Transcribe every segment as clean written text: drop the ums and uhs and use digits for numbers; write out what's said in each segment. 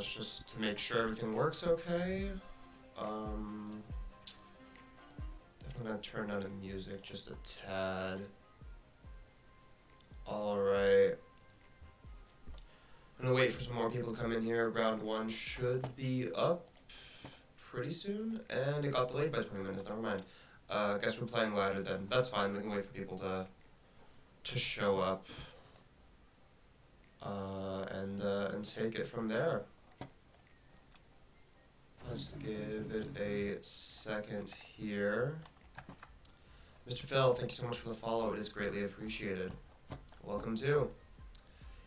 just to make sure everything works okay. Definitely gonna turn down the music just a tad. Alright. I'm gonna wait for some more people to come in here. Round 1 should be up pretty soon, and it got delayed by 20 minutes, never mind. Guess we're playing ladder then. That's fine, we can wait for people to show up. And take it from there. I'll just give it a second here. Mr. Phil, thank you so much for the follow. It is greatly appreciated. Welcome too.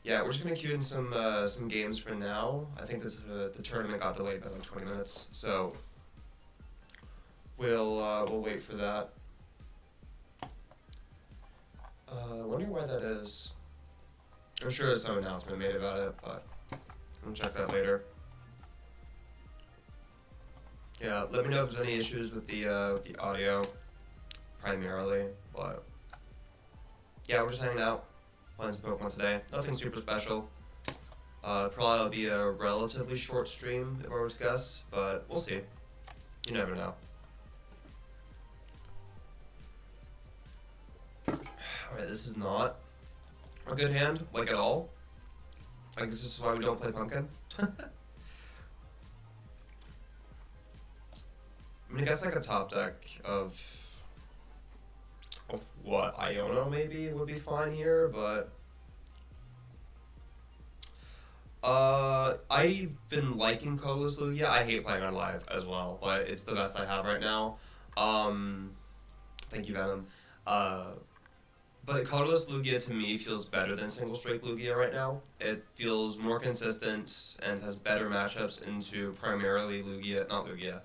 Yeah, we're just gonna queue in some games for now. I think this, the tournament got delayed by like 20 minutes, so we'll wait for that. Wonder why that is. I'm sure there's some announcement made about it, but I'm gonna check that later. Yeah, let me know if there's any issues with the audio, primarily, but yeah, we're just hanging out, playing some Pokemon today. Nothing super special. Probably will be a relatively short stream, if I were to guess, but we'll see. You never know. Alright, this is not a good hand, like at all. I guess this is why we don't play Pumpkin. I mean, I guess like a top deck of what, Iono maybe would be fine here, but I've been liking Colorless Lugia. I hate playing on live as well, but it's the best I have right now. Thank you, Venom. But Colorless Lugia to me feels better than Single Strike Lugia right now. It feels more consistent and has better matchups into primarily Lugia, not Lugia,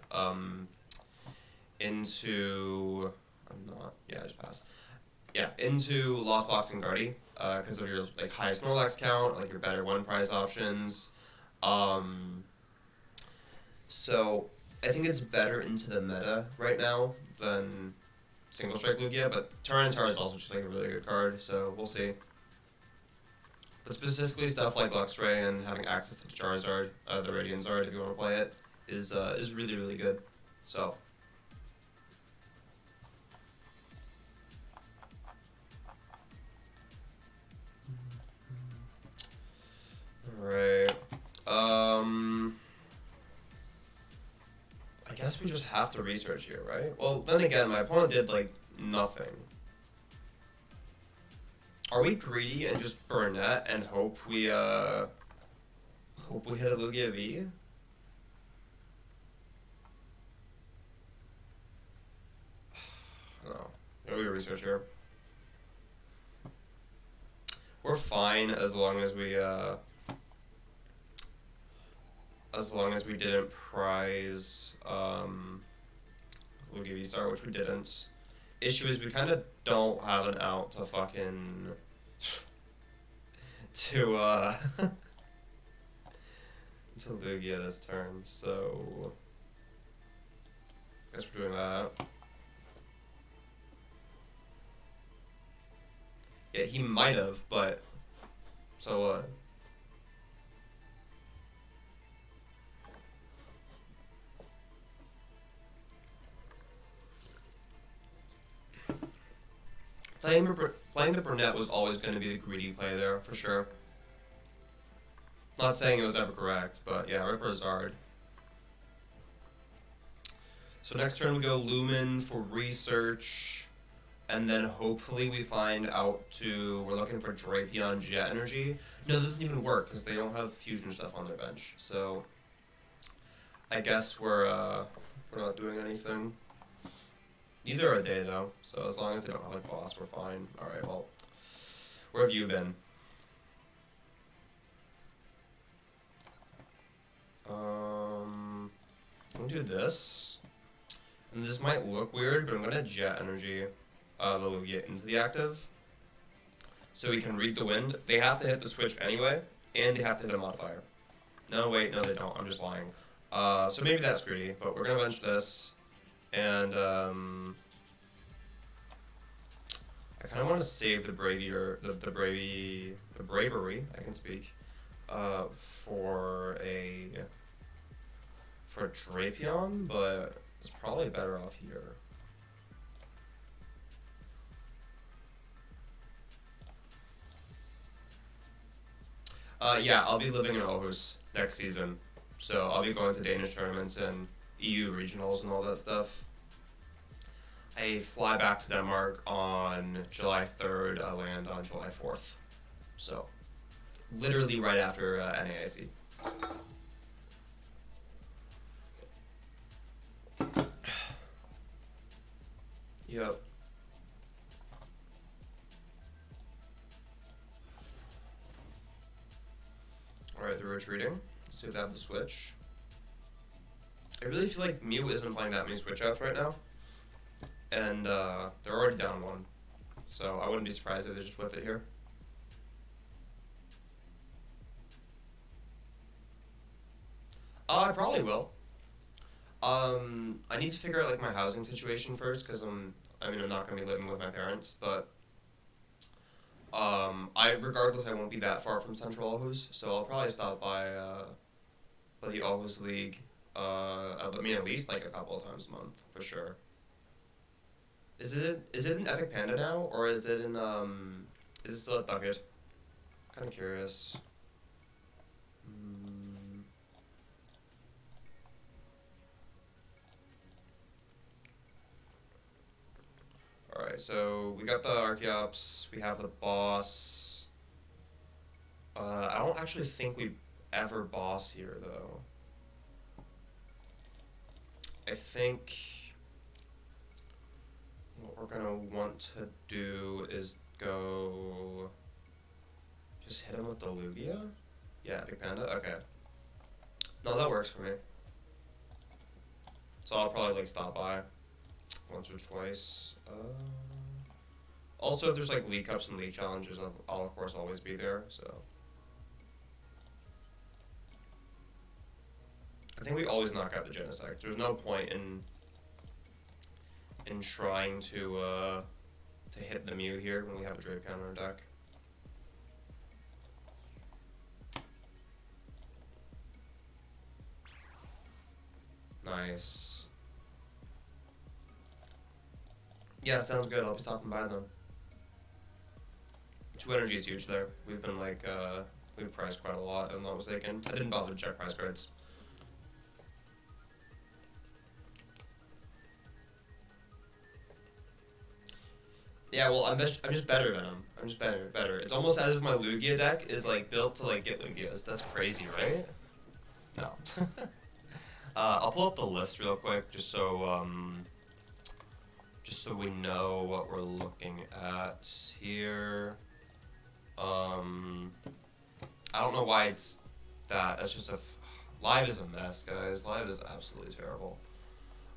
into, I just passed. Yeah, into Lost Box and Guardy, because of your like high Snorlax count, like your better one prize options. So I think it's better into the meta right now than Single Strike Lugia, but Tyranitar is also just like a really good card, so we'll see. But specifically stuff like Luxray and having access to Charizard, the Radiant Zard if you want to play it, is really, really good. So alright. I guess we just have to research here, right? Well, then again, my opponent did, like, nothing. Are we greedy and just burn that and hope we hit a Lugia V? I don't know. Maybe we research here. We're fine as long as we didn't prize Lugia V-Star, which we didn't. Issue is we kind of don't have an out to fucking to Lugia this turn, so I guess we're doing that. Yeah, he might have, but so what? Playing the Brunette was always going to be the greedy play there, for sure. Not saying it was ever correct, but yeah, Ripper Zard. So next turn we go Lumen for research, and then hopefully we find out to, we're looking for Drapion Jet Energy. No, this doesn't even work, because they don't have fusion stuff on their bench, so I guess we're not doing anything. Neither are they, though, so as long as they don't have a boss, we're fine. Alright, well, where have you been? I'm gonna do this. And this might look weird, but I'm gonna Jet Energy the Lugia into the active. So we can read the wind. They have to hit the switch anyway, and they have to hit a modifier. No, wait, no they don't, I'm just lying. So maybe that's greedy, but we're gonna bench this. And I kind of want to save the bravery. I can speak. for Drapion, but it's probably better off here. Yeah, I'll be living in Aarhus next season, so I'll be going to Danish tournaments and EU regionals and all that stuff. I fly back to Denmark on July 3rd. I land on July 4th. So, literally right after NAIC. Yep. Alright, they're retreating. Let's see if they have the switch. I really feel like Mew isn't playing that many switch outs right now. And they're already down one. So I wouldn't be surprised if they just whip it here. I probably will. I need to figure out like my housing situation first, because I'm not gonna be living with my parents, but regardless I won't be that far from Central Aarhus, so I'll probably stop by the Aarhus League. At least like a couple of times a month for sure. Is it in Epic Panda now, or is it in is it still at Ducket? Kind of curious. Alright, so we got the Archeops, we have the boss. I don't actually think we ever boss here, though. I think what we're gonna want to do is go just hit him with the Lugia? Yeah, Big Panda? Okay. No, that works for me. So I'll probably like stop by once or twice. Also, if there's like League Cups and League Challenges, I'll of course always be there, so. I think we always knock out the Genesect. There's no point in trying to hit the Mew here when we have a Drapion on our deck. Nice. Yeah, sounds good. I'll be stopping by them. 2 energy is huge there. We've been like, we've priced quite a lot, if I'm not mistaken. I didn't bother to check price cards. Yeah, well, I'm just better than him. I'm just better. It's almost as if my Lugia deck is like built to like get Lugias. That's crazy, right? No. I'll pull up the list real quick, just so we know what we're looking at here. I don't know why it's that. That's just live is a mess, guys. Live is absolutely terrible.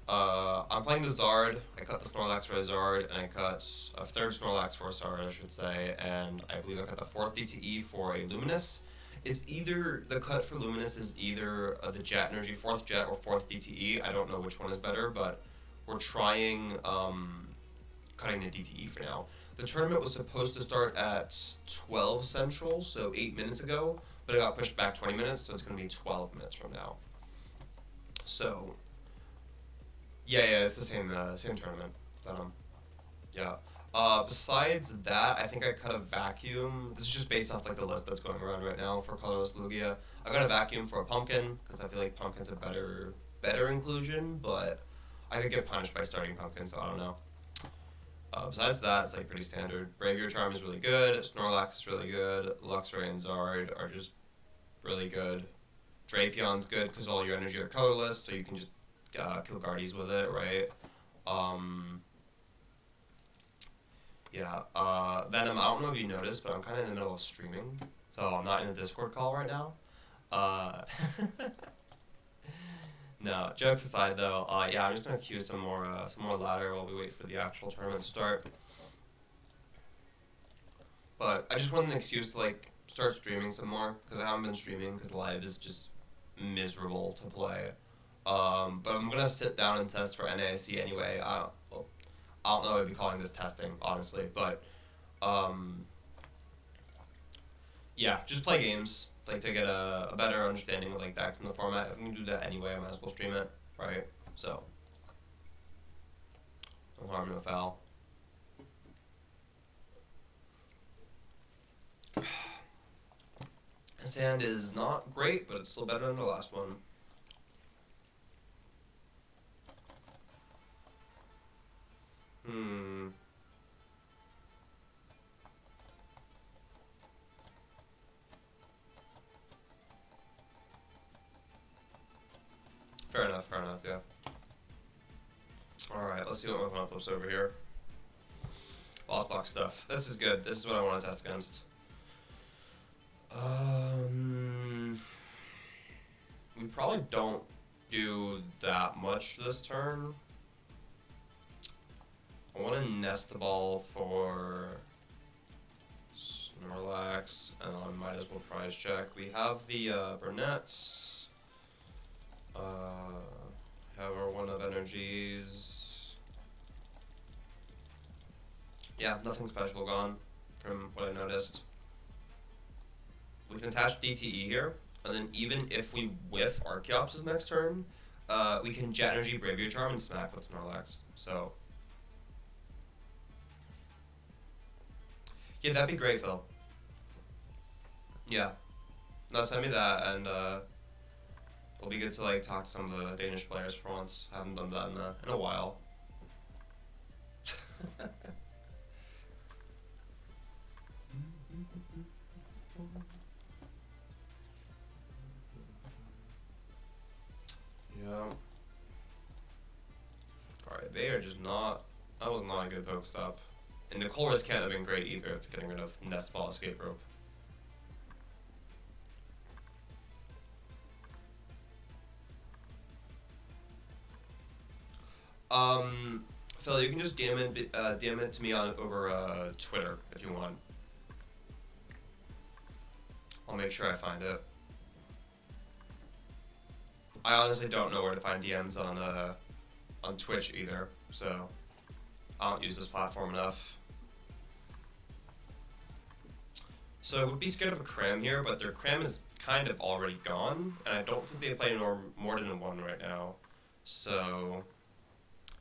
I'm playing the Zard. I cut the Snorlax for a Zard, and I cut a 3rd Snorlax for a Zard, I should say, and I believe I cut the 4th DTE for a Luminous. It's either, the cut for Luminous is either the Jet Energy 4th Jet or 4th DTE. I don't know which one is better, but we're trying cutting the DTE for now. The tournament was supposed to start at 12 Central, so 8 minutes ago, but it got pushed back 20 minutes, so it's going to be 12 minutes from now. So, yeah, it's the same tournament. Yeah. Besides that, I think I cut a Vacuum. This is just based off like the list that's going around right now for Colorless Lugia. I got a Vacuum for a Pumpkin because I feel like Pumpkin's a better inclusion, but I could get punished by starting Pumpkin, so I don't know. Besides that, it's like pretty standard. Braviary Charm is really good. Snorlax is really good. Luxray and Zard are just really good. Drapion's good because all your energy are colorless, so you can just kill Guardies with it, right? Yeah, Venom, I don't know if you noticed, but I'm kind of in the middle of streaming, so I'm not in a Discord call right now. No, jokes aside though, yeah, I'm just gonna queue some more ladder while we wait for the actual tournament to start. But I just want an excuse to like start streaming some more, because I haven't been streaming because live is just miserable to play. But I'm gonna sit down and test for NAIC anyway. I don't know if I'd be calling this testing, honestly, but yeah, just play games. like to get a better understanding of like decks in the format. If we can do that anyway, I might as well stream it, right? So, no harm, no foul. His hand is not great, but it's still better than the last one. Fair enough, yeah. Alright, let's see what my opponent flips over here. Lost box stuff. This is good. This is what I want to test against. We probably don't do that much this turn. I want to nest the ball for Snorlax, and I might as well prize check. We have the Burnett's. Have our one of energies. Yeah, nothing special gone from what I noticed. We can attach DTE here, and then even if we whiff Archeops' next turn, we can Jet Energy, Braviary Charm, and smack with Snorlax. So, yeah, that'd be great, Phil. Yeah, no, send me that, and it'll be good to like talk to some of the Danish players for once. Haven't done that in a while. Yeah. Alright, they are just not. That was not a good Pokestop. And the Colorless can't have been great either after getting rid of Nest Ball Escape Rope. Phil, you can just DM it to me over Twitter if you want. I'll make sure I find it. I honestly don't know where to find DMs on Twitch either, so I don't use this platform enough. So I would be scared of a Cram here, but their Cram is kind of already gone, and I don't think they play more than one right now. So,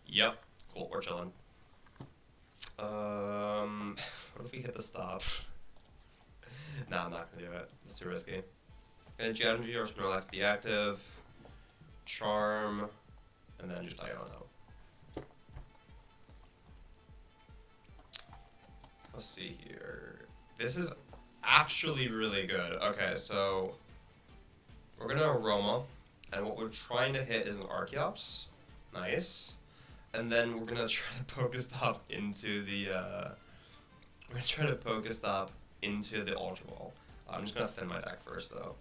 yep, cool, we're chilling. What if we hit the stop? Nah, I'm not gonna do it. It's too risky. Gonna Jet Energy or Snorlax deactive, Charm, and then just Iono. Let's see here. This is actually really good. Okay, so we're gonna Aroma, and what we're trying to hit is an Archeops. Nice. And then we're gonna try to Pokestop into the Ultra Ball. I'm just gonna thin my deck first though.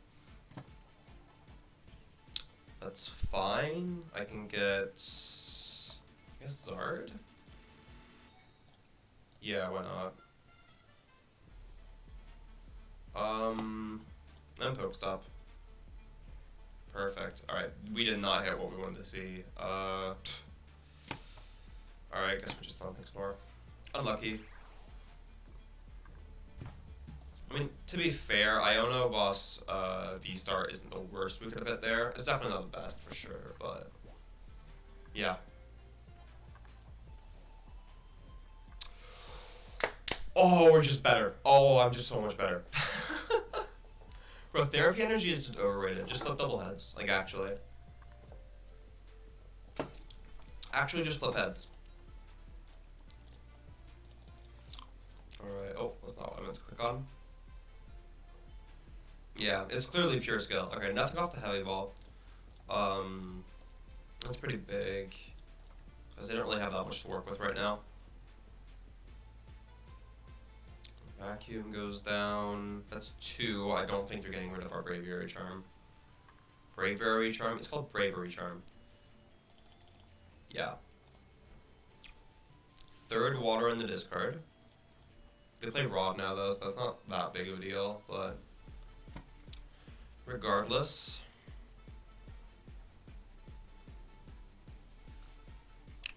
That's fine. I can get, I guess, Zard? Yeah, why not? And Pokestop. Perfect. Alright, we did not hit what we wanted to see. Alright, guess we just Thump Ignore. Unlucky. I mean, to be fair, Iono Boss V-Star isn't the worst we could have hit there. It's definitely not the best for sure, but yeah. Oh, we're just better. Oh, I'm just so much better. Bro, Therapy Energy is just overrated. Just flip double heads, like actually. Actually, just flip heads. Alright, oh, that's not what I meant to click on. Yeah, it's clearly pure skill. Okay, nothing off the heavy ball. That's pretty big. Because they don't really have that much to work with right now. Vacuum goes down. That's 2. I don't think they're getting rid of our Braviary Charm. Braviary Charm? It's called Bravery Charm. Yeah. 3rd Water in the discard. They play Rod now though, so that's not that big of a deal, but regardless.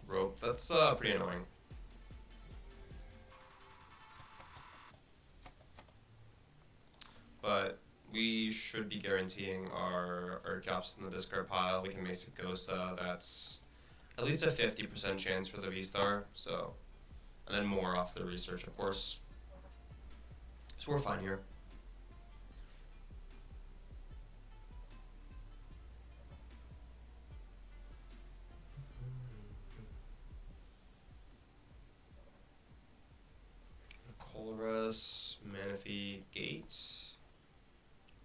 Rope, that's pretty annoying. But we should be guaranteeing our Archeops in the discard pile. We can Basic Gosa, that's at least a 50% chance for the V-Star, so, and then more off the research, of course. So we're fine here. Colorless, Manaphy, Gate.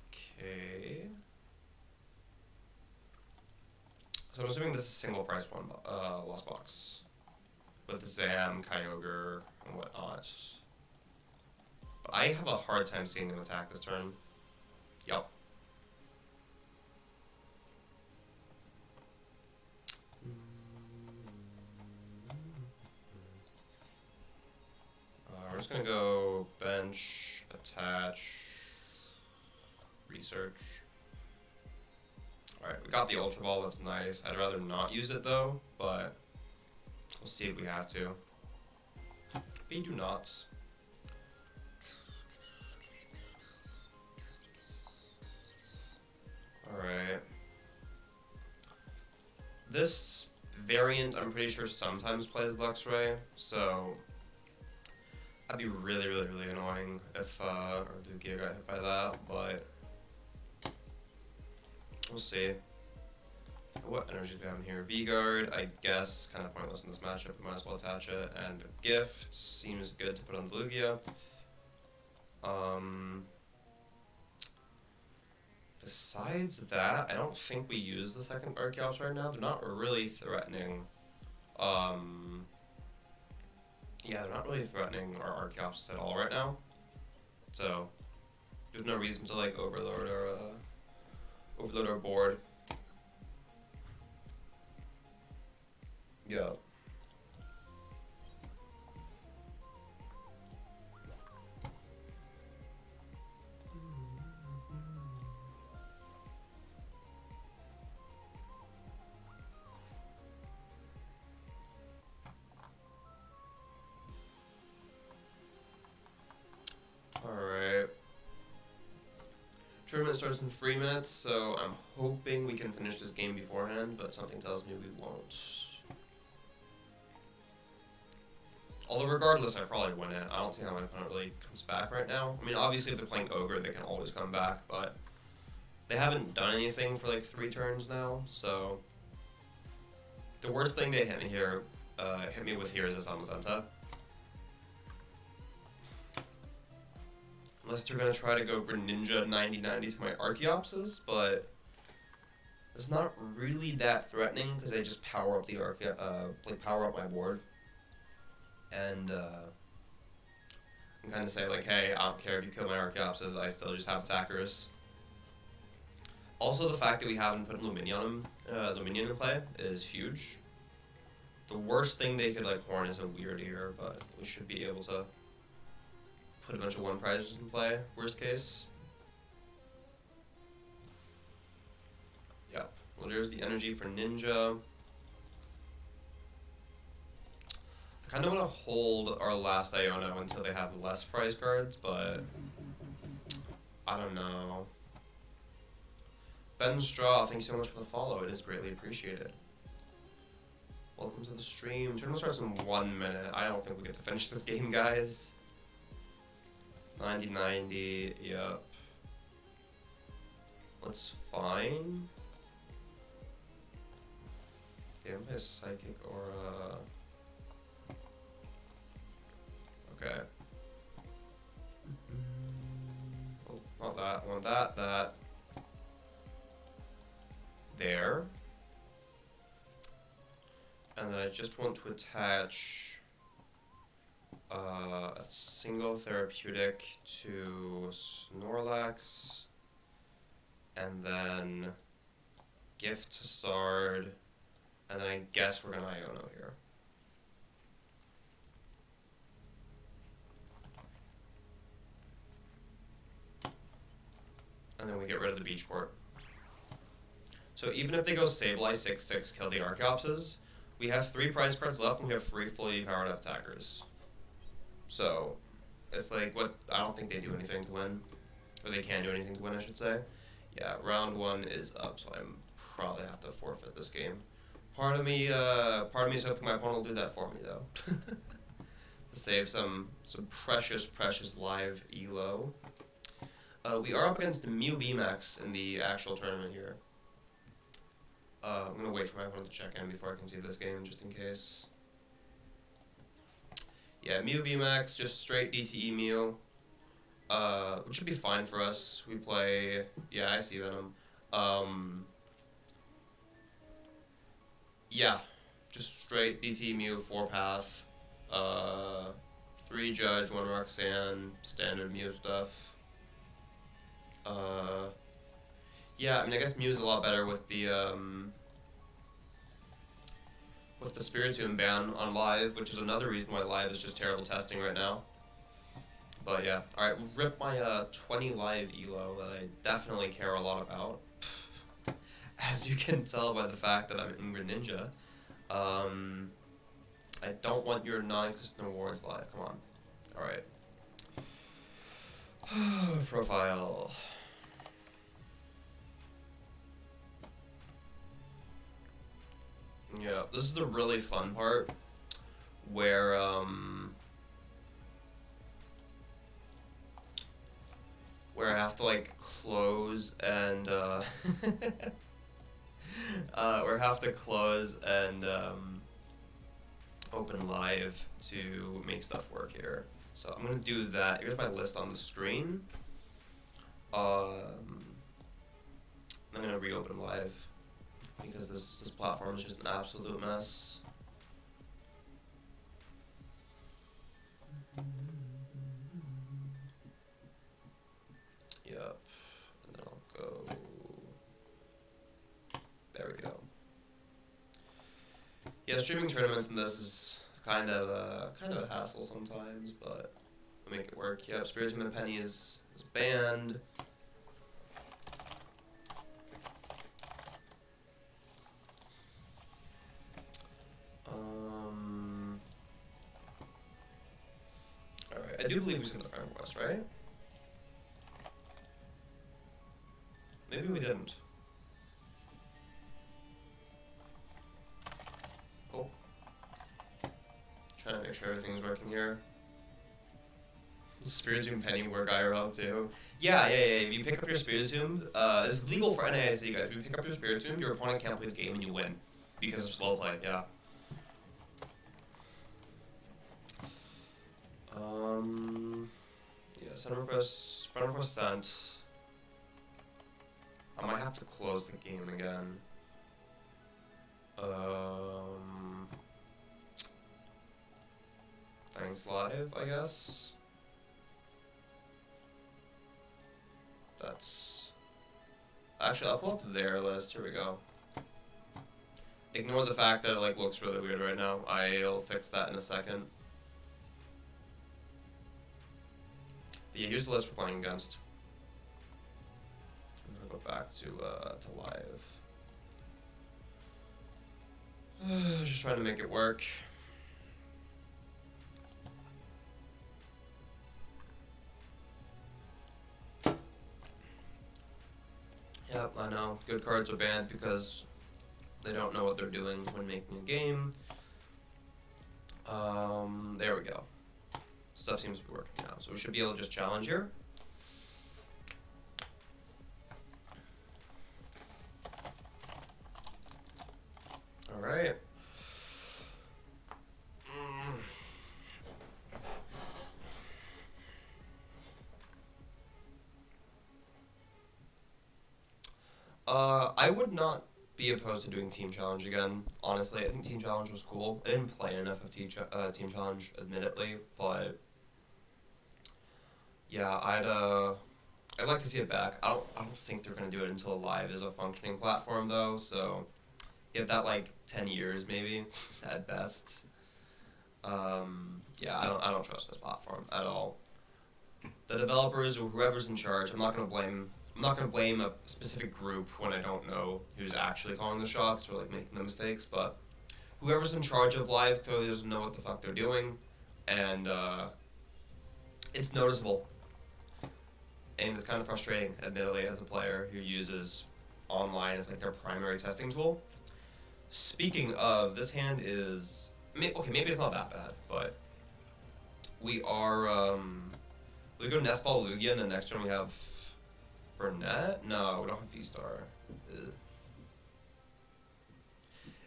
Okay. So I'm assuming this is single price one lost box with Zam, Kyogre, and whatnot. But I have a hard time seeing him attack this turn. Yup. We're just gonna go bench, attach, research. Alright, we got the Ultra Ball, that's nice. I'd rather not use it though, but we'll see if we have to. We do not. Alright. This variant, I'm pretty sure sometimes plays Luxray, so that'd be really, really, really annoying if our Lugia got hit by that, but we'll see. What energies we have in here? V-Guard, I guess, kind of pointless in this matchup. We might as well attach it. And the Gift seems good to put on the Lugia. Besides that, I don't think we use the second Archeops right now. They're not really threatening. Yeah, they're not really threatening our Archeops at all right now. So there's no reason to like overload our board. Yeah. Alright. Tournament starts in 3 minutes, so I'm hoping we can finish this game beforehand, but something tells me we won't. Although regardless, I probably win it. I don't see how my opponent really comes back right now. I mean, obviously if they're playing Ogre, they can always come back, but they haven't done anything for like 3 turns now, so the worst thing they hit me with here is this Amazenta. Unless they're gonna try to go Greninja 90-90 to my Archeopses, but it's not really that threatening because I just power up the power up my board, and I'm kind of say like, hey, I don't care if you kill my Archeopses, I still just have attackers. Also, the fact that we haven't put Luminion in play is huge. The worst thing they could like horn is a Weird Ear, but we should be able to put a bunch of 1 prizes in play, worst case. Yeah, well there's the energy for Ninja. I kind of want to hold our last Iono until they have less prize cards, but I don't know. Ben Straw, thank you so much for the follow, it is greatly appreciated. Welcome to the stream. Tournament starts in 1 minute. I don't think we get to finish this game, guys. 90-90, yep. That's fine. Okay, I'm gonna Psychic Aura. Okay. Oh, not that. I want that. There. And then I just want to attach a single therapeutic to Snorlax, and then gift to Sard, and then I guess we're gonna Iono here. And then we get rid of the Beach Court. So even if they go Sableye 6/6, kill the Archeopses, we have 3 prize cards left and we have 3 fully powered up attackers. So it's like, what? I don't think they do anything to win. Or they can't do anything to win, I should say. Yeah, round 1 is up, so I'm probably have to forfeit this game. Part of me is hoping my opponent will do that for me, though. To save some precious live elo. We are up against Mew VMAX in the actual tournament here. I'm gonna wait for my opponent to check in before I can see this game, just in case. Yeah, Mew VMAX, just straight DTE Mew. Which should be fine for us. We play... Yeah, I see Venom. Yeah, just straight DTE Mew, 4-path. 3 Judge, 1 Roxanne, standard Mew stuff. Yeah, I mean, I guess Mew's a lot better with the Spiritomb ban on live, which is another reason why live is just terrible testing right now. But yeah, alright, rip my 20 live elo that I definitely care a lot about. As you can tell by the fact that I'm Ingrid Ninja. I don't want your non-existent awards live, come on. Alright. Profile. Yeah, this is the really fun part where I have to like close and where I have to close and open live to make stuff work here. So I'm gonna do that. Here's my list on the screen. I'm gonna reopen live because this platform is just an absolute mess. Yep, and then I'll go. There we go. Yeah, streaming tournaments in this is kind of a hassle sometimes, but we make it work. Yep, Spiritomb and Penny is banned. Alright, I do believe we sent the friend request, right? Maybe we didn't. Oh. Trying to make sure everything's working here. Spiritomb Penny work IRL too. Yeah. If you pick up your Spiritomb, it's legal for NAIC guys. If you pick up your Spiritomb, your opponent can't play the game and you win. Because of slow play, yeah. Yeah, send request, friend request sent. I might have to close the game again. Thanks live, I guess. That's... Actually, I'll pull up their list. Here we go. Ignore the fact that it like looks really weird right now. I'll fix that in a second. But yeah, here's the list we're playing against. I'm gonna go back to live. Just trying to make it work. Yep, I know. Good cards are banned because they don't know what they're doing when making a game. There we go. Stuff seems to be working now, so we should be able to just challenge here. All right. I would not be opposed to doing Team Challenge again. Honestly, I think Team Challenge was cool. I didn't play enough of Team Challenge, admittedly, but yeah, I'd like to see it back. I don't think they're gonna do it until Live is a functioning platform though. So give that like 10 years maybe at best. Yeah, I don't trust this platform at all. The developers or whoever's in charge, I'm not gonna blame a specific group when I don't know who's actually calling the shots or like making the mistakes, but whoever's in charge of Live clearly doesn't know what the fuck they're doing, and it's noticeable. and it's kind of frustrating, admittedly, as a player who uses online as like their primary testing tool. Speaking of, this hand is okay. Maybe it's not that bad, but we are we go Nest Ball Lugia, and the next turn we have Burnett. No, we don't have V-Star.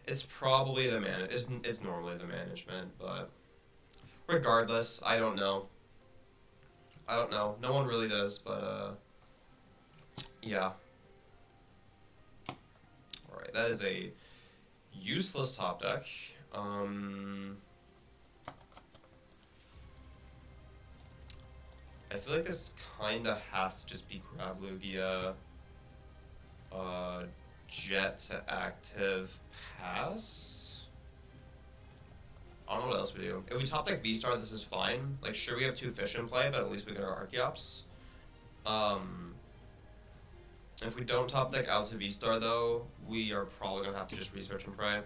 It's probably the it's normally the management, but regardless, I don't know. No one really does, but yeah. Alright, that is a useless top deck. I feel like this kinda has to just be grab Lugia, Jet to active, pass? I don't know what else we do. If we top deck V-Star, this is fine. Like, sure, we have 2 fish in play, but at least we get our Archeops. If we don't top deck out to V-Star, though, we are probably going to have to just research and pray.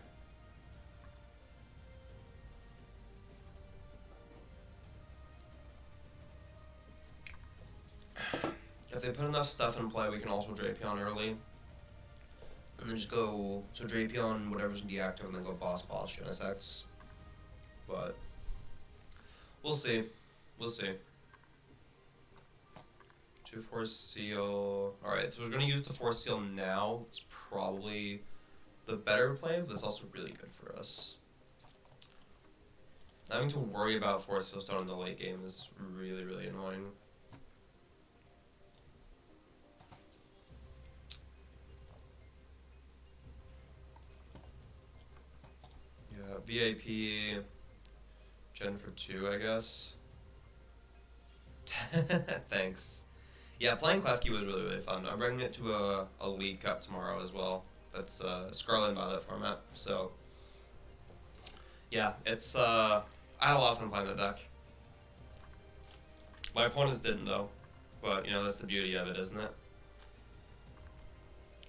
If they put enough stuff in play, we can also Drapion early. And then just go, so Drapion, whatever's deactive, and then go Boss, Genesect. But we'll see. We'll see. 2 Force Seal. Alright, so we're going to use the Force Seal now. It's probably the better play, but it's also really good for us. Having to worry about Force Seal starting in the late game is really, really annoying. VIP, Gen for 2, I guess. Thanks. Yeah, playing Klefki was really, really fun. I'm bringing it to a League Cup tomorrow as well. That's Scarlet and Violet format. So, yeah, it's I had a lot of fun playing the deck. My opponents didn't, though. But, you know, that's the beauty of it, isn't it?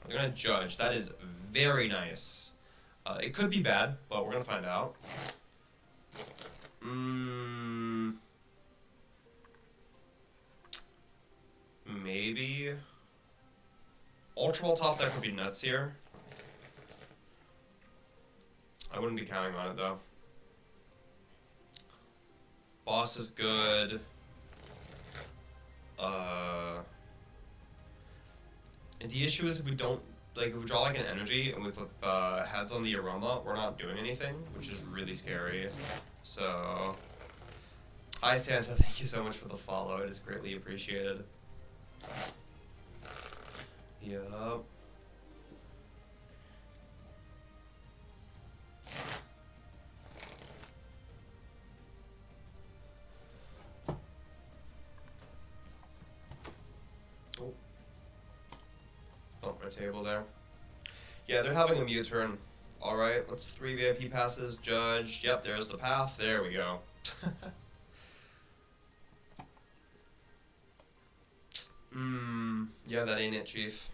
They're going to judge. That is very nice. It could be bad, but we're going to find out. Maybe. Ultra Ball top deck would be nuts here. I wouldn't be counting on it, though. Boss is good. And the issue is if we don't, like, if we draw like an energy and we flip heads on the Aroma, we're not doing anything, which is really scary. So, hi Santa, thank you so much for the follow. It is greatly appreciated. Yep. Oh. Bump my table there. Yeah, they're having a Mew turn. Alright, let's 3 VIP passes, judge. Yep, there's the path. There we go. Yeah, that ain't it, Chief.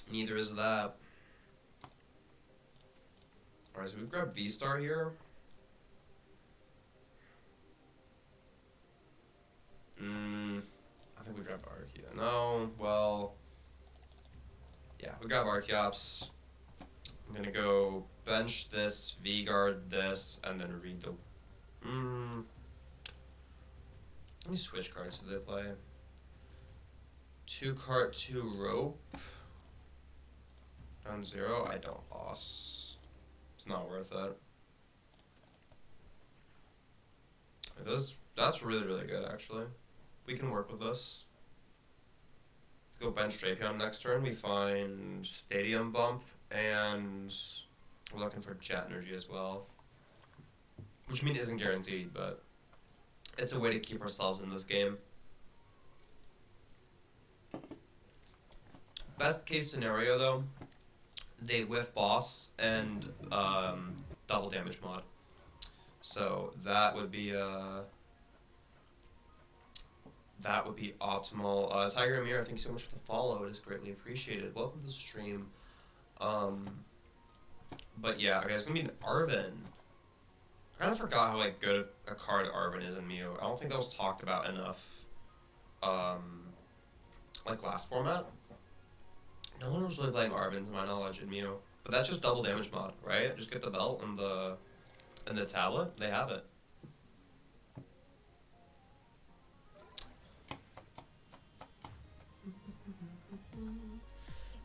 Neither is that. Alright, so we grab V-Star here. I think we grab Archeops. No, well... Yeah, we grab Archeops. I'm gonna go bench this, V-Guard this, and then read the... Let me switch cards so they play. 2 card, 2 rope. Down 0, I don't boss. It's not worth it. That's really, really good, actually. We can work with this. Go bench Drapion next turn. We find Stadium Bump, and we're looking for Jet Energy as well. Which I mean isn't guaranteed, but it's a way to keep ourselves in this game. Best case scenario, though, they whiff boss and double damage mod. So that would be optimal. Tiger Amir, thank you so much for the follow. It is greatly appreciated. Welcome to the stream. But yeah, okay, it's gonna be an Arven. I kind of forgot how like good a card Arven is in Mew. I don't think that was talked about enough. Like last format. No one was really playing Arven to my knowledge in Mew. But that's just double damage mod, right? Just get the belt and the tablet. They have it.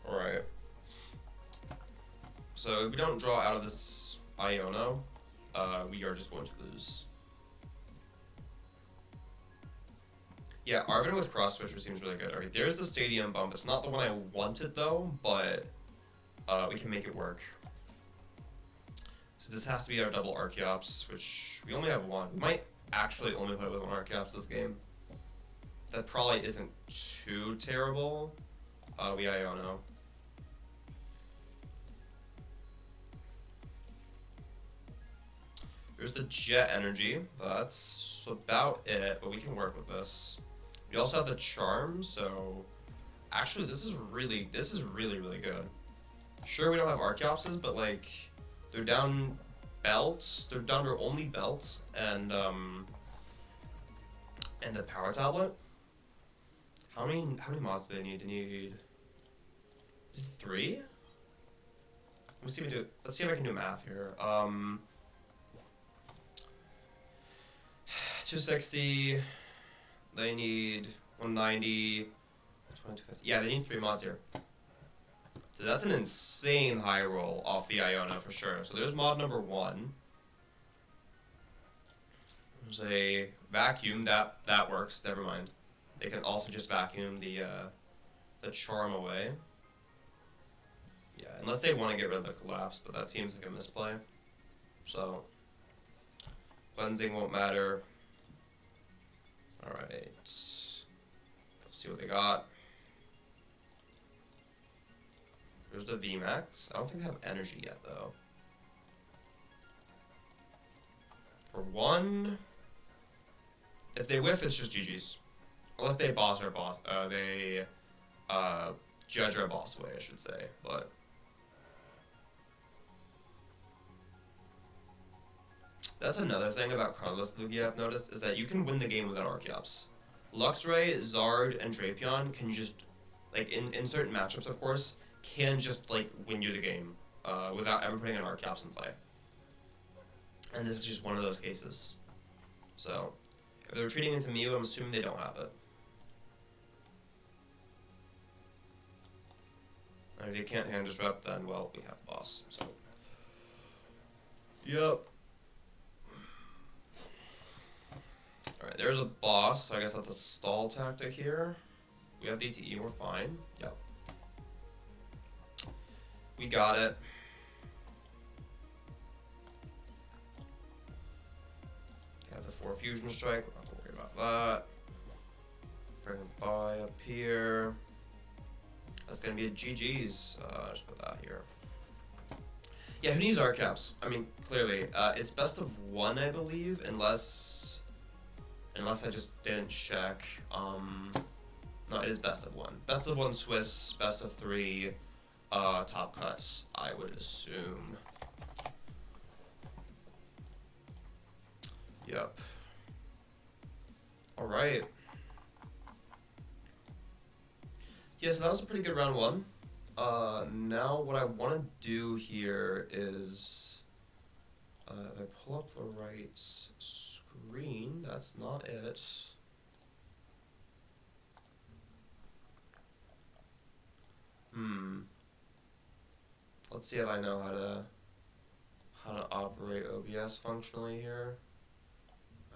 Alright. So if we don't draw out of this Iono, we are just going to lose. Yeah, Arven with Cross Switcher seems really good. Alright, there's the Stadium bump. It's not the one I wanted though, but we can make it work. So this has to be our double Archeops, which we only have one. We might actually only play with one Archeops this game. That probably isn't too terrible. We Iono. There's the Jet Energy. That's about it, but we can work with this. We also have the Charm, so actually this is really really good. Sure, we don't have Archeopses, but like they're down belts. They're down their only belt and the Power Tablet. How many mods do they need? They need, is it 3? Let's see if I can do math here. 260. They need 190. 250. Yeah, they need 3 mods here. So that's an insane high roll off the Iono for sure. So there's mod number 1. There's a vacuum that works. Never mind. They can also just vacuum the charm away. Yeah, unless they want to get rid of the collapse, but that seems like a misplay. So cleansing won't matter. All right. Let's see what they got. There's the VMAX. I don't think they have energy yet, though. For 1, if they whiff, it's just GG's. Unless they boss our boss. They judge our boss away, I should say. But that's another thing about Colorless Lugia I've noticed, is that you can win the game without Archeops. Luxray, Zard, and Drapion can just, like, in certain matchups, of course, can just, like, win you the game without ever putting an Archeops in play. And this is just one of those cases. So, if they're retreating into Mew, I'm assuming they don't have it. And if you can't hand disrupt, then, well, we have the boss. So, yep. Alright, there's a boss, so I guess that's a stall tactic here. We have DTE, we're fine. Yep. We got it. Got the 4 Fusion Strike, we don't have to worry about that. Bring him by up here. That's gonna be a GG's. Just put that here. Yeah, who needs Archeops? I mean, clearly. It's best of 1, I believe, unless I just didn't check. No, it is best of 1. Best of 1 Swiss, best of 3 top cuts, I would assume. Yep. Alright. Yeah, so that was a pretty good round 1. Now what I want to do here is, if I pull up the right screen, that's not it. Let's see if I know how to operate OBS functionally here.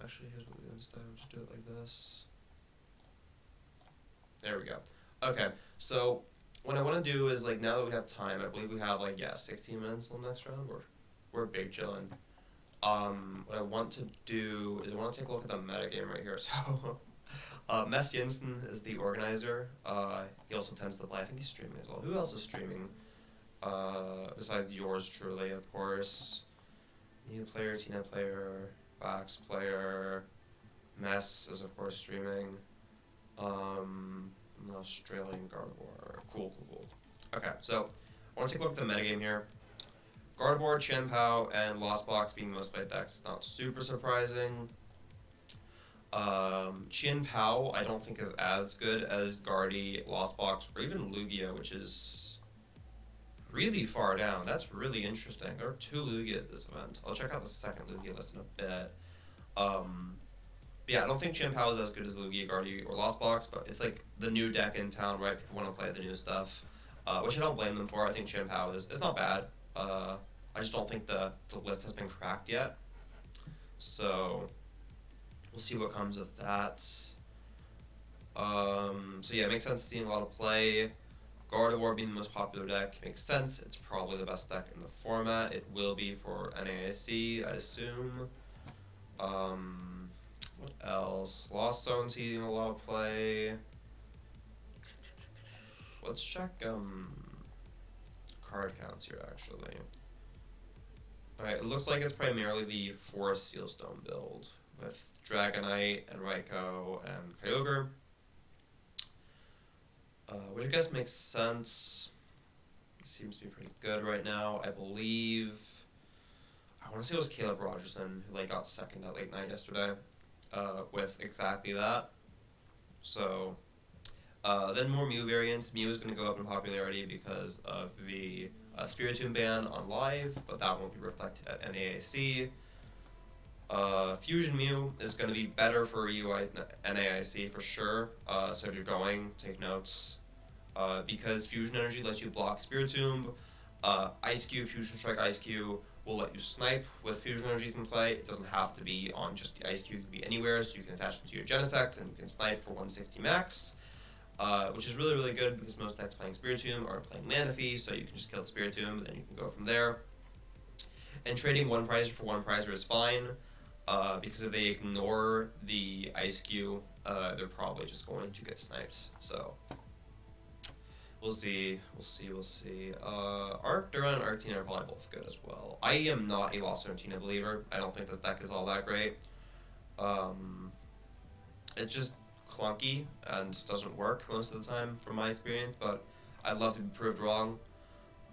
Actually, here's what we do instead. We'll just do it like this. There we go. Okay, so what I want to do is, like, now that we have time, I believe we have, like, 16 minutes on the next round. We're big chillin'. What I want to do is I want to take a look at the metagame right here. So, Mess Jensen is the organizer. He also tends to play. I think he's streaming as well. Who else is streaming? Besides yours truly, of course. New player, Tina player, Box player. Mess is, of course, streaming. An Australian Gardevoir. Cool. Okay, so I want to take a look at the metagame here. Gardevoir, Chien-Pao, and Lost Box being most played decks. Not super surprising. Chien-Pao I don't think is as good as Guardy, Lost Box, or even Lugia, which is really far down. That's really interesting. There are 2 Lugias this event. I'll check out the second Lugia list in a bit. But yeah, I don't think Chien-Pao is as good as Lugia, Guardy, or Lost Box, but it's like the new deck in town, right? People want to play the new stuff, which I don't blame them for. I think Chien-Pao is not bad. I just don't think the list has been cracked yet. So we'll see what comes of that. So yeah, it makes sense seeing a lot of play. Gardevoir being the most popular deck makes sense. It's probably the best deck in the format. It will be for NAIC, I assume. What else? Lost Zone seeing a lot of play. Let's check card counts here actually. Alright, it looks like it's primarily the Forest Sealstone build with Dragonite and Raikou and Kyogre. Which I guess makes sense. It seems to be pretty good right now. I believe, I want to say it was Caleb Rogerson who like got second at late night yesterday with exactly that. So then more Mew variants. Mew is going to go up in popularity because of the Spiritomb ban on live, but that won't be reflected at NAIC. Fusion Mew is going to be better for you at NAIC for sure, so if you're going, take notes. Because Fusion Energy lets you block Spiritomb, Ice Cube, Fusion Strike Ice Cube will let you snipe with Fusion Energies in play. It doesn't have to be on just the Ice Cube, it can be anywhere, so you can attach it to your Genesect and you can snipe for 160 max. Which is really, really good because most decks playing Spiritomb are playing Manaphy, so you can just kill the Spiritomb and then you can go from there. And trading one Prizer for one Prizer is fine, because if they ignore the Ice Cube, they're probably just going to get sniped. So we'll see. Arctura and Arctina are probably both good as well. I am not a Lost Arctina believer. I don't think this deck is all that great. It's just clunky and doesn't work most of the time from my experience, but I'd love to be proved wrong.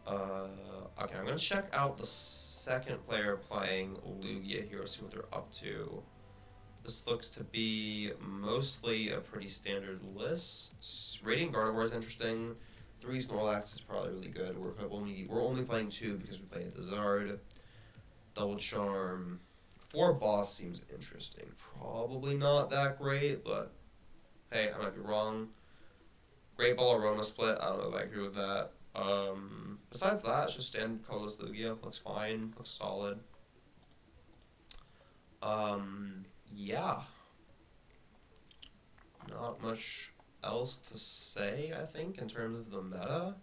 Okay, I'm gonna check out the second player playing Lugia here, see what they're up to. This looks to be mostly a pretty standard list. Radiant Gardevoir is interesting. 3 Snorlax is probably really good. We're only playing 2 because we play the Zard. Double Charm. 4 Boss seems interesting. Probably not that great, but hey, I might be wrong. Great Ball Aroma Split, I don't know if I agree with that. Besides that, it's just standard colorless Lugia. Looks fine, looks solid. Yeah. Not much else to say, I think, in terms of the meta.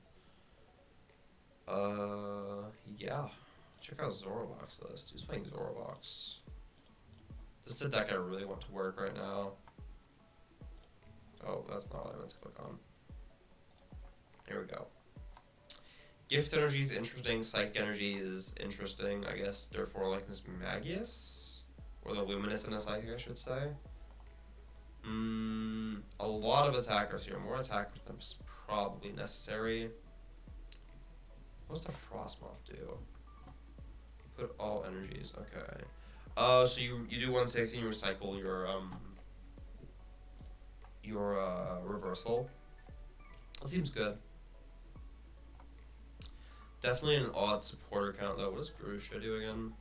Yeah. Check out Zoroark's list. Who's playing Zoroark? This is a deck I really want to work right now. Oh, that's not what I meant to click on. Here we go. Gift Energy is interesting. Psychic Energy is interesting. I guess therefore like this Magius? Or the Luminous in a Psychic, I should say. A lot of attackers here. More attackers than is probably necessary. What's the Frostmoth do? Put all energies. Okay. So you do 160 and you recycle your reversal. That seems good. Definitely an odd supporter count though. What does Grusha do again?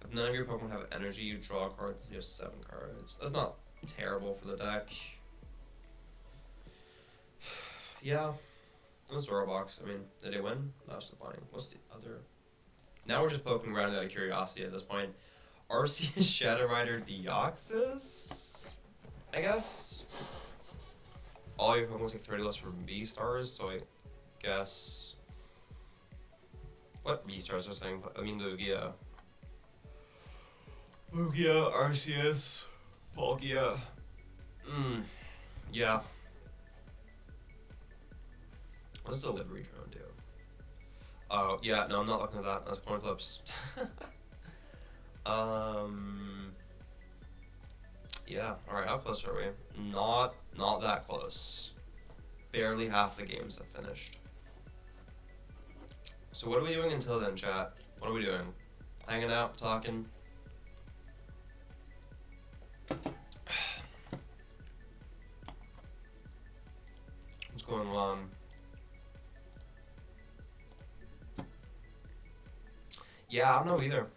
If none of your Pokemon have energy, you draw a card, you have 7 cards. That's not terrible for the deck. Yeah. What's Zoroark Box? I mean, did they win? No, still playing. What's the other? Now we're just poking around out of curiosity at this point. Arceus Shadow Rider Deoxys? I guess? All your Pokemon take 30 less from V-Stars, so I guess... What V-Stars are saying? I mean Lugia. Lugia, Arceus, Palkia. Yeah. What's Delivery Drone do? Oh, yeah, no, I'm not looking at that. That's coin flips. Yeah, alright, how close are we? Not that close. Barely half the games have finished. So what are we doing until then, chat? What are we doing? Hanging out, talking? What's going on? Yeah, I don't know either.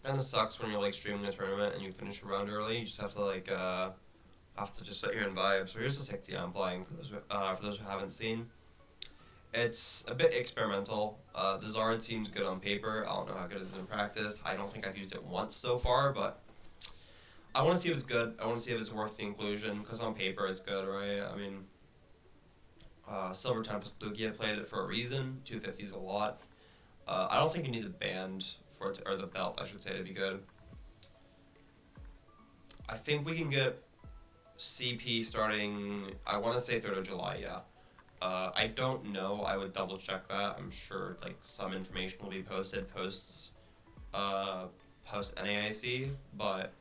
Kinda sucks when you're like streaming a tournament and you finish a round early. You just have to like just sit here and vibe. So here's the 60 I'm playing for those who haven't seen. It's a bit experimental. The Zard seems good on paper. I don't know how good it is in practice. I don't think I've used it once so far, but I want to see if it's good. I want to see if it's worth the inclusion, because on paper it's good, right? I mean, Silver Tempest Lugia played it for a reason. 250 is a lot. I don't think you need a band for it to, or the belt, I should say, to be good. I think we can get CP starting, I want to say 3rd of July, yeah. I don't know. I would double check that. I'm sure like some information will be posted post NAIC, but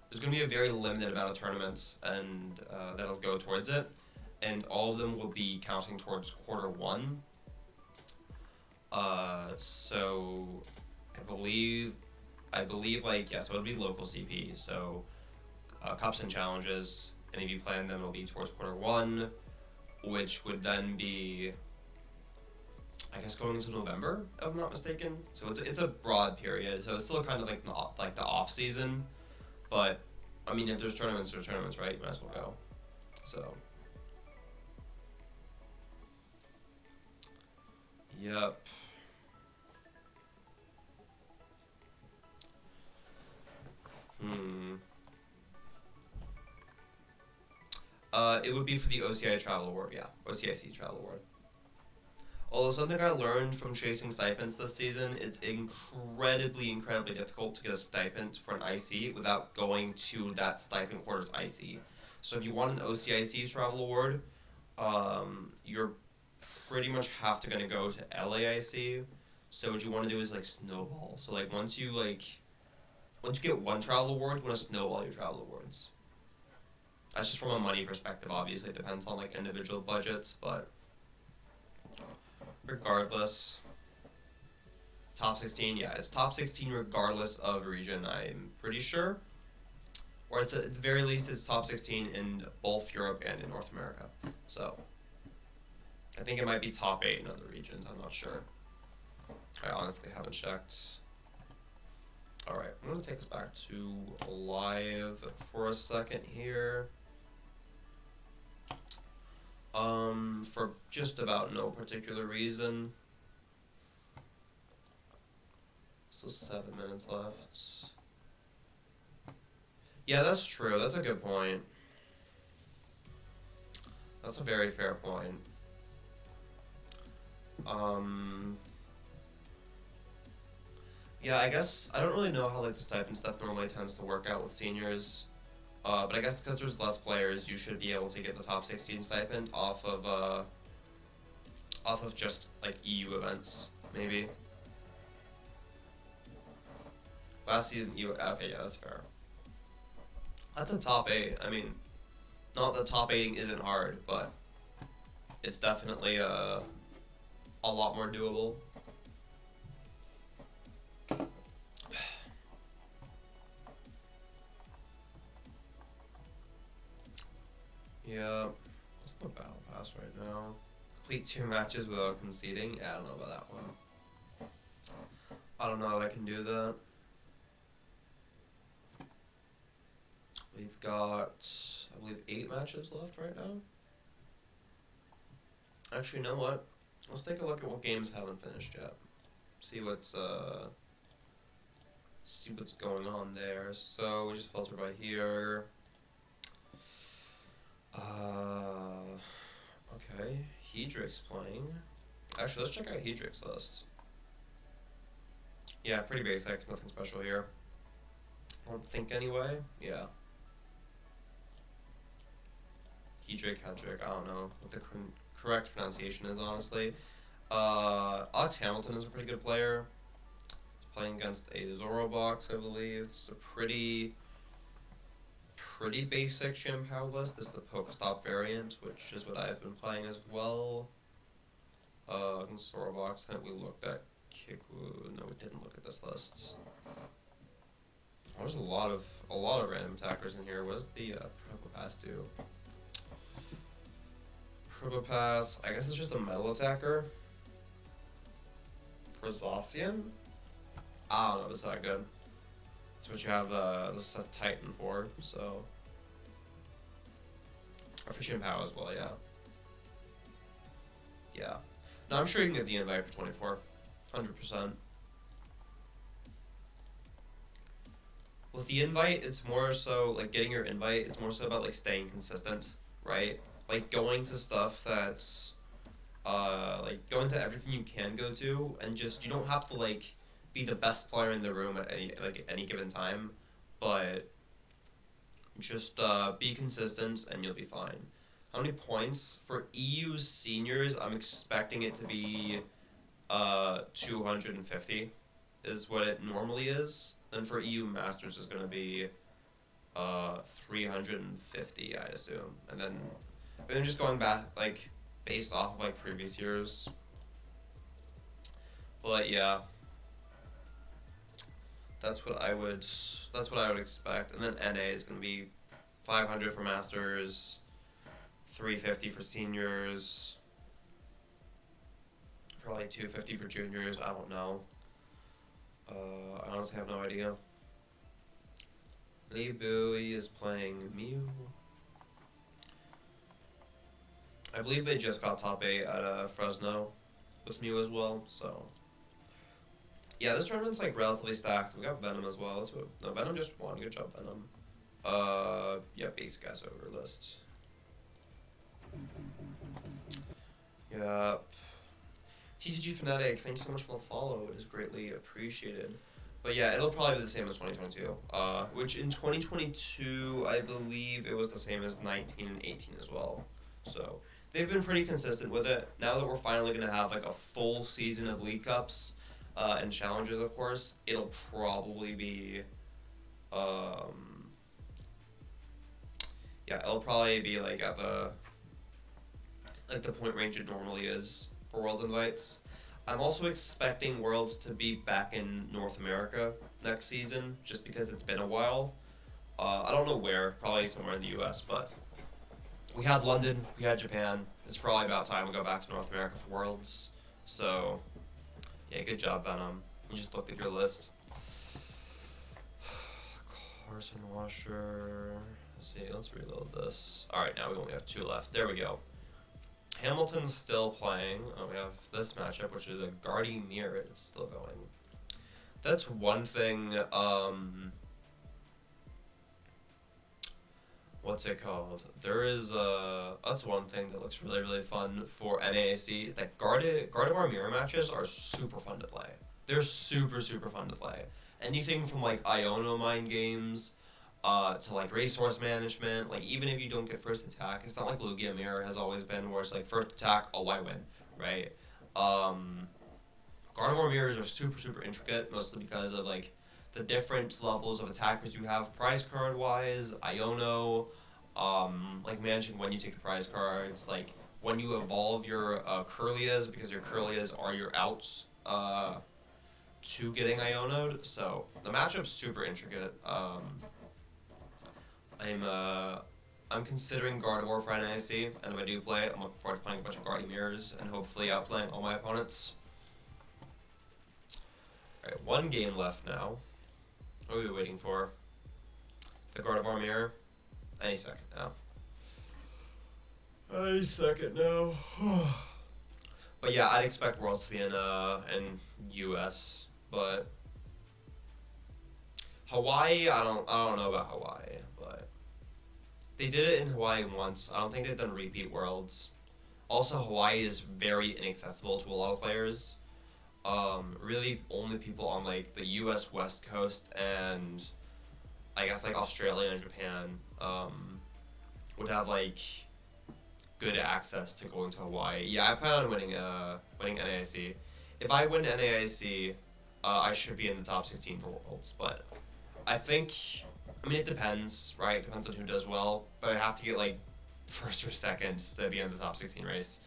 there's gonna be a very limited amount of tournaments and that'll go towards it, and all of them will be counting towards Q1. So I believe like so it'll be local CP. So cups and challenges, and if you plan them, it'll be towards Q1. Which would then be, I guess, going into November, if I'm not mistaken. So it's a broad period. So it's still kind of like the off season, but I mean, if there's tournaments, there's tournaments, right? You might as well go. So, yep. It would be for the OCI Travel Award, yeah. OCIC Travel Award. Although something I learned from chasing stipends this season, it's incredibly difficult to get a stipend for an IC without going to that stipend quarter's IC. So if you want an OCIC Travel Award, you're pretty much gonna go to LAIC. So what you want to do is like snowball. So like once you get one travel award, you want to snowball your travel awards. That's just from a money perspective, obviously. It depends on like individual budgets, but regardless, top 16, yeah, it's top 16 regardless of region, I'm pretty sure. Or it's at the very least, it's top 16 in both Europe and in North America. So I think it might be top 8 in other regions, I'm not sure. I honestly haven't checked. Alright, I'm going to take us back to live for a second here. For just about no particular reason. So 7 minutes left. Yeah, that's true. That's a good point. That's a very fair point. Yeah, I guess I don't really know how like the stipend stuff normally tends to work out with seniors. But I guess because there's less players, you should be able to get the top 16 stipend off of just like EU events, maybe. Last season EU, okay, yeah, that's fair. That's a top 8. I mean, not that top 8 isn't hard, but it's definitely a lot more doable. Yeah, let's put Battle Pass right now. Complete 2 matches without conceding. Yeah, I don't know about that one. I don't know if I can do that. We've got, I believe, 8 matches left right now. Actually, you know what? Let's take a look at what games haven't finished yet. See what's going on there. So we just filter by here. Okay, Hedrick's playing. Actually, let's check out Hedrick's list. Yeah, pretty basic, nothing special here. I don't think anyway. Yeah. Hedrick, I don't know what the correct pronunciation is, honestly. Alex Hamilton is a pretty good player. He's playing against a Zoroark Box, I believe. It's a pretty basic Chien-Pao list. This is the Pokestop variant, which is what I've been playing as well. Zoroark Box. I think we looked at Kiku. No, we didn't look at this list. There's a lot of random attackers in here. What does the Probopass do? Probopass, I guess it's just a metal attacker. Rosasian? I don't know if it's that good. That's what you have this is a Titan for, so. Or for Chien-Pao as well, yeah. Yeah. No, I'm sure you can get the invite for 24. 100%. With the invite, it's more so, like, getting your invite, it's more so about, like, staying consistent, right? Like, going to stuff that's, like, going to everything you can go to, and just, you don't have to, like, be the best player in the room at any given time, but just, be consistent, and you'll be fine. How many points? For EU seniors, I'm expecting it to be, 250 is what it normally is. Then for EU Masters is going to be 350, I assume. And then just going back, like, based off of, like, previous years. But yeah, that's what I would expect. And then NA is going to be 500 for Masters, 350 for seniors, probably 250 for juniors. I don't know. I honestly have no idea. Lee Bowie is playing Mew. I believe they just got top 8 at Fresno with Mew as well, so. Yeah, this tournament's like relatively stacked. We got Venom as well. No, Venom just won. Good job, Venom. Yeah, basic ass over list. Yep. TCG Fnatic, thank you so much for the follow. It is greatly appreciated. But yeah, it'll probably be the same as 2022. Which in 2022, I believe it was the same as 19 and 18 as well. So they've been pretty consistent with it. Now that we're finally going to have like a full season of League Cups and challenges, of course, it'll probably be, yeah, it'll probably be like at the point range it normally is for Worlds invites. I'm also expecting Worlds to be back in North America next season, just because it's been a while. I don't know where, probably somewhere in the US, but we had London, we had Japan. It's probably about time we go back to North America for Worlds. So, yeah, good job, Venom. You just looked at your list. Carson Washer. Let's see, let's reload this. Alright, now we only have 2 left. There we go. Hamilton's still playing. Oh, we have this matchup, which is a Gardevoir. It's still going. That's one thing, what's it called? There is, that's one thing that looks really, really fun for NAAC, is that Gardevoir mirror matches are super fun to play. They're super, super fun to play. Anything from, like, Iono mind games, to like resource management, like even if you don't get first attack, it's not like Lugia Mirror has always been where it's like first attack, oh I win, right? Gardevoir mirrors are super, super intricate, mostly because of like the different levels of attackers you have prize card wise, Iono, like managing when you take the prize cards, like when you evolve your Curlias, because your Curlias are your outs to getting Iono'd, so the matchup's super intricate. I'm considering Gardevoir for NAC, and if I do play it, I'm looking forward to playing a bunch of Guardy Mirrors and hopefully outplaying all my opponents. Alright, 1 game left now. What are we waiting for? The Gardevoir Mirror? Any second now. Any second now. But yeah, I'd expect Worlds to be in US, but Hawaii, I don't know about Hawaii, but they did it in Hawaii once. I don't think they've done repeat Worlds. Also, Hawaii is very inaccessible to a lot of players. Really only people on like the US West Coast and I guess like Australia and Japan would have like good access to going to Hawaii. Yeah, I plan on winning NAIC. If I win NAIC, I should be in the top 16 for Worlds, but I mean, it depends, right? It depends on who does well, but I have to get, like, first or second to be in the top 16 race.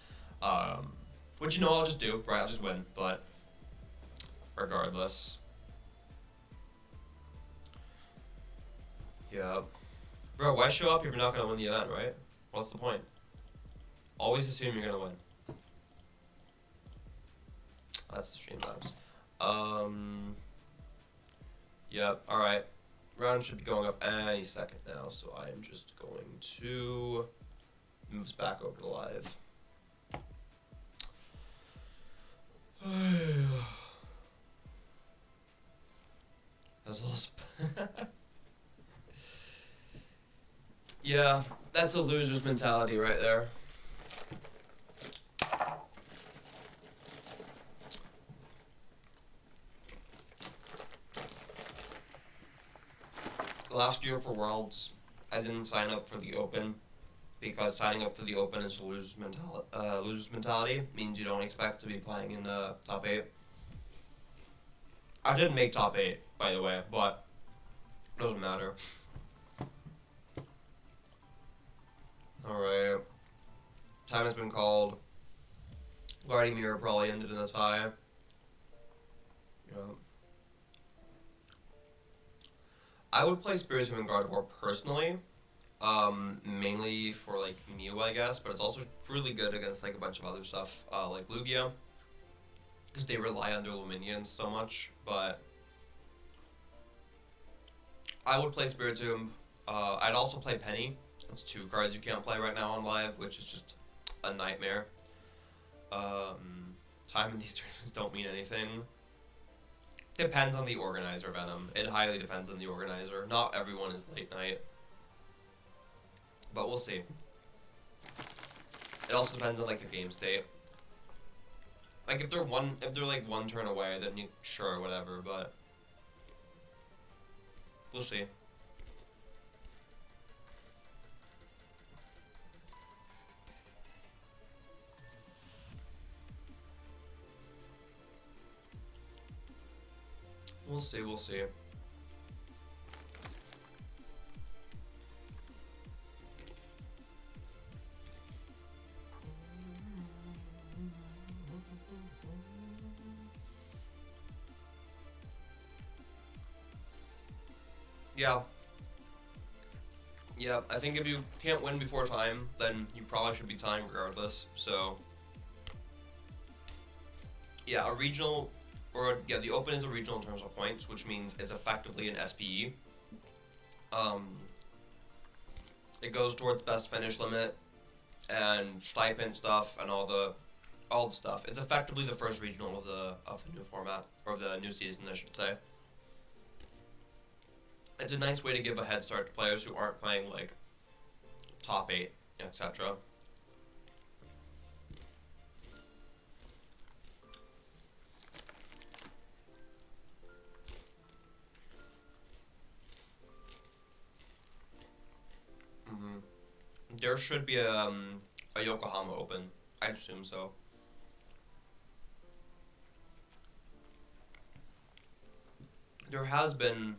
Which, you know, I'll just do, right? I'll just win, but regardless. Yeah. Bro, why show up if you're not gonna win the event, right? What's the point? Always assume you're gonna win. That's the stream vibes. Yep, alright. Round should be going up any second now, so I am just going to move us back over to live. That's a little yeah, that's a loser's mentality right there. Last year for Worlds, I didn't sign up for the Open because signing up for the Open is a loser's mentality. Means you don't expect to be playing in the top 8. I didn't make top 8, by the way, but it doesn't matter. Alright. Time has been called. Gardevoir probably ended in a tie. Yeah. I would play Spiritomb and Gardevoir personally. Mainly for like Mew, I guess, but it's also really good against like a bunch of other stuff, like Lugia. Because they rely on their Luminions so much, but I would play Spiritomb. I'd also play Penny. It's 2 cards you can't play right now on live, which is just a nightmare. Time in these tournaments don't mean anything. Depends on the organizer, Venom. It highly depends on the organizer. Not everyone is late night. But we'll see. It also depends on like the game state. Like if they're like one turn away, then you sure whatever, but we'll see. We'll see, we'll see. Yeah. Yeah, I think if you can't win before time, then you probably should be timed regardless, so. Yeah, a regional, or yeah, the Open is a regional in terms of points, which means it's effectively an SPE. It goes towards best finish limit, and stipend stuff, and all the stuff. It's effectively the first regional of the new format, or the new season, I should say. It's a nice way to give a head start to players who aren't playing, like, top 8, etc. There should be a Yokohama Open. I assume so. There has been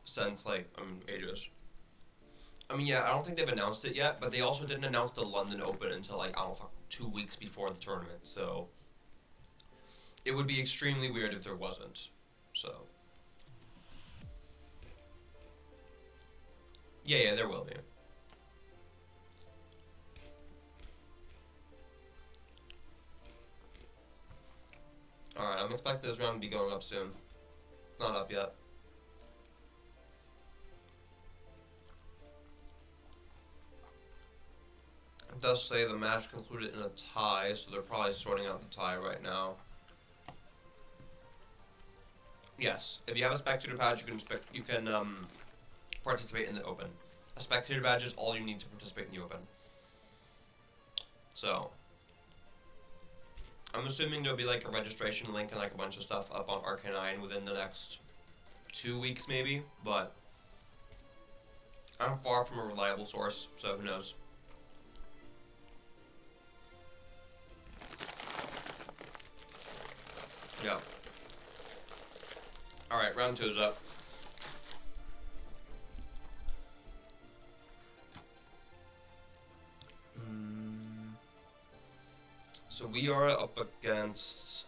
since, like, ages. I mean, yeah, I don't think they've announced it yet, but they also didn't announce the London Open until, like, I don't know, 2 weeks before the tournament, so it would be extremely weird if there wasn't, so. Yeah, there will be. Alright, I'm expecting this round to be going up soon. Not up yet. It does say the match concluded in a tie, so they're probably sorting out the tie right now. Yes, if you have a spectator badge, you can participate in the Open. A spectator badge is all you need to participate in the Open. So, I'm assuming there'll be like a registration link and like a bunch of stuff up on Arcanine within the next 2 weeks maybe, but I'm far from a reliable source, so who knows. Yeah. Alright, round 2 is up. So we are up against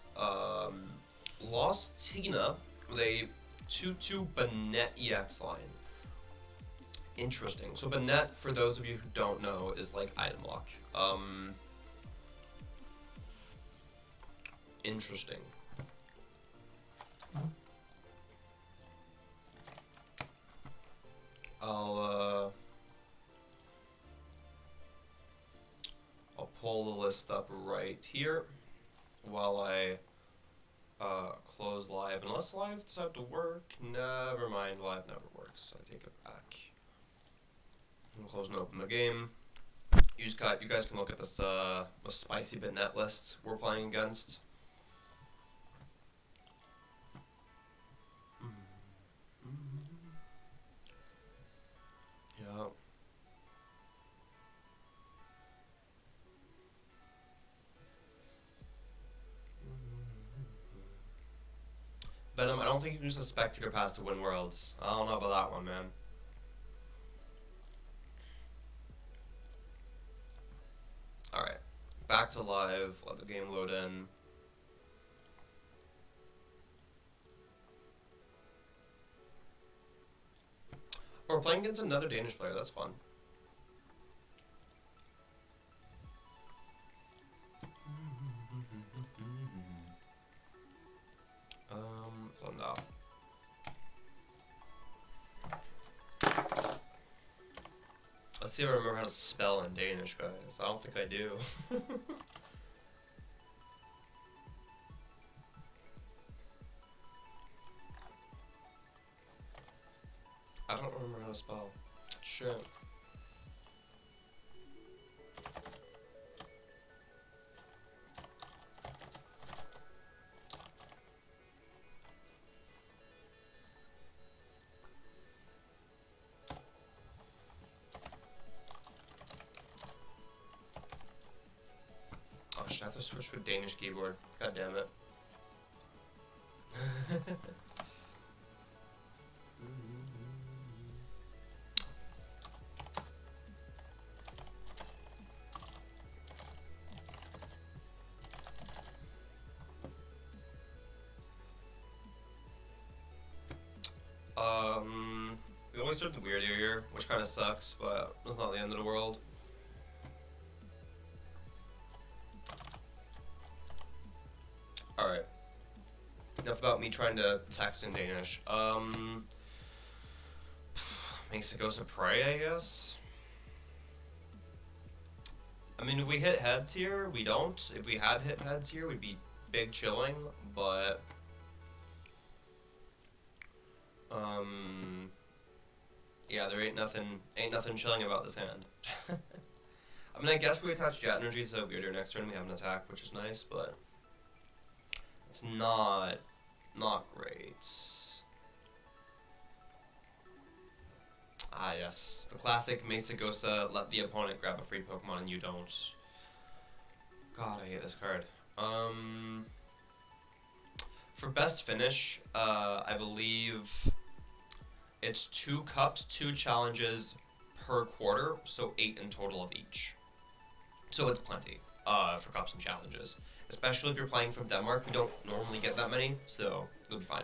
Lost Tina with a 2-2 Banette EX line. Interesting. So Banette, for those of you who don't know, is like item lock. Interesting. I'll pull the list up right here while I close live. Unless live decides to work, never mind, live never works. I take it back. I'm gonna close and open the game. You guys can look at this spicy Banette list we're playing against. Yeah. Venom, I don't think you can use a spectator pass to win worlds. I don't know about that one, man. Alright. Back to live. Let the game load in. Oh, we're playing against another Danish player. That's fun. So no. Let's see if I remember how to spell in Danish, guys. I don't think I do. I don't remember how to spell. Shit. Oh shit, I have to switch to a Danish keyboard. God damn it. We always start the weird here, which kind of sucks, but it's not the end of the world. Alright. Enough about me trying to text in Danish. Makes it go Prey, I guess. I mean, if we hit heads here, we don't. If we had hit heads here, we'd be big chilling, but yeah, there ain't nothing chilling about this hand. I mean, I guess we attach Jet Energy, so weirder next turn we have an attack, which is nice, but it's not great. Ah, yes, the classic Mesagosa, let the opponent grab a free Pokemon and you don't. God, I hate this card. For best finish, I believe it's 2 cups, 2 challenges per quarter, so 8 in total of each. So it's plenty for cups and challenges. Especially if you're playing from Denmark, we don't normally get that many, so it'll be fine.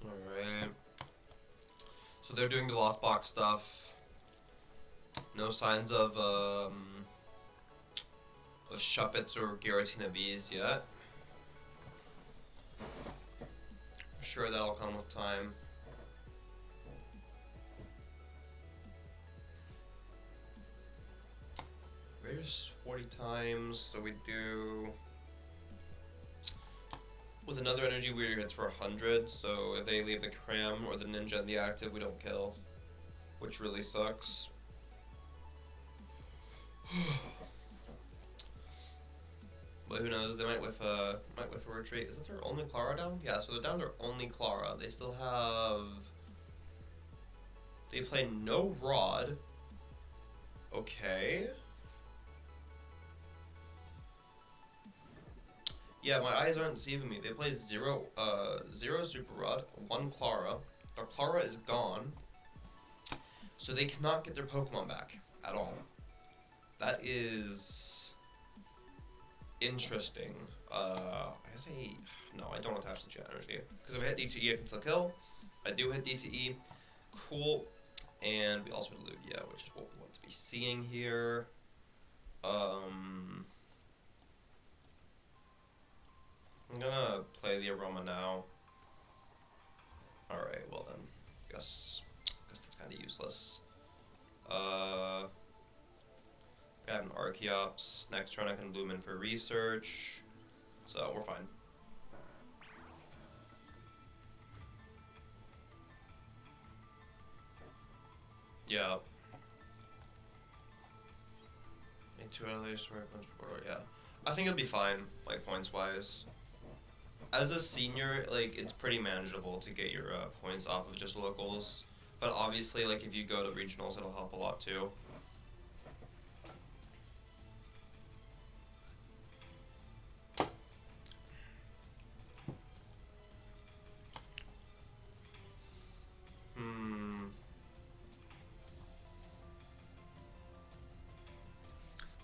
Alright. So they're doing the Lost Box stuff. No signs of Shuppets or Giratina Vs yet. I'm sure that'll come with time. There's 40 times, so we do with another energy weird hits for 100, so if they leave the Cram or the Ninja in the active, we don't kill, which really sucks. But who knows, they might whiff a retreat. Is that their only Clara down? Yeah, so they're down their only Clara. They still have... They play no Rod. Okay. Yeah, my eyes aren't deceiving me. They play zero Super Rod, 1 Clara. Their Clara is gone, so they cannot get their Pokemon back at all. That is interesting. I say no. I don't attach the Jet Energy because if I hit DTE, I can still kill. I do hit DTE. Cool. And we also hit Lugia, which is what we want to be seeing here. I'm gonna play the Aroma now. Alright, well then. Guess that's kinda useless. I have an Archeops. Next turn I can Lumen for research. So we're fine. Yeah. Two early story punch portal, yeah. I think it'll be fine, like points wise. As a senior, like it's pretty manageable to get your points off of just locals. But obviously, like if you go to regionals, it'll help a lot too.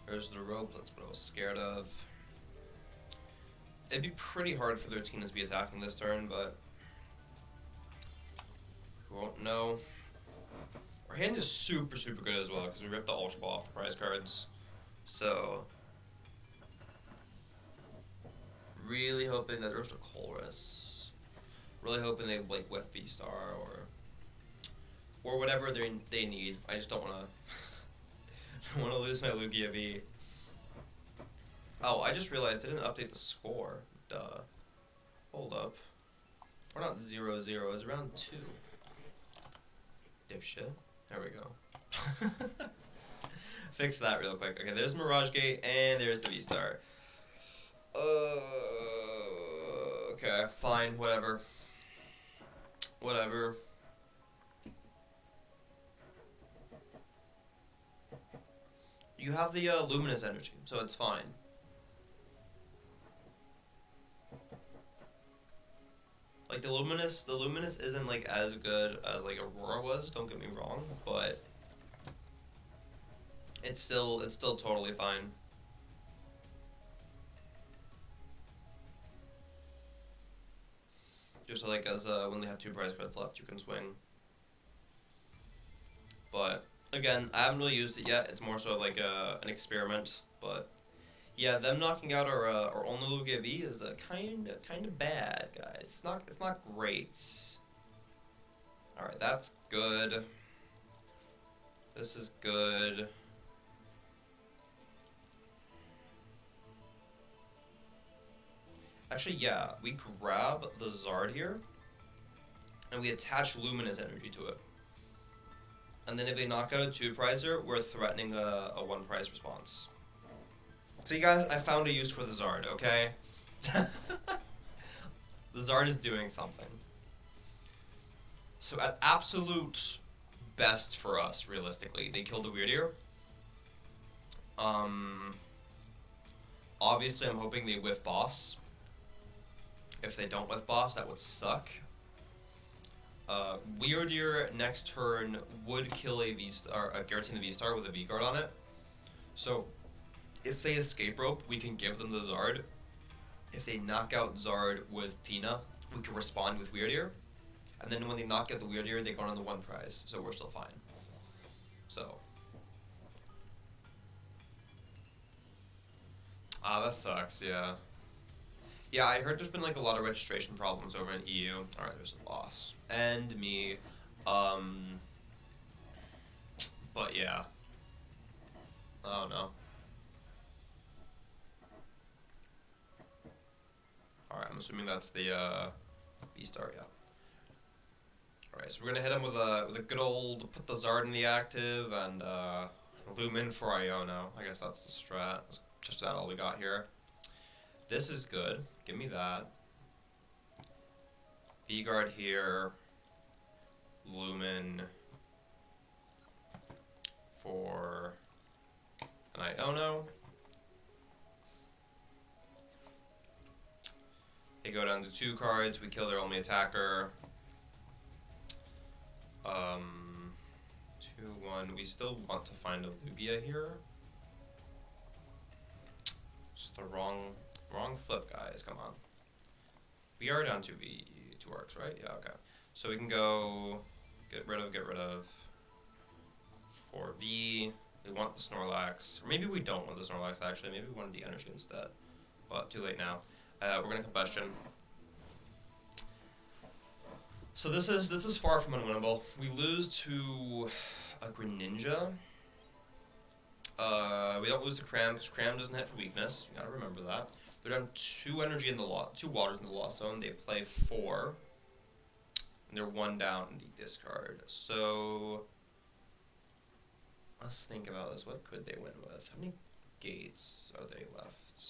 There's the rope, that's what I was scared of. It'd be pretty hard for their team to be attacking this turn, but we won't know. Our hand is super good as well, because we ripped the Ultra Ball off the prize cards. So, really hoping that there's a Colorless. Really hoping they like whiff V-Star or whatever they need. I just don't want to I want to lose my Lugia V. Oh, I just realized I didn't update the score. Duh. Hold up. We're not 0-0, it's round 2. Dipshit. There we go. Fix that real quick. Okay, there's Mirage Gate, and there's the V-Star. Okay, fine, whatever. Whatever. You have the Luminous Energy, so it's fine. Like the Luminous isn't like as good as like Aurora was, don't get me wrong, but it's still totally fine. Just like as when they have 2 prize cards left, you can swing. But again, I haven't really used it yet. It's more so like an experiment, but yeah, them knocking out our only Lugia V is kind of bad, guys. It's not great. All right, that's good. This is good. Actually, yeah, we grab the Zard here, and we attach Luminous Energy to it. And then if they knock out a 2-prizer, we're threatening a 1-prize response. So you guys, I found a use for the Zard, okay? The Zard is doing something. So at absolute best for us, realistically, they killed the Weirdier. Obviously, I'm hoping they whiff Boss. If they don't whiff Boss, that would suck. Weirdier next turn would kill a V-Star, Giratina V-Star with a V-Guard on it. So, if they escape rope, we can give them the Zard. If they knock out Zard with Tina, we can respond with Weirdier. And then when they knock out the Weirdier, they go on the 1-prize, so we're still fine. So. That sucks, yeah. Yeah, I heard there's been like a lot of registration problems over in EU. Alright, there's a loss. And me. But yeah. Oh no. Alright, I'm assuming that's the B-Star, yeah. Alright, so we're gonna hit him with a good old put the Zard in the active and Lumen for Iono. I guess that's the strat. That's just about all we got here. This is good. Give me that. V-Guard here. Lumen for an Iono. They go down to 2 cards. We kill their only attacker. 2-1. We still want to find a Lugia here. It's the wrong flip, guys. Come on. We are down 2 arcs, right? Yeah, okay. So we can go get rid of 4V. We want the Snorlax. Or maybe we don't want the Snorlax, actually. Maybe we wanted the energy instead. But too late now. We're going to Combustion. So this is far from unwinnable. We lose to a Greninja. We don't lose to Cram, because Cram doesn't hit for weakness. You gotta remember that. They're down 2 energy in the 2 waters in the Lost Zone. They play 4. And they're 1 down in the discard. So let's think about this. What could they win with? How many gates are they left?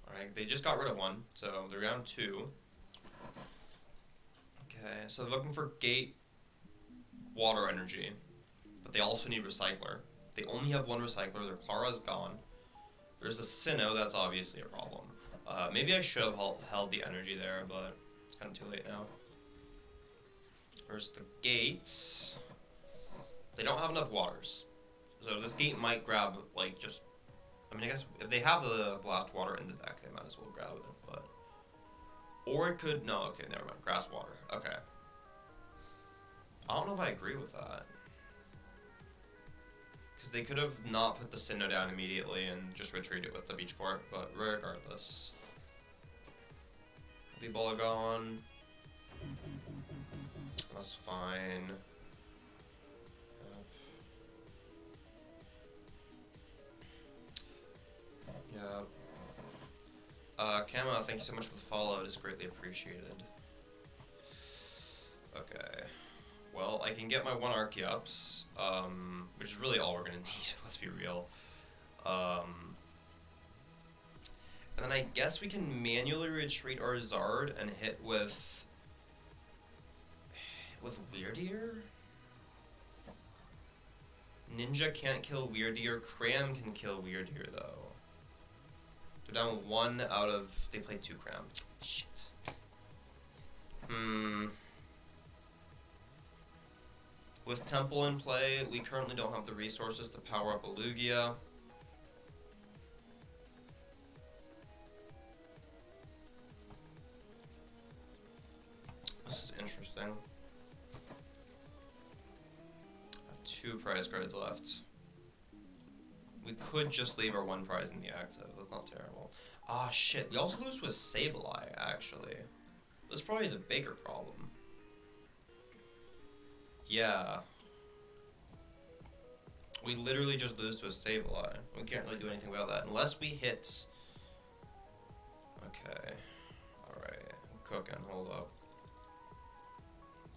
Alright, they just got rid of 1, so they're down 2. Okay, so they're looking for gate water energy, but they also need recycler. They only have 1 recycler. Their Clara's gone. There's a Sinnoh. That's obviously a problem. Maybe I should have held the energy there, but it's kind of too late now. There's the gates. They don't have enough waters, so this gate might grab, like, just... I mean, I guess if they have the Blast Water in the deck, they might as well grab it, but... Or it could... No, okay, never mind. Grass Water. Okay. I don't know if I agree with that. Because they could have not put the Sinnoh down immediately and just retreat it with the Beach Court, but regardless. Heavy Bolagon. That's fine. Yeah. Kama, thank you so much for the follow. It is greatly appreciated. Okay. Well, I can get my 1 Archeops, which is really all we're gonna need, let's be real. And then I guess we can manually retreat our Zard and hit with Weirdeer? Ninja can't kill Weirdeer. Cram can kill Weirdeer, though. They're down 1 out of... They played 2 Cram. Shit. With Temple in play, we currently don't have the resources to power up a Lugia. This is interesting. I have 2 prize cards left. We could just leave our 1 prize in the active. That's not terrible. Ah, shit. We also lose with Sableye, actually. That's probably the bigger problem. Yeah. We literally just lose to a Sableye. We can't really do anything about that. Unless we hit... Okay. Alright. I'm cooking. Hold up.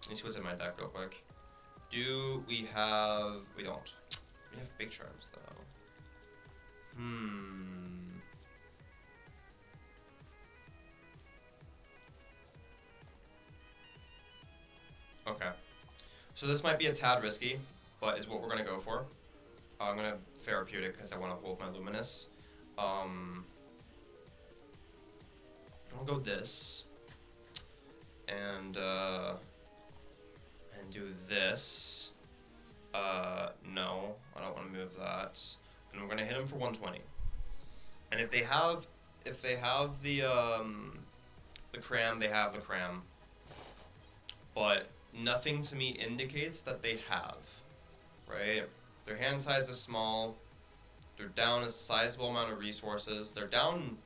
Let me see what's in my deck real quick. Do we have... We don't. We have Big Charms, though. Okay. So this might be a tad risky, but is what we're going to go for. I'm going to Therapeutic because I want to hold my Luminous. I'll go this. And do this. No, I don't want to move that. And we're going to hit him for 120. And if they have the Cram, they have the Cram. But nothing to me indicates that they have, right? Their hand size is small. They're down a sizable amount of resources. They're down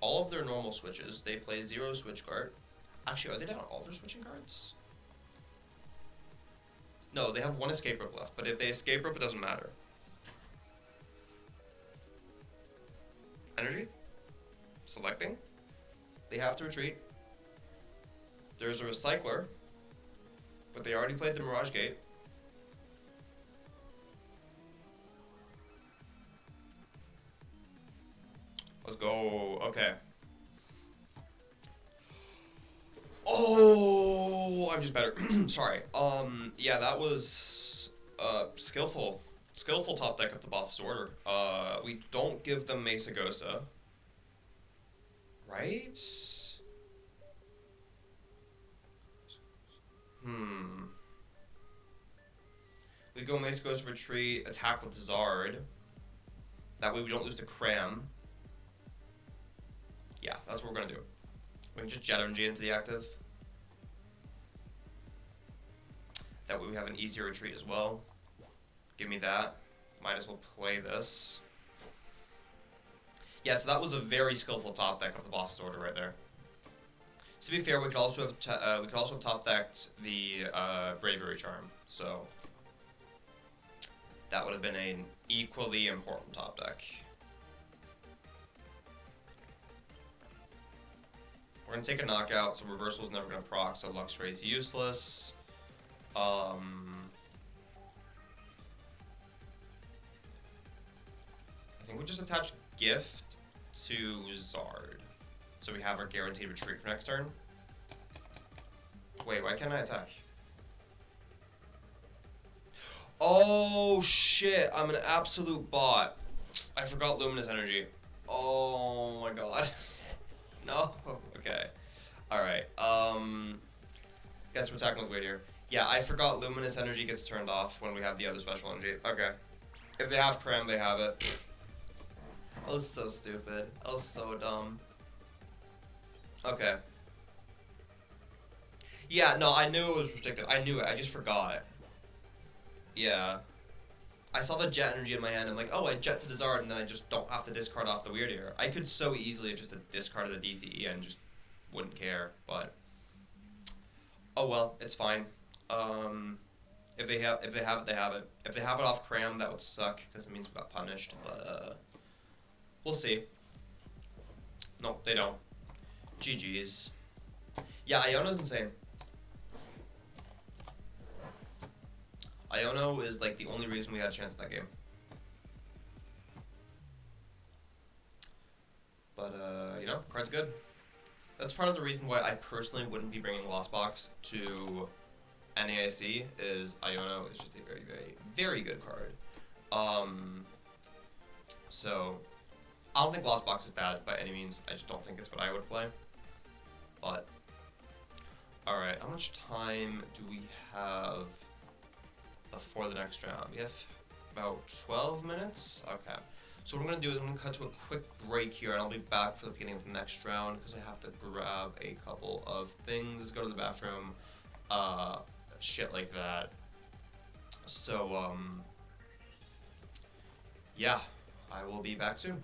all of their normal switches. They play 0 switch card. Actually, are they down all their switching cards? No, they have 1 escape rope left. But if they escape rope, it doesn't matter. Energy. Selecting. They have to retreat. There's a Recycler. But they already played the Mirage Gate. Let's go. Okay. Oh, I'm just better. Sorry. Yeah, that was skillful top deck of the boss's order. We don't give them Mesagosa. Right? We go Mace Ghost Retreat, attack with Zard. That way we don't lose the Cram. Yeah, that's what we're gonna do. We can just Jet Energy into the active. That way we have an easier retreat as well. Give me that. Might as well play this. Yeah, so that was a very skillful top deck of the boss's order right there. To be fair, we could also have top decked the Bravery Charm, so that would have been an equally important top deck. We're gonna take a knockout, so Reversal's never gonna proc, so Luxray's useless. I think we'll just attach Gift to Zard. So we have our guaranteed retreat for next turn. Wait, why can't I attack? Oh shit, I'm an absolute bot. I forgot Luminous Energy. Oh my god. No? Okay. Alright, guess we're attacking with weight here. Yeah, I forgot Luminous Energy gets turned off when we have the other special energy. Okay. If they have Cram, they have it. I was so stupid. I was so dumb. Okay. Yeah, no, I knew it was restricted. I knew it. I just forgot it. Yeah. I saw the Jet Energy in my hand. I'm like, oh, I Jet to the Zard, and then I just don't have to discard off the Weird Ear. I could so easily have just discarded the DTE and just wouldn't care, but oh well, it's fine. If they have it, they have it. If they have it off Cram, that would suck because it means we got punished. But we'll see. No, they don't. GG's. Yeah, Iono's insane. Iono is like the only reason we had a chance in that game. But you know, card's good. That's part of the reason why I personally wouldn't be bringing Lost Box to NAIC is Iono is just a very, very, very good card. So I don't think Lost Box is bad by any means. I just don't think it's what I would play. But alright, how much time do we have before the next round? We have about 12 minutes? Okay. So what I'm going to do is I'm going to cut to a quick break here, and I'll be back for the beginning of the next round, because I have to grab a couple of things, go to the bathroom, shit like that. So, yeah, I will be back soon.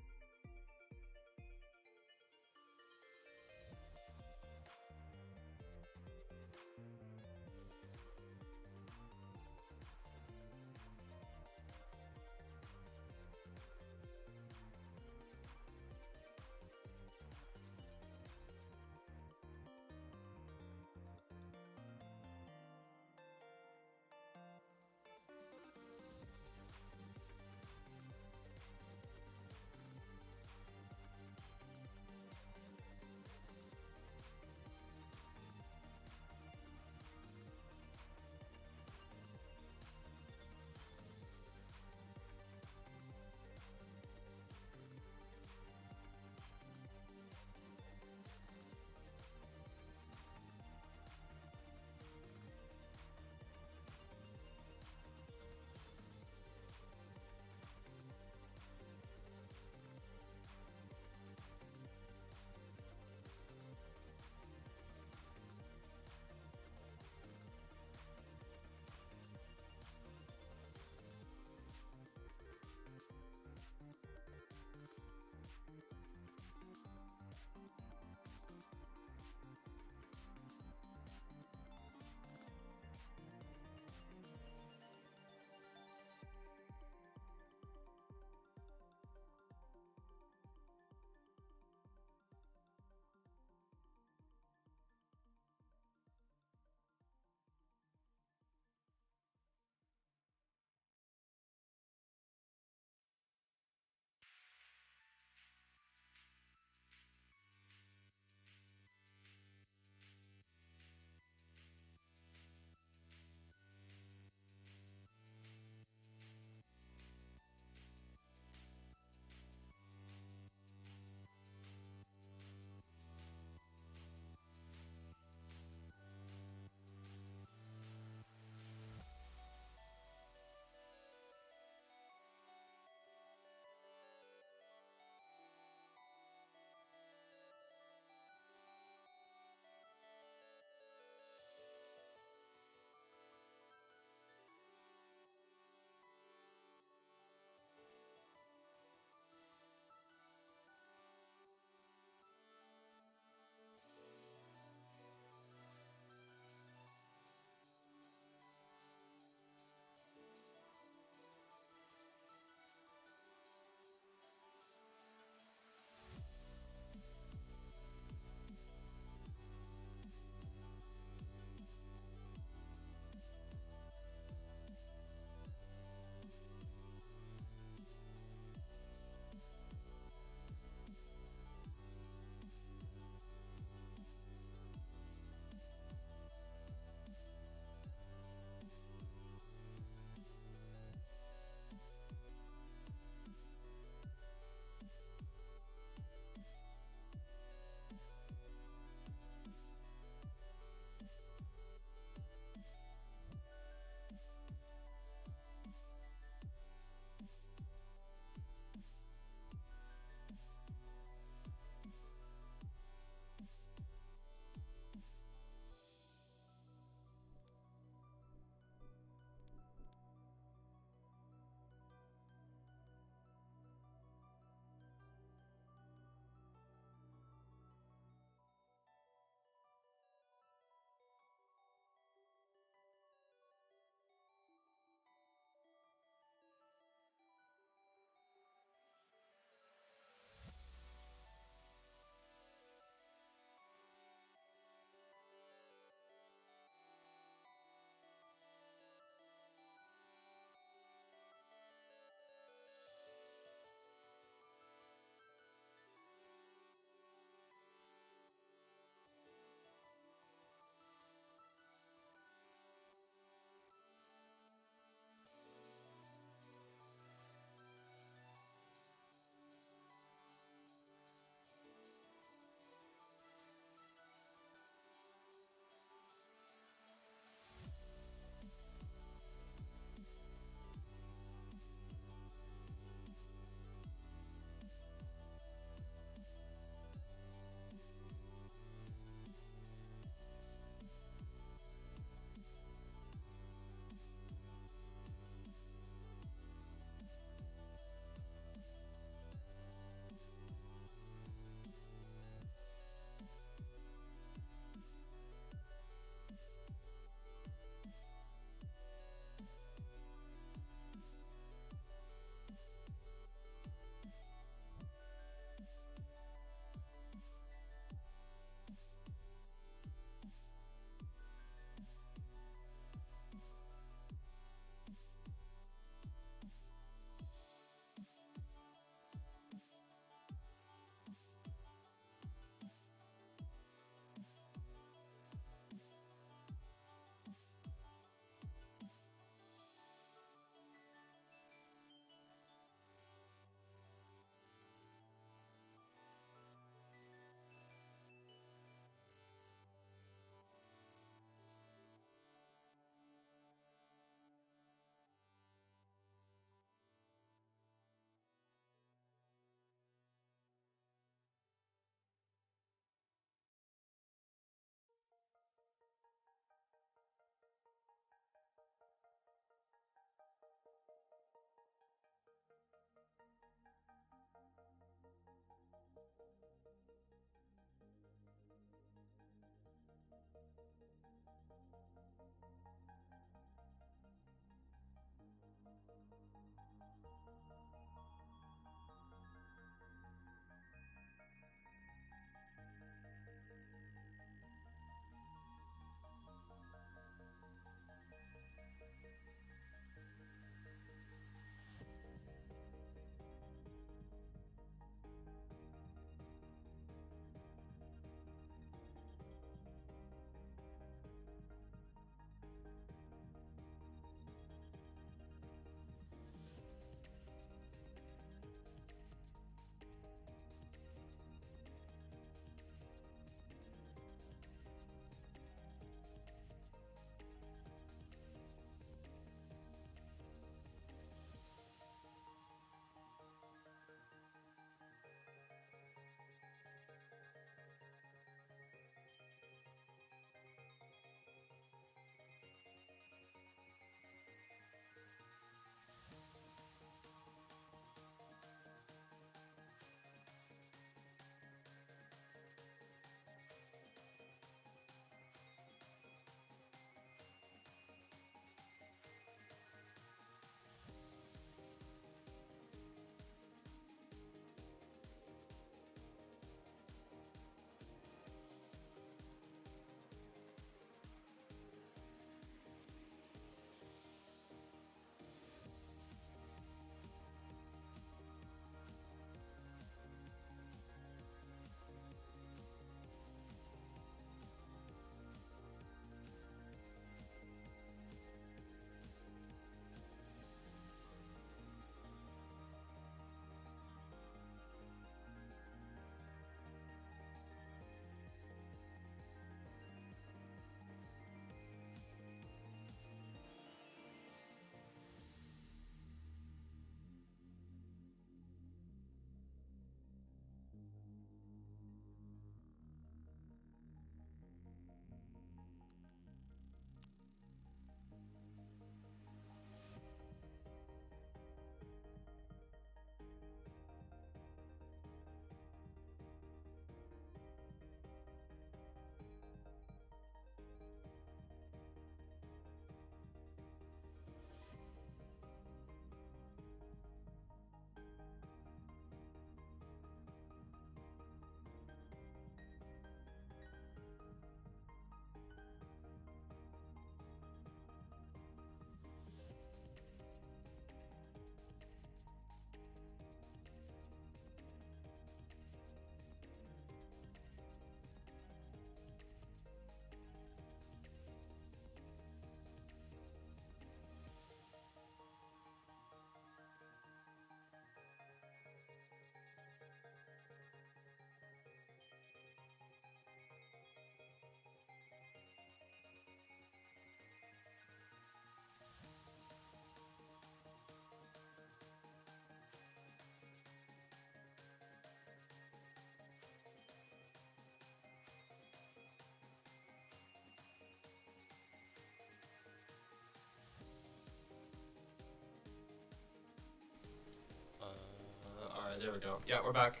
Alright, there we go. Yeah, we're back.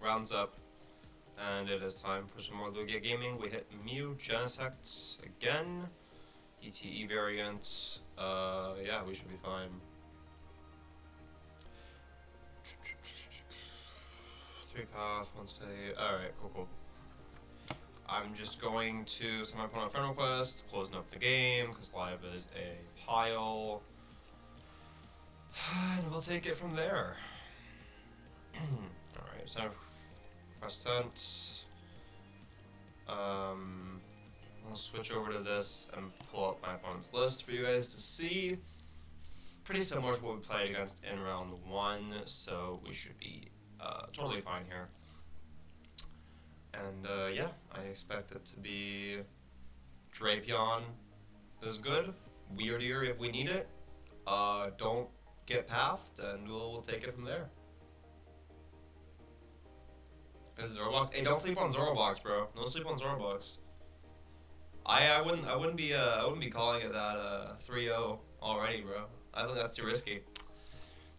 Rounds up. And it is time for some more Lugia gaming. We hit Mew, Genesect again. DTE variant. Yeah, we should be fine. 3 path, 1 save. Alright, cool. I'm just going to send my phone on friend request, closing up the game, because live is a pile. And we'll take it from there. Alright, so press sent. I'll switch over to this and pull up my opponent's list for you guys to see. Pretty similar to what we played against in round 1, so we should be totally fine here. And yeah, I expect it to be Drapion is good, Weirdier if we need it. Don't get pathed, and we'll take it from there. It's Zoroark. Hey, don't sleep on Zoroark Box, bro. Don't sleep on Zoroark Box. I wouldn't be calling it that 3-0 already, bro. I think that's too risky.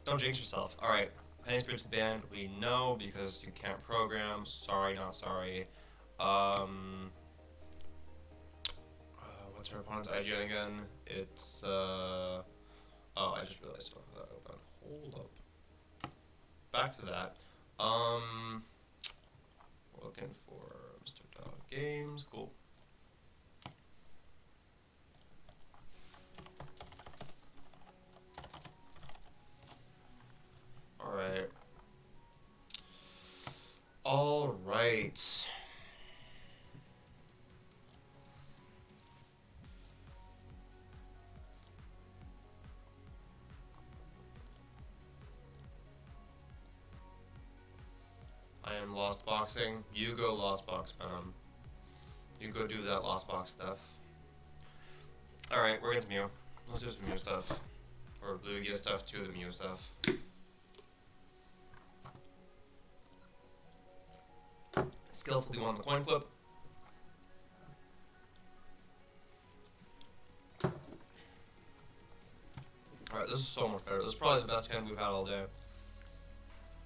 Don't jinx yourself. All right. Penny Spirit's banned, we know, because you can't program. Sorry, not sorry. What's our opponent's IGN again? It's, oh, I just realized I don't have that open. Hold up. Back to that. We're looking for Mr. Dog Games. Cool. All right. I am lost boxing. You go lost box, man. You go do that lost box stuff. All right, we're into Mew. Let's do some Mew stuff, or Lugia stuff to the Mew stuff. Skillfully won the coin flip. Alright, this is so much better. This is probably the best hand we've had all day.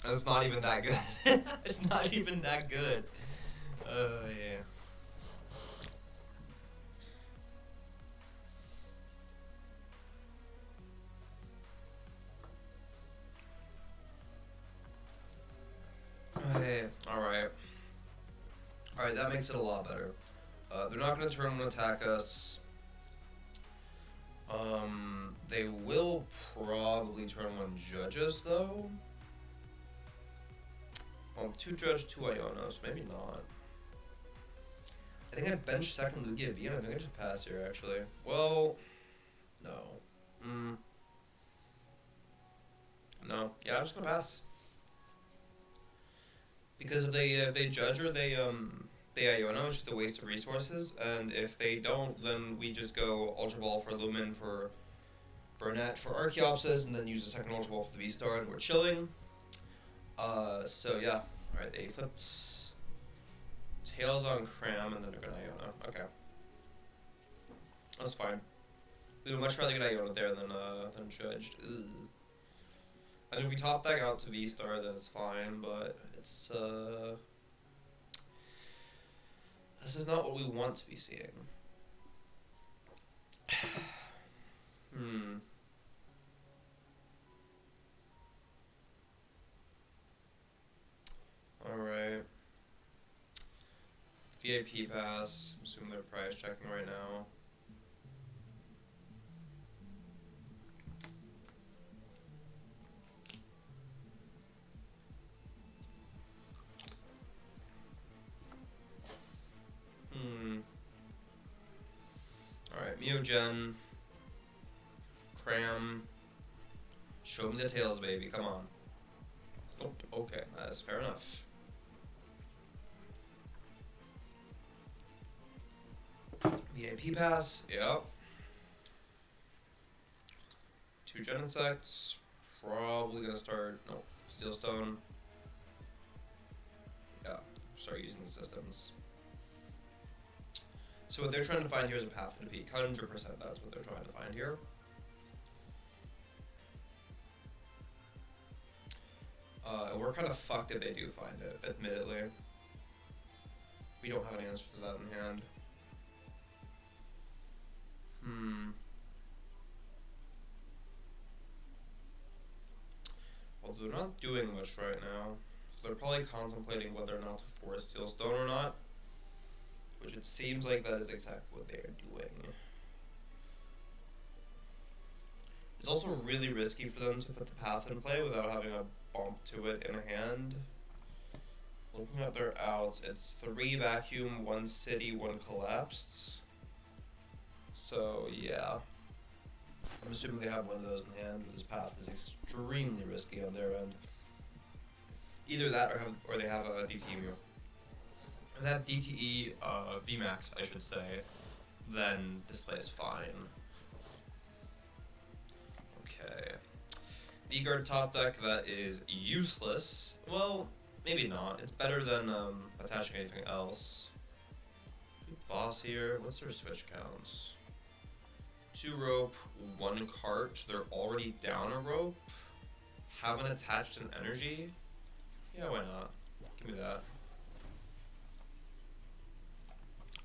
And it's not even that good. It's not even that good. Yeah. Okay, alright. Alright, that makes it a lot better. They're not going to turn 1 attack us. They will probably turn 1 judge us, though. 2 judge, 2 Iono, so maybe not. I think I benched second Lugia V, and I think I just pass here, actually. Well, no. No. Yeah, I'm just going to pass. Because if they judge or they Iono, it's just a waste of resources, and if they don't, then we just go Ultra Ball for Lumen, for Burnett, for Archeopsis, and then use the second Ultra Ball for the V-Star, and we're chilling. So yeah. Alright, they flipped Tails on Cram, and then they're gonna Iono. Okay. That's fine. We would much rather get Iono there than judged. Ugh. And if we top deck out to V-Star, then it's fine, but it's, this is not what we want to be seeing. Alright. VIP pass. I'm assuming they're price checking right now. Alright, Mew Gen. Cram. Show me the tails, baby. Come on. Oh, okay. That's fair enough. VIP pass. Yep. 2 Gen Insects. Probably gonna start. No. Steelstone. Yeah. Start using the systems. So what they're trying to find here is a path to defeat. 100%, that's what they're trying to find here. We're kind of fucked if they do find it, admittedly. We don't have an answer to that in hand. Well, they're not doing much right now. So they're probably contemplating whether or not to Forest Seal Stone or not. Which it seems like that is exactly what they are doing. It's also really risky for them to put the path in play without having a bump to it in hand. Looking at their outs, it's 3 Vacuum, 1 City, 1 Collapsed. So, yeah. I'm assuming they have one of those in hand, but this path is extremely risky on their end. Either that or they have a DTE Mew. If they have DTE VMAX, I should say, then this play is fine. Okay. V-Guard top deck, that is useless. Well, maybe not. It's better than attaching anything else. Boss here. What's their switch counts? 2 rope, 1 cart. They're already down a rope. Haven't attached an energy. Yeah, why not? Give me that.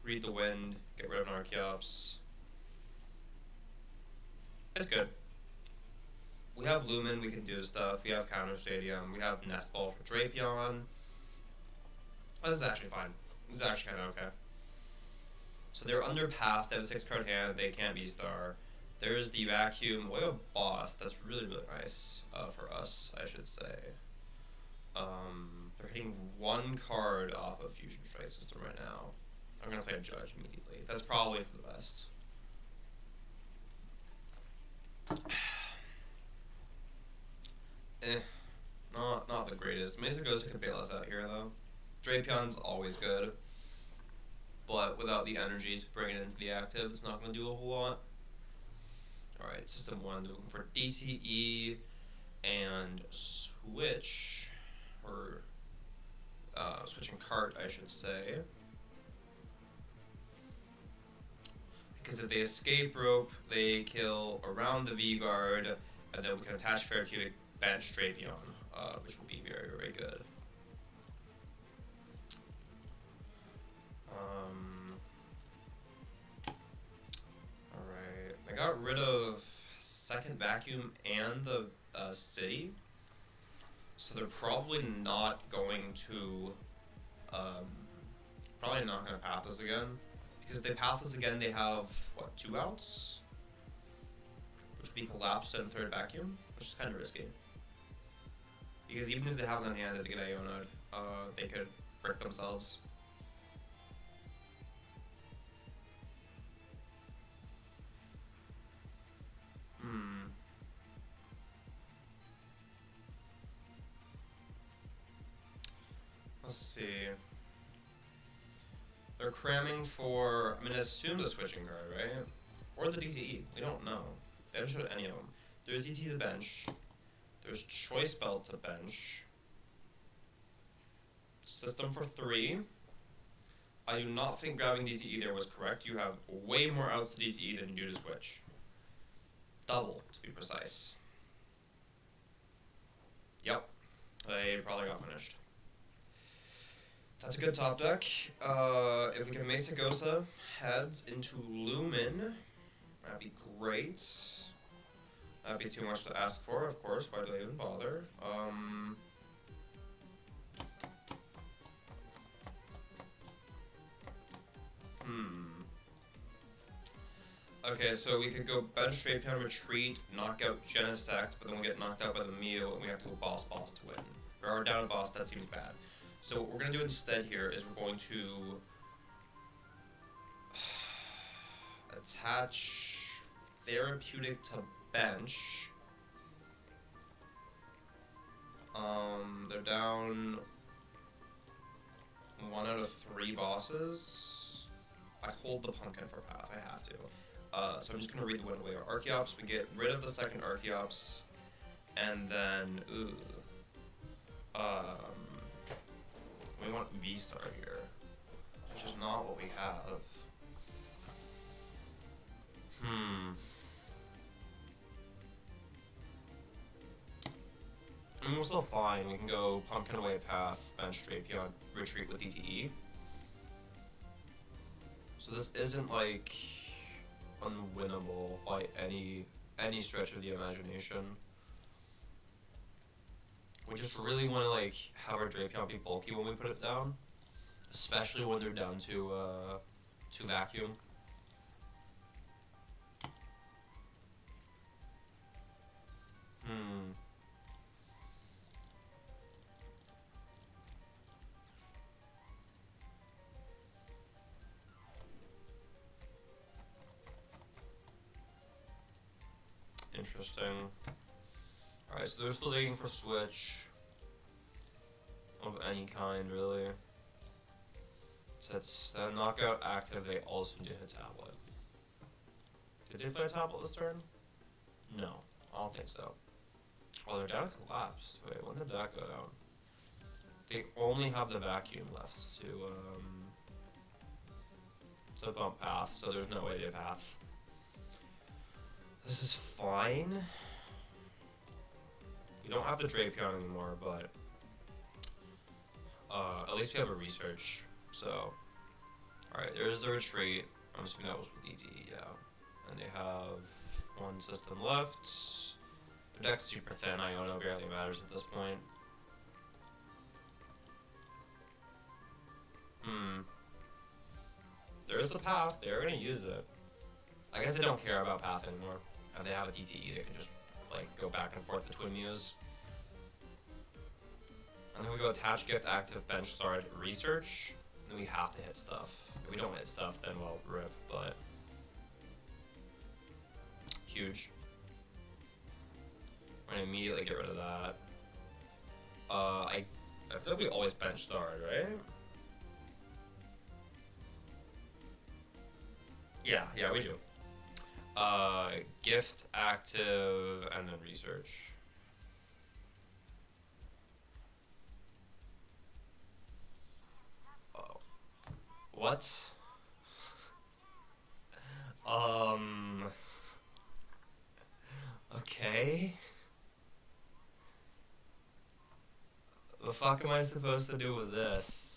Read the wind. Get rid of an Archeops. It's good. We have Lumen, we can do stuff. We have Counter Stadium. We have Nest Ball for Drapion. Oh, this is actually fine. This is actually kind of okay. So they're under Path. They have a 6-card hand. They can't V-Star. There's the Vacuum. We have a Boss. That's really, really nice for us, I should say. They're hitting 1 card off of Fusion Strike System right now. I'm going to play a Judge immediately. That's probably for the best. Not the greatest. Mesagosa could bail us out here, though. Drapion's always good. But without the energy to bring it into the active, it's not going to do a whole lot. Alright, System 1, looking for DTE and switch. Or switching cart, I should say. Because if they escape rope, they kill around the V-Guard, and then we can attach Therapeutic Bench Drapion, which will be very, very good. Alright, I got rid of 2nd Vacuum and the City, so they're probably not going to, path us again. Because if they path us again, they have, what, 2 outs? Which would be Collapsed and 3rd Vacuum, which is kind of risky. Because even if they have it on hand, they get Iona'd, they could brick themselves. Let's see. They're cramming for, I'm going to assume the switching card, right? Or the DTE. We don't know. They haven't showed any of them. There's DTE to bench. There's Choice Belt to bench. System for 3. I do not think grabbing DTE there was correct. You have way more outs to DTE than you do to switch. Double, to be precise. Yep. They probably got finished. That's a good top deck. If we can Mesagosa heads into Lumen, that'd be great. That'd be too much to ask for, of course. Why do I even bother? Okay, so we could go bench Drapion, retreat, knock out Genesect, but then we get knocked out by the Mew, and we have to go boss to win. We are down a boss, that seems bad. So what we're going to do instead here is we're going to attach Therapeutic to bench. They're down 1 out of 3 bosses. I hold the Pumpkin for path, I have to. So I'm just going to read the wind away. Our Archeops, we get rid of the 2nd Archeops, and then, we want V-Star here, which is not what we have. I mean, we're still fine. We can go Pumpkin Away Path, bench Drapion, retreat with DTE. So this isn't like unwinnable by any stretch of the imagination. We just really want to like have our Drapion be bulky when we put it down, especially when they're down to vacuum. Interesting. Alright, so they're still digging for switch of any kind, really. So it's knockout active, they also did hit tablet. Did they play a tablet this turn? No, I don't think so. Oh, they're down collapsed. Wait, when did that go down? They only have the vacuum left to bump path, so there's no way to path. This is fine. We don't have the Drapion anymore, but at least we have a research. So, alright, there's the retreat. I'm assuming that was with DTE, yeah. And they have one system left. Their deck's super thin. Iono barely matters at this point. There is the path. They're gonna use it. I guess they don't care about path anymore. If they have a DTE, they can just like go back and forth between Mews. And then we go attach, gift, active, bench, start, research. And then we have to hit stuff. If we don't hit stuff, then well, rip. But huge. We're gonna immediately get rid of that. I feel like we always bench start, right? Yeah, we do. Gift, active, and then research. Oh. What? Okay. The fuck am I supposed to do with this?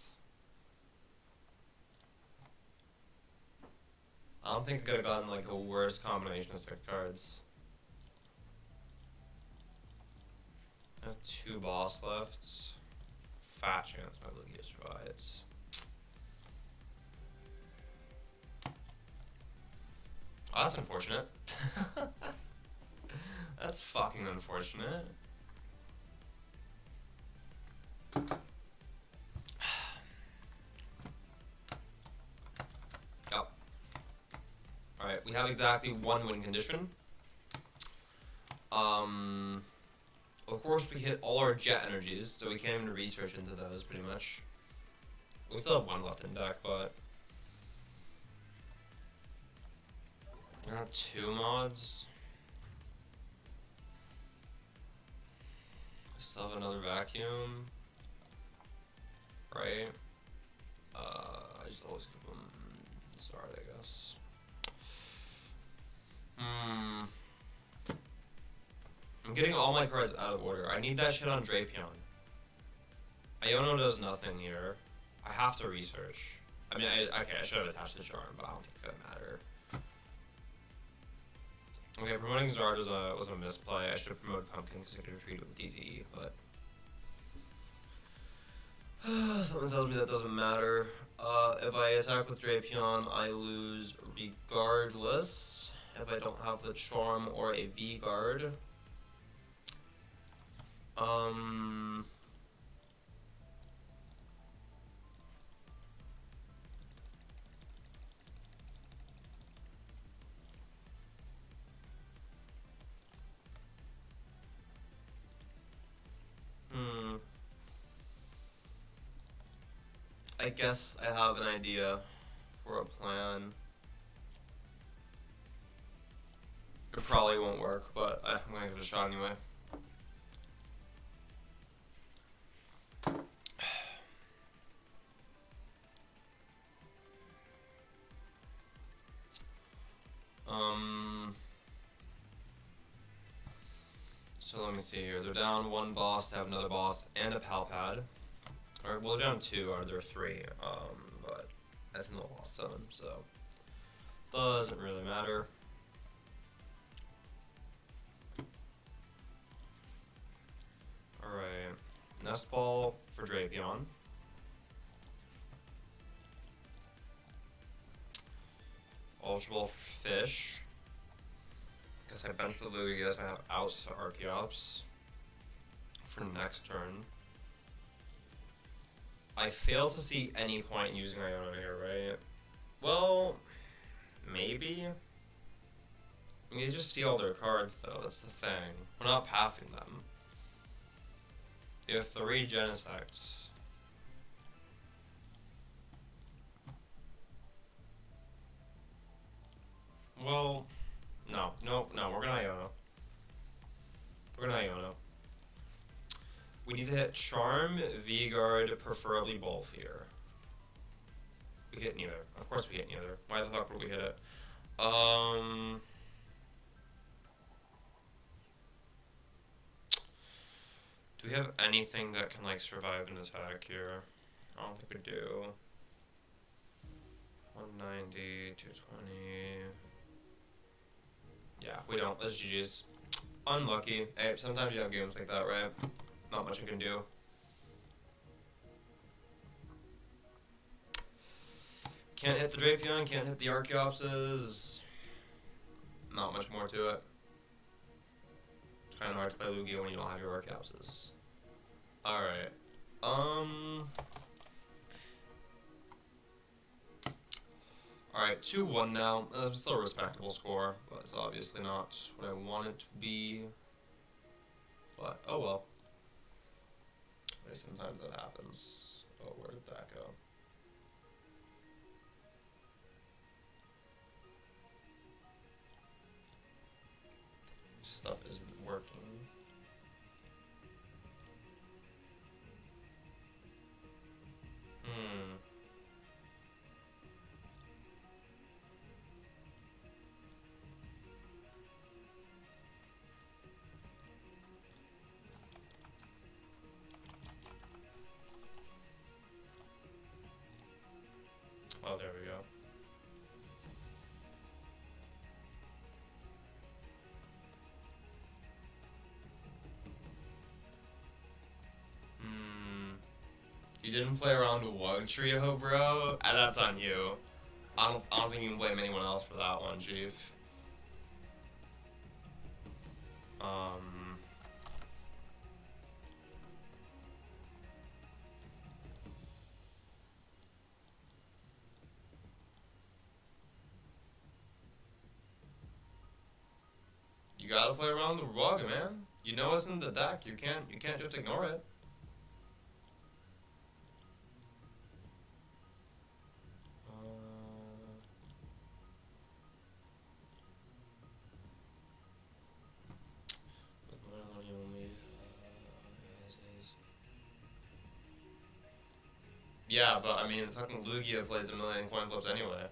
I don't think I could have gotten like a worse combination of 6 cards. I have 2 boss left. Fat chance my Lugia survives. Oh, that's unfortunate. That's fucking unfortunate. Alright, we have exactly 1 win condition. Of course we hit all our jet energies, so we can't even research into those pretty much. We still have 1 left in deck, but I have 2 mods. I still have another vacuum. Right? I just always keep them start, I guess. I'm getting all my cards out of order. I need that shit on Drapion. Iono does nothing here. I have to research. I mean, okay, I should have attached the charm, but I don't think it's gonna matter. Okay, promoting Zard was a misplay. I should have promoted Pumpkin because I could have treated with DTE, but something tells me that doesn't matter. If I attack with Drapion, I lose regardless. If I don't have the charm or a V-guard. I guess I have an idea for a plan. It probably won't work, but I'm gonna give it a shot anyway. So let me me see here. They're down 1 boss to have another boss and a pal pad. Or, well, they're down 2, or they're 3. But that's in the lost zone, so doesn't really matter. Alright. Nest Ball for Drapion. Ultra Ball for Fish. Guess I benched the Lugia, so I have outs to Archeops for next turn. I fail to see any point in using Iona here, right? Well, maybe. You just steal their cards, though. That's the thing. We're not pathing them. They have 3 Genesects. Well, no, we're gonna Iona. We're gonna Iona. We need to hit Charm, V-Guard, preferably Bolt here. We hit neither. Of course we hit neither. Why the fuck would we hit it? Do we have anything that can, like, survive an attack here? I don't think we do. 190, 220... Yeah, we don't. That's GG's. Unlucky. Hey, sometimes you have games like that, right? Not much I can do. Can't hit the Drapion, can't hit the Archeopses. Not much more to it. It's kind of hard to play Lugia when you don't have your Archeopses. Alright. Alright, 2-1 now. Still a respectable score, but it's obviously not what I want it to be. But, oh well. Sometimes that happens. Oh, where did that go? Stuff isn't working. Oh, there we go. You didn't play around with Wug Trio, bro? That's on you. I don't think you can blame anyone else for that one, Chief. You gotta play around with Rug, man. You know it's in the deck. You can't just ignore it. Yeah, but I mean, fucking Lugia plays a million coin flips anyway.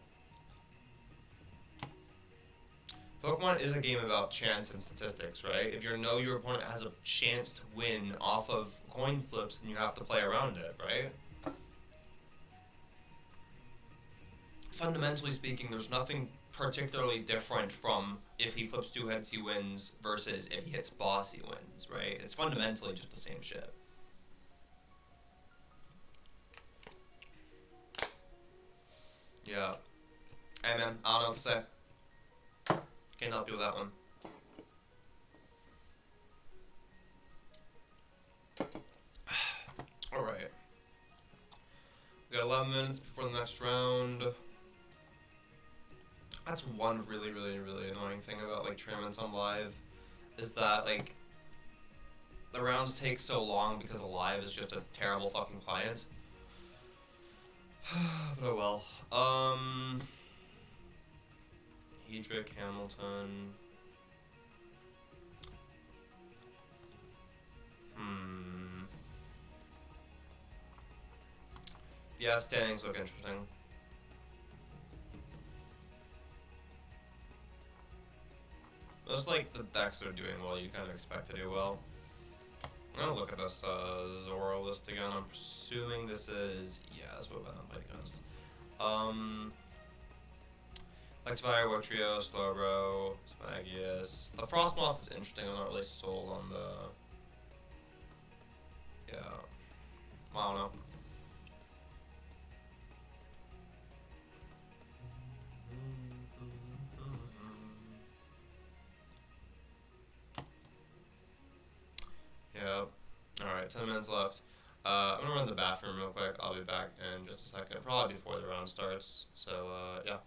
Pokemon is a game about chance and statistics, right? If you know your opponent has a chance to win off of coin flips, then you have to play around it, right? Fundamentally speaking, there's nothing particularly different from if he flips 2 hits, he wins, versus if he hits boss, he wins, right? It's fundamentally just the same shit. Yeah. Hey man, I don't know what to say. Can't help you with that one. Alright. We got 11 minutes before the next round. That's one really annoying thing about, like, tournaments on live, is that, like, the rounds take so long because live is just a terrible fucking client. But oh well. Hedrick, Hamilton. Yeah, standings look interesting. Most, like, the decks that are doing well, you kind of expect to do well. I'm gonna look at this Zoroark again. I'm assuming this is, yeah, that's what I'm playing against. Electivire, Wotrio, Slowbro, Smagius. The Frostmoth is interesting. I'm not really sold on the. Yeah. I don't know. Yep. Alright, 10 minutes left. I'm gonna run to the bathroom real quick. I'll be back in just a second. Probably before the round starts. So, yeah.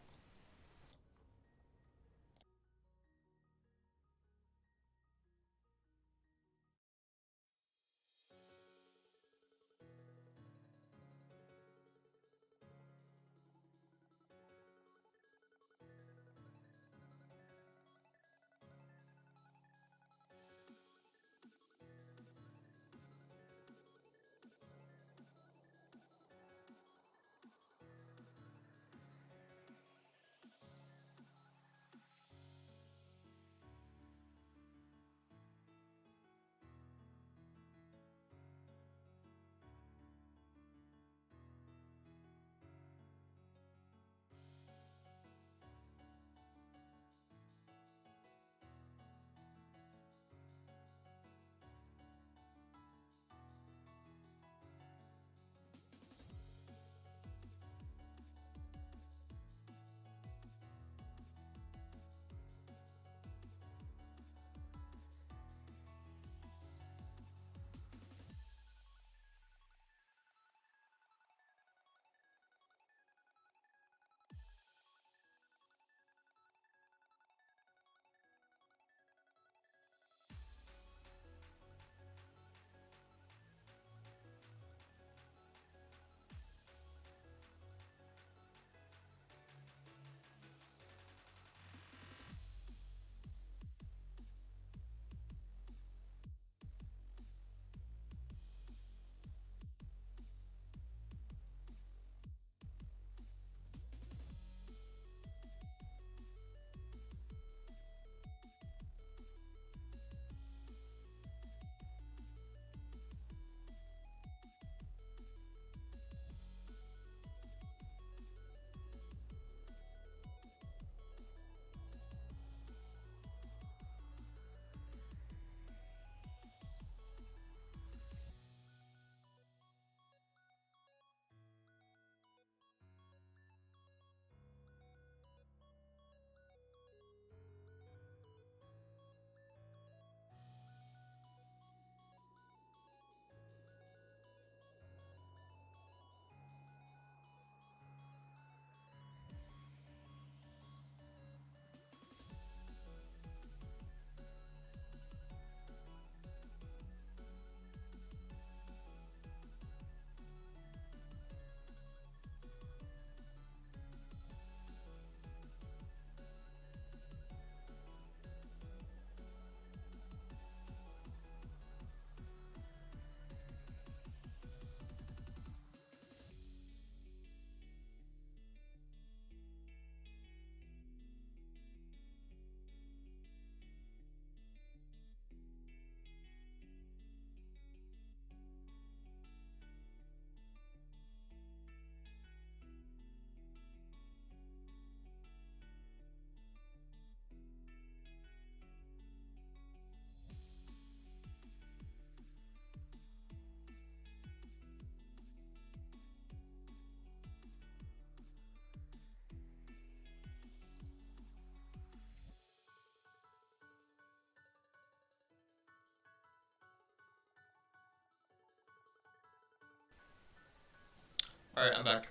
Alright, I'm back.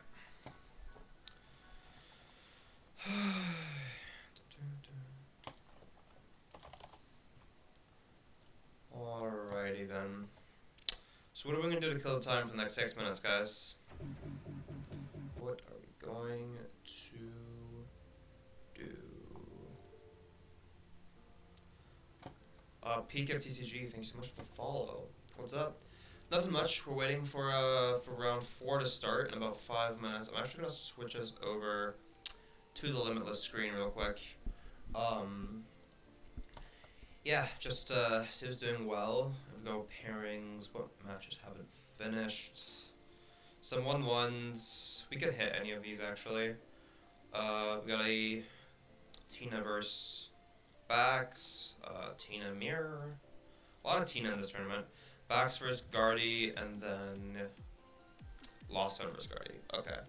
Alrighty then. So what are we going to do to kill the time for the next 6 minutes, guys? What are we going to do? Peak of TCG, thank you so much for the follow. What's up? Nothing much. We're waiting for round 4 to start in about 5 minutes. I'm actually gonna switch us over to the limitless screen real quick. Yeah, just Siv's doing well. We've go pairings. What matches haven't finished? Some 1-1s. We could hit any of these actually. We got a Tina versus Bax, Tina Mirror. A lot of Tina in this tournament. Bax versus Guardy, and then Lost Zone versus Guardy. Okay.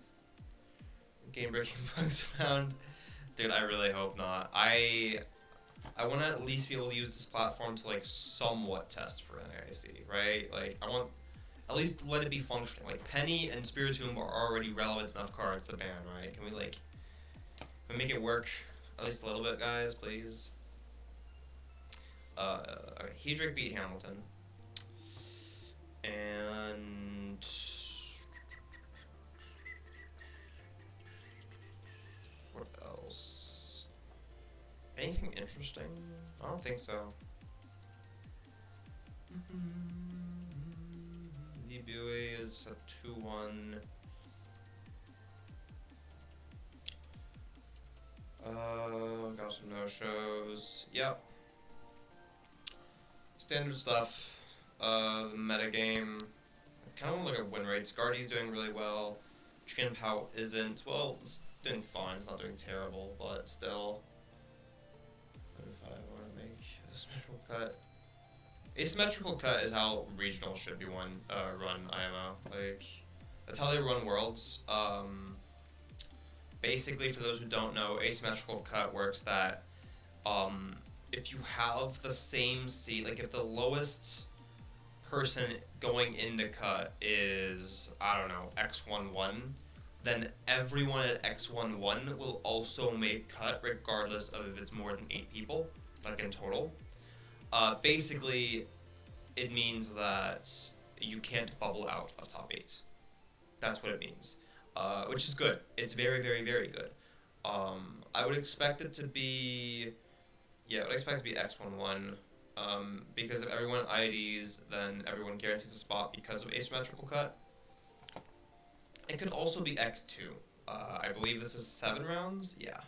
Game breaking bugs found. Dude, I really hope not. I want to at least be able to use this platform to like somewhat test for NAIC, right? Like I want at least let it be functioning. Like Penny and Spiritomb are already relevant enough cards to ban, right? Can we make it work at least a little bit, guys, please? Okay, Hedrick beat Hamilton. And what else? Anything interesting? I don't think so. Debut is a 2-1. Got some no-shows. Yep. Standard stuff. The metagame. I kind of want to look at win rates. Guardy's doing really well. Chien-Pao isn't. Well, it's doing fine. It's not doing terrible, but still. If I want to make a symmetrical cut. Asymmetrical cut is how regionals should be run IMO. Like, that's how they run worlds. Basically, for those who don't know, asymmetrical cut works that if you have the same seed, like if the lowest person going in the cut is, I don't know, X11, then everyone at X11 will also make cut regardless of if it's more than 8 people, like in total. Basically, it means that you can't bubble out of top 8. That's what it means. Which is good. It's very, very, very good. I would expect it to be... Yeah, I would expect it to be X11. Because if everyone IDs, then everyone guarantees a spot because of asymmetrical cut. It could also be X2. I believe this is 7 rounds? Yeah.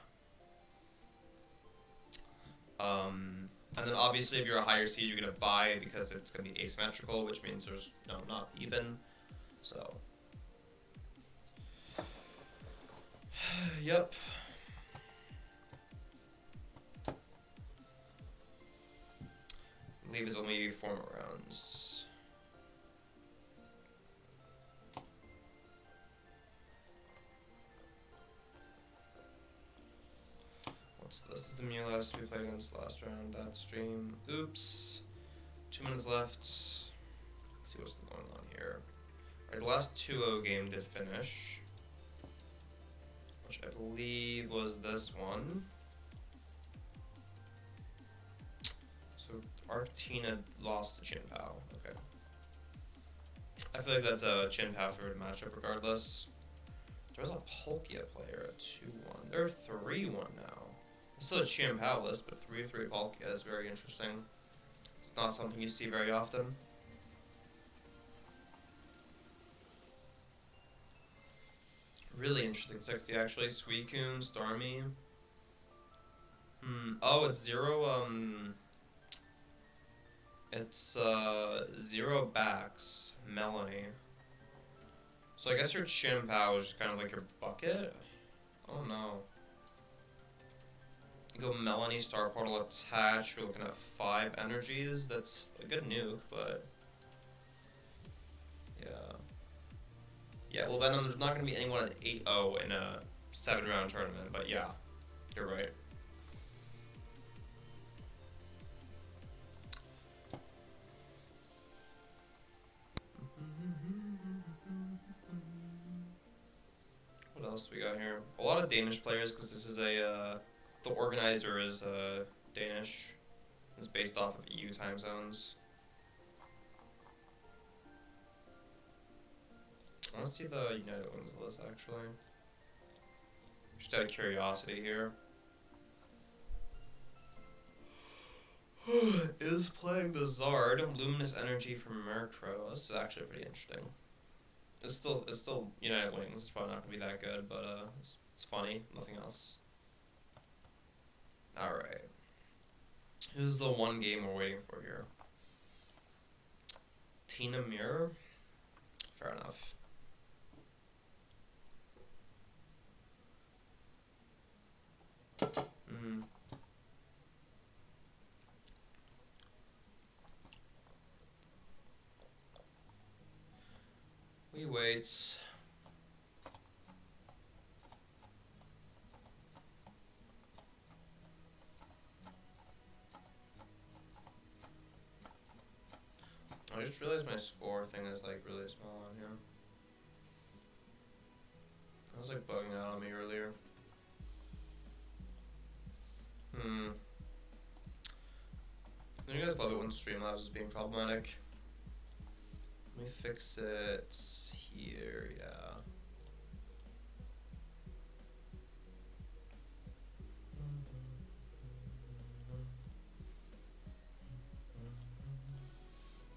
And then obviously if you're a higher seed, you're going to buy because it's going to be asymmetrical, which means there's not even. So... Yep. I believe it's only 4 more rounds. What's this? This is the Mew last we played against last round. That stream. Oops. 2 minutes left. Let's see what's going on here. Alright, the last 2-0 game did finish. Which I believe was this one. So Arctina lost to Chien-Pao. Okay. I feel like that's a Chien-Pao favorite matchup regardless. There was a Palkia player at 2-1. They're 3-1 now. It's still a Chien-Pao list, but 3-3 Palkia is very interesting. It's not something you see very often. Really interesting 60 actually. Suicune, Starmie. Oh, it's 0, it's 0 Bax, Melanie. So I guess your Chien-Pao is just kind of like your bucket? I don't know. You go Melanie, Star Portal, attach, you're looking at 5 energies. That's a good nuke, but... Yeah. Yeah, well then there's not going to be anyone at 8-0 in a 7-round tournament, but yeah, you're right. What else do we got here? A lot of Danish players, because this is a, the organizer is Danish. It's based off of EU time zones. I want to see the United Wings list, actually. Just out of curiosity here. Is playing the Zard, Luminous Energy from Murkrow. This is actually pretty interesting. It's still United Wings. It's probably not going to be that good, but it's funny. Nothing else. Alright. This is the one game we're waiting for here. Tina Mirror? Fair enough. We wait. I just realized my score thing is like really small on here. I was like bugging out on me earlier. Don't you guys love it when Streamlabs is being problematic? Let me fix it here, yeah.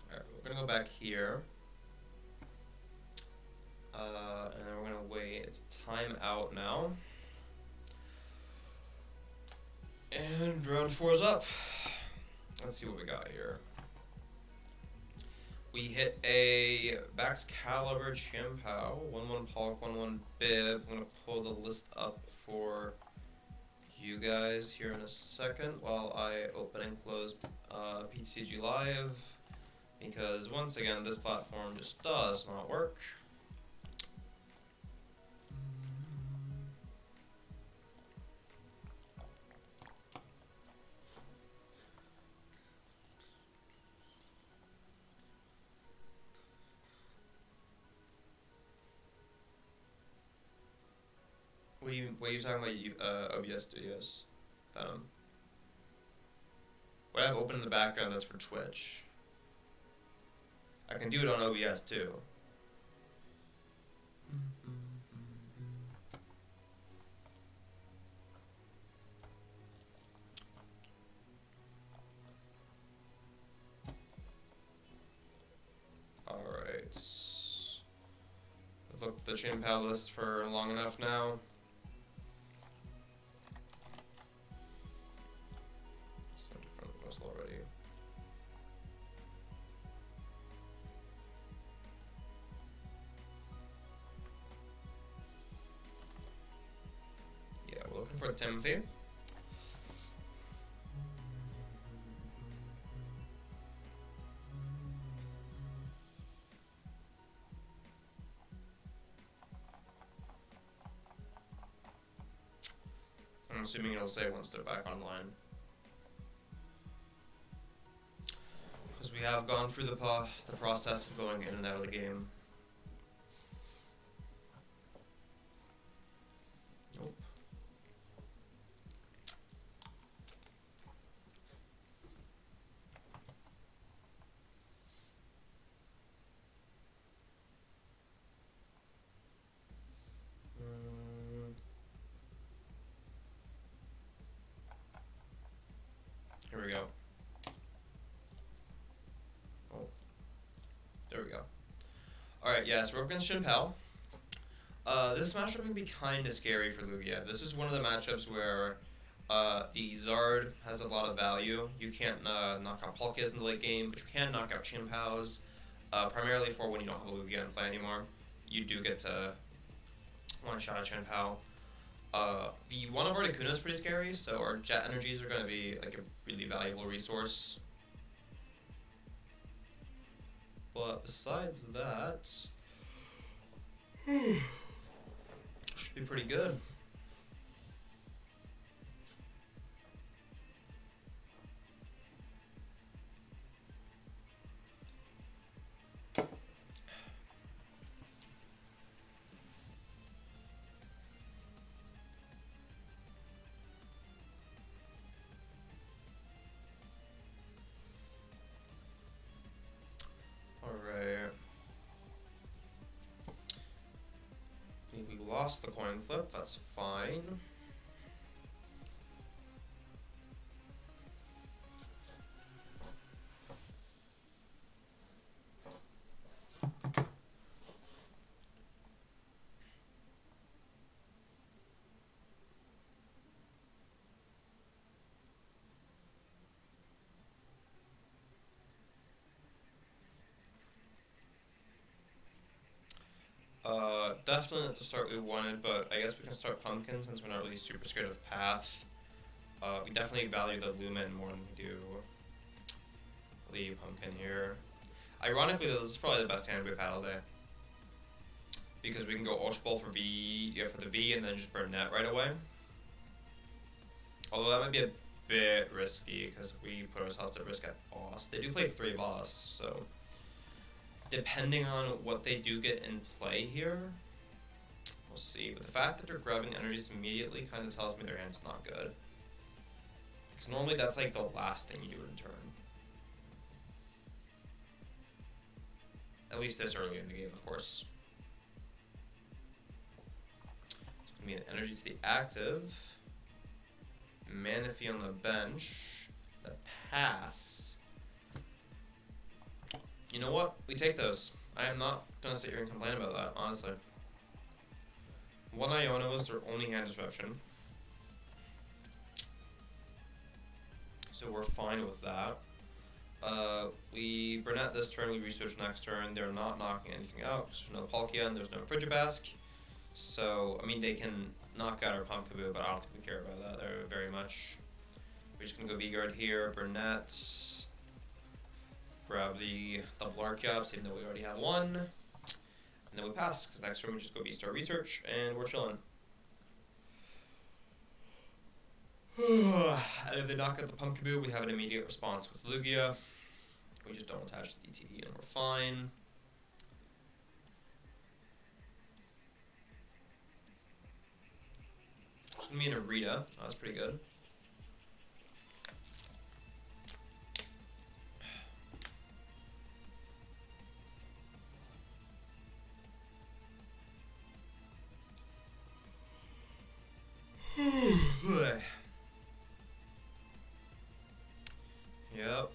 Alright, we're gonna go back here. And then we're gonna wait. It's time out now. And round 4 is up. Let's see what we got here. We hit a Bax Caliber Chien-Pao, 1-1 Pollock, 1-1 Bib. I'm gonna pull the list up for you guys here in a second while I open and close PTCG Live, because once again this platform just does not work. What are you talking about, OBS Studios? What I have open in the background, that's for Twitch. I can do it on OBS too. Alright. I've looked at the Chien-Pao list for long enough now. Already. Yeah, we're looking for Timothy. I'm assuming it'll say once they're back online. Because we have gone through the process of going in and out of the game. Nope. Here we go. There we go. Alright, yeah, so we're up against Chien-Pao. This matchup can be kind of scary for Lugia. This is one of the matchups where the Zard has a lot of value. You can't knock out Palkias in the late game, but you can knock out Chien-Paos. Primarily for when you don't have a Lugia in play anymore. You do get to one-shot a Chien-Pao. The one of our Articuno is pretty scary, so our Jet Energies are going to be like a really valuable resource. But besides that, should be pretty good. Lost the coin flip, that's fine. Definitely not the start we wanted, but I guess we can start Pumpkin since we're not really super scared of Path. We definitely value the Lumen more than we do the Pumpkin here. Ironically, though, this is probably the best hand we've had all day. Because we can go Ultra Ball for V, yeah, for the V, and then just burn Net right away. Although that might be a bit risky, because we put ourselves at risk at boss. They do play 3 boss, so depending on what they do get in play here, we'll see. But the fact that they're grabbing energies immediately kind of tells me their hand's not good. Because normally that's like the last thing you do in turn. At least this early in the game, of course. It's going to be an energy to the active. Manaphy on the bench. The pass. You know what? We take those. I am not going to sit here and complain about that, honestly. 1 Iono is their only hand disruption. So we're fine with that. We Burnett this turn, we research next turn. They're not knocking anything out. There's no Palkia and there's no Frigibask. So, I mean, they can knock out our Pumpkaboo, but I don't think we care about that very much. We're just going to go V-Guard here, Burnett. Grab the double Archeops, even though we already have one. And then we pass, because next turn we just go V-Star Research, and we're chilling. And if they knock out the Pumpkaboo, we have an immediate response with Lugia. We just don't attach the DTE and we're fine. It's gonna be an Arita. Oh, that's pretty good. Yep.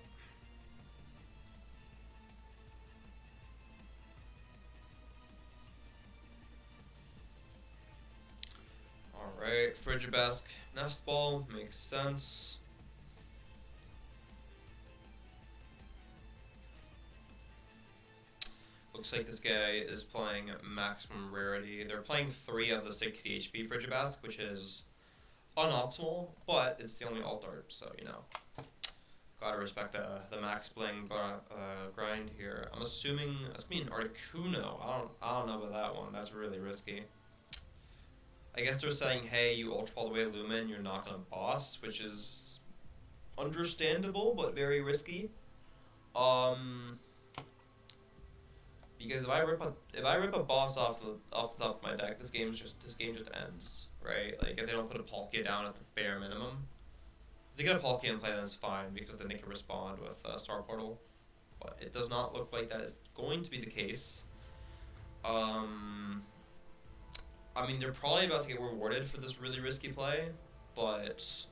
Alright, Frigibask Nest Ball makes sense. Looks like this guy is playing maximum rarity. They're playing 3 of the 60 HP Frigibask, which is unoptimal, but it's the only alt art, so you know. Gotta respect the max bling grind here. I'm assuming that's gonna be an Articuno. I don't know about that one. That's really risky. I guess they're saying, hey, you Ultra Ball away Lumen, you're not gonna boss, which is understandable but very risky. Because if I rip a boss off the top of my deck, this game just ends, right? Like if they don't put a Palkia down at the bare minimum. If they get a Palkia in play, then it's fine because then they can respond with Star Portal. But it does not look like that is going to be the case. I mean, they're probably about to get rewarded for this really risky play, but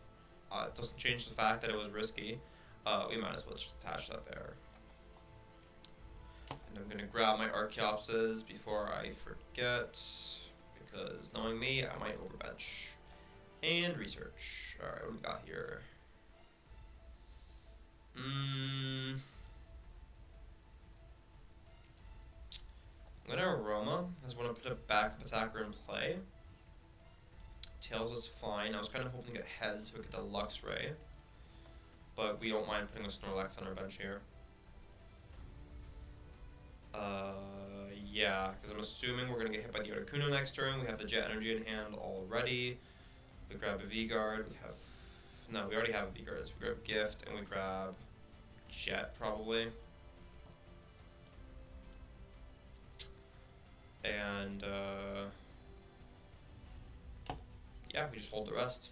it doesn't change the fact that it was risky. We might as well just attach that there. And I'm going to grab my Archeopses before I forget, because knowing me, I might overbench. And research. Alright, what do we got here? I'm going to Aroma. I just want to put a backup attacker in play. Tails is fine. I was kind of hoping to get Head so we get the Luxray. But we don't mind putting a Snorlax on our bench here. Yeah, because I'm assuming we're going to get hit by the Articuno next turn. We have the Jet Energy in hand already. We grab a V-Guard. We already have a V-Guard. So we grab Gift and we grab Jet probably. And yeah, we just hold the rest.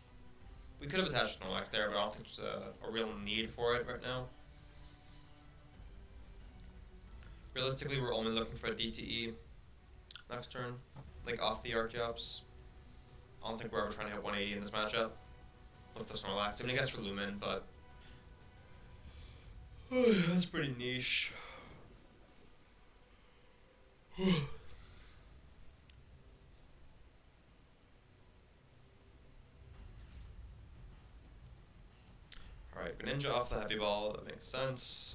We could have attached Snorlax there, but I don't think there's a real need for it right now. Realistically, we're only looking for a DTE next turn, like off the Archeops. I don't think we're ever trying to hit 180 in this matchup with the Snorlax. I mean, I guess for Lumen, but that's pretty niche. Alright, Greninja off the Heavy Ball, that makes sense.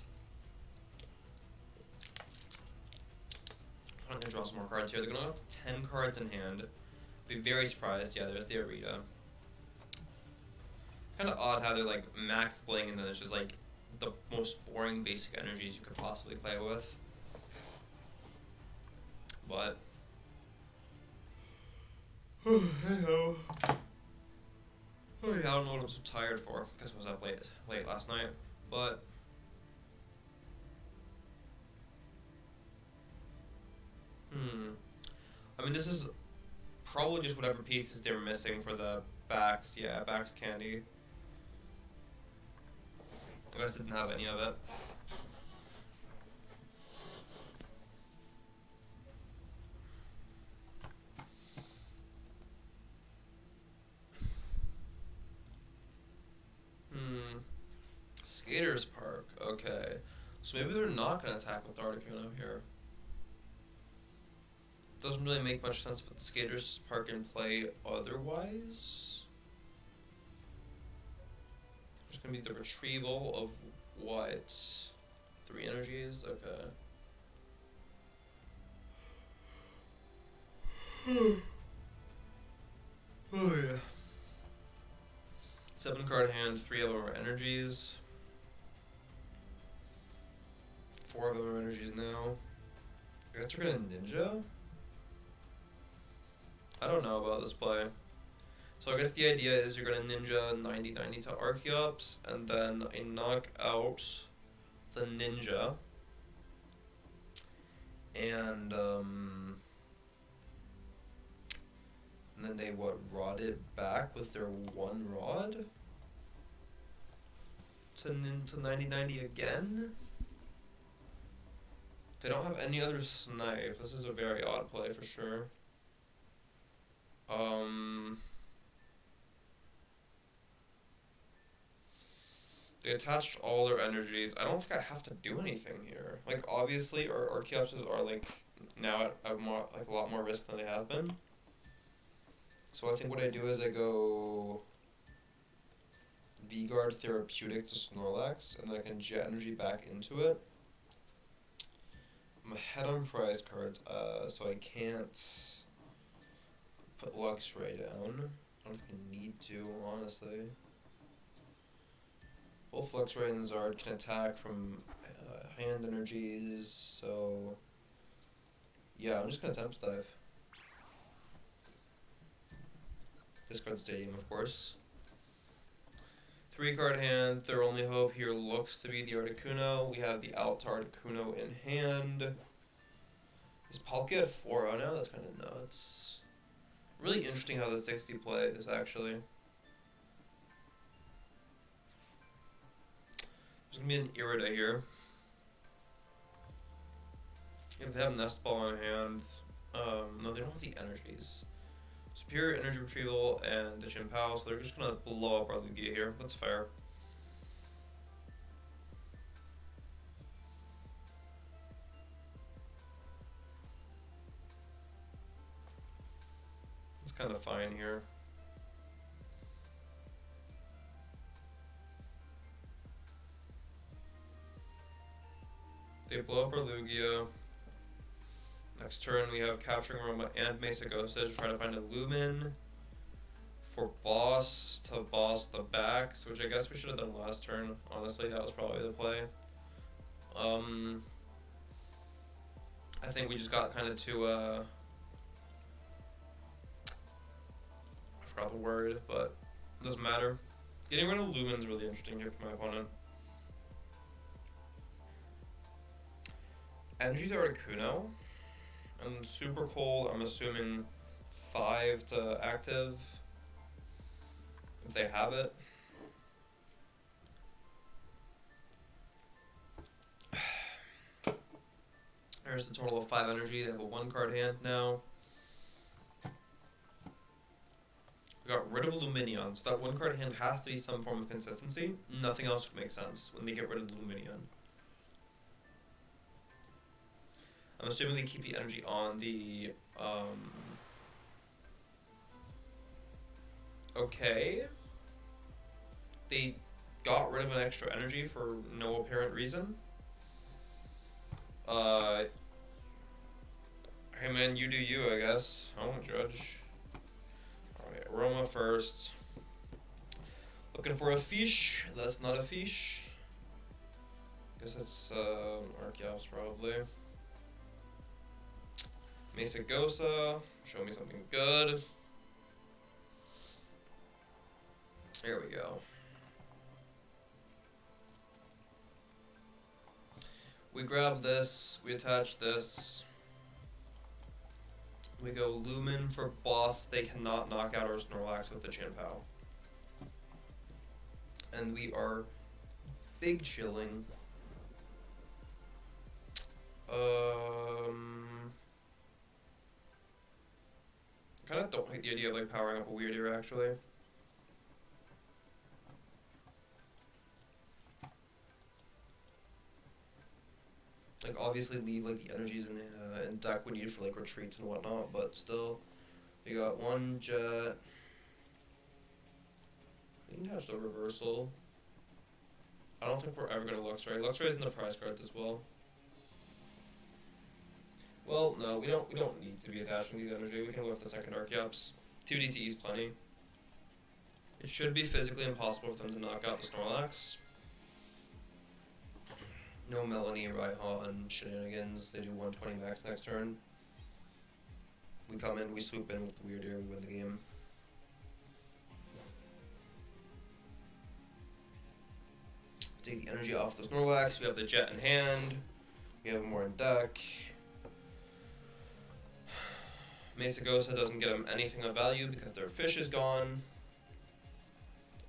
I'm gonna draw some more cards here. They're gonna have 10 cards in hand. Be very surprised. Yeah, there's the Arita. Kind of odd how they're like max bling and then it's just like the most boring basic energies you could possibly play with. But hey ho. Oh yeah, I don't know what I'm so tired for. Guess I was up late last night. But I mean, this is probably just whatever pieces they're missing for the backs. Yeah, backs candy. I guess didn't have any of it. Skaters Park. Okay. So maybe they're not going to attack with Articuno here. Doesn't really make much sense with Skaters Park in play otherwise. There's going to be the retrieval of what? 3 energies? Okay. Oh yeah. 7 card hand, 3 of them are energies. 4 of them are energies now. I guess we're gonna ninja? I don't know about this play. So I guess the idea is you're gonna ninja 90-90 to Archeops, and then I knock out the ninja. And then they rod it back with their 1 rod? To 90-90 again? They don't have any other snipe. This is a very odd play for sure. They attached all their energies. I don't think I have to do anything here. Like obviously our Archeopses are like now at a lot more risk than they have been. So I think what I do is I go V-Guard Therapeutic to Snorlax, and then I can Jet Energy back into it. I'm ahead on prize cards, so I can't put Luxray down. I don't think I need to, honestly. Both Luxray and Zard can attack from hand energies, so yeah, I'm just gonna Temps Dive. Discard Stadium, of course. 3 card hand. Their only hope here looks to be the Articuno. We have the Altar Articuno in hand. Is Palkia at 4-0 now? That's kind of nuts. Really interesting how the 60 play is actually. There's going to be an Irida here. If they have Nest Ball in hand, no, they don't have the energies. Superior Energy Retrieval and the Chien-Pao, so they're just going to blow up our Lugia here. That's fair. It's kind of fine here. They blow up our Lugia. Next turn we have Capturing Aroma and Mesagosa to try to find a Lumen for boss to boss the backs, which I guess we should have done last turn. Honestly, that was probably the play. I think we just got kind of too, I forgot the word, but it doesn't matter. Getting rid of Lumen is really interesting here for my opponent. Energy to Articuno. And Super Cold, I'm assuming 5 to active, if they have it. There's the total of 5 energy. They have a 1 card hand now. We got rid of Luminion, so that 1 card hand has to be some form of consistency. Nothing else would make sense when they get rid of the Luminion. I'm assuming they keep the energy on the, okay. They got rid of an extra energy for no apparent reason. Hey man, you do you, I guess. I won't judge. Alright, Aroma first. Looking for a fish. That's not a fish. Guess it's Arceus probably. Mesagosa. Show me something good. There we go. We grab this, we attach this. We go Lumen for boss. They cannot knock out our Snorlax with the Chien-Pao. And we are big chilling. Kind of don't like the idea of like powering up a Weirdier actually. Like obviously leave like the energies in deck we need for like retreats and whatnot, but still, we got one jet. We can touch the reversal. I don't think we're ever gonna Luxray. Luxray's in the prize cards as well. Well, no, we don't need to be attaching these energy. We can whiff the second Archeops. 2 DTE's plenty. It should be physically impossible for them to knock out the Snorlax. No Melanie, Raihan shenanigans. They do 120 max next turn. We come in, we swoop in with the Weirdier, and we win the game. Take the energy off the Snorlax. We have the Jet in hand. We have more in deck. Mesagosa doesn't get them anything of value because their fish is gone.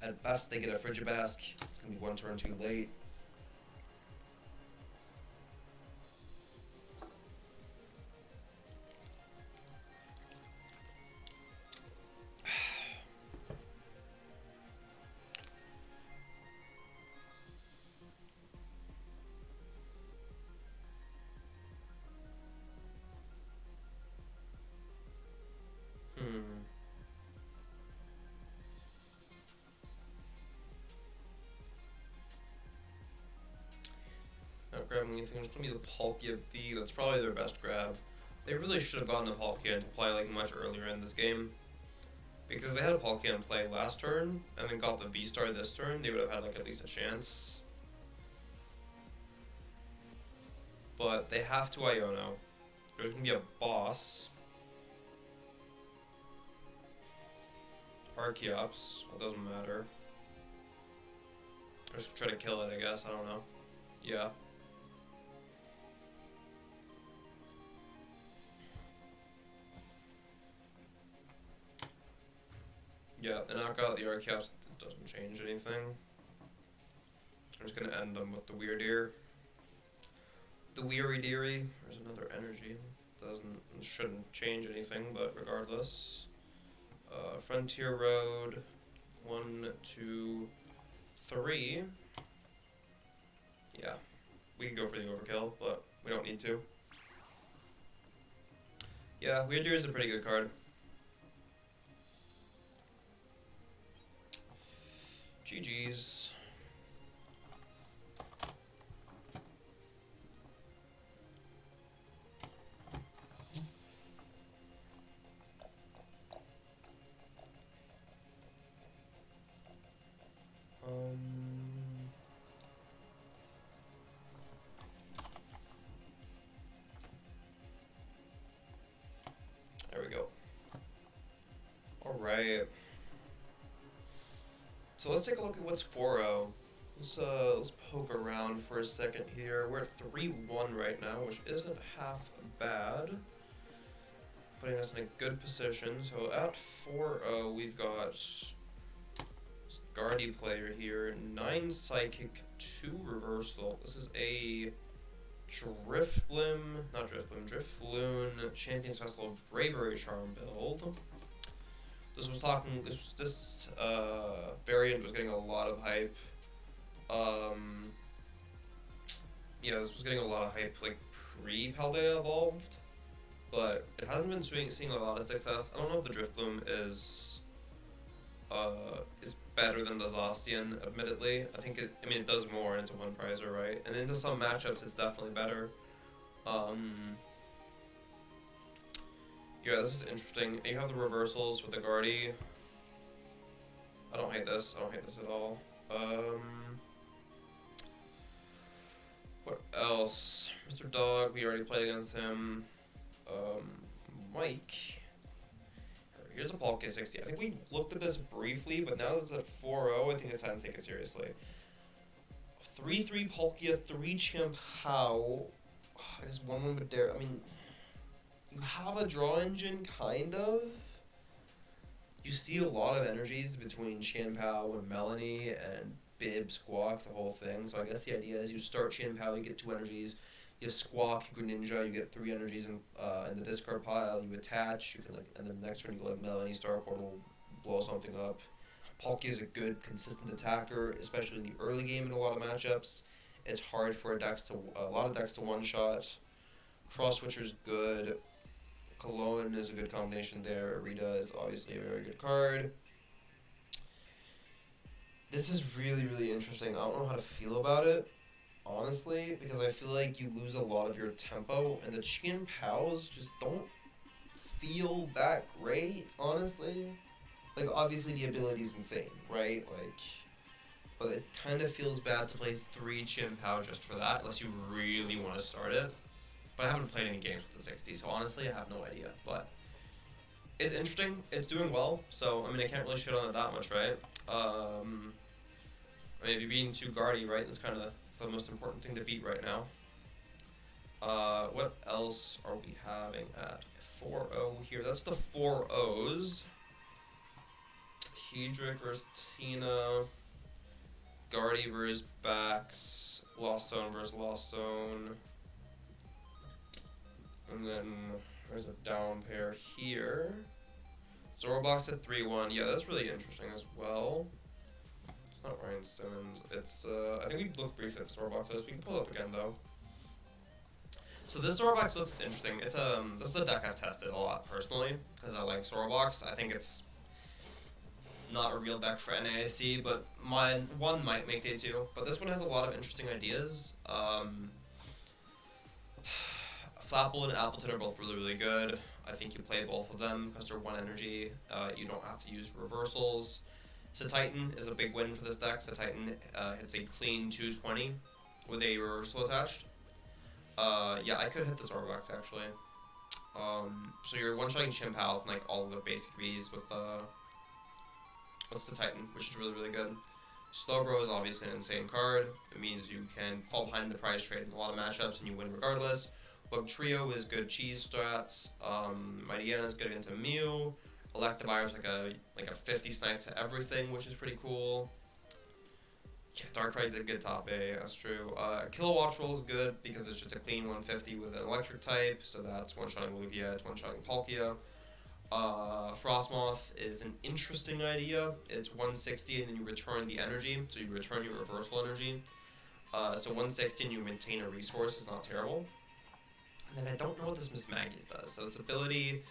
At best, they get a Frigibask. It's going to be one turn too late. Not grabbing anything, it's going to be the Palkia V. That's probably their best grab. They really should have gotten the Palkia into play like much earlier in this game. Because if they had a Palkia in play last turn, and then got the V-Star this turn, they would have had like at least a chance. But they have to Iono. There's going to be a boss. Archeops, it doesn't matter. Just try to kill it, I guess, I don't know. Yeah. Yeah, and knock out the Archeops, it doesn't change anything. I'm just gonna end them with the Weirdier. The Weary-Deary, there's another energy. Shouldn't change anything, but regardless. Frontier Road, 1, 2, 3. Yeah, we can go for the overkill, but we don't need to. Yeah, Weirdier is a pretty good card. GG's. There we go. Alright. So let's take a look at what's 4-0. Let's poke around for a second here. We're at 3-1 right now, which isn't half bad. Putting us in a good position. So at 4-0, we've got Guardy player here, 9 Psychic, 2 Reversal. This is a Drifloon, Champion's Vessel of Bravery Charm build. This variant was getting a lot of hype. Yeah, this was getting a lot of hype like pre-Paldea evolved, but it hasn't been seeing a lot of success. I don't know if the Drifloon is better than the Zacian, admittedly. It does more, and it's a one-prizer, right? And into some matchups, it's definitely better. Yeah, this is interesting. You have the reversals with the Guardy. I don't hate this. I don't hate this at all. What else? Mr. Dog, we already played against him. Mike. Here's a Palkia 60. I think we looked at this briefly, but now it's at 4-0. I think it's time to take it seriously. 3-3 Palkia, 3 Chien-Pao. I just 1-1 with Dare. I mean, you have a draw engine, kind of. You see a lot of energies between Chien-Pao and Melanie and Bib, Squawk, the whole thing. So I guess the idea is you start Chien-Pao, you get 2 energies. You Squawk, you Greninja, you get 3 energies in the discard pile. You attach, you can and then the next turn you go like Melanie, Star Portal, blow something up. Palkia is a good, consistent attacker, especially in the early game in a lot of matchups. It's hard for a lot of decks to one-shot. Cross Switcher's good. Cologne is a good combination there. Rita is obviously a very good card. This is really, really interesting. I don't know how to feel about it, honestly, because I feel like you lose a lot of your tempo, and the Chien-Paos just don't feel that great, honestly. Like, obviously the ability is insane, right? Like, but it kind of feels bad to play 3 Chien-Pao just for that, unless you really want to start it. But I haven't played any games with the 60, so honestly, I have no idea. But it's interesting. It's doing well, so, I mean, I can't really shit on it that much, right? I mean, if you're beating 2 Guardy, right, that's kind of the most important thing to beat right now. What else are we having at 4-0 here? That's the 4-0s. Hedrick versus Tina. Guardy versus Bax. Lost Zone versus Lost Zone. And then there's a down pair here. Zoroark Box at 3-1. Yeah, that's really interesting as well. It's not Ryan Simmons. It's, I think we looked briefly at the Zoroark Box list. We can pull it up again, though. So this Zoroark Box list is interesting. It's, this is a deck I've tested a lot, personally, because I like Zoroark Box. I think it's not a real deck for NAIC, but one might make day 2. But this one has a lot of interesting ideas. Flapple and Appleton are both really, really good. I think you play both of them because they're 1 energy. You don't have to use reversals. Titan is a big win for this deck. Titan hits a clean 220 with a reversal attached. Yeah, I could hit the Zoroark Box actually. So you're one-shotting Chien-Pao and like all of the basic Vs with Titan, which is really, really good. Slowbro is obviously an insane card. It means you can fall behind the prize trade in a lot of matchups and you win regardless. Bug Trio is good cheese strats. Mightyena is good into Mew. Electivire is like a 50 snipe to everything, which is pretty cool. Yeah, Darkrai did good top A, that's true. Kilowatt Roll is good because it's just a clean 150 with an electric type, so that's one-shotting Lugia, it's one-shotting Palkia. Frostmoth is an interesting idea. It's 160 and then you return the energy, so you return your reversal energy. So 160 and you maintain a resource is not terrible. And then I don't know what this Miss Maggie's does. So its ability,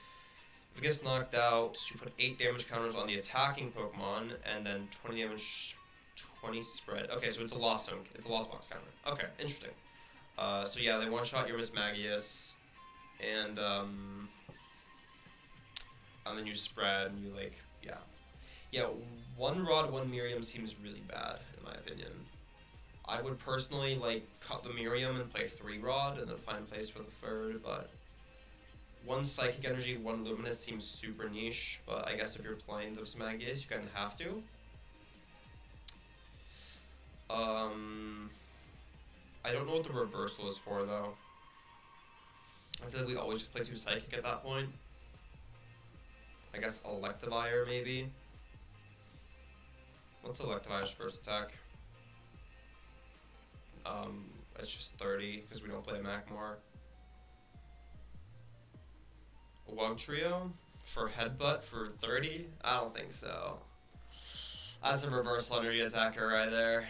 if it gets knocked out, you put 8 damage counters on the attacking Pokemon, and then 20 damage, 20 spread. Okay, so it's a Lost Zone. It's a Lost Box counter. Okay, interesting. So yeah, they one-shot your Miss Magius, and then you spread, and you like, yeah. Yeah, 1 Rod, 1 Miriam seems really bad, in my opinion. I would personally, like, cut the Miriam and play 3 Rod, and then find a place for the 3rd, but 1 Psychic Energy, 1 Luminous seems super niche, but I guess if you're playing those Magias, you kind of have to. I don't know what the reversal is for, though. I feel like we always just play 2 Psychic at that point. I guess Electivire, maybe? What's Electivire's first attack? It's just 30, because we don't play Magmar. Wug Trio? For Headbutt for 30? I don't think so. That's a reversal energy attacker right there.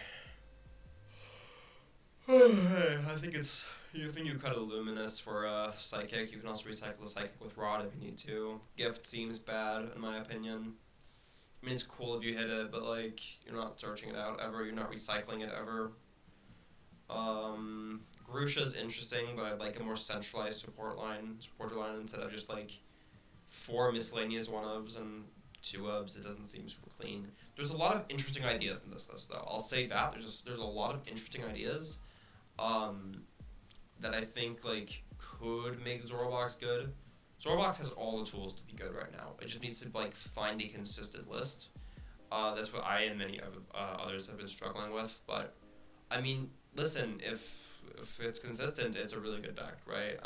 I think it's... You think you cut a Luminous for a Psychic. You can also recycle a Psychic with Rod if you need to. Gift seems bad, in my opinion. I mean, it's cool if you hit it, but, like, you're not searching it out ever. You're not recycling it ever. Grusha's interesting, but I'd like a more centralized supporter line instead of just, like, 4 miscellaneous 1-ofs and 2-ofs. It doesn't seem super clean. There's a lot of interesting ideas in this list, though. I'll say that. There's a lot of interesting ideas that I think, like, could make Zoroark Box good. Zoroark Box has all the tools to be good right now. It just needs to, like, find a consistent list. That's what I and many others have been struggling with. But, I mean, listen, if it's consistent, it's a really good deck, right?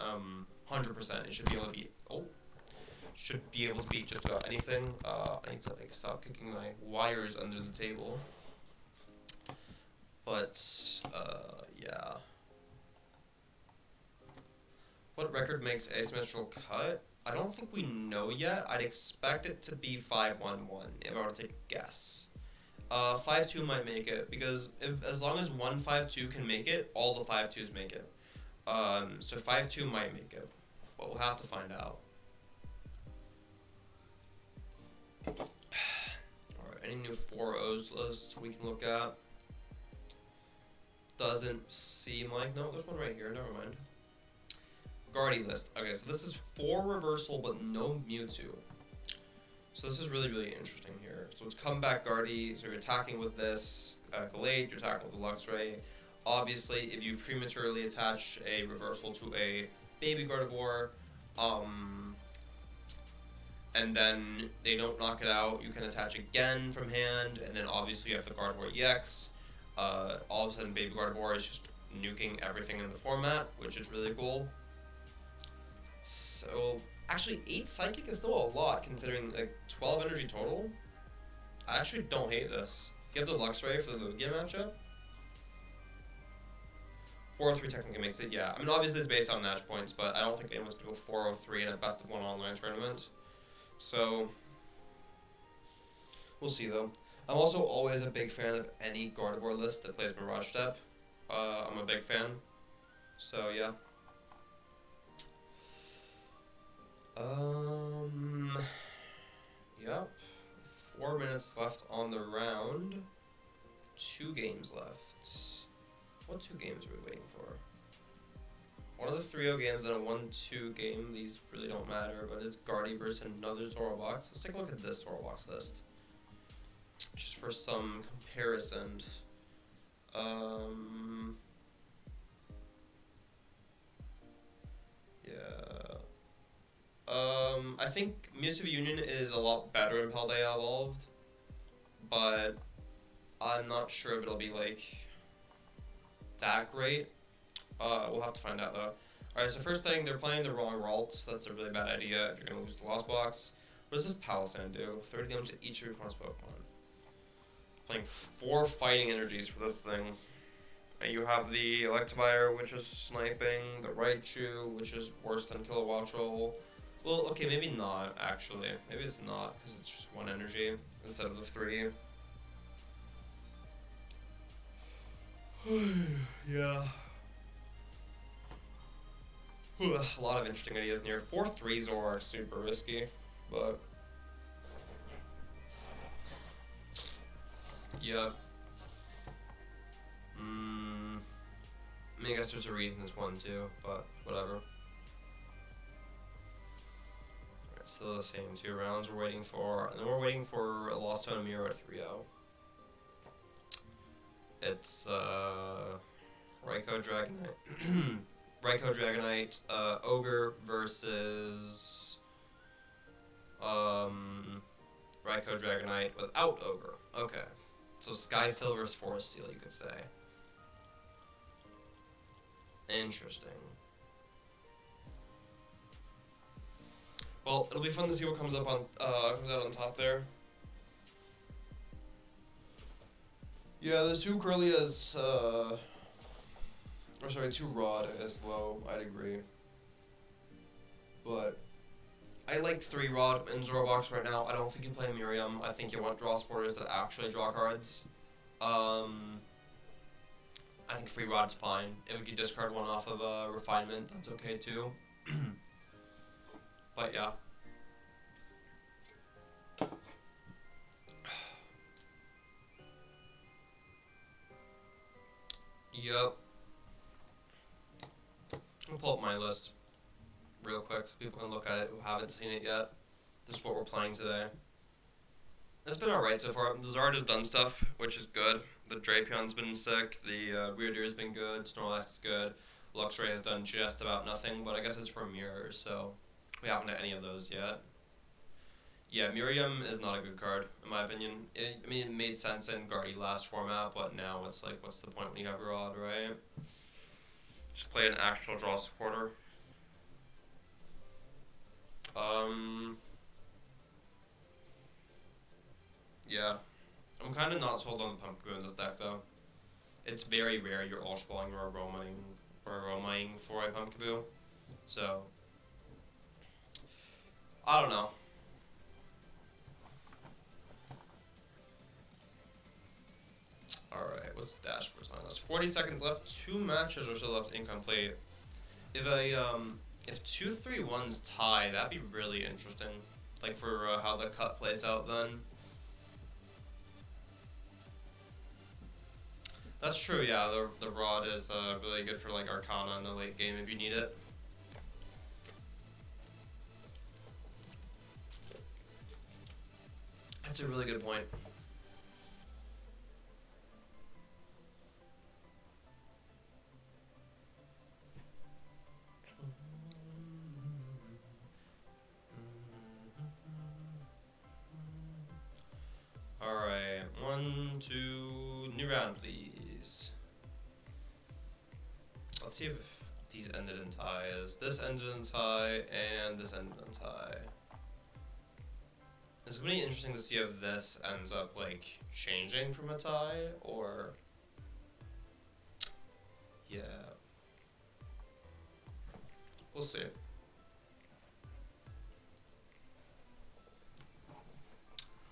100%. It should be able to beat. Should be able to beat just about anything. I need to like stop kicking my wires under the table. But yeah. What record makes asymmetrical cut? I don't think we know yet. I'd expect it to be 5-1-1 if I were to take a guess. 5-2 might make it because as long as one 5-2 can make it, all the 5-2s make it. So 5-2 might make it, but we'll have to find out. Alright, any new 4-O's lists we can look at? Doesn't seem like. No, there's one right here. Never mind. Guardy list. Okay, so this is 4 reversal but no Mewtwo. So this is really, really interesting here. So it's comeback Guardy. So you're attacking with this Gallade, you're attacking with the Luxray. Obviously, if you prematurely attach a reversal to a baby Gardevoir, and then they don't knock it out, you can attach again from hand, and then obviously you have the Gardevoir EX. All of a sudden, baby Gardevoir is just nuking everything in the format, which is really cool. So, actually, 8 Psychic is still a lot, considering, like, 12 energy total. I actually don't hate this. If you have the Luxray for the Lugia matchup, 403 technically makes it, yeah. I mean, obviously it's based on match points, but I don't think anyone's going to go 403 in a best-of-1 online tournament. So, we'll see, though. I'm also always a big fan of any Gardevoir list that plays Mirage Step. I'm a big fan. So, yeah. Yep. 4 minutes left on the round. 2 games left. What 2 games are we waiting for? One of the 3-0 games and a 1-2 game. These really don't matter, but it's Guardy versus another Zoroark Box. Let's take a look at this Zoroark Box list. Just for some comparison. Yeah. I think Mewtwo Union is a lot better in Paldea Evolved, but I'm not sure if it'll be, like, that great. We'll have to find out, though. Alright, so first thing, they're playing the wrong Ralts. That's a really bad idea if you're going to lose the Lost Box. What does this Palossand do? 30 damage to each of your opponent's Pokemon. Playing 4 fighting energies for this thing. And you have the Electivire, which is sniping, the Raichu, which is worse than Kilowattrel. Well, okay, maybe not, actually. Maybe it's not, because it's just 1 energy instead of the 3. Yeah. A lot of interesting ideas in here. 4-3 Zoroark, super risky, but yeah. I mean, I guess there's a reason it's 1-2, but whatever. Alright, still the same 2 rounds we're waiting for, and then we're waiting for a Lost Tone Mirror at 3-0. It's Raikou Dragonite. Raikou Dragonite, Ogre versus Raikou Dragonite without Ogre. Okay. So Sky Steel versus Forest Steel, you could say. Interesting. Well, it'll be fun to see what comes up on comes out on top there. Yeah, the 2 Corellias, or sorry, 2 Rod is low, I'd agree. But I like 3 Rod in Zoroark Box right now. I don't think you play Miriam. I think you want draw supporters that actually draw cards. I think 3 Rod's fine. If we could discard one off of Refinement, that's okay too. But yeah. Yup. I'll pull up my list real quick so people can look at it who haven't seen it yet. This is what we're playing today. It's been alright so far. The Zard has done stuff, which is good. The Drapion's been sick. The Weirdeer's been good. Snorlax is good. Luxray has done just about nothing, but I guess it's for mirrors, so we haven't had any of those yet. Yeah, Miriam is not a good card, in my opinion. I mean, it made sense in Guardy last format, but now it's like, what's the point when you have Rod, right? Just play an actual draw supporter. Yeah. I'm kind of not sold on the Pumpkaboo in this deck, though. It's very rare you're Ultra Balling or Aromaing for a Pumpkaboo. So, I don't know. Alright, what's Dashboard's on us? 40 seconds left, 2 matches are still left incomplete. If 2-3-1's tie, that'd be really interesting. Like for how the cut plays out then. That's true, yeah, the Rod is really good for like Arcana in the late game if you need it. That's a really good point. Alright, 1, 2, new round please. Let's see if these ended in ties. This ended in tie, and this ended in tie. It's gonna be interesting to see if this ends up like changing from a tie, or yeah. We'll see.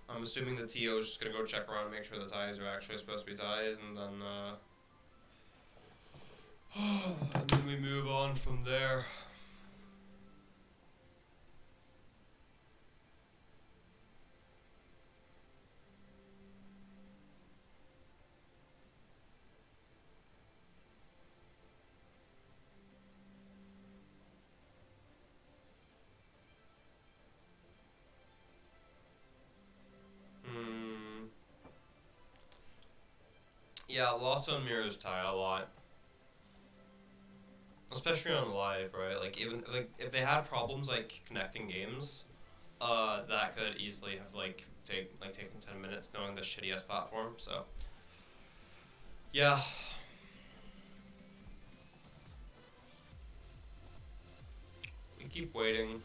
I'm assuming the TO is just gonna go check around and make sure the ties are actually supposed to be ties, and then we move on from there. Yeah, Lost on Mirrors tie a lot. Especially on live, right? Like even like if they had problems like connecting games, that could easily have taken 10 minutes knowing the shitty ass platform, so yeah. We keep waiting.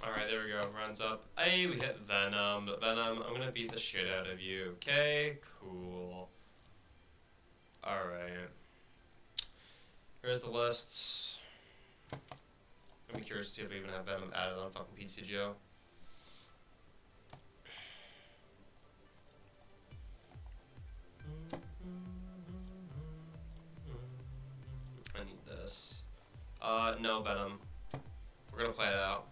Alright, there we go, rounds up. Hey, we hit Venom, but Venom, I'm gonna beat the shit out of you. Okay, cool. Alright. Here's the lists. I'm curious to see if we even have Venom added on fucking PCGO. I need this. No Venom. We're gonna play it out.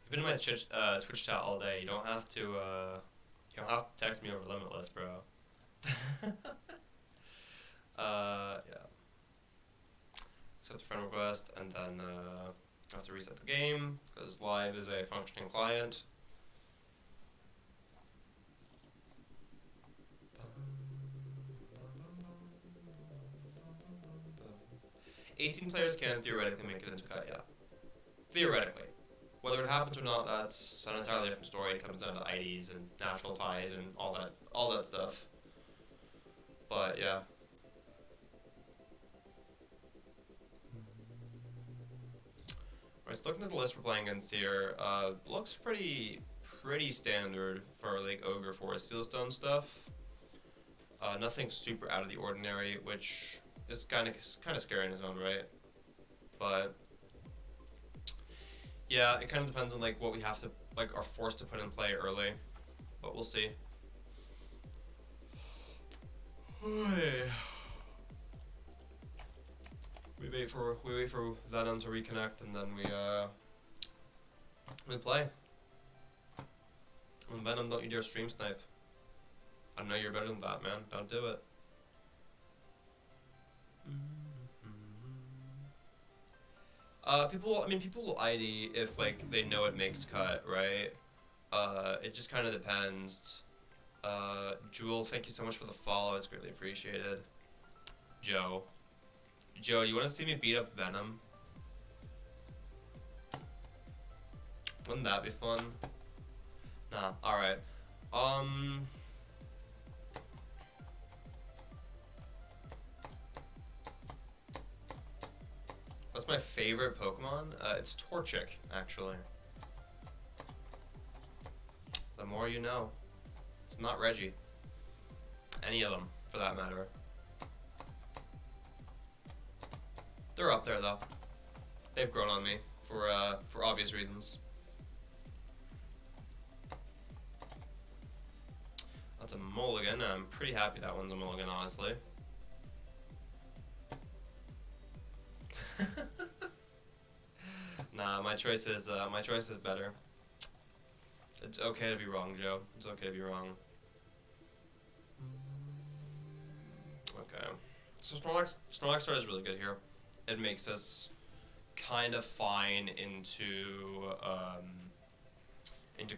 You've been in my Twitch chat all day. You don't have to text me over Limitless, bro. Yeah. Accept the friend request, and then have to reset the game because live is a functioning client. 18 players can theoretically make it into cut, yeah. Theoretically. Whether it happens or not, that's an entirely different story. It comes down to IDs and natural ties and all that stuff. But yeah. Alright, so looking at the list we're playing against here, looks pretty standard for like Ogre Forest Sealstone stuff. Nothing super out of the ordinary, which is kind of scary in its own right. But yeah, it kind of depends on like what we have to are forced to put in play early. But we'll see. We wait for Venom to reconnect, and then we play. And Venom, don't you dare stream snipe. I know you're better than that, man. Don't do it. People will ID if like they know it makes cut, right? It just kind of depends. Jewel, thank you so much for the follow. It's greatly appreciated. Joe, do you want to see me beat up Venom? Wouldn't that be fun? Nah. All right. What's my favorite Pokemon? It's Torchic, actually. The more you know. It's not Reggie. Any of them, for that matter. They're up there, though. They've grown on me for obvious reasons. That's a mulligan, and I'm pretty happy that one's a mulligan, honestly. Nah, my choice is better. It's okay to be wrong, Joe. It's okay to be wrong. Okay. So Snorlax start is really good here. It makes us kind of fine into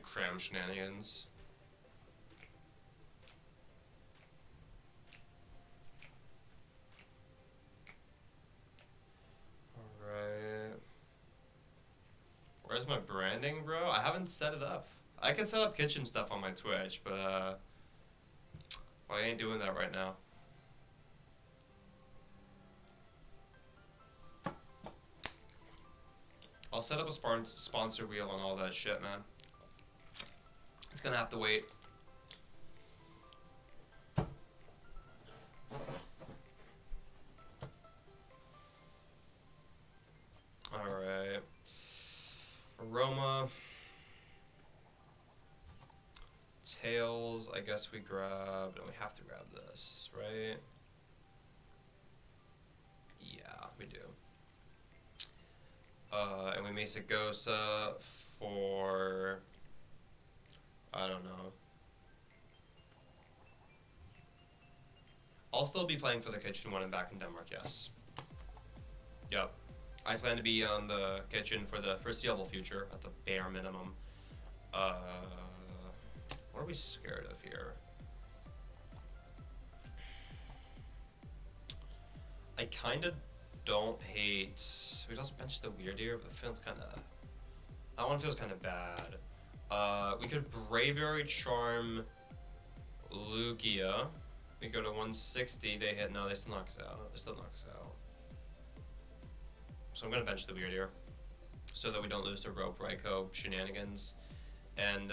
cram shenanigans. Alright. Where's my branding, bro? I haven't set it up. I can set up kitchen stuff on my Twitch, but I ain't doing that right now. I'll set up a sponsor wheel and all that shit, man. It's gonna have to wait. Alright. Aroma. Tails, I guess we grabbed, and we have to grab this, right? Yeah, we do. And we Mesa Gosa for, I don't know. I'll still be playing for the kitchen when I'm back in Denmark, yes. Yep. I plan to be on the kitchen for the foreseeable future, at the bare minimum. What are we scared of here? I kind of don't hate... We also benched the Weirdeer, but it feels kind of... That one feels kind of bad. We could Braviary Charm Lugia. We go to 160, they hit... No, they still knock us out. They still knock us out. So I'm going to bench the Weirdeer, so that we don't lose to Rope Raikou shenanigans. And,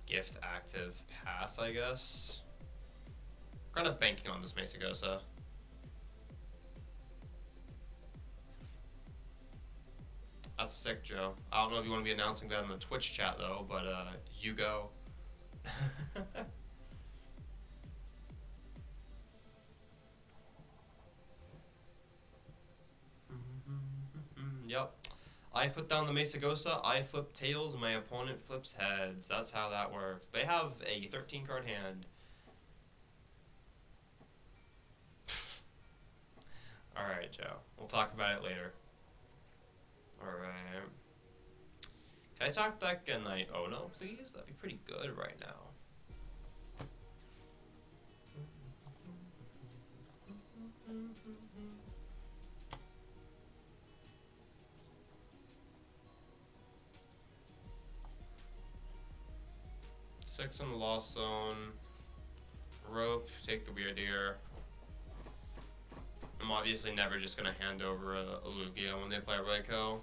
Gift active pass, I guess. We're kind of banking on this Mesagosa. That's sick, Joe. I don't know if you want to be announcing that in the Twitch chat, though, but you go. Yep. I put down the Mesagosa, I flip tails, my opponent flips heads. That's how that works. They have a 13-card hand. Alright, Joe. We'll talk about it later. Alright. Can I talk that Knight Ono, please? That'd be pretty good right now. Six in the Lost Zone. Rope, take the Weirdeer. I'm obviously never just gonna hand over a Lugia when they play Raikou.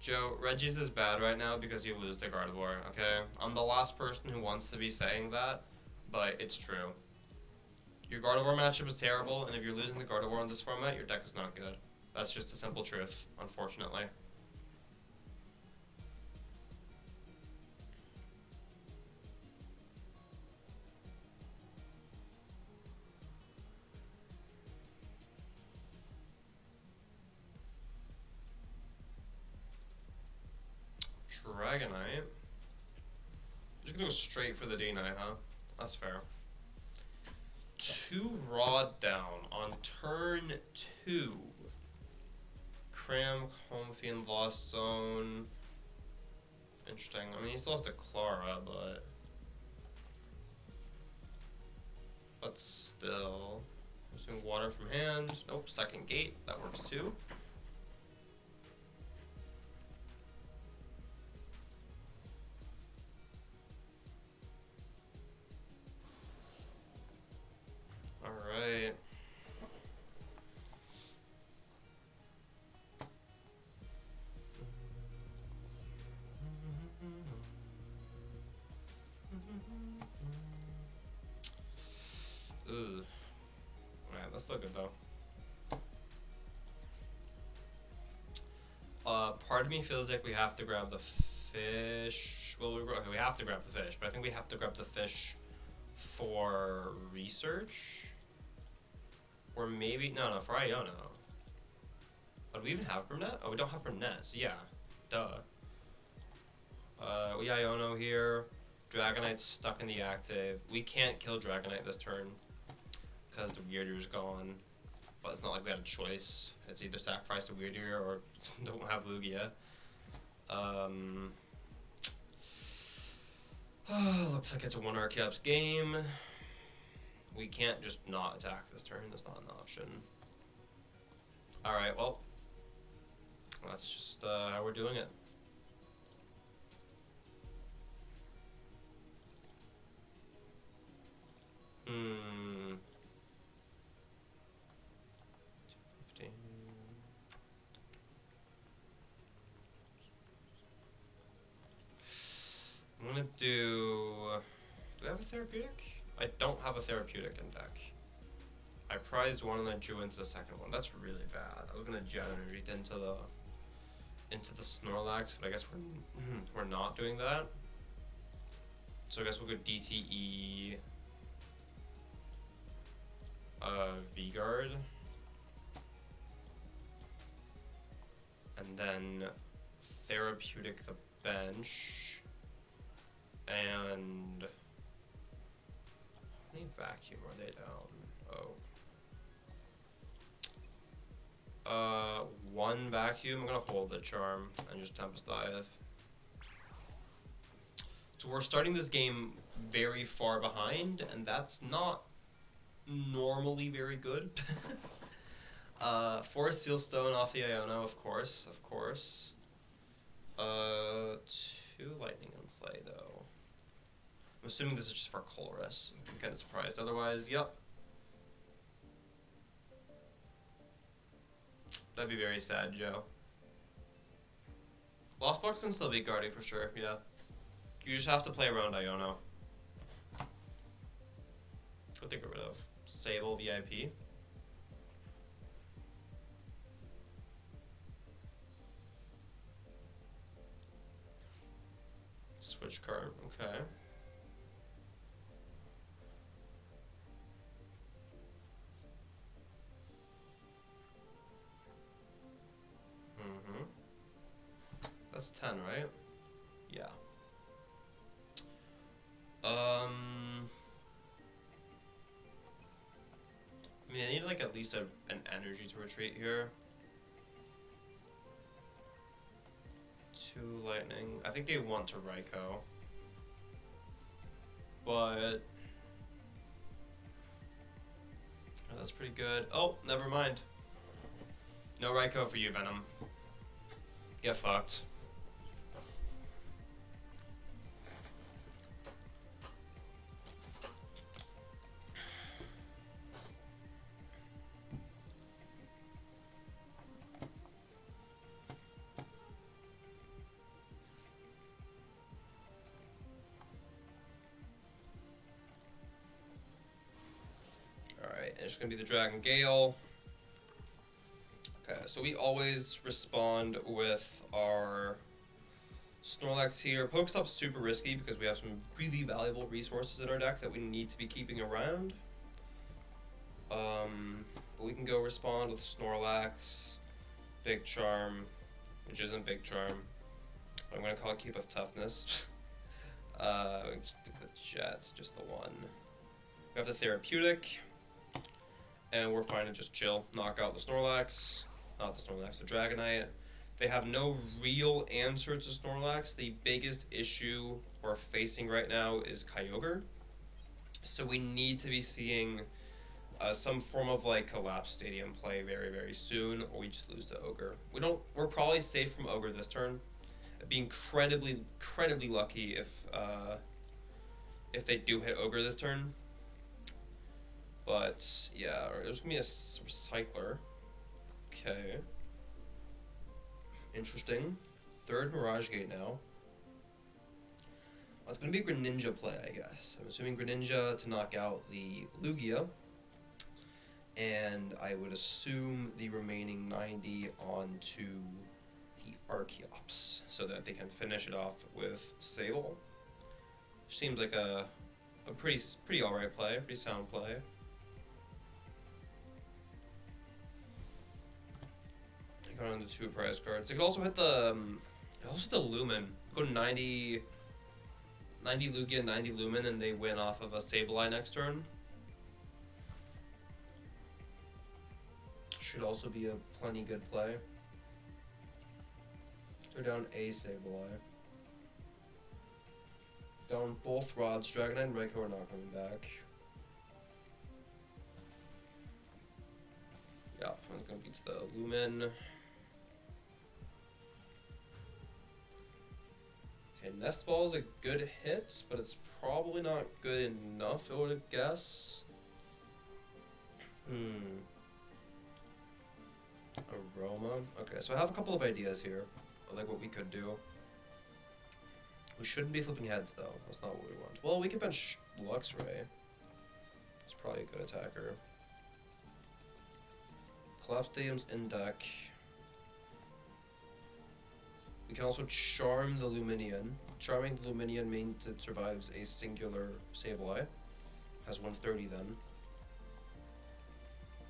Joe, Reggie's is bad right now because you lose to Gardevoir, okay? I'm the last person who wants to be saying that, but it's true. Your Gardevoir matchup is terrible, and if you're losing to Gardevoir in this format, your deck is not good. That's just a simple truth, unfortunately. Dragonite. Just gonna go straight for the D-Knight, huh? That's fair. 2 Rod down on turn 2. Cram, Comfy, and Lost Zone. Interesting. I mean, he still has to Clara, but... But still... I'm assuming water from hand. Nope, second gate. That works too. Alright. Ugh. Man, that's still good though. Part of me feels like we have to grab the fish. Well, we have to grab the fish, but I think we have to grab the fish for research. Or maybe, no, for Iono. Oh, do we even have Brunette? Oh, we don't have Brunette, so yeah. Duh. We Iono here. Dragonite's stuck in the active. We can't kill Dragonite this turn because the Weirdeer's gone. But it's not like we had a choice. It's either sacrifice the Weirdeer or don't have Lugia. Looks like it's a 1 Archeops game. We can't just not attack this turn. That's not an option. Alright, well. That's just how we're doing it. Hmm. 15. I'm gonna do I have a therapeutic? I don't have a therapeutic in deck. I prized one and then drew into the second one. That's really bad. I was gonna Jet Energy into the Snorlax, but I guess we're not doing that. So I guess we'll go DTE V-Guard. And then therapeutic the bench. And how many vacuum are they down? Oh. 1 vacuum. I'm gonna hold the charm and just Tempest Dive. So we're starting this game very far behind, and that's not normally very good. 4 Seal Stone off the Iono, of course. 2 Lightning in play, though. I'm assuming this is just for Colorless. I'm kind of surprised. Otherwise, yep. That'd be very sad, Joe. Lost Box can still beat Guardy for sure, yeah. You just have to play around Iono. What to get rid of? Sable VIP. Switch card, okay. That's 10, right? Yeah. I mean, I need like at least an energy to retreat here. 2 lightning. I think they want to Raikou. But oh, that's pretty good. Oh, never mind. No Raikou for you, Venom. Get fucked. It's gonna be the Dragon Gale. Okay, so we always respond with our Snorlax here. Pokestop's super risky because we have some really valuable resources in our deck that we need to be keeping around. But we can go respond with Snorlax, Big Charm, which isn't Big Charm. I'm gonna call it Keep of Toughness. Just the Jets, just the one. We have the Therapeutic, and we're fine to just chill, knock out the Snorlax. Not the Snorlax, the Dragonite. They have no real answer to Snorlax. The biggest issue we're facing right now is Kyogre. So we need to be seeing some form of like Collapse Stadium play very, very soon, or we just lose to Ogre. We're probably safe from Ogre this turn. It'd be incredibly lucky if they do hit Ogre this turn. But yeah, there's gonna be a Recycler. Okay. Interesting. Third Mirage Gate now. Well, it's going to be a Greninja play, I guess. I'm assuming Greninja to knock out the Lugia. And I would assume the remaining 90 onto the Archeops, so that they can finish it off with Sable. Seems like a pretty alright play, pretty sound play. Go on to 2 prize cards. They could also hit the Lumen. Go to 90 Lugia, 90 Lumen, and they win off of a Sableye next turn. Should also be a plenty good play. They're down a Sableye. Down both rods. Dragonite and Raikou are not coming back. Yeah, I'm gonna beat the Lumen. Okay, Nest Ball is a good hit, but it's probably not good enough, I would guess. Aroma. Okay, so I have a couple of ideas here, like what we could do. We shouldn't be flipping heads, though. That's not what we want. Well, we could bench Luxray. It's probably a good attacker. Collapse Stadium's in deck. We can also Charm the Luminion. Charming the Luminion means it survives a singular Sableye. Has 130 then.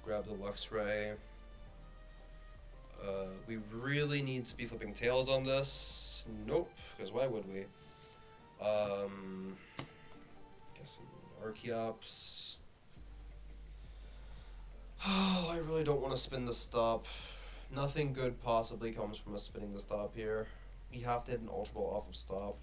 Grab the Luxray. We really need to be flipping tails on this. Nope, because why would we? Guess Archeops. Oh, I really don't want to spin the stop. Nothing good possibly comes from us spinning the stop here. We have to hit an Ultra Ball off of stop.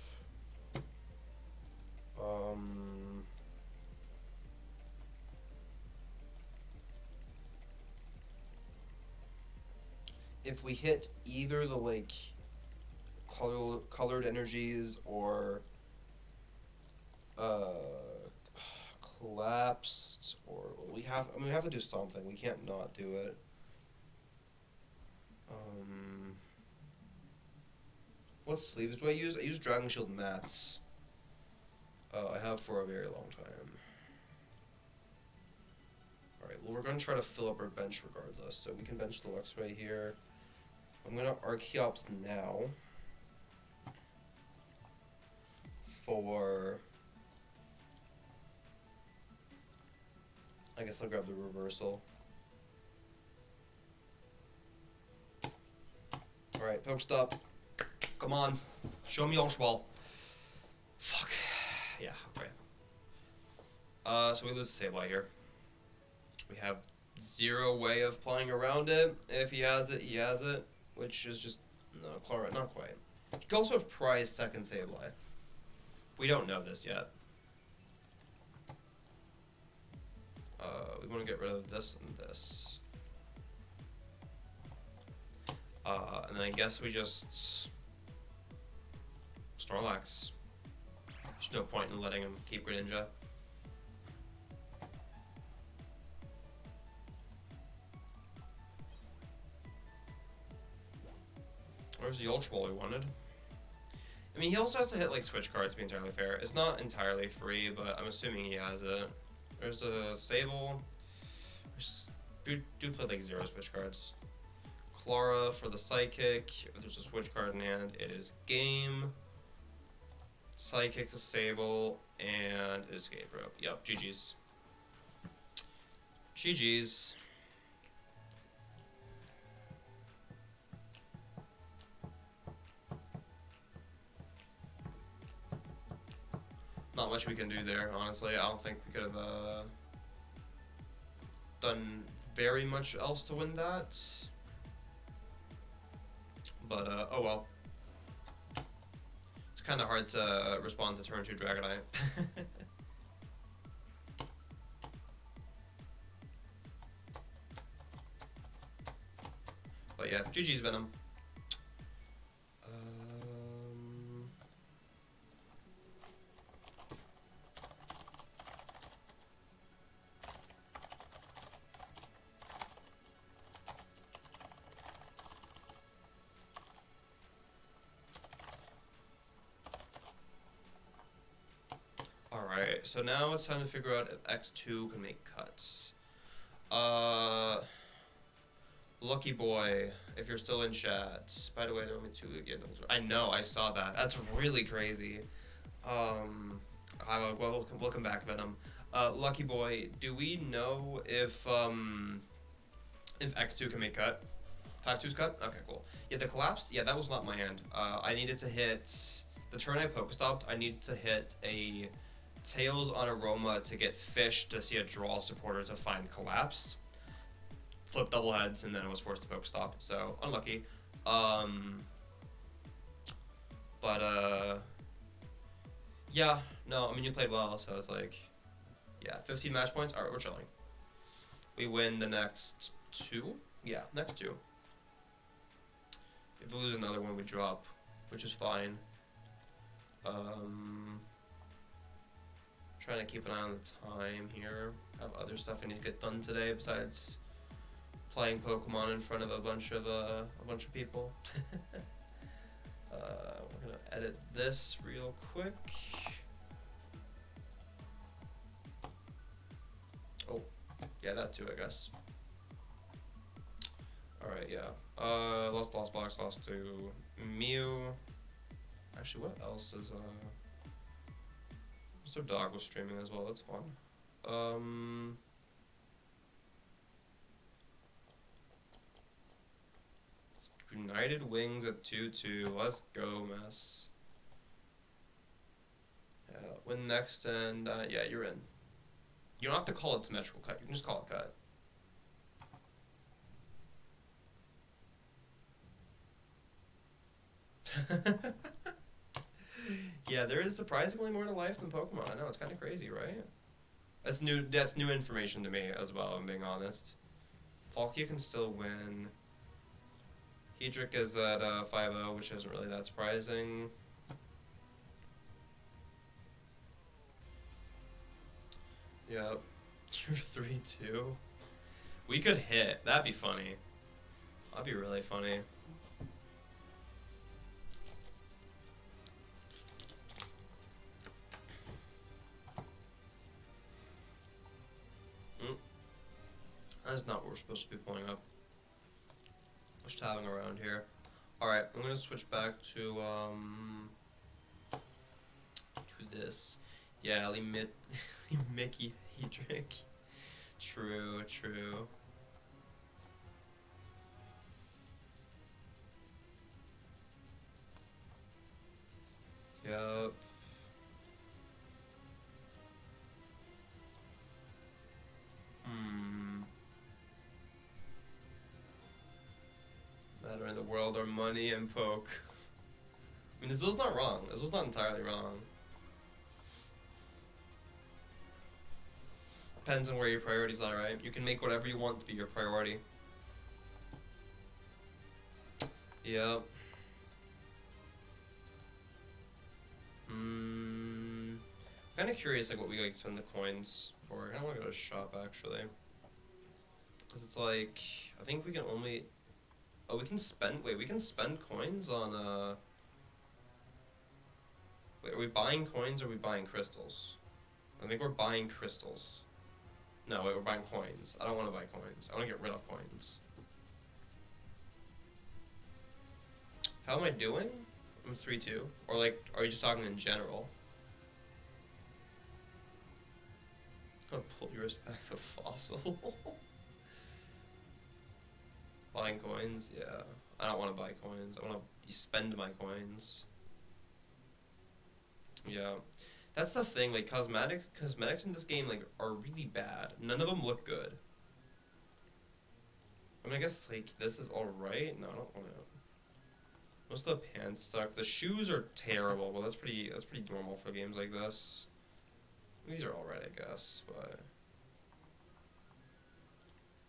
If we hit either the like colored energies or collapsed, or we have to do something. We can't not do it. What sleeves do I use? I use Dragon Shield mats. I have for a very long time. Alright, well we're going to try to fill up our bench regardless, so we can bench the Luxray here. I'm going to Archeops now. For... I guess I'll grab the reversal. Alright, Pokestop. Come on. Show me Ultra Ball. Fuck. Yeah, okay. So we lose the Sableye here. We have zero way of playing around it. If he has it, he has it. Which is just... No, Chlorite, not quite. He could also have prized second Sableye. We don't know this yet. We want to get rid of this and this. And then I guess we just... Snorlax. There's no point in letting him keep Greninja. Where's the Ultra Ball we wanted? I mean, he also has to hit like switch cards to be entirely fair. It's not entirely free, but I'm assuming he has it. There's a Sable. Do play like 0 switch cards. Clara for the Psychic. If there's a switch card in hand, it is game. Psychic disable and escape rope. Yep, GG's. GG's. Not much we can do there, honestly. I don't think we could have done very much else to win that. But, oh well. It's kind of hard to respond to turn 2 Dragonite. But yeah, GG's Venom. Alright, so now it's time to figure out if X2 can make cuts. Lucky boy, if you're still in chat. By the way, there are only 2 Lugia. I know, I saw that. That's really crazy. Well, welcome back, Venom. Lucky boy, do we know if X2 can make cut? 5-2's cut? Okay, cool. Yeah, the collapse, yeah, that was not my hand. I needed to hit, the turn I Pokestopped, I needed to hit a Tails on Aroma to get Fish to see a draw supporter to find collapse. Flip double heads, and then I was forced to Pokestop, so unlucky. Yeah, no, I mean, you played well, so it's like, yeah, 15 match points. Alright, we're chilling. We win the next 2? Yeah, next 2. If we lose another one, we drop, which is fine. Trying to keep an eye on the time here. I have other stuff I need to get done today besides playing Pokemon in front of a bunch of people. We're gonna edit this real quick. Oh, yeah, that too, I guess. Alright, yeah. Lost Box, lost to Mew. Actually, what else is, Mr. Dog was streaming as well, that's fun. United Wings at 2-2, let's go, Mess. Yeah, win next, and, yeah, you're in. You don't have to call it symmetrical cut, you can just call it cut. Yeah, there is surprisingly more to life than Pokemon. I know, it's kind of crazy, right? That's new information to me as well, I'm being honest. Palkia can still win. Hedrick is at 5-0, which isn't really that surprising. Yep. You're 3-2. We could hit. That'd be funny. That'd be really funny. That's not what we're supposed to be pulling up. Just having around here. Alright, I'm gonna switch back to this. Yeah, Mickey Hedrick. True. Yup. Matter in the world are money and poke. I mean, this was not wrong. This was not entirely wrong. Depends on where your priorities are, right? You can make whatever you want to be your priority. Yep. Kind of curious, like, what we like spend the coins for. I kind of want to go to shop actually, because it's like I think we can only. Oh, we can spend. Wait, we can spend coins on. Wait, are we buying coins or are we buying crystals? I think we're buying crystals. No, wait, we're buying coins. I don't want to buy coins. I want to get rid of coins. How am I doing? I'm 3-2. Or like, are you just talking in general? I'm gonna pull yours back to fossil. Buying coins? Yeah. I don't want to buy coins. I want to spend my coins. Yeah. That's the thing, like, cosmetics in this game, like, are really bad. None of them look good. I mean, I guess, like, this is alright. No, I don't want to. Most of the pants suck. The shoes are terrible, but that's pretty normal for games like this. These are alright, I guess, but...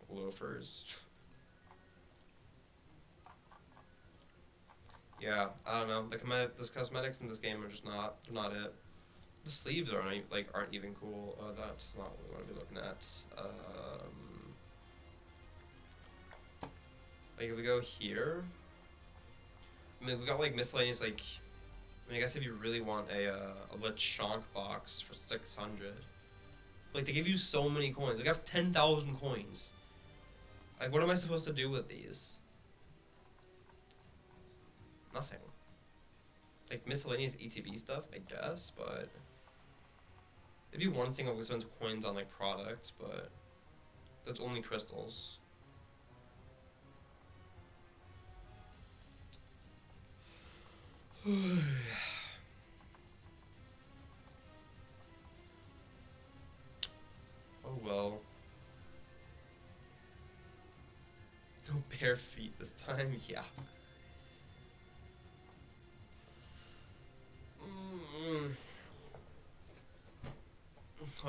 Loafers. Yeah, I don't know. The cosmetics in this game are just not it. The sleeves aren't even cool. That's not what we want to be looking at. Like if we go here, I mean we got like miscellaneous like. I mean, I guess if you really want a Lechonk box for 600, like they give you so many coins. Like I have 10,000 coins. Like what am I supposed to do with these? Nothing. Like miscellaneous ETB stuff, I guess, but. It'd be one thing if we spend coins on like products, but that's only crystals. Oh well. No bare feet this time, yeah. I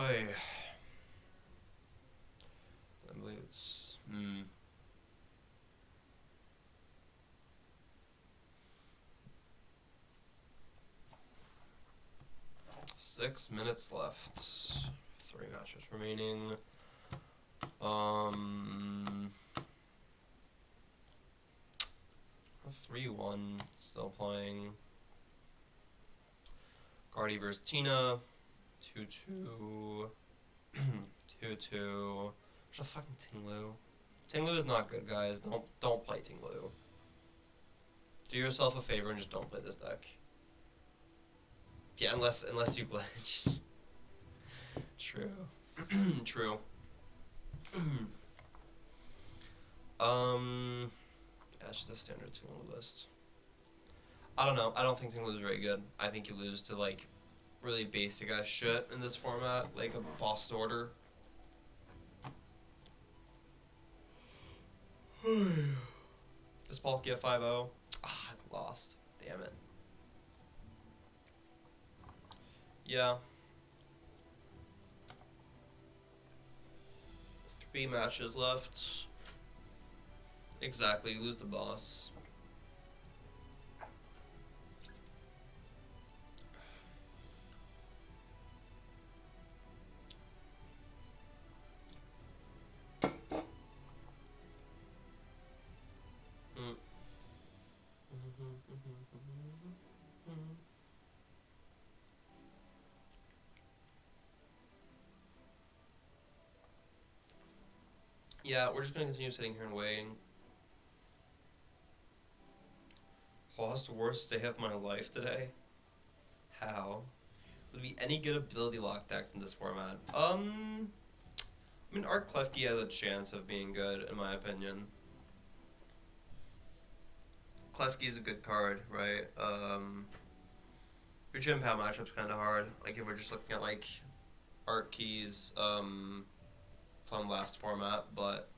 believe it's 6 minutes left. 3 matches remaining. 3-1 still playing. Gardevoir versus Tina. 2-2. 2-2. There's a fucking Tinglu. Tinglu is not good, guys. Don't play Tinglu. Do yourself a favor and just don't play this deck. Yeah, unless you glitch. True. True. Yeah, it's just a standard Tinglu list. I don't know. I don't think Tinglu is very good. I think you lose to like really basic ass shit in this format, like a boss order. Does Paul get 5-0? Ah, I lost. Damn it. Yeah. 3 matches left. Exactly, you lose the boss. Yeah, we're just gonna continue sitting here and waiting. Lost worst day of my life today? How? Would be any good ability lock decks in this format? I mean, Art Klefki has a chance of being good, in my opinion. Klefki is a good card, right? Your Chien-Pao matchup's kind of hard. Like, if we're just looking at, like, Art keys, from last format, but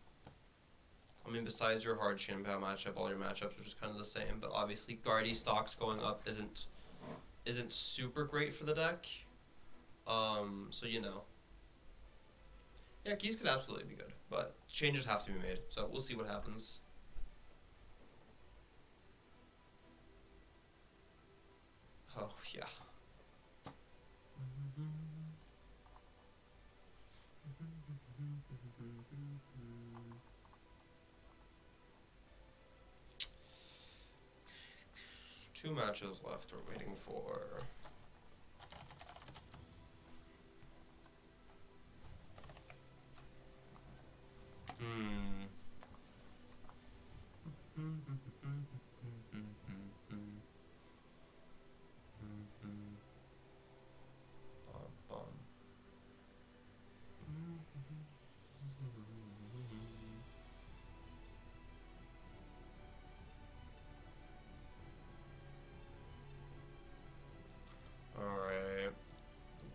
I mean, besides your hard Chien-Pao matchup, all your matchups are just kind of the same. But obviously, Guardy stocks going up isn't super great for the deck. So you know, yeah, keys could absolutely be good, but changes have to be made. So we'll see what happens. Oh yeah. Two matches left we're waiting for.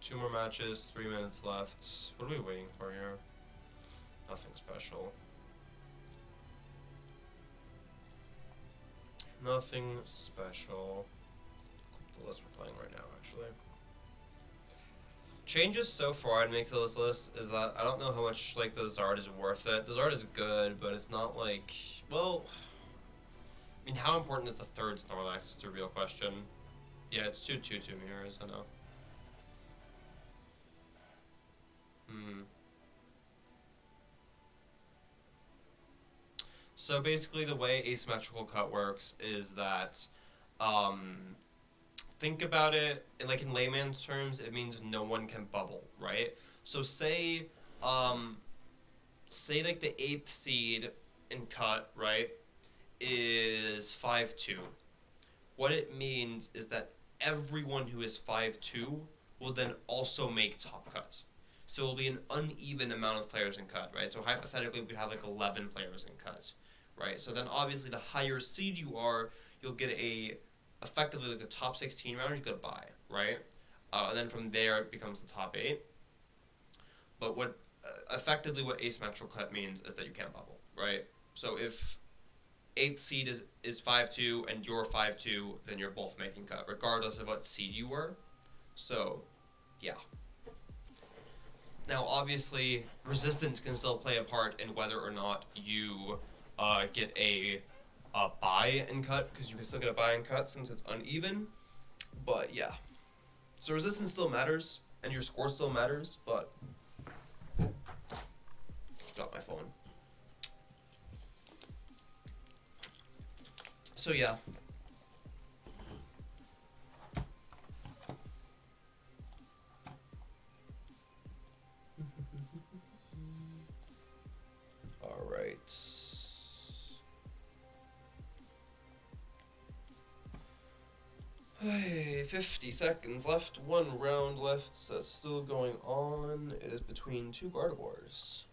2 more matches, 3 minutes left. What are we waiting for here? Nothing special. Nothing special. Click the list we're playing right now, actually. Changes so far I'd make to this list is that I don't know how much like the Zard is worth it. The Zard is good, but it's not like, well, I mean, how important is the third Snorlax? It's a real question. Yeah, it's 2 mirrors, I know. So basically the way asymmetrical cut works is that, think about it, like in layman's terms, it means no one can bubble, right? So say like the 8th seed in cut, right, is 5-2. What it means is that everyone who is 5-2 will then also make top cuts. So it'll be an uneven amount of players in cut, right? So hypothetically, we'd have like 11 players in cut, right? So then obviously the higher seed you are, you'll get effectively like the top 16 rounders you get a bye, right? And then from there it becomes the top 8. But effectively what asymmetrical cut means is that you can't bubble, right? So if 8th seed is 5-2 and you're 5-2, then you're both making cut, regardless of what seed you were. So, yeah. Now, obviously, resistance can still play a part in whether or not you get a bye in cut, because you can still get a bye in cut since it's uneven. But yeah, so resistance still matters, and your score still matters. But drop my phone. So yeah. All right. Hey, 50 seconds left. 1 round left. That's still going on. It is between 2 Gardevoirs.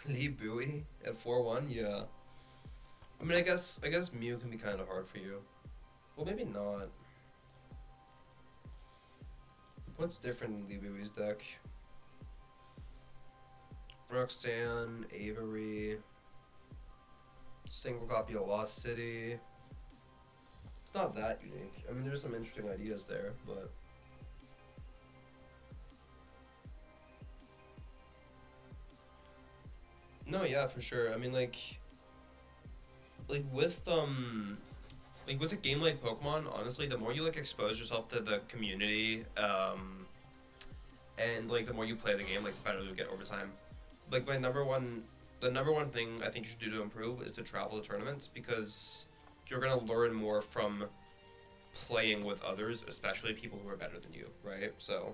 Lee Bowie at 4-1, yeah. I mean, I guess Mew can be kind of hard for you. Well, maybe not. What's different in Lee Bowie's deck? Roxanne, Avery, single copy of Lost City. It's not that unique. I mean, there's some interesting ideas there, but... No, yeah, for sure. I mean, like with a game like Pokemon, honestly, the more you like expose yourself to the community, and like the more you play the game, like the better you get over time. Like the number one thing I think you should do to improve is to travel to tournaments, because you're gonna learn more from playing with others, especially people who are better than you, right? So.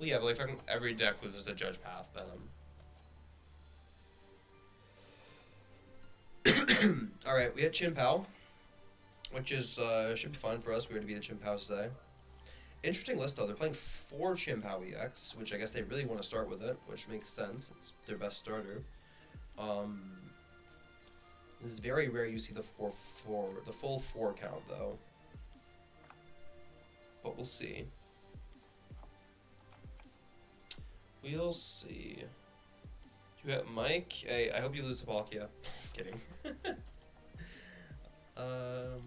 Well, yeah, but like fucking every deck was just a Judge Path Venom. Alright, we had Chien-Pao, which is should be fun for us. We were to be the Chien-Pao today. Interesting list though. They're playing 4 Chien-Pao EX, which I guess they really want to start with it, which makes sense. It's their best starter. This is very rare you see the full 4 count though. But we'll see. We'll see. You got Mike. Hey, I hope you lose to Palkia. Kidding. Oh,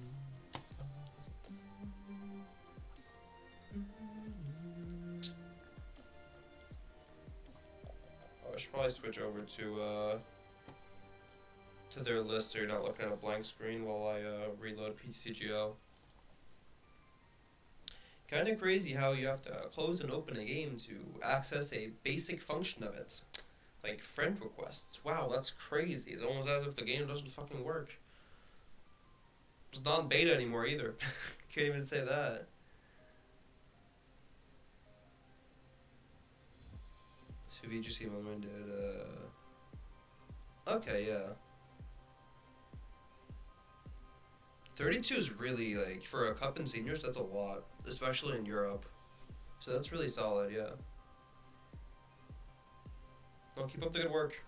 I should probably switch over to their list so you're not looking at a blank screen while I reload PTCGO. Kind of crazy how you have to close and open a game to access a basic function of it. Like friend requests. Wow, that's crazy. It's almost as if the game doesn't fucking work. It's not in beta anymore either. Can't even say that. So VGC Moment did Okay, yeah. 32 is really, like, for a cup and seniors, that's a lot, especially in Europe. So that's really solid, yeah. Well, keep up the good work.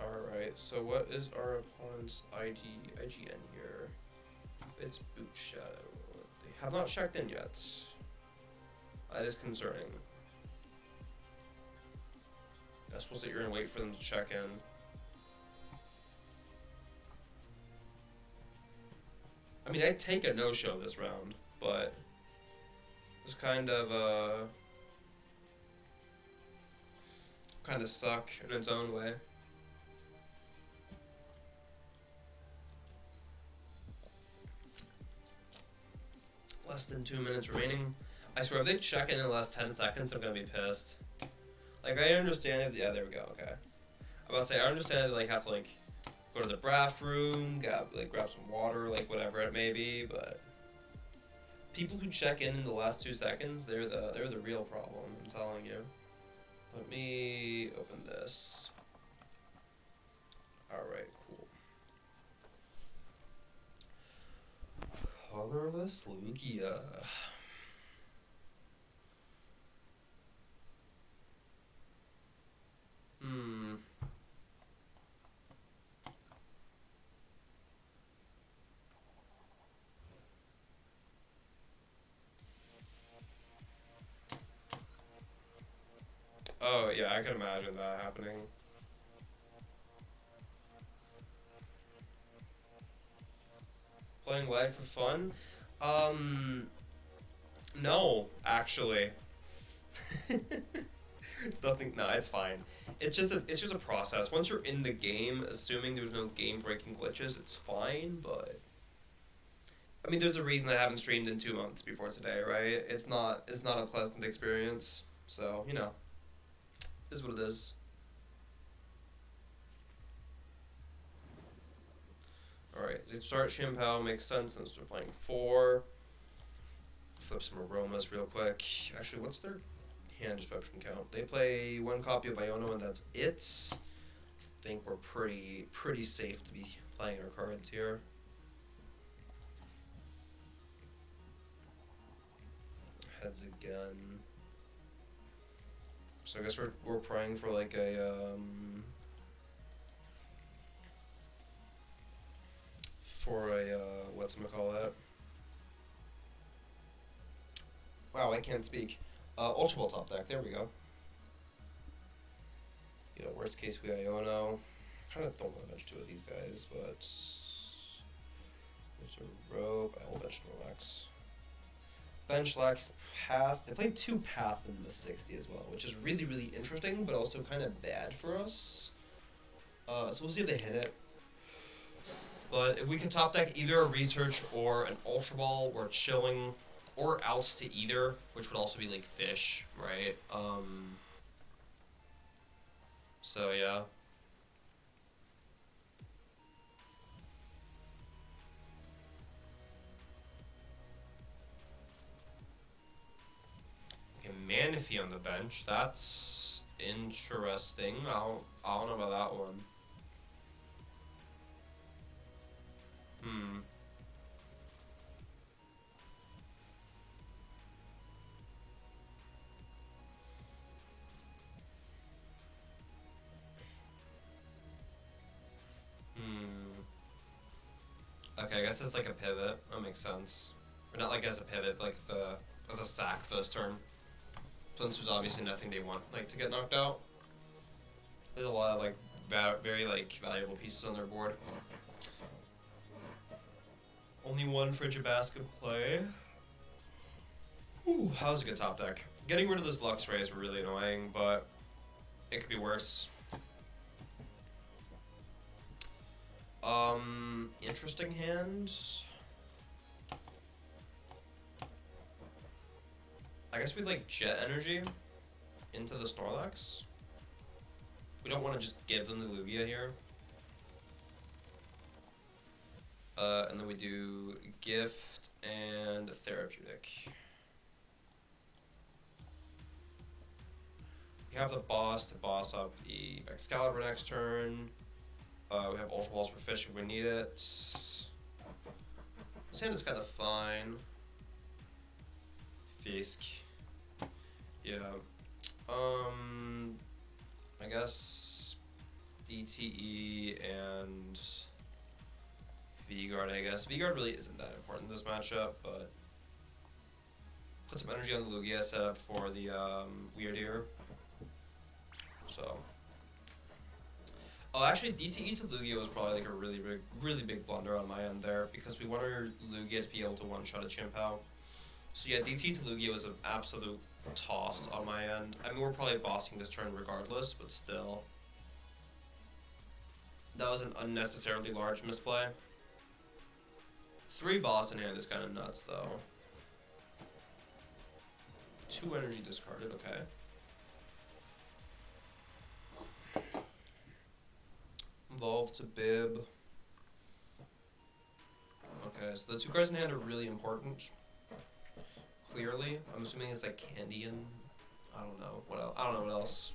Alright, so what is our opponent's IGN here? It's Boot Shadow. They have not checked in yet. That is concerning. I suppose that you're gonna wait for them to check in. I mean, I'd take a no-show this round, but it's kind of suck in its own way. Less than 2 minutes remaining. I swear, if they check in the last 10 seconds, I'm gonna be pissed. Like, I understand if, yeah, there we go, okay. I'm about to say, I understand if they, like, have to, like, go to the bathroom, grab some water, like, whatever it may be, but people who check in the last 2 seconds, they're the real problem, I'm telling you. Let me open this. Alright, cool. Colorless Lugia. Oh, yeah, I can imagine that happening. Playing live for fun? No, actually. Nothing. No, it's fine. It's just a process. Once you're in the game, assuming there's no game-breaking glitches, it's fine. But I mean, there's a reason I haven't streamed in 2 months before today, right? It's not a pleasant experience. So you know, it is what it is. All right, they start Chien-Pao makes sense since they're playing 4. Flip some aromas real quick. Actually, what's their hand disruption count? They play 1 copy of Iono and that's it. I think we're pretty safe to be playing our cards here. Heads again. So I guess we're praying for like a whatchamacallit? Wow, I can't speak. Ultra Ball top deck, there we go. You know, worst case we Iono. Kind of don't want to bench 2 of these guys, but there's a rope. I will bench Snorlax. Bench Lax Path. They played 2 Path in the 60 as well, which is really interesting, but also kind of bad for us. So we'll see if they hit it. But if we can top deck either a Research or an Ultra Ball, we're chilling. Or outs to either, which would also be like fish, right? So yeah. Okay, Manaphy on the bench. That's interesting. I don't know about that one. Okay, I guess it's like a pivot. That makes sense. Or not like as a pivot, but like as a sack for this turn. Since there's obviously nothing they want like to get knocked out. There's a lot of like very like valuable pieces on their board. Only 1 Frigibasket play. Ooh, that was a good top deck. Getting rid of this Luxray is really annoying, but it could be worse. Interesting hand. I guess we'd like Jet Energy into the Snorlax. We don't want to just give them the Lugia here. And then we do gift and therapeutic. We have the boss to boss up the Excalibur next turn. We have Ultra Balls for fish if we need it. This hand is kind of fine. Fisk. Yeah. I guess DTE and V-Guard, I guess. V-Guard really isn't that important in this matchup, but put some energy on the Lugia, set up for the Weird Ear. So. Oh, actually, DTE to Lugia was probably like a really big blunder on my end there, because we want our Lugia to be able to one-shot a Chien-Pao. So yeah, DTE to Lugia was an absolute toss on my end. I mean, we're probably bossing this turn regardless, but still. That was an unnecessarily large misplay. 3 boss in hand is kind of nuts, though. 2 energy discarded, okay. Evolve to Bib. Okay, so the 2 cards in hand are really important. Clearly, I'm assuming it's like Candy and I don't know what else. I don't know what else.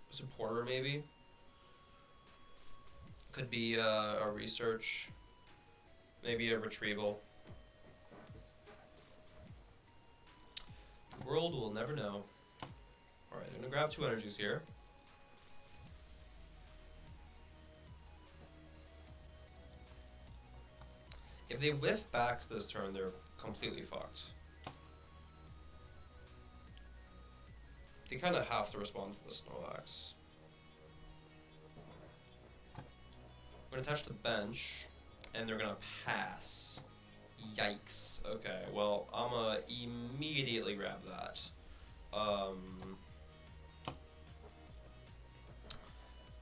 Supporter maybe. Could be a research. Maybe a retrieval. The world will never know. All right, they're gonna grab 2 energies here. If they whiff backs this turn, they're completely fucked. They kind of have to respond to the Snorlax. We're going to touch the bench, and they're going to pass. Yikes. Okay, well, I'm going to immediately grab that.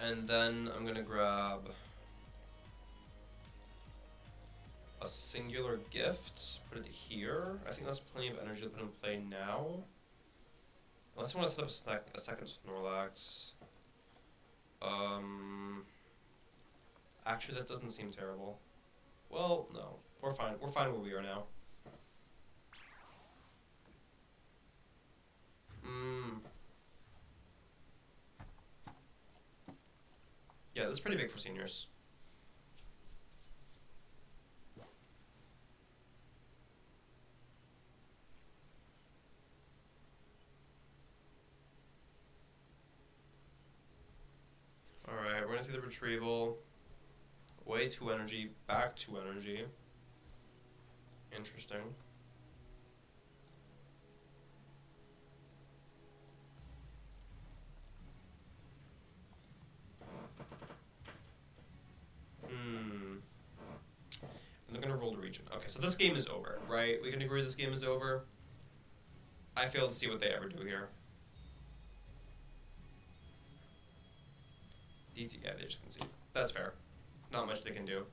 And then I'm going to grab a singular gift, put it here. I think that's plenty of energy to put in play now. Unless I want to set up a second Snorlax. Actually, that doesn't seem terrible. Well, no. We're fine. We're fine where we are now. Yeah, this is pretty big for seniors. Alright, we're gonna do the retrieval. Way 2 energy, back 2 energy. Interesting. And they're gonna roll the region. Okay, so this game is over, right? We can agree this game is over. I fail to see what they ever do here. DT, yeah, they just concede. That's fair. Not much they can do.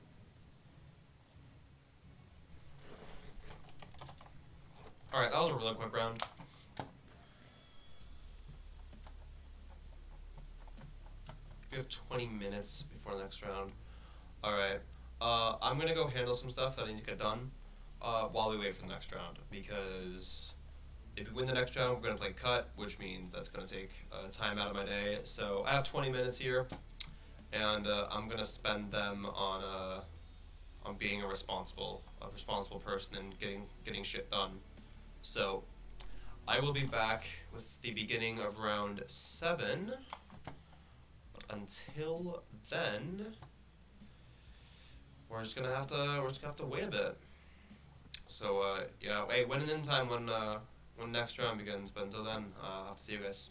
Alright, that was a really quick round. We have 20 minutes before the next round. Alright. I'm gonna go handle some stuff that I need to get done while we wait for the next round, because if we win the next round, we're gonna play cut, which means that's gonna take time out of my day. So I have 20 minutes here, and I'm gonna spend them on being a responsible person and getting shit done. So I will be back with the beginning of round 7. But until then, we're just gonna have to wait a bit. So yeah, hey, when in time when next round begins. But until then, I'll have to see you guys.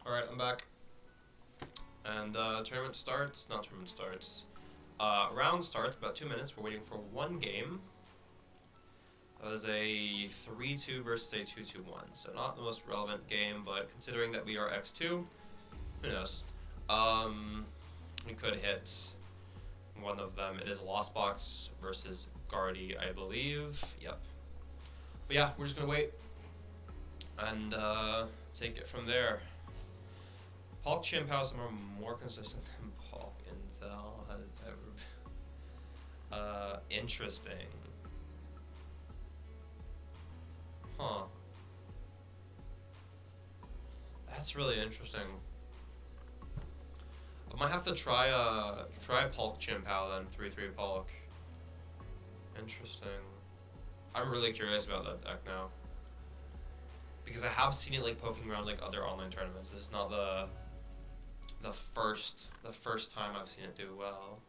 Alright, I'm back. And tournament starts. Not tournament starts. Round starts, about 2 minutes. We're waiting for one game. That was a 3-2 versus a 2-2-1. So not the most relevant game, but considering that we are X2, who knows? We could hit one of them. It is Lost Box versus Gardy, I believe. Yep. But yeah, we're just gonna wait and take it from there. Hulk Chien-Pao is somehow more consistent than Hulk Intel has ever been. Interesting. Huh. That's really interesting. I might have to try Hulk Chien-Pao then, 3-3 Hulk. Interesting. I'm really curious about that deck now. Because I have seen it like poking around like other online tournaments. This is not the first time I've seen it do well.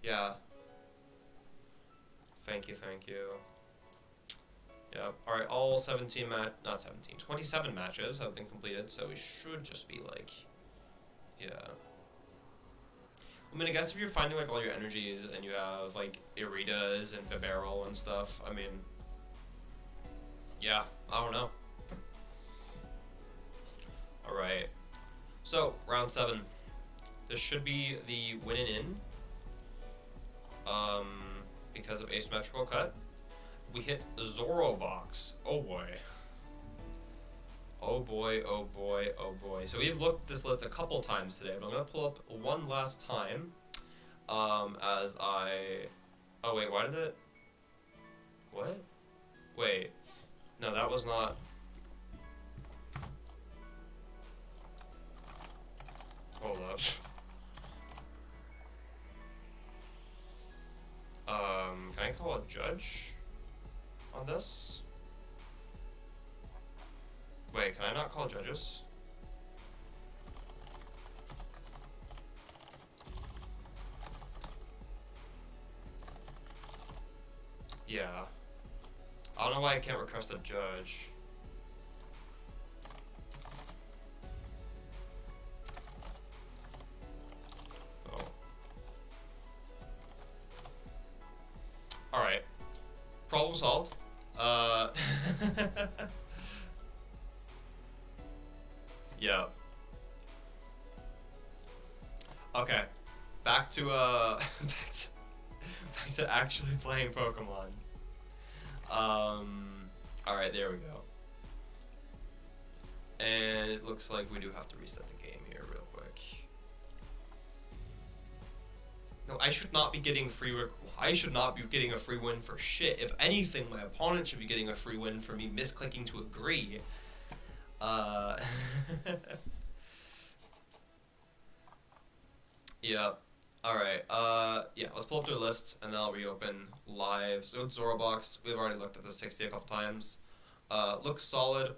Yeah. Thank you. Yeah. Alright, all 27 matches have been completed, so we should just be like, yeah. I mean, I guess if you're finding like all your energies and you have like Iridas and Bibarel and stuff, I mean, yeah, I don't know. Alright. So, round 7. This should be the win and in. Because of asymmetrical cut. We hit Zoroark Box. Oh boy. Oh boy. So we've looked at this list a couple times today, but I'm gonna pull up one last time. As I... Oh wait, why did it... What? Wait. No, that was not... Hold up. Can I call a judge on this? Wait, can I not call judges? Yeah. I don't know why I can't request a judge. Alright. Problem solved. Yeah. Okay. Back to back to actually playing Pokemon. Alright, there we go. And it looks like we do have to reset the game here real quick. No, I should not be getting I should not be getting a free win for shit. If anything, my opponent should be getting a free win for me misclicking to agree. Yeah. Alright, yeah, let's pull up their list and then I'll reopen live. So it's Zoroark Box. We've already looked at the 60 a couple times. Looks solid.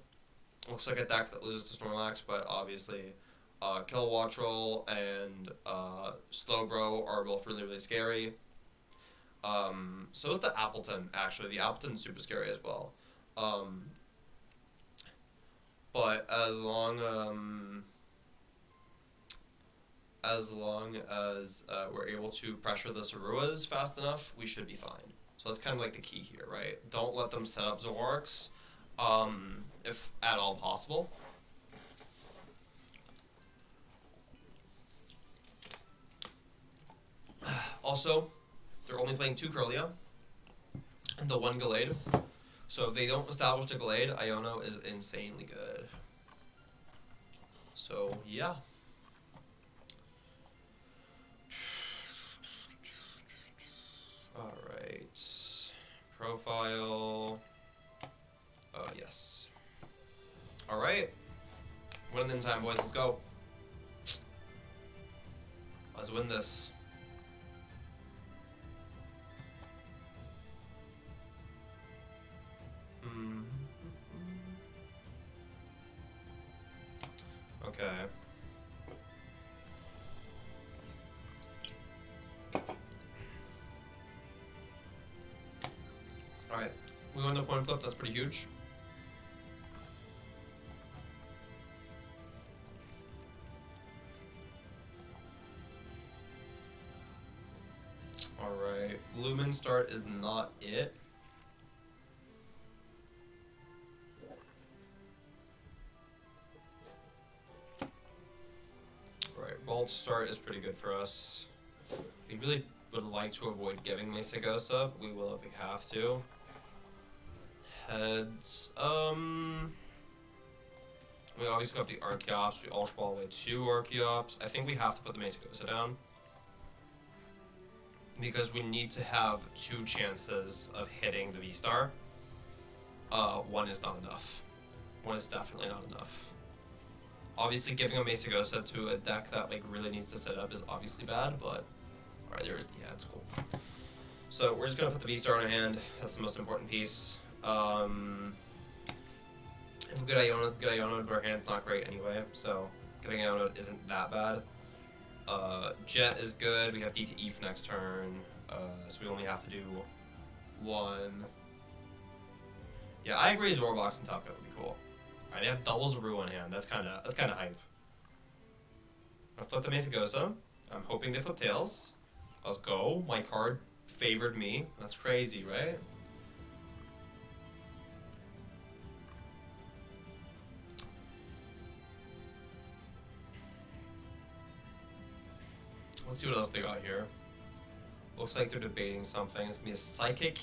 Looks like a deck that loses to Snorlax, but obviously Kilowattrel and Slowbro are both really scary. So is the Appleton, actually. The Appleton's super scary as well. But as long as we're able to pressure the Saruas fast enough, we should be fine. So that's kind of like the key here, right? Don't let them set up Zoroarks, if at all possible. Also, they're only playing 2 Kirlia and the 1 Gallade. So if they don't establish the Gallade, Iono is insanely good. So, yeah. Alright. Profile. Yes. Alright. Win in time, boys. Let's go. Let's win this. Okay. Alright. We won the coin flip, that's pretty huge. Alright, Lumen start is not it. Alright, Bolt start is pretty good for us. We really would like to avoid giving Mesagosa, but we will if we have to. Heads, we obviously got the Archeops, we Ultra Ball away 2 Archeops. I think we have to put the Mesagosa down. Because we need to have 2 chances of hitting the V-Star. 1 is not enough. 1 is definitely not enough. Obviously giving a Mesagosa to a deck that like really needs to set up is obviously bad, but alright, yeah, it's cool. So we're just gonna put the V-Star in our hand. That's the most important piece. If a good Iono, but our hand's not great anyway, so getting Iono isn't that bad. Jet is good. We have DTE for next turn, so we only have to do 1. Yeah, I agree. Zoroark Box and Top Gun would be cool. Alright, they have double Zoroark in hand. That's kind of hype. I flip the Mesagosa. I'm hoping they flip Tails. Let's go. My card favored me. That's crazy, right? Let's see what else they got here. Looks like they're debating something. It's gonna be a Psychic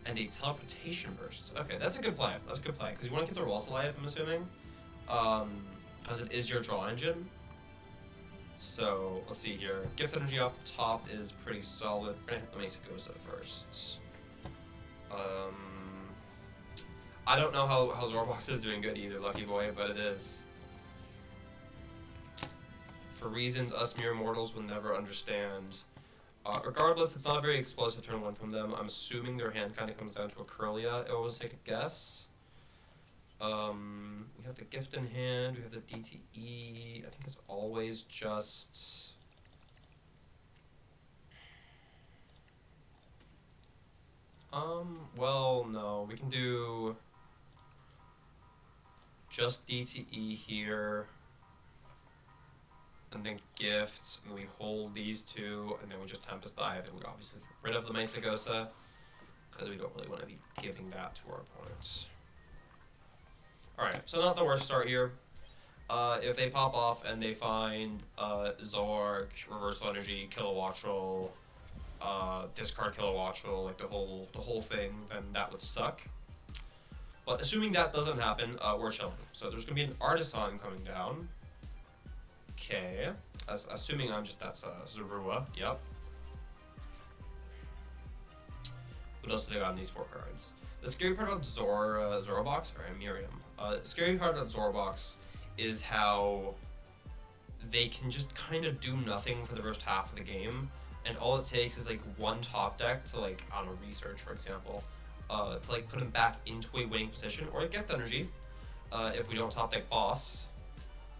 and a Teleportation Burst. Okay, that's a good play. That's a good play, because you want to keep the rolls alive, I'm assuming. Because it is your draw engine. So, let's see here. Gift Energy off the top is pretty solid. We're gonna hit the Mesagosa first. I don't know how Zoroark Box is doing good either, lucky boy, but it is. For reasons us mere mortals will never understand. Regardless, it's not a very explosive turn 1 from them. I'm assuming their hand kind of comes down to a Curlia. I always take a guess. We have the gift in hand. We have the DTE. I think it's always just... well, no. We can do just DTE here. And then gifts, and we hold these 2, and then we just Tempest Dive, and we obviously get rid of the Mesagosa, because we don't really want to be giving that to our opponents. Alright, so not the worst start here. If they pop off and they find Zoroark, Reversal Energy, Kilowattrel, discard Kilowattrel, like the whole thing, then that would suck. But assuming that doesn't happen, we're chilling. So there's going to be an Artisan coming down. Okay, assuming that's Zoroark, yep. What else do they got on these 4 cards? The scary part about Zoroark Box, or Miriam, the scary part about Zoroark Box is how they can just kind of do nothing for the first half of the game, and all it takes is like 1 top deck to like, I don't know, research for example, to like put him back into a winning position, or a gift energy, if we don't top deck boss.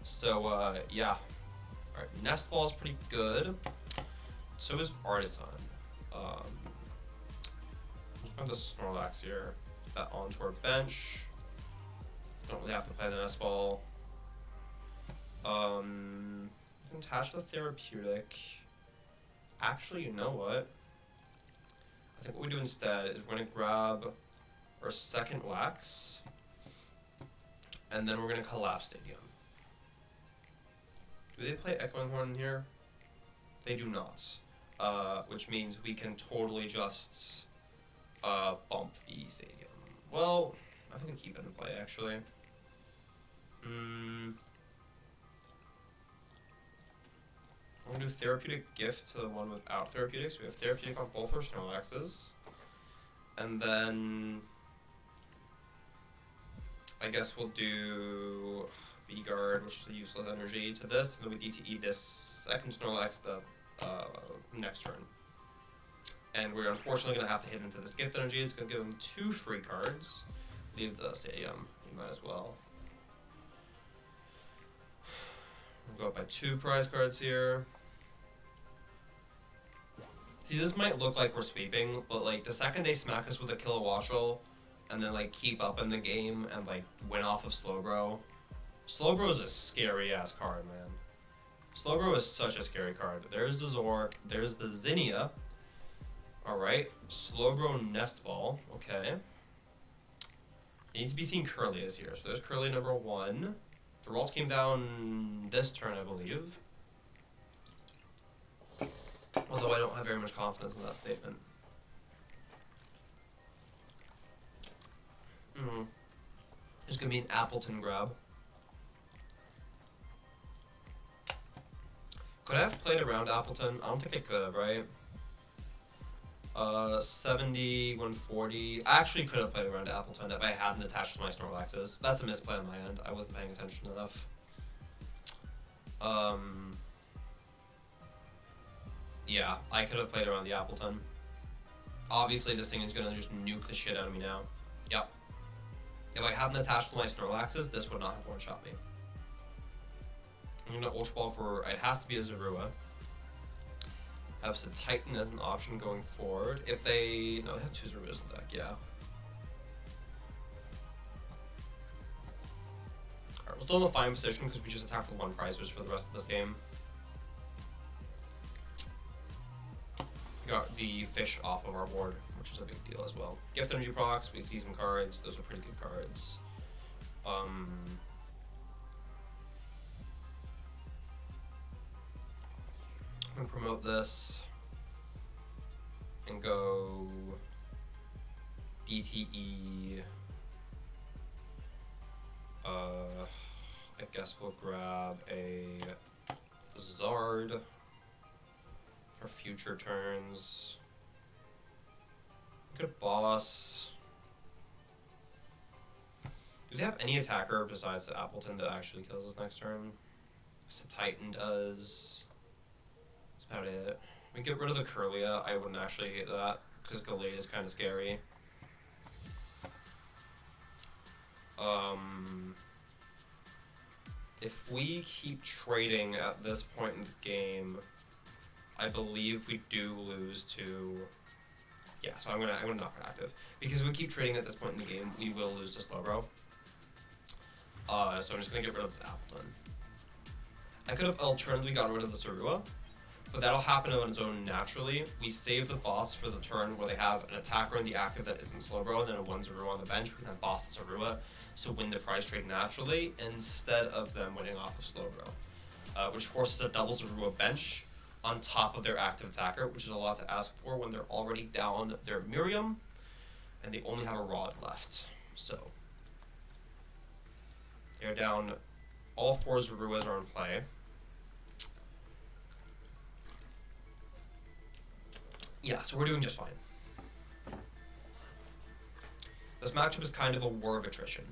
So, yeah. Alright, Nest Ball is pretty good. So is Artisan. Just put the Snorlax here. Put that onto our bench. Don't really have to play the Nest Ball. Attach the Therapeutic. Actually, you know what? I think what we do instead is we're going to grab our second Lax. And then we're going to collapse Stadium. Do they play Echoing Horn in here? They do not. Which means we can totally just bump the Stadium. Well, I think we keep it in play, actually. I'm going to do Therapeutic Gift to the one without Therapeutics. We have Therapeutic on both our Snorlaxes. And then I guess we'll do V-Guard, which is a useless energy, to this, and then we DTE this second Snorlax the next turn. And we're unfortunately going to have to hit into this gift energy. It's going to give him 2 free cards. Leave the Stadium. We might as well. We'll go up by 2 prize cards here. See, this might look like we're sweeping, but like the second they smack us with a Kilowattrel and then like keep up in the game and like win off of Slowbro. Slowbro is a scary ass card, man. Slowbro is such a scary card. There's the Zoroark, there's the Zinnia, Alright, Slowbro Nest Ball, okay. It needs to be seen Curlius here, so there's Curly number 1. The Ralts came down this turn, I believe. Although I don't have very much confidence in that statement. There's gonna be an Appleton grab. Could I have played around Appleton? I don't think I could have, right? 70, 140. I actually could have played around Appleton if I hadn't attached to my Snorlaxes. That's a misplay on my end. I wasn't paying attention enough. Yeah, I could have played around the Appleton. Obviously, this thing is gonna just nuke the shit out of me now. Yep. If I hadn't attached to my Snorlaxes, this would not have one-shot me. I'm gonna Ultra Ball for, it has to be a Zorua. I have some Titan as an option going forward. If they, no, they have 2 Zoruas in the deck, yeah. Alright, we're still in a fine position because we just attacked with 1 prizers for the rest of this game. We got the fish off of our board, which is a big deal as well. Gift Energy procs, we see some cards. Those are pretty good cards. I'm gonna promote this and go DTE. I guess we'll grab a Zard for future turns. Good boss. Do they have any attacker besides the Appleton that actually kills us next turn? So Titan does. That's about it. We get rid of the Curlia. I wouldn't actually hate that because Gallade is kind of scary. If we keep trading at this point in the game, I believe we do lose to. Yeah, so I'm gonna knock it active because if we keep trading at this point in the game, we will lose to Slowbro. So I'm just gonna get rid of this Appleton. I could have alternatively gotten rid of the Zorua, but that'll happen on its own naturally. We save the boss for the turn where they have an attacker in the active that isn't Slowbro, and then a 1 Zorua on the bench. We can have boss the Zorua, so win the prize trade naturally instead of them winning off of Slowbro, which forces a double Zorua bench on top of their active attacker, which is a lot to ask for when they're already down their Miriam, and they only have a Rod left. So they're down. All 4 Zoruas are in play. Yeah, so we're doing just fine. This matchup is kind of a war of attrition.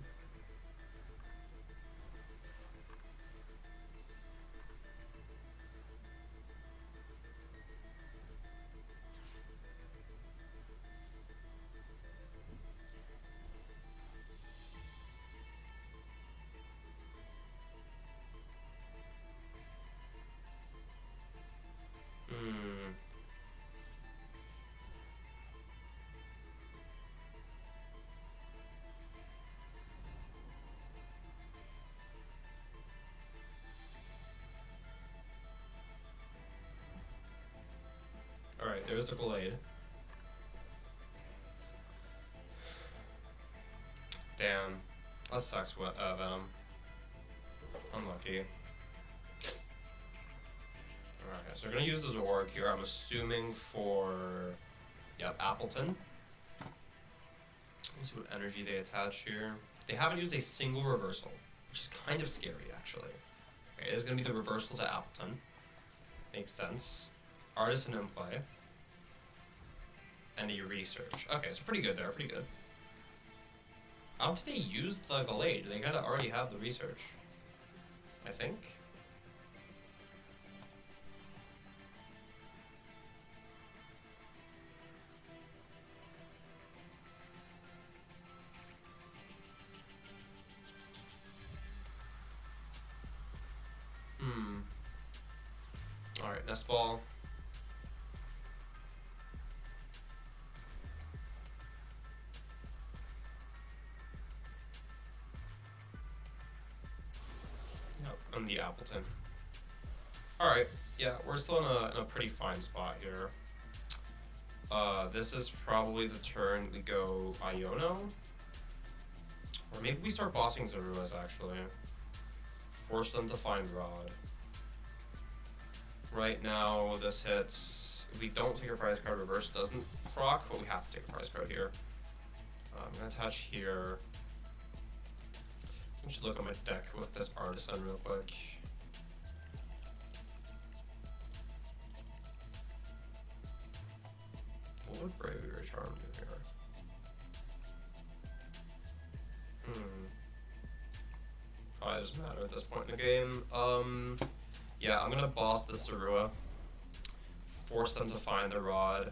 Alright, there's the Gallade. Damn. That sucks, Venom. Unlucky. Alright, so we're gonna use the Zoroark here, I'm assuming for... Yep, Appleton. Let's see what energy they attach here. They haven't used a single reversal, which is kind of scary, actually. Okay, it's gonna be the reversal to Appleton. Makes sense. Artisan in play. And a research. Okay, so pretty good there, pretty good. I don't think they used the Gallade. They gotta already have the research. I think. Alright, Nest Ball. On the Appleton. Alright, yeah, we're still in a pretty fine spot here. This is probably the turn we go Iono. Or maybe we start bossing Zoruas, actually. Force them to find Rod. Right now, this hits. If we don't take a prize card, reverse doesn't proc, but we have to take a prize card here. I'm gonna attach here. I should look at my deck with this Artisan real quick. What would Bravery Charm do here? Probably doesn't matter at this point in the game. Yeah, I'm gonna boss the Zorua. Force them to find the Rod.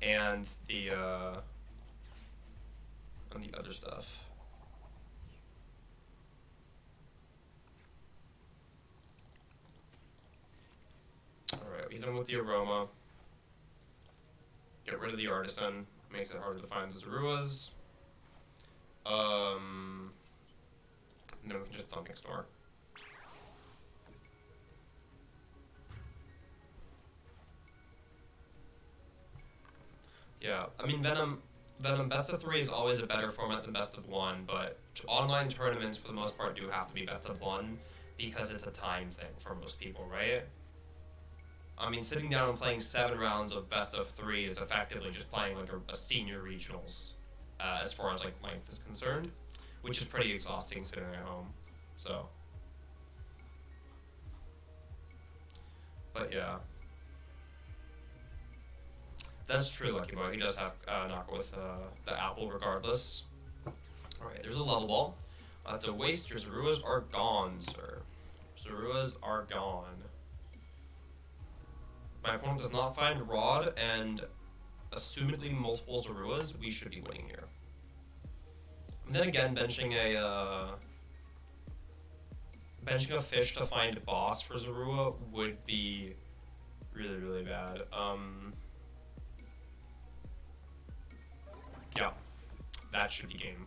And the other stuff. Alright, we hit him with the Aroma. Get rid of the Artisan. Makes it harder to find the Zoruas. And then we can just Thumping Snore. Yeah, I mean, Venom best of 3 is always a better format than best of 1, but online tournaments, for the most part, do have to be best of 1, because it's a time thing for most people, right? I mean, sitting down and playing 7 rounds of best of 3 is effectively just playing like a senior regionals, as far as like length is concerned, which is pretty exhausting sitting at home, so. But yeah. That's true, Lucky Boy. He does have knock with the apple regardless. Alright, there's a level ball. To waste, your Zoruas are gone, sir. Zoruas are gone. My opponent does not find Rod, and assumedly multiple Zoruas, we should be winning here. And then again, benching a fish to find boss for Zorua would be really, really bad. Yeah, that should be game.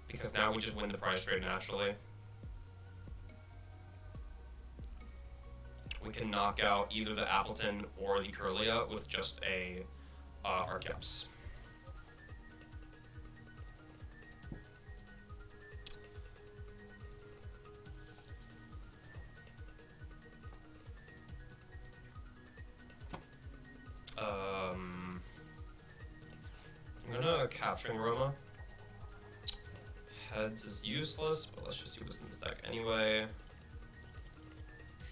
Because now we just win the prize trade naturally. We can knock out either the Appleton or the Curlia with just a Arceus. I'm gonna Capturing Aroma. Heads is useless, but let's just see what's in this deck anyway.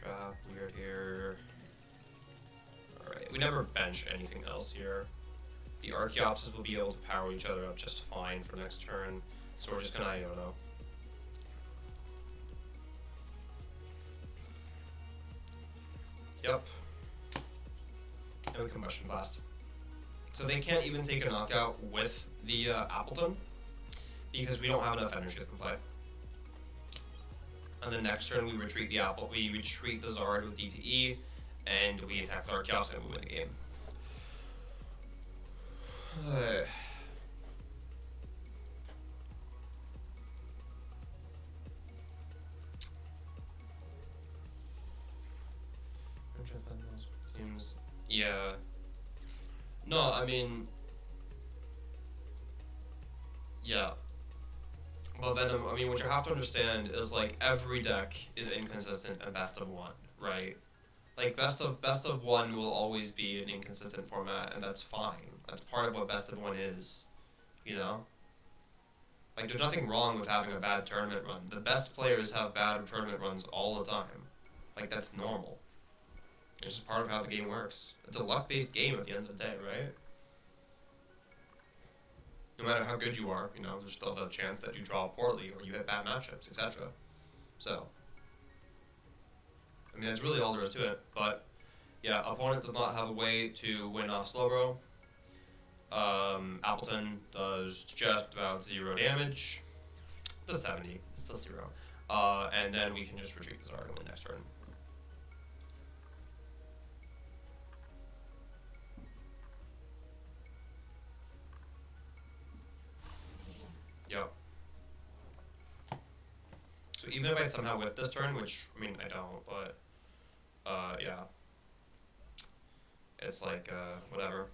Trap, weird here. Alright, we never bench anything else here. The Archeopsis will be able to power each other up just fine for next turn, so we're just gonna Iono. Yep. And we Combustion Blast. So they can't even take a knockout with the Appleton, because we don't have enough energies to play. And then next turn we retreat the we retreat the Zard with DTE, and we attack the Arceus and we win the game. Seems, yeah. No, I mean, yeah. Well, Venom, I mean, what you have to understand is, like, every deck is inconsistent and best of 1, right? Like, best of 1 will always be an inconsistent format, and that's fine. That's part of what best of 1 is, you know? Like, there's nothing wrong with having a bad tournament run. The best players have bad tournament runs all the time. Like, that's normal. It's just part of how the game works. It's a luck-based game at the end of the day, right? No matter how good you are, you know, there's still the chance that you draw poorly or you hit bad matchups, etc. So, I mean, that's really all there is to it. But, yeah, opponent does not have a way to win off Slowbro. Appleton does just about 0 damage. Does 70, it's still 0. And then we can just retreat the Zard and win next turn. Yep. So even if I somehow whip this turn, which, I mean, I don't, but, yeah. It's like, whatever.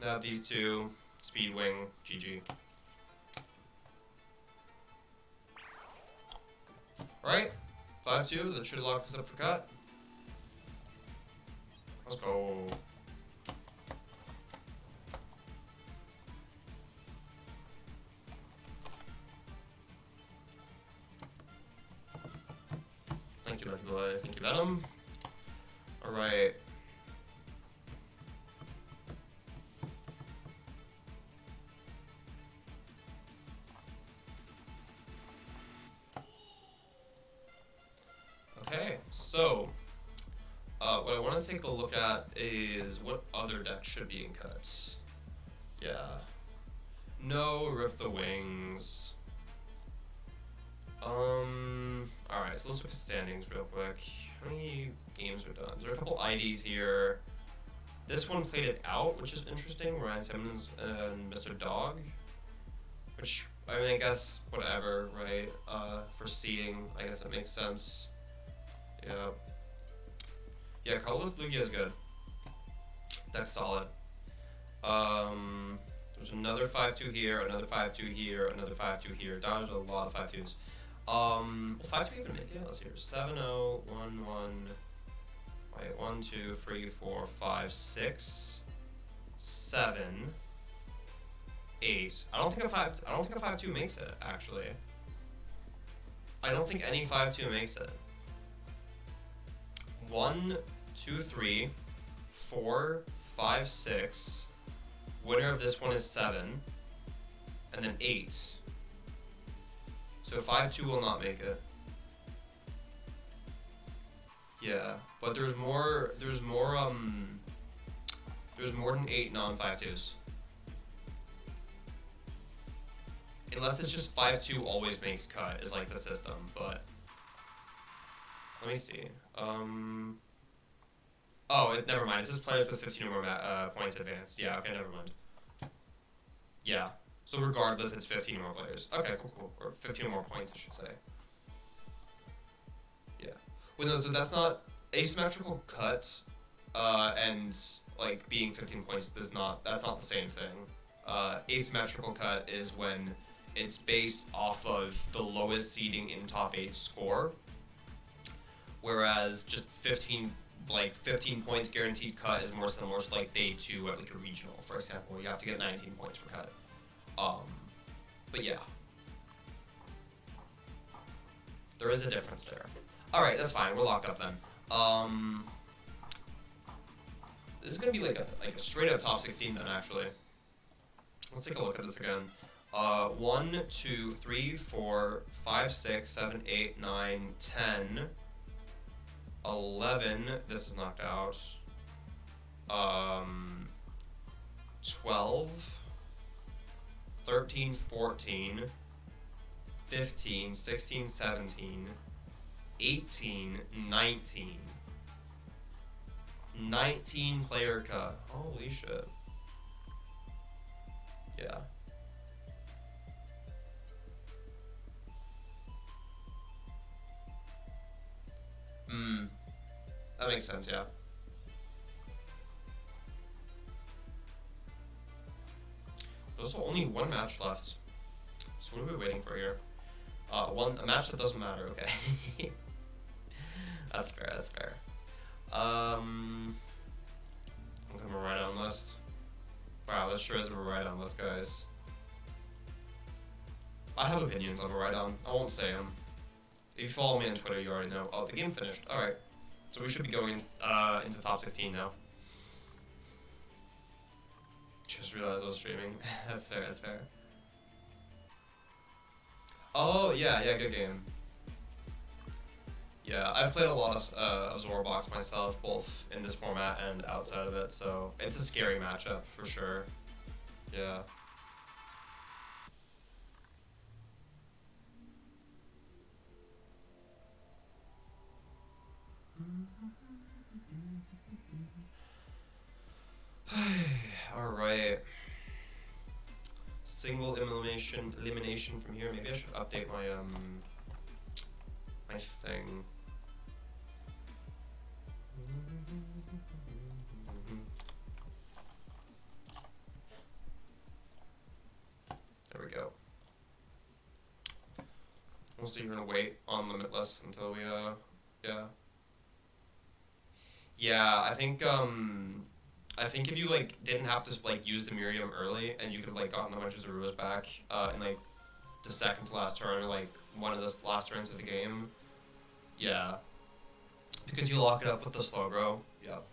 Now these two, Speedwing, GG. Right? 5-2, that should lock us up for cut. Let's go. Thank you, Lucky Boy. Thank you, Venom. Alright. Okay, so what I want to take a look at is what other decks should be in cuts. Yeah. No, Rip the Wings. Alright, so let's look at standings real quick. How many games are done? There are a couple IDs here. This one played it out, which is interesting. Ryan Simmons and Mr. Dog. Which, I mean, I guess, whatever, right? For seeding, I guess it makes sense. Yeah. Yeah, Colorless Lugia is good. Deck's solid. There's another 5-2 here, another 5-2 here, another 5-2 here. There's a lot of 5-2s. Will 5-2 even make it? Let's see here. 7-0, 1-1. Wait, 1, 2, 3, 4, 5, 6, 7, 8. I don't think a 5-2 makes it, actually. I don't think any 5-2 makes it. 1, 2, 3, 4, 5, 6. Winner of this one is 7. And then 8. So 5-2 will not make it. Yeah, but there's more than 8 non-5-2s. Unless it's just 5-2 always makes cut is like the system, but let me see. Oh, never mind. It's just players with 15 or more points advanced. Yeah, okay, never mind. Yeah. So regardless, it's 15 or more players. Okay, cool. Or 15 or more points, I should say. Yeah. Well, no, so that's not asymmetrical cut, and like being 15 points that's not the same thing. Asymmetrical cut is when it's based off of the lowest seeding in top 8 score, whereas just 15 points guaranteed cut is more similar to like day 2 at like a regional, for example. You have to get 19 points for cut. But yeah. There is a difference there. Alright, that's fine. We're locked up then. This is gonna be like a straight up top 16 then, actually. Let's take a look at this again. 1, 2, 3, 4, 5, 6, 7, 8, 9, 10, 11. This is knocked out. 12. 13, 14, 15, 16, 17, 18, 19. 19 player cut. Holy shit. Yeah. That makes sense, yeah. There's also only one match left. So what are we waiting for here? A match that doesn't matter, okay. That's fair. I'm gonna write down list. Wow, that sure is a write down list, guys. I have opinions on a write down. I won't say them. If you follow me on Twitter, you already know. Oh, the game finished. Alright. So we should be going into top 16 now. Just realized I was streaming. That's fair. Oh, yeah, good game. Yeah, I've played a lot of Zoroark Box myself, both in this format and outside of it, so it's a scary matchup, for sure. Yeah. Alright. Single elimination from here. Maybe I should update my my thing. There we go. We'll see. We're gonna wait on Limitless until we yeah. Yeah, I think if you like didn't have to like use the Miriam early and you could like gotten a bunch of Zoruas back in like the second to last turn or like one of the last turns of the game. Yeah. Because you lock it up with the slow grow. Yep.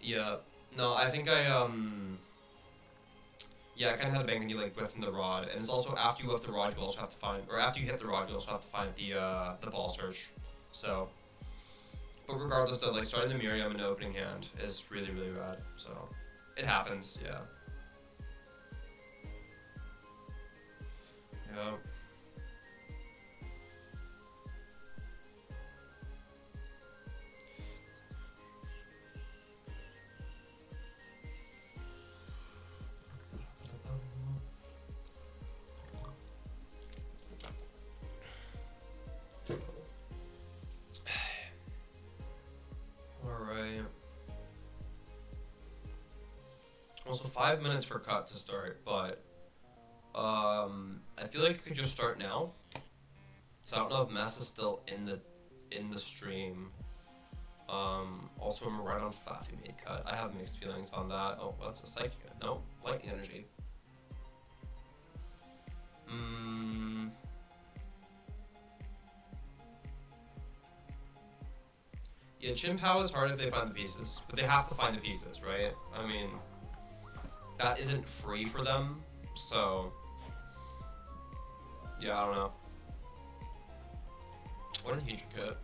Yeah. No, I think yeah, I kind of had a bang when you like whiff in the rod, and it's also after you whiff the rod, you also have to find, or after you hit the rod, you also have to find the ball search. So, but regardless, though, like starting the Miriam in the opening hand is really really rad. So, it happens, yeah. Yeah. Alright. Also 5 minutes for cut to start, but I feel like I could just start now. So I don't know if Mess is still in the stream. Also I'm right on Faffy made cut. I have mixed feelings on that. Oh, that's a psychic. No, lightning energy. Yeah, Chien-Pao is hard if they find the pieces, but they have to find the pieces, right? I mean, that isn't free for them, so yeah, I don't know. What a huge kit.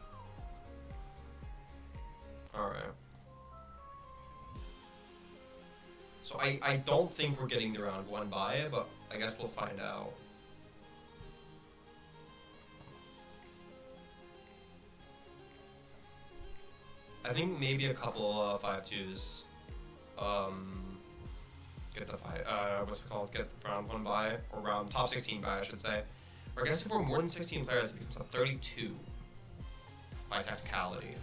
Alright. So I don't think we're getting the round 1 bye, but I guess we'll find out. I think maybe a couple 5-2s get the what's it called? Get the round 1 bye, or round top 16 bye, I should say. Or I guess if we're more than 16 players, it becomes a 32 by technicality.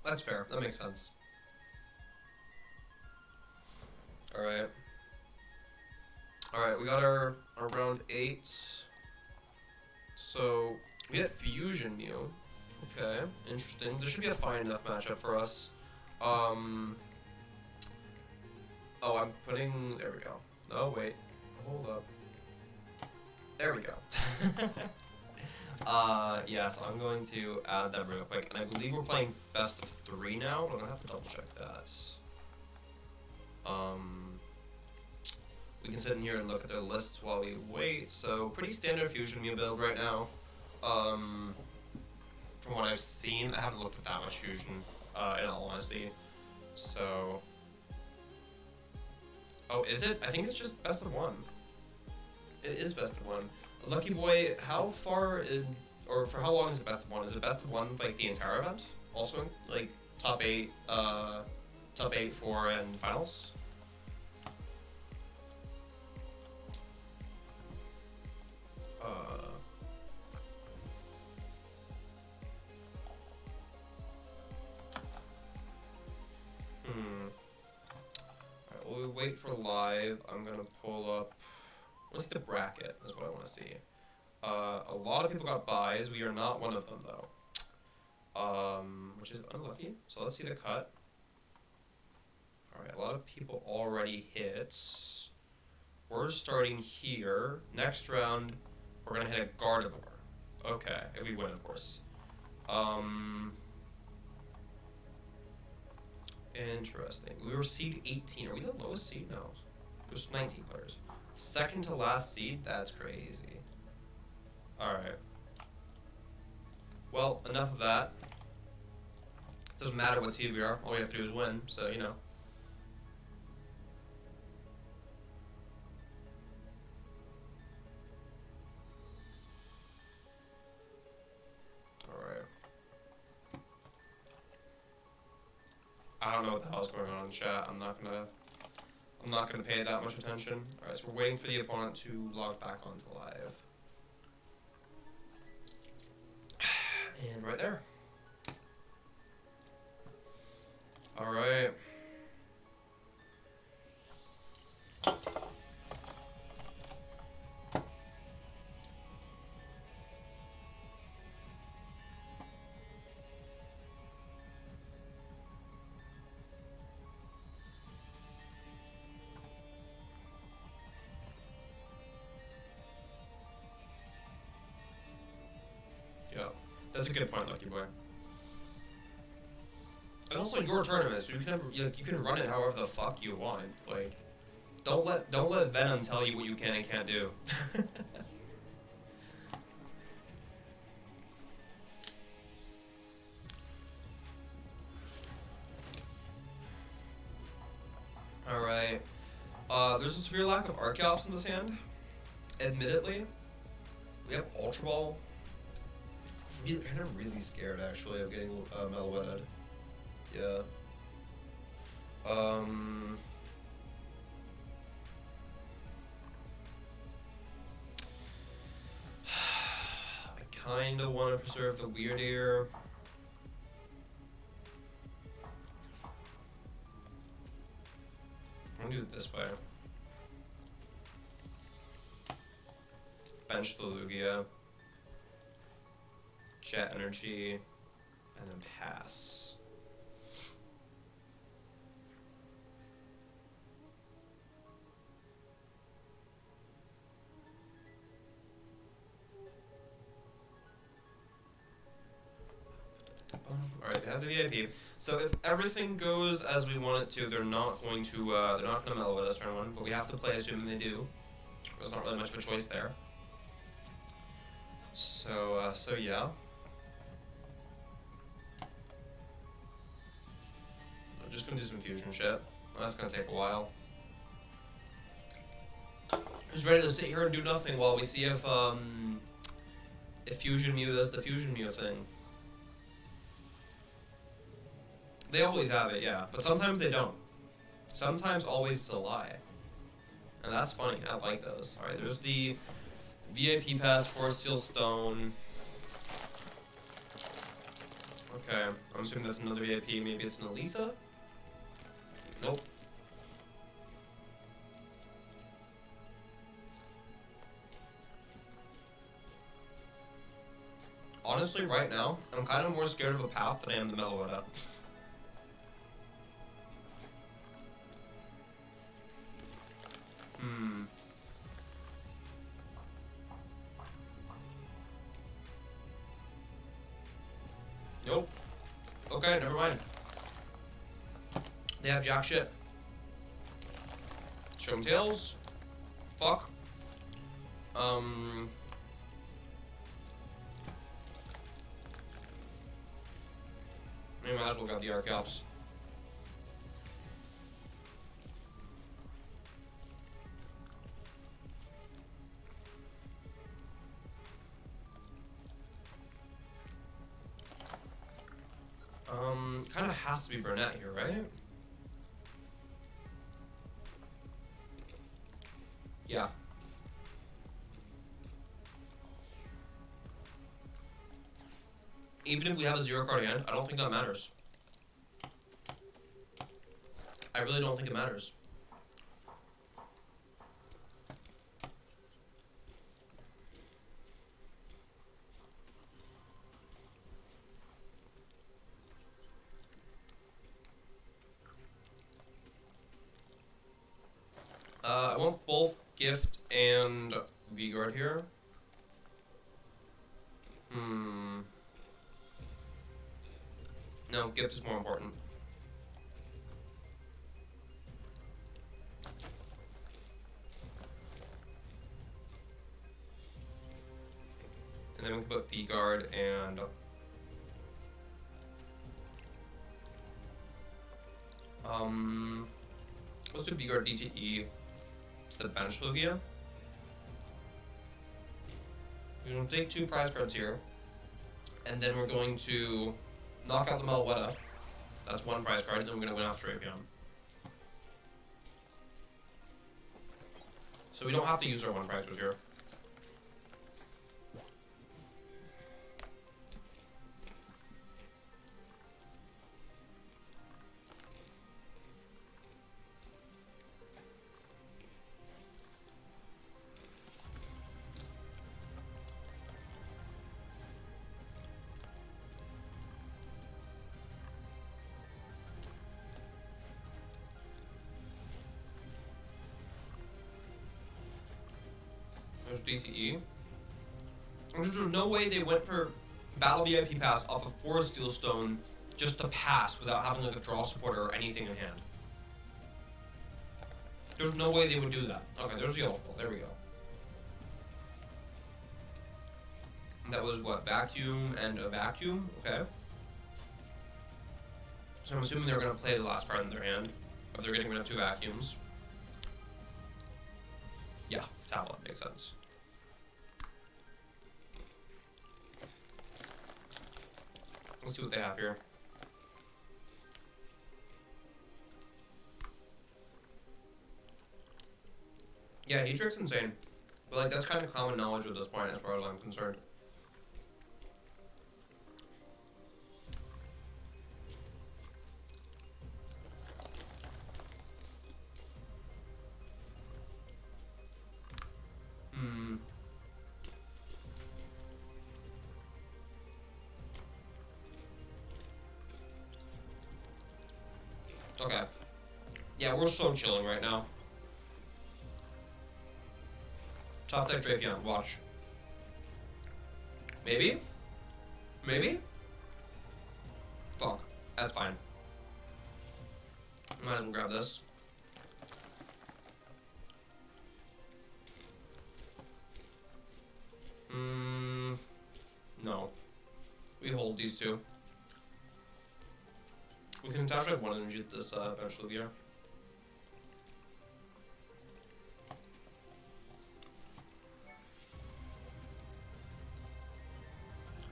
That's fair. That makes sense. Alright. Alright, we got our round 8. So, we have Fusion Mew. Okay, interesting. This should be a fine enough matchup for us. Oh, I'm putting... There we go. Oh, wait. Hold up. There we go. Yeah, so I'm going to add that real quick. And I believe we're playing best of 3 now, but I'm gonna have to double check that. We can sit in here and look at their lists while we wait. So, pretty standard Fusion Mew build right now. From what I've seen, I haven't looked at that much Fusion, in all honesty. So... Oh, is it? I think it's just best of 1. It is best of 1. Lucky Boy, how far in, or for how long is it best of 1? Is it best of 1 like the entire event? Also, like top 8, 4 and finals? Alright, while we wait for live, I'm gonna pull up. I want to see the bracket, is what I want to see. A lot of people got buys. We are not one of them, though. Which is unlucky. So let's see the cut. Alright, a lot of people already hit. We're starting here. Next round, we're going to hit a Gardevoir. Okay, if we win, of course. Interesting. We were seed 18. Are we the lowest seed? No. There's 19 players. Second to last seed? That's crazy. Alright. Well, enough of that. Doesn't matter what seed we are. All we have to do is win, so, you know. Alright. don't know what the hell's going on in the chat. I'm not gonna pay that much attention. Alright, so we're waiting for the opponent to log back onto live. And right there. Alright. Yeah, that's a good point, Lucky Boy. It's also your tournament, so you can run it however the fuck you want. Like, don't let Venom tell you what you can and can't do. All right. There's a severe lack of Archeops in this hand. Admittedly, we have Ultra Ball. I'm really scared actually of getting Meloetta. Yeah. I kinda want to preserve the Weird Ear. I'm gonna do it this way. Bench the Lugia. Jet Energy. And then pass. Alright, they have the VIP. So if everything goes as we want it to, they're not going to mellow at us turn one, but we have to play assuming they do. There's not really much of a choice there. So yeah. I'm just gonna do some fusion shit. That's gonna take a while. Who's ready to sit here and do nothing while we see if Fusion Mew does the Fusion Mew thing? They always have it, yeah, but sometimes they don't. Sometimes always it's a lie. And that's funny, I like those. Alright, there's the VIP pass for Steel Stone. Okay, I'm assuming that's another VIP, maybe it's an Elisa? Nope. Honestly, right now, I'm kind of more scared of a path than I am the Meloetta. Nope. Okay, never mind. They have jack shit. Show 'em tails. Fuck. We might as well got the Archeops. Kind of has to be Burnett here, right? Yeah. Even if we have a 0 card hand, I don't think that matters. I really don't think it matters. I want both Gift and V-Guard here. No, Gift is more important. And then we can put V-Guard and... let's do V-Guard DTE to the bench Lugia. We're going to take 2 prize cards here, and then we're going to knock out the Meloetta. That's one prize card, and then we're gonna win off Drapion. So we don't have to use our one prizes here. There's DTE. There's no way they went for Battle VIP Pass off of 4 Steel Stone just to pass without having like a draw support or anything in hand. There's no way they would do that. Okay, there's the Ultra Ball. There we go. And that was what? Vacuum and a Vacuum? Okay. So I'm assuming they're going to play the last card in their hand. If they're getting rid of 2 Vacuums. Yeah, Talon. Makes sense. Let's see what they have here. Yeah, Heatrick's insane. But like that's kind of common knowledge at this point as far as I'm concerned. Okay. Yeah, we're so chilling right now. Top deck Drapion, watch. Maybe? Maybe? Fuck. That's fine. Might as well grab this. No. We hold these 2. We can attach like 1 energy to this bench Lugia.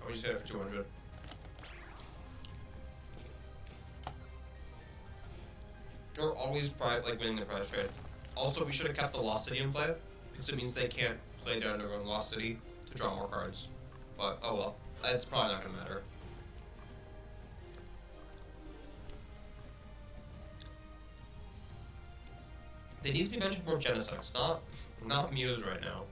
Oh, we just hit it for 200. You're always like winning the prize trade. Also, we should have kept the Lost City in play because it means they can't play down their own Lost City to draw more cards. But oh well, it's probably not gonna matter. They need to be benching more Genesects, not Mews right now.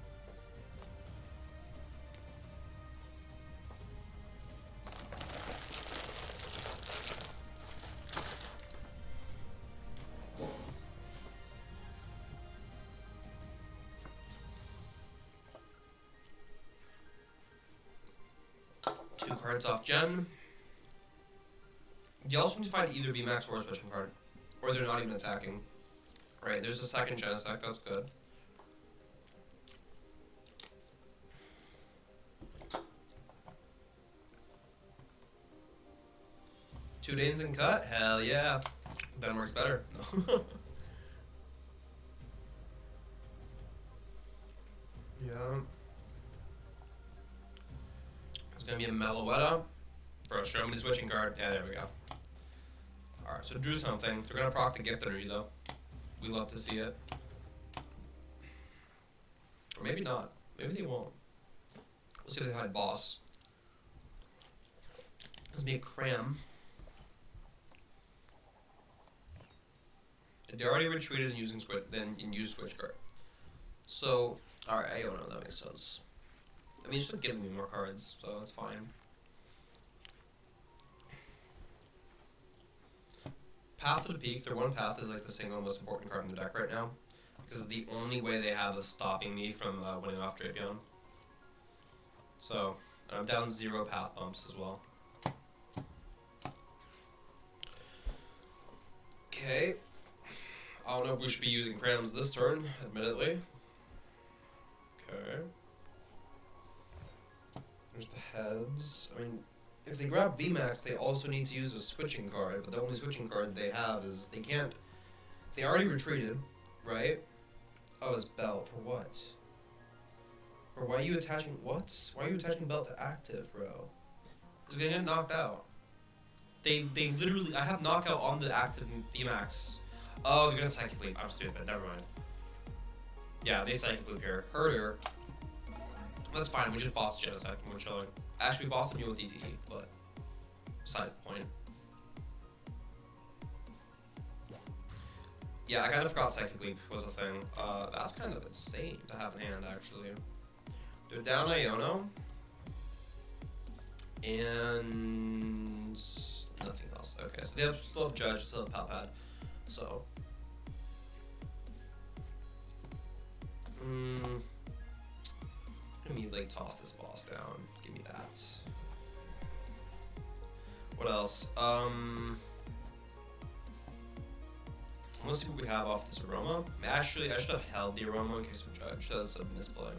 Two cards off Gen. You also need to find either VMAX or a switching card, or they're not even attacking. Right, there's a second Genesect, that's good. Two Danes and cut? Hell yeah. Then works better. Yeah. It's gonna be a Meloetta. Bro, show me the switching card. Yeah, there we go. Alright, so drew something. They're gonna proc the gift energy though. We love to see it. Or maybe not. Maybe they won't. We'll see if they hide boss. Let's be a cram. They already retreated and using switch, then used switch card. So, alright, I don't know, that makes sense. I mean, it's still giving me more cards, so that's fine. Path to the Peak, their one path is like the single most important card in the deck right now. Because it's the only way they have of stopping me from winning off Drapion. So, I'm down 0 path bumps as well. Okay. I don't know if we should be using crams this turn, admittedly. Okay. There's the heads. I mean, if they grab VMAX, they also need to use a switching card, but the only switching card they have is they can't. They already retreated, right? Oh, it's belt. For what? Or why are you attaching. What? Why are you attaching belt to active, bro? He's gonna get knocked out. They literally, I have knockout on the active VMAX. Oh, they're gonna Psychic Leap. I'm stupid. Never mind. Yeah, they Psychic Leap here. Herder. That's fine. We just bossed Genocide and we're chilling. Actually, we bossed the Mew with DTE, but besides the point. Yeah, I kind of forgot Psychic Leap was a thing. That's kind of insane to have in hand, actually. They're down Iono. And nothing else. Okay, so they still have Judge, still have Palpad. So. I'm gonna like toss this boss down. Give me that. What else? Let's see what we have off this Aroma. Actually, I should have held the Aroma in case of Judge. That's a misplay.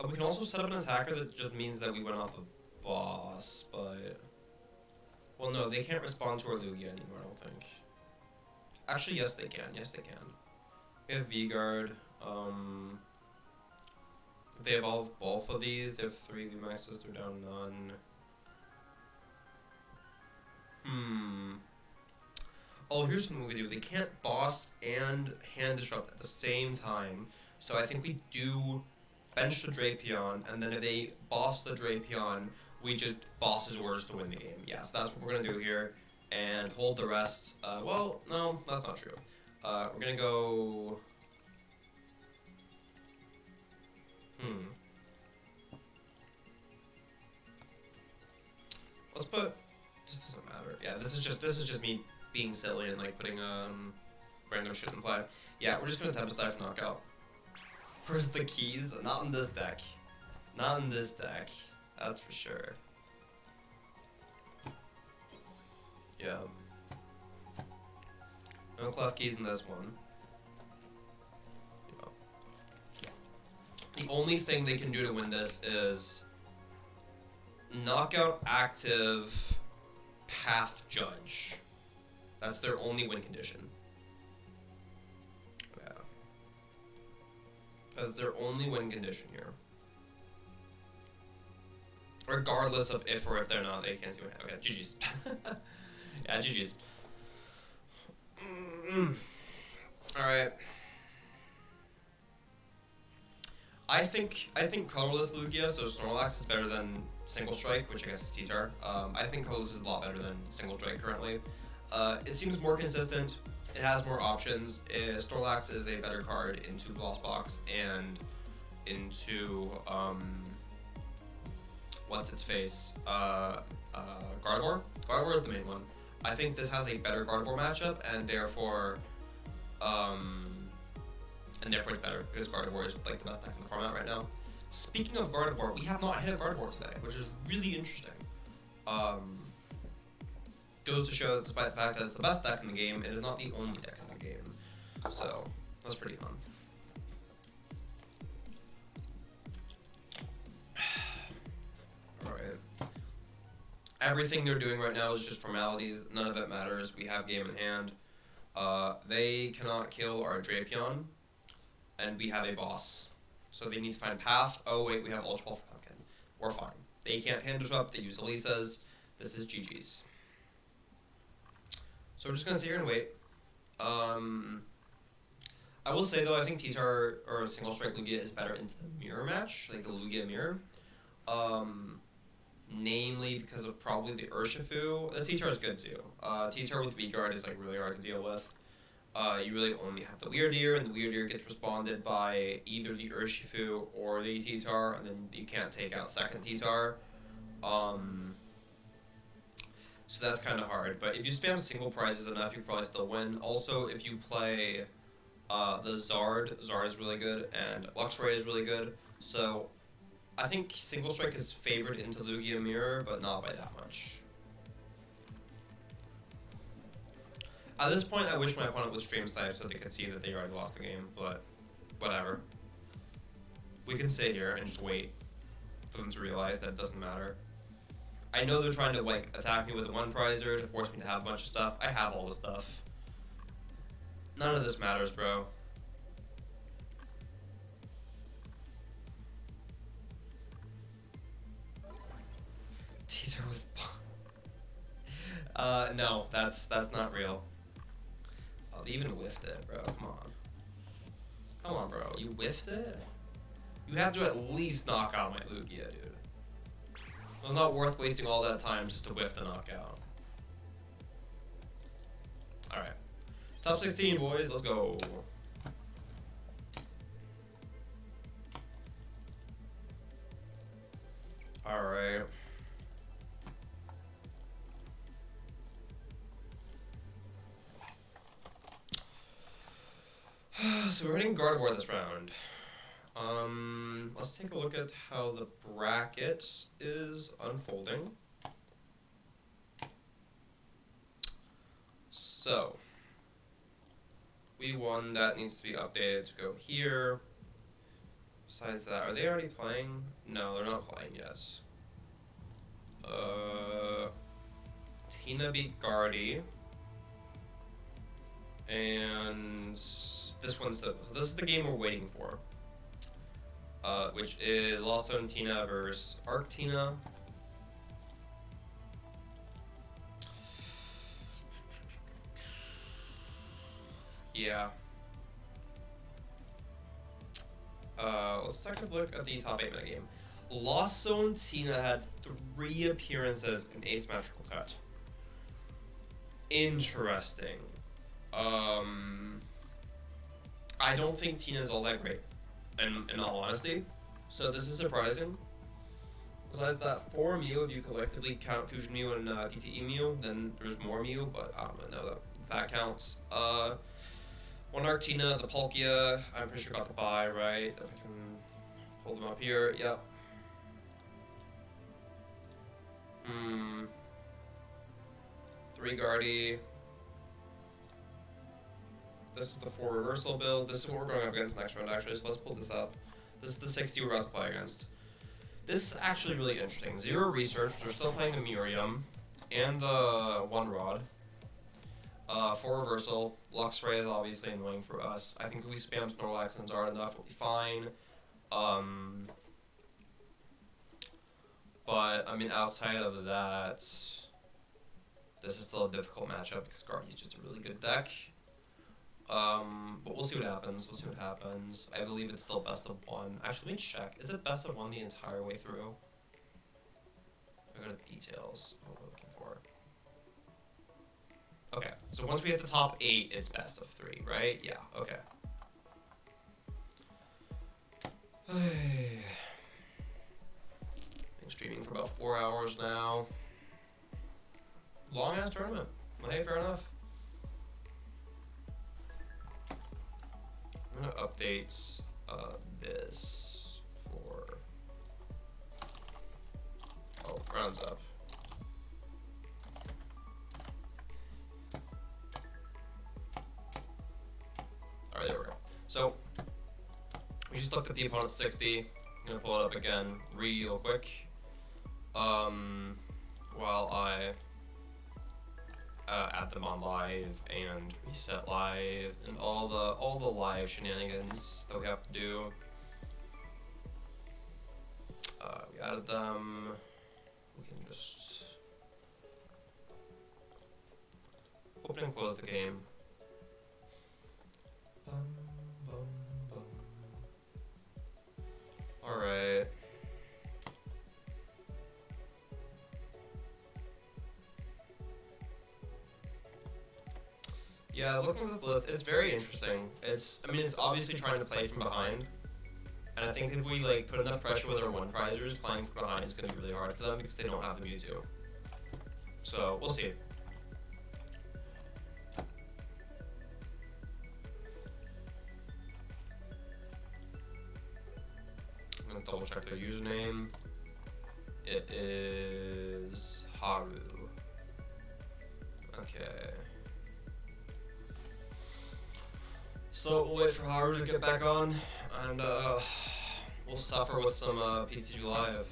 We can also set up an attacker that just means that we went off a boss, but... Well, no, they can't respond to our Lugia anymore, I don't think. Actually, yes, they can. Yes, they can. We have V-Guard. If they evolve both of these, they have 3 VMAXs, they're down none. Oh, here's something we do. They can't boss and hand disrupt at the same time. So I think we do bench the Drapion, and then if they boss the Drapion, we just boss his orders to win the game. Yeah, so that's what we're gonna do here. And hold the rest. Well, no, that's not true. We're gonna go... Let's put... This doesn't matter. Yeah, this is just me being silly and like putting random shit in play. Yeah, we're just gonna Tempest Dive for knockout. Where's the keys? Not in this deck. Not in this deck. That's for sure. Yeah. No clef keys in this one. Yeah. The only thing they can do to win this is knockout active Path Judge. That's their only win condition. Yeah. That's their only win condition here. Regardless of if or if they're not, they can't see what. Okay, GG's. Yeah, GG's. Alright. I think Colorless Lugia, so Snorlax is better than Single Strike, which I guess is T-Tar. I think Colorless is a lot better than Single Strike currently. It seems more consistent, it has more options. Snorlax is a better card into LZ Box and into, what's its face? Gardevoir? Gardevoir is the main one. I think this has a better Gardevoir matchup, and therefore it's better, because Gardevoir is like the best deck in the format right now. Speaking of Gardevoir, we have not hit a Gardevoir today, which is really interesting. Goes to show that despite the fact that it's the best deck in the game, it is not the only deck in the game. So, that's pretty fun. Alright. Everything they're doing right now is just formalities. None of it matters. We have game in hand. They cannot kill our Drapion, and we have a boss. So they need to find Path. Oh wait, we have Ultra Ball for Pumpkin. We're fine. They can't hand disrupt. They use Elisa's. This is GG's. So we're just gonna sit here and wait. I will say though, I think T-Tar or Single Strike Lugia is better into the mirror match, like the Lugia mirror. Namely because of probably the Urshifu. The T-Tar is good too. T-Tar with V-Guard is like really hard to deal with. You really only have the Weird Ear, and the Weird Ear gets responded by either the Urshifu or the T-Tar, and then you can't take out second T-Tar. So that's kind of hard, but if you spam single prizes enough, you can probably still win. Also, if you play the Zard is really good, and Luxray is really good. So I think Single Strike is favored into Lugia Mirror, but not by that much. At this point, I wish my opponent would stream side so they could see that they already lost the game, but whatever. We can stay here and just wait for them to realize that it doesn't matter. I know they're trying to like attack me with a one prizer to force me to have a bunch of stuff. I have all the stuff. None of this matters, bro. No, that's not real. Oh, they even whiffed it, bro. Come on. Come on, bro. You whiffed it? You had to at least knock out my Lugia, dude. It was not worth wasting all that time just to whiff the knockout. Alright. Top 16, boys. Let's go. Alright. So we're hitting Gardevoir this round. Let's take a look at how the bracket is unfolding. So, V1, that needs to be updated to go here. Besides that, are they already playing? No, they're not playing yet. Tina beat Gardy. And this is the game we're waiting for. Which is Lost Zone Tina versus Arctina. Yeah. Let's take a look at the top 8 minute game. Lost Zone Tina had 3 appearances in asymmetrical cut. Interesting. I don't think Tina's all that great, in all honesty. So this is surprising. Besides that, 4 Mew, if you collectively count Fusion Mew and DTE Mew, then there's more Mew, but I don't really know that counts. 1 Arctina, the Palkia, I'm pretty sure got the bye, right? If I can hold them up here, yep. 3 Guardy. This is the 4 reversal build. This is what we're going up against next round, actually, so let's pull this up. This is the 60 we're about to play against. This is actually really interesting. 0 research, they're still playing the Miriam, and the 1 Rod. 4 reversal. Luxray is obviously annoying for us. I think if we spam Snorlax and Zard enough, we'll be fine. But, I mean, outside of that, this is still a difficult matchup because Guardian's just a really good deck. But we'll see what happens. We'll see what happens. I believe it's still best of 1. Actually, let me check. Is it best of 1 the entire way through? I go to details. What am I looking for? Okay, so once we hit the top 8, it's best of 3, right? Yeah, okay. Been streaming for about 4 hours now. Long ass tournament. Well, hey, fair enough. I'm gonna update this for. Oh, rounds up. Alright, there we go. So, we just looked at the opponent's 60. I'm gonna pull it up again real quick. While I add them on live and reset live and all the live shenanigans that we have to do. We added them. We can just open and close the game. All right. Yeah, looking at this list, it's very interesting. It's obviously trying to play from behind. And I think if we like put enough pressure with our 1 prizers, playing from behind is going to be really hard for them because they don't have the Mewtwo. So, we'll see. I'm going to double check their username. It is Haru. Okay. So we'll wait for Haru to get back on, and we'll suffer with some PCG Live.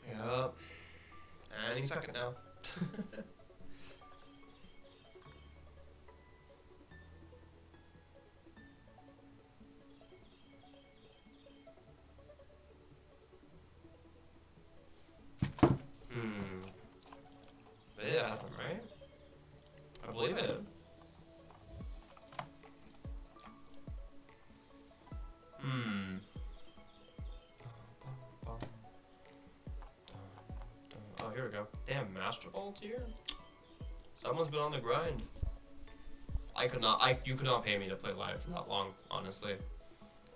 Yeah, any second now. But it happened, right? I believe it did. Oh, here we go. Damn, Master Ball tier? Someone's been on the grind. You could not pay me to play live for that long, honestly.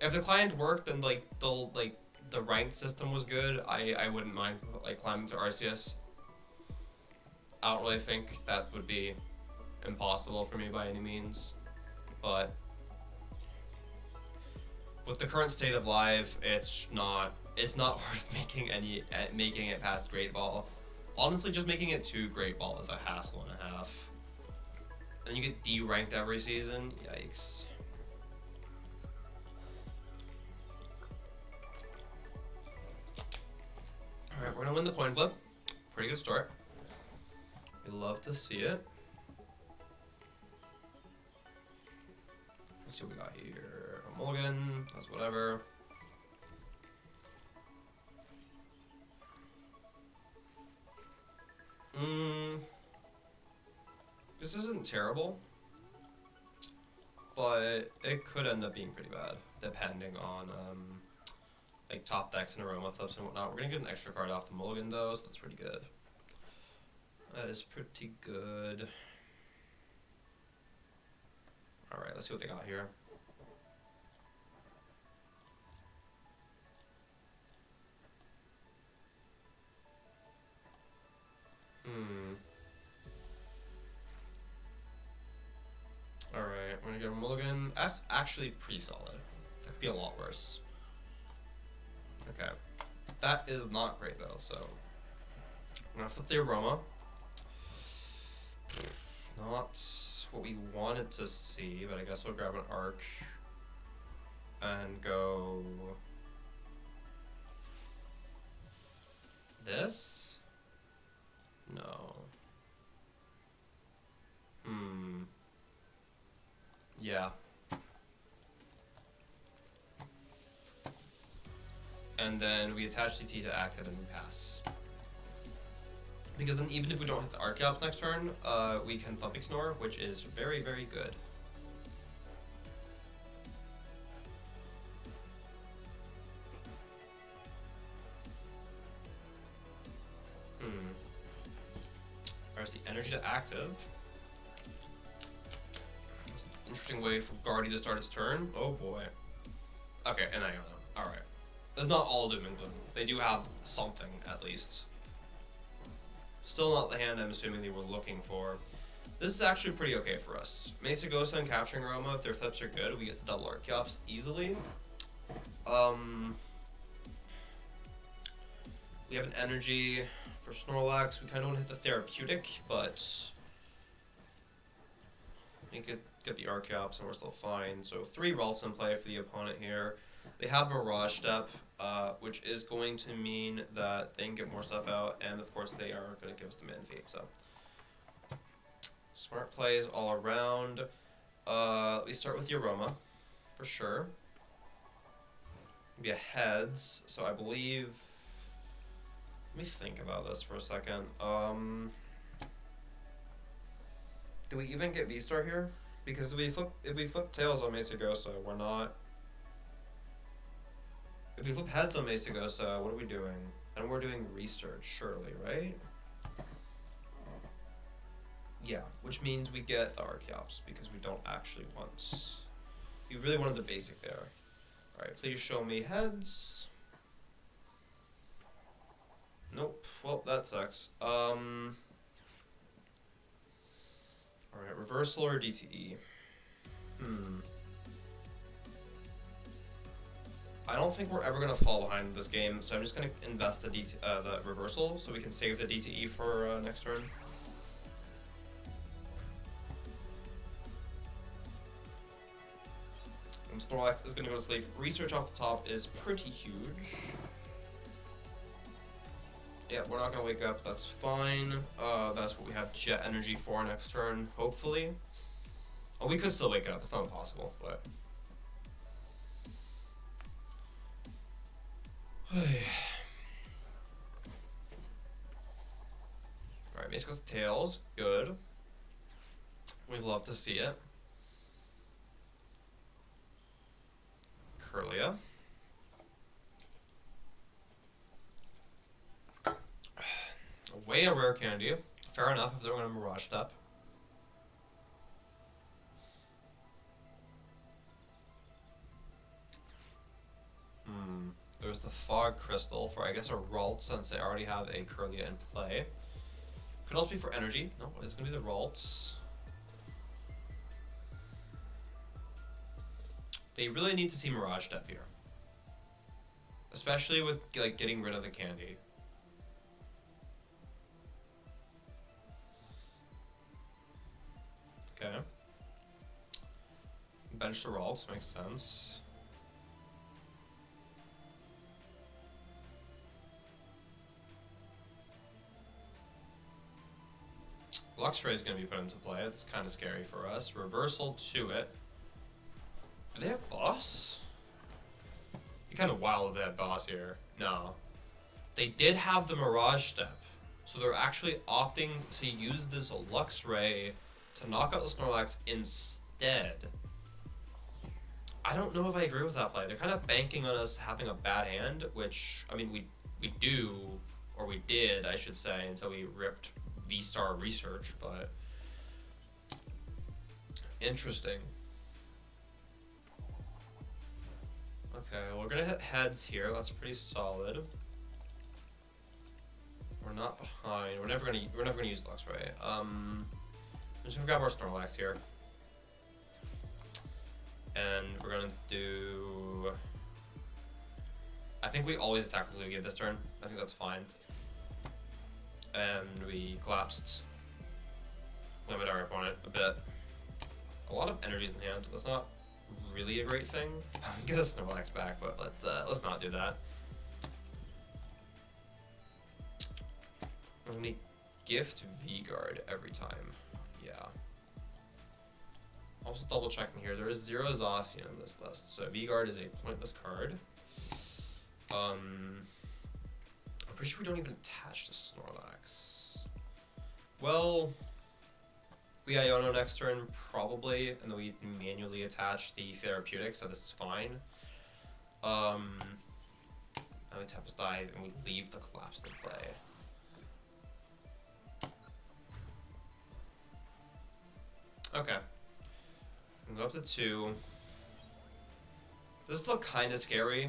If the client worked and the ranked system was good, I wouldn't mind like climbing to RCS. I don't really think that would be impossible for me by any means, but with the current state of live, it's not worth making it past Great Ball. Honestly, just making it to Great Ball is a hassle and a half. And you get D-ranked every season. Yikes. Alright, we're gonna win the coin flip. Pretty good start. We love to see it. Let's see what we got here. A mulligan, that's whatever. This isn't terrible, but it could end up being pretty bad, depending on like top decks and aroma flips and whatnot. We're gonna get an extra card off the mulligan though, so that's pretty good. That is pretty good. Alright, let's see what they got here. Alright, we're gonna get a mulligan. That's actually pretty solid. That could be a lot worse. Okay. That is not great though, so I'm gonna flip the aroma. Not what we wanted to see, but I guess we'll grab an arc and go this? No. Yeah. And then we attach DT to active and we pass. Because then even if we don't hit the Archeops next turn, we can Thump Ignore, which is very, very good. There's the energy to active. That's an interesting way for Guardy to start its turn. Oh boy. Okay, and Iona. Alright. It's not all doom and gloom. They do have something, at least. Still not the hand I'm assuming they were looking for. This is actually pretty okay for us. Mesagosa and Capturing Aroma, if their flips are good, we get the double Archeops easily. We have an energy for Snorlax. We kind of want to hit the therapeutic, but we could get the Archeops and we're still fine. So 3 Ralts in play for the opponent here. They have Mirage Step, which is going to mean that they can get more stuff out, and of course they are going to give us the Manphy. So smart plays all around. We start with the Aroma, for sure. Maybe a Heads, so I believe... Let me think about this for a second. Do we even get V-Star here? Because if we flip Tails on Mesagosa, we're not... If we flip Heads on Mesagosa, what are we doing? And we're doing Research, surely, right? Yeah, which means we get the Archeops, because we don't actually want... We really wanted the basic there. Alright, please show me Heads. Nope. Well, that sucks. Alright, Reversal or DTE? I don't think we're ever going to fall behind this game, so I'm just going to invest the Reversal so we can save the DTE for next turn. And Snorlax is going to go to sleep. Research off the top is pretty huge. Yeah, we're not gonna wake up. That's fine. That's what we have Jet Energy for next turn, hopefully. Oh, we could still wake up. It's not impossible, but. Alright, base goes to Tails. Good. We'd love to see it. Curlia. Way a rare candy. Fair enough if they're going to Mirage Step. There's the Fog Crystal for, I guess, a Ralt, since they already have a Curlia in play. Could also be for energy. No, it's going to be the Ralts. They really need to see Mirage Step here. Especially with, like, getting rid of the candy. Okay. Bench the Ralts, makes sense. Luxray is going to be put into play. It's kind of scary for us. Reversal to it. Do they have boss? It'd be kind of wild if they had boss here. No. They did have the Mirage Step. So they're actually opting to use this Luxray to knock out the Snorlax instead. I don't know if I agree with that play. They're kind of banking on us having a bad hand, which, I mean, we do, or we did, I should say, until we ripped V-Star Research, but interesting. Okay, we're gonna hit heads here. That's pretty solid. We're not behind. We're never gonna use Luxray. I'm just gonna grab our Snorlax here, and we're gonna do. I think we always attack Lugia this turn. I think that's fine. And we collapsed. Limit our opponent a bit. A lot of energies in hand. That's not really a great thing. Get a Snorlax back, but let's not do that. I'm gonna gift V-Guard every time. Yeah. Also double checking here. There is 0 Zacian in this list, so V-Guard is a pointless card. I'm pretty sure we don't even attach to Snorlax. Well, we Iono next turn, probably, and then we manually attach the Therapeutic, so this is fine. And we Tempest Dive, and we leave the Collapse in play. Okay. I'm gonna go up to 2. This looks kind of scary.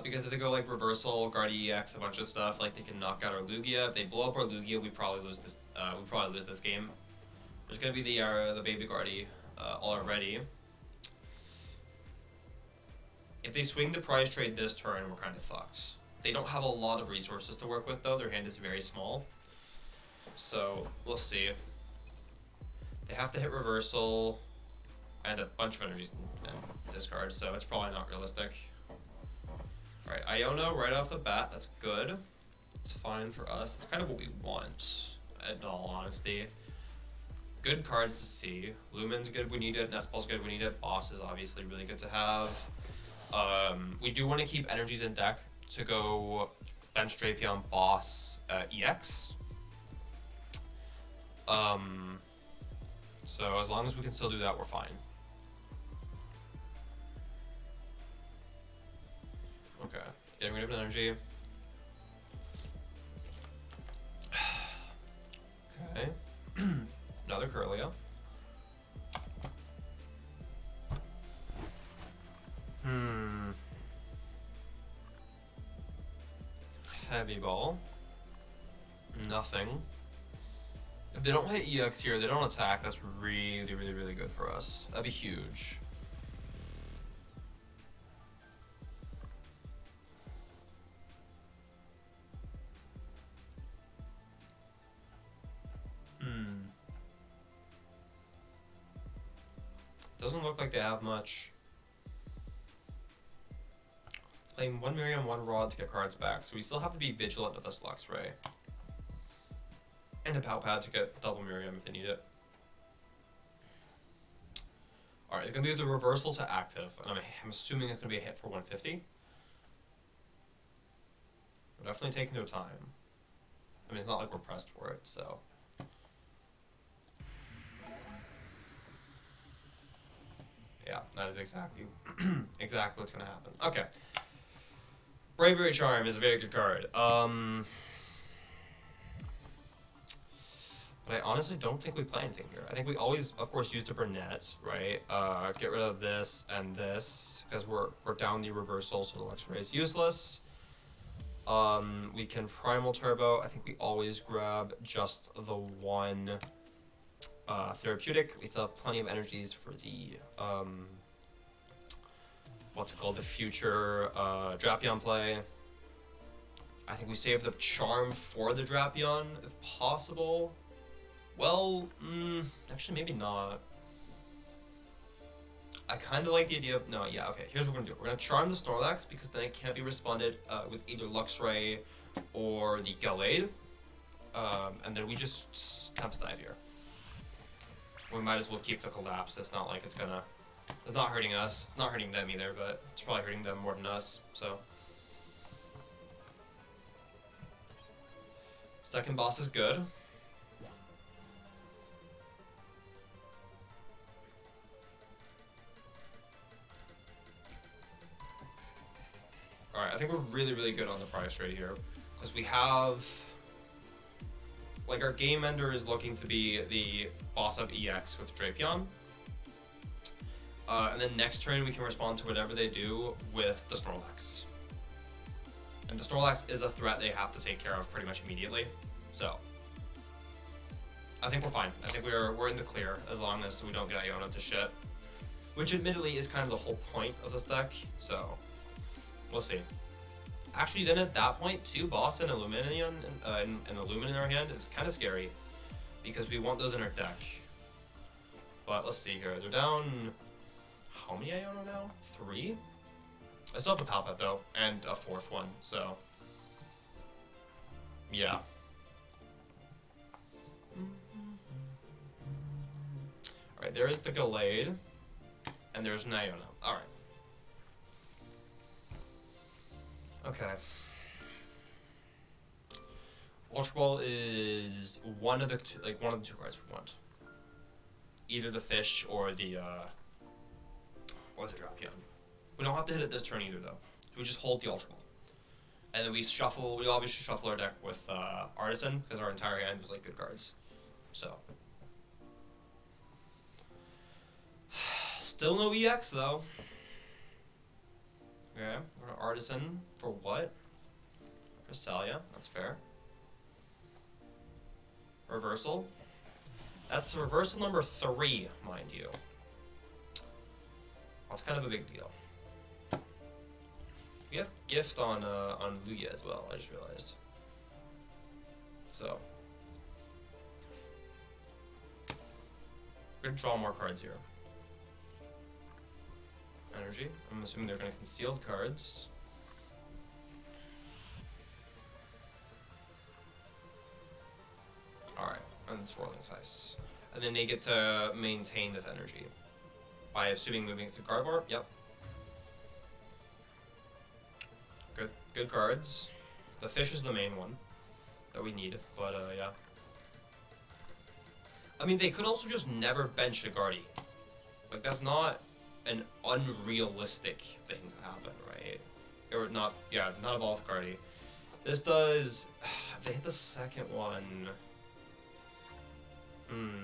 Because if they go like reversal, guard EX, a bunch of stuff, like they can knock out our Lugia. If they blow up our Lugia, we probably lose this. We probably lose this game. There's gonna be the baby Guardy already. If they swing the prize trade this turn, we're kind of fucked. They don't have a lot of resources to work with though. Their hand is very small. So we'll see. They have to hit reversal and a bunch of energies and discard, so it's probably not realistic. Alright, Iono right off the bat, that's good. It's fine for us. It's kind of what we want, in all honesty. Good cards to see. Lumen's good if we need it, Nestball's good if we need it, Boss is obviously really good to have. We do want to keep energies in deck to go bench Drapion, Boss, EX. So as long as we can still do that, we're fine. Okay, getting rid of energy. Okay, another Curlia. Heavy Ball. Nothing. If they don't hit EX here, they don't attack, that's really, really, really good for us. That'd be huge. Doesn't look like they have much. Playing 1 Miriam, 1 Rod to get cards back, so we still have to be vigilant of this Luxray. And a Pow Pad to get double Miriam if they need it. Alright, it's going to be the reversal to active, and I'm assuming it's going to be a hit for 150. We're definitely taking their time. I mean, it's not like we're pressed for it, so... Yeah, that is exactly what's going to happen. Okay. Bravery Charm is a very good card. But I honestly don't think we play anything here. I think we always, of course, use the Burnett, right? Get rid of this and this, because we're down the reversal, so the Luxray is useless. We can Primal Turbo. I think we always grab just the one therapeutic. We still have plenty of energies for the, what's it called, the future Drapion play. I think we save the Charm for the Drapion, if possible. Well, actually maybe not. I kind of like the idea of, no, yeah, okay, here's what we're going to do. We're going to Charm the Snorlax, because then it can't be responded with either Luxray or the Gallade. And then we just Temps Dive here. We might as well keep the Collapse. It's not like it's gonna... It's not hurting us. It's not hurting them either, but it's probably hurting them more than us, so... Second boss is good. Alright, I think we're really, really good on the price rate here. Because we have... Like, our game ender is looking to be the boss up EX with Drapion. And then next turn we can respond to whatever they do with the Snorlax. And the Snorlax is a threat they have to take care of pretty much immediately. So, I think we're fine. I think we're in the clear as long as we don't get Iona to shit. Which admittedly is kind of the whole point of this deck, so we'll see. Actually, then at that point, 2 Boss and Illuminion and Illumin in our hand is kind of scary because we want those in our deck. But let's see here. They're down how many Iona now? 3? I still have the Palpet though, and a 4th one, so yeah. Alright, there is the Gallade, and there's an Iona. Alright. Okay. Ultra Ball is one of the two cards we want. Either the fish or the Drapion. We don't have to hit it this turn either though. So we just hold the Ultra Ball. And then we obviously shuffle our deck with Artisan, because our entire hand was like good cards. So. Still no EX though. Okay, we're gonna Artisan for what? Cresselia, that's fair. Reversal. That's reversal number 3, mind you. That's kind of a big deal. We have Gift on Lugia as well, I just realized. So. We're gonna draw more cards here. Energy. I'm assuming they're going to conceal the cards. Alright, and Swirling's Ice. And then they get to maintain this energy. By assuming moving to Gardevoir? Yep. Good cards. The fish is the main one that we need, but yeah. I mean, they could also just never bench a Guardy. Like, that's not an unrealistic thing to happen, right? Or not, yeah, not evolve Guardy. This does, if they hit the second one, I'm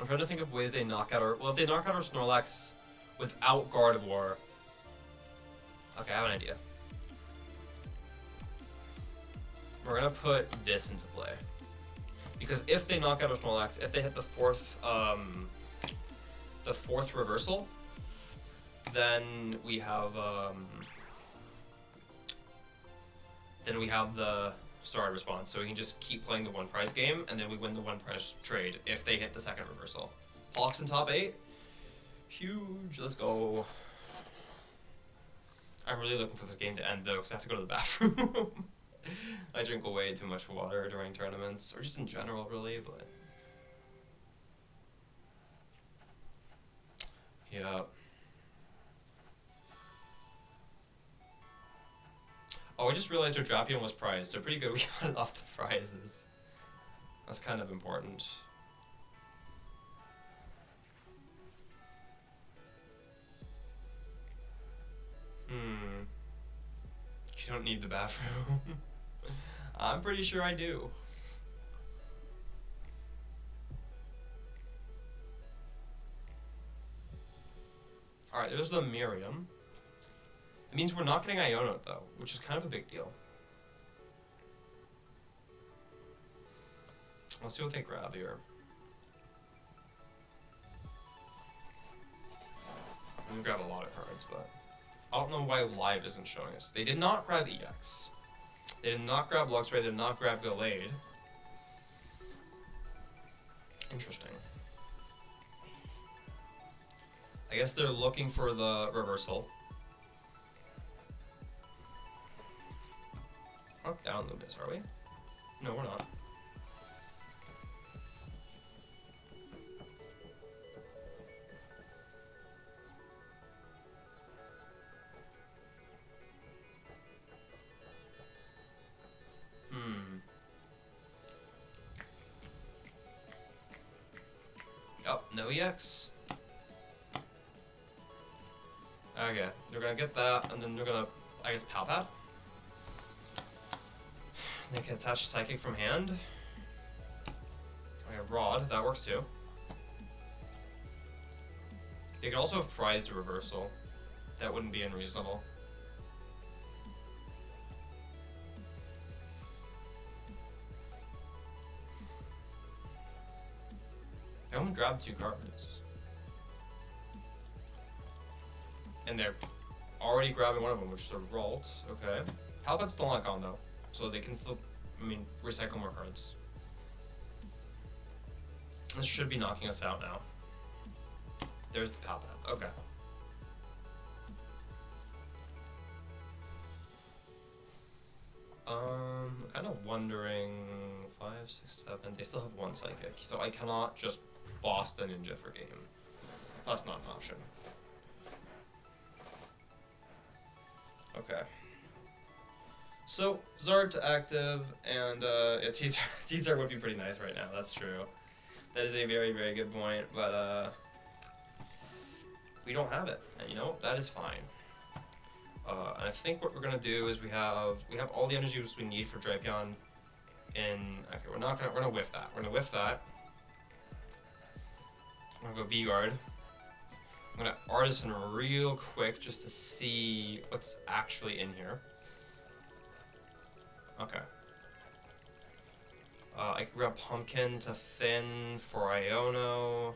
trying to think of ways they knock out our, well, if they knock out our Snorlax without Gardevoir, okay, I have an idea. We're gonna put this into play. Because if they knock out a Snorlax, if they hit the fourth reversal, then we have the Starry response. So we can just keep playing the one prize game, and then we win the one prize trade if they hit the second reversal. Hawks in top 8. Huge. Let's go. I'm really looking for this game to end though, because I have to go to the bathroom. I drink way too much water during tournaments, or just in general, really, but... yeah. Oh, I just realized our Drapion was prized, so pretty good we got it off the prizes. That's kind of important. You don't need the bathroom. I'm pretty sure I do. Alright, there's the Miriam. It means we're not getting Iono though, which is kind of a big deal. Let's see what they grab here. I'm gonna grab a lot of cards, but I don't know why Live isn't showing us. They did not grab EX. They did not grab Luxray, they did not grab Gallade. Interesting. I guess they're looking for the reversal. We're not down Lumis, are we? No, we're not. Oh, no EX. Okay, they're gonna get that, and then they're gonna, I guess, Palpat. They can attach Psychic from hand. Okay, Rod, that works too. They could also have prized a reversal. That wouldn't be unreasonable. They only grabbed 2 cards. And they're already grabbing one of them, which is a Ralt. Okay. Palpat's still not gone though. So they can still, recycle more cards. This should be knocking us out now. There's the Palpat. Okay. Kind of wondering, 5, 6, 7. They still have 1 Psychic, so I cannot just boss the Ninja for game. That's not an option. Okay. So, Zard to active, and yeah, T-Zard would be pretty nice right now, that's true. That is a very, very good point, but we don't have it, and you know, that is fine. And I think what we're gonna do is we have all the energies we need for Drapion in, okay, we're gonna whiff that. We're gonna whiff that. I'm gonna go V-Guard. I'm gonna Artisan real quick just to see what's actually in here. Okay. I can grab Pumpkin to Thin for Iono.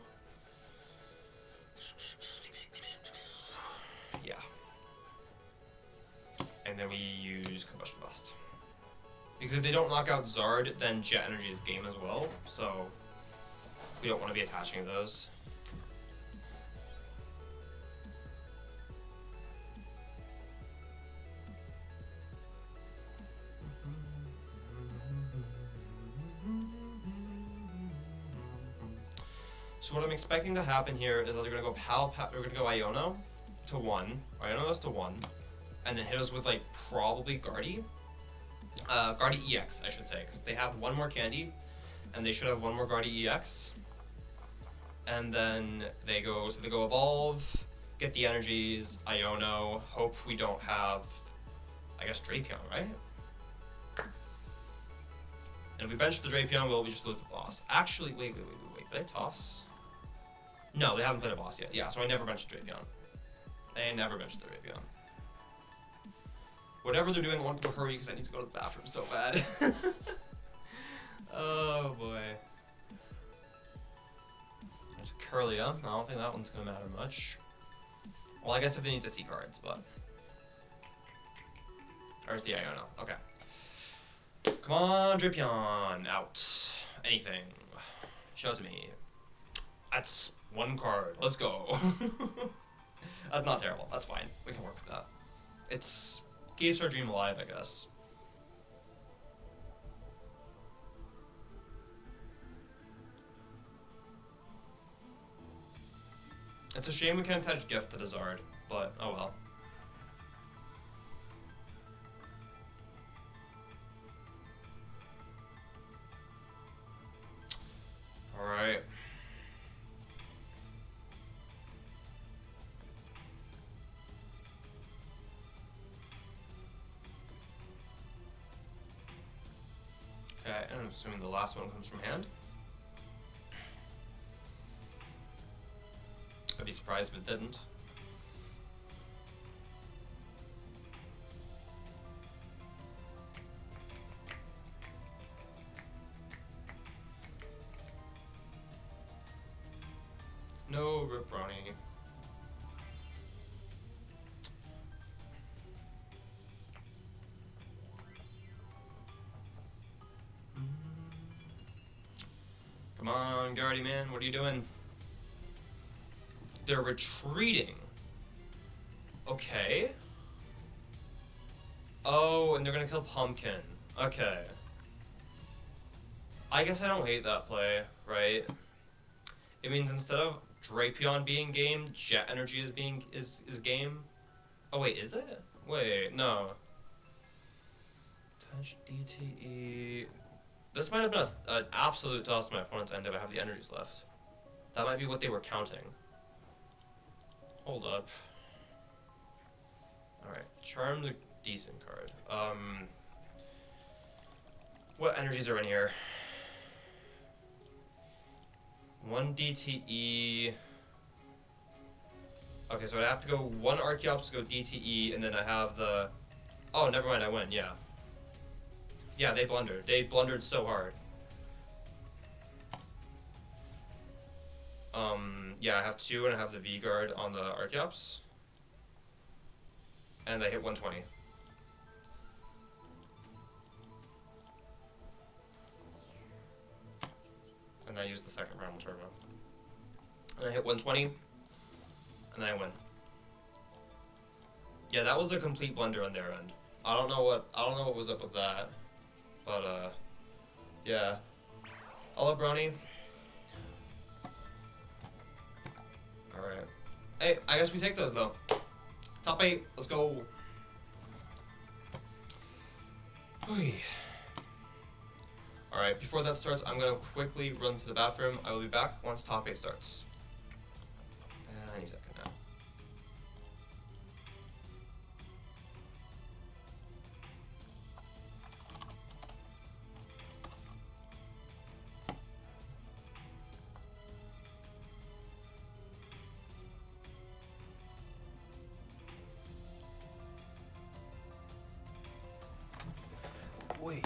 Yeah. And then we use Combustion Bust. Because if they don't knock out Zard, then Jet Energy is game as well, so we don't want to be attaching those. So what I'm expecting to happen here is that they're gonna go we're gonna go Iono to 1. Iono us to 1. And then hit us with, like, probably Guardy. Guardy EX, I should say, because they have 1 more candy, and they should have 1 more Guardy EX. And then they go Evolve, get the energies, Iono, hope we don't have, I guess, Drapion, right? And if we bench the Drapion, we just lose the boss. Actually, wait, did I toss? No, they haven't played a boss yet. Yeah, so I never benched Drapion. I never benched the Drapion. Whatever they're doing, I want them to hurry because I need to go to the bathroom so bad. Oh boy. There's a Curlia. I don't think that one's gonna matter much. Well, I guess if they need to see cards, but. There's the Iono. Okay. Come on, Drapion. Out. Anything. Show it to me. That's One card. Let's go. That's not terrible. That's fine. We can work with that. It's keeps our dream alive, I guess. It's a shame we can't attach gift to the Zard, but oh well. Alright. Okay, and I'm assuming the last one comes from hand. I'd be surprised if it didn't. No Ripronny. Come on, Guardy man, what are you doing? They're retreating. Okay. Oh, and they're gonna kill Pumpkin. Okay. I guess I don't hate that play, right? It means instead of Drapion being game, Jet Energy is game. Oh wait, is it? Wait, no. Touch DTE. This might have been an absolute toss to my opponent's end if I have the energies left. That might be what they were counting. Hold up. Alright, Charm's a decent card. What energies are in here? 1 DTE. Okay, so I have to go 1 Archeops to go DTE, and then I have the... Oh, never mind, I win, yeah. Yeah, they blundered. They blundered so hard. Yeah, I have 2 and I have the V-Guard on the Archeops. And I hit 120. And I use the second Primal Turbo. And I hit 120. And I win. Yeah, that was a complete blunder on their end. I don't know what was up with that. But yeah. I'll have Brony. Alright. Hey, I guess we take those though. Top 8, let's go. Alright, before that starts, I'm gonna quickly run to the bathroom. I will be back once top 8 starts. Any second now. Wait.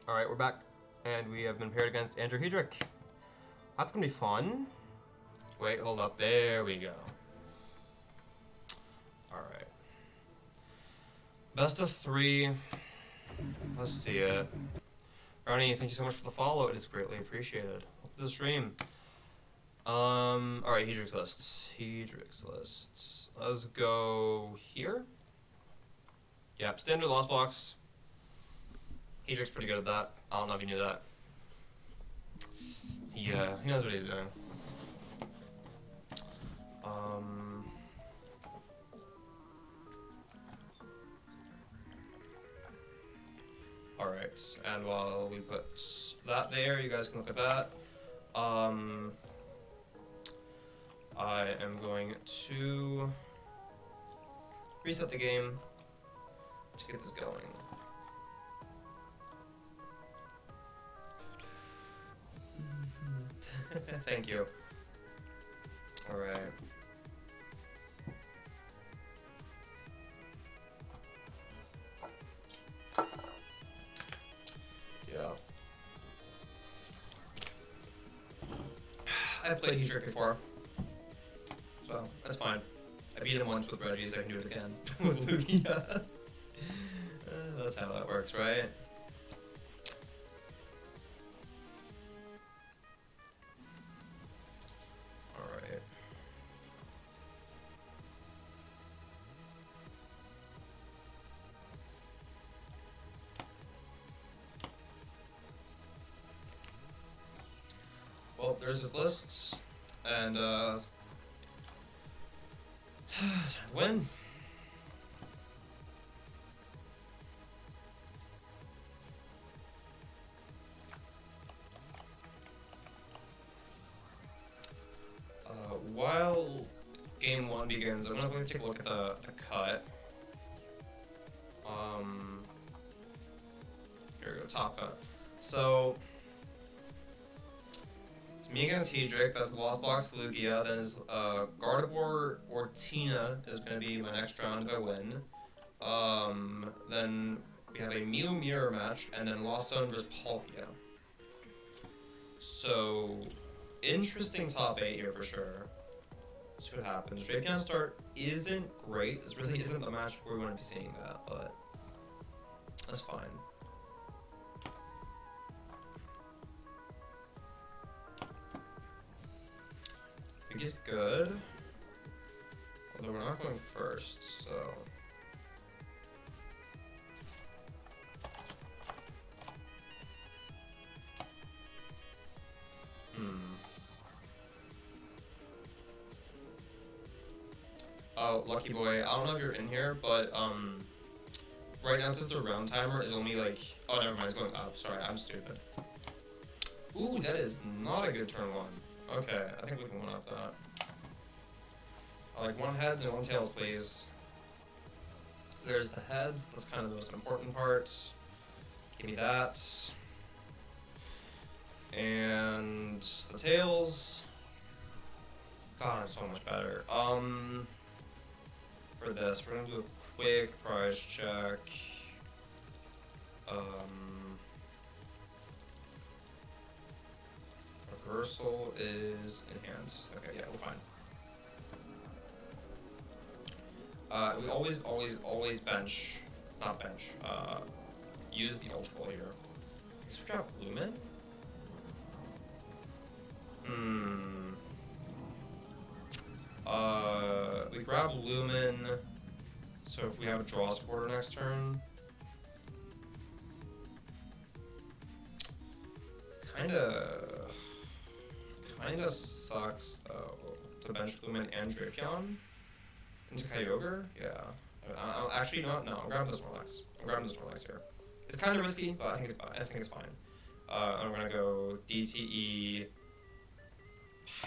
Alright, we're back. And we have been paired against Andrew Hedrick. That's gonna be fun. Wait, hold up. There we go. Alright. Best of 3. Let's see it. Ronnie, thank you so much for the follow. It is greatly appreciated. Welcome to the stream. Alright, Hedrick's lists. Hedrick's lists. Let's go here. Yep, standard Lost Box. Hedrick's pretty good at that. I don't know if you knew that. Yeah, he knows what he's doing. Alright, and while we put that there, you guys can look at that. I am going to reset the game to get this going. Thank you. Alright. Yeah. I've played Hedrick before, so that's fine. I beat him once with Reggie, so I can do it again with Lugia. That's how that works, right? Alright. Well, there's his lists, and time to win. While game 1 begins, I'm gonna go take a look at the cut. Here we go, top cut. So it's me against Hedrick, that's the Lost Box Lugia, then is Gardevoir or Tina is gonna be my next round if I win. Then we have a Mew Mirror match, and then Lost Zone versus Palkia. So interesting top 8 here for sure. Let's see what happens. Drapion start isn't great. This really isn't the match where we want to be seeing that, but that's fine. I think he's good. Although we're not going first, so. Oh, lucky boy. I don't know if you're in here, but right now since the round timer is only like, oh never mind, it's going up. Sorry, I'm stupid. Ooh, that is not a good turn 1. Okay, I think we can 1-up that. I like 1 heads and 1 tails, please. There's the heads. That's kind of the most important part. Give me that. And the tails. God, I'm so much better. For this, we're gonna do a quick price check. Reversal is enhanced. Okay, yeah, we're fine. We always bench, not bench, use the Ultra Ball here. I guess we drop Lumen? We grab Lumen, so if we have a draw supporter next turn. Kinda sucks though to bench Lumen and Drapion into Kyogre. Yeah. I'll actually not. No, I'm grabbing the Snorlax. I'm grabbing the Snorlax here. It's kind of risky, but I think it's fine. I'm gonna go DTE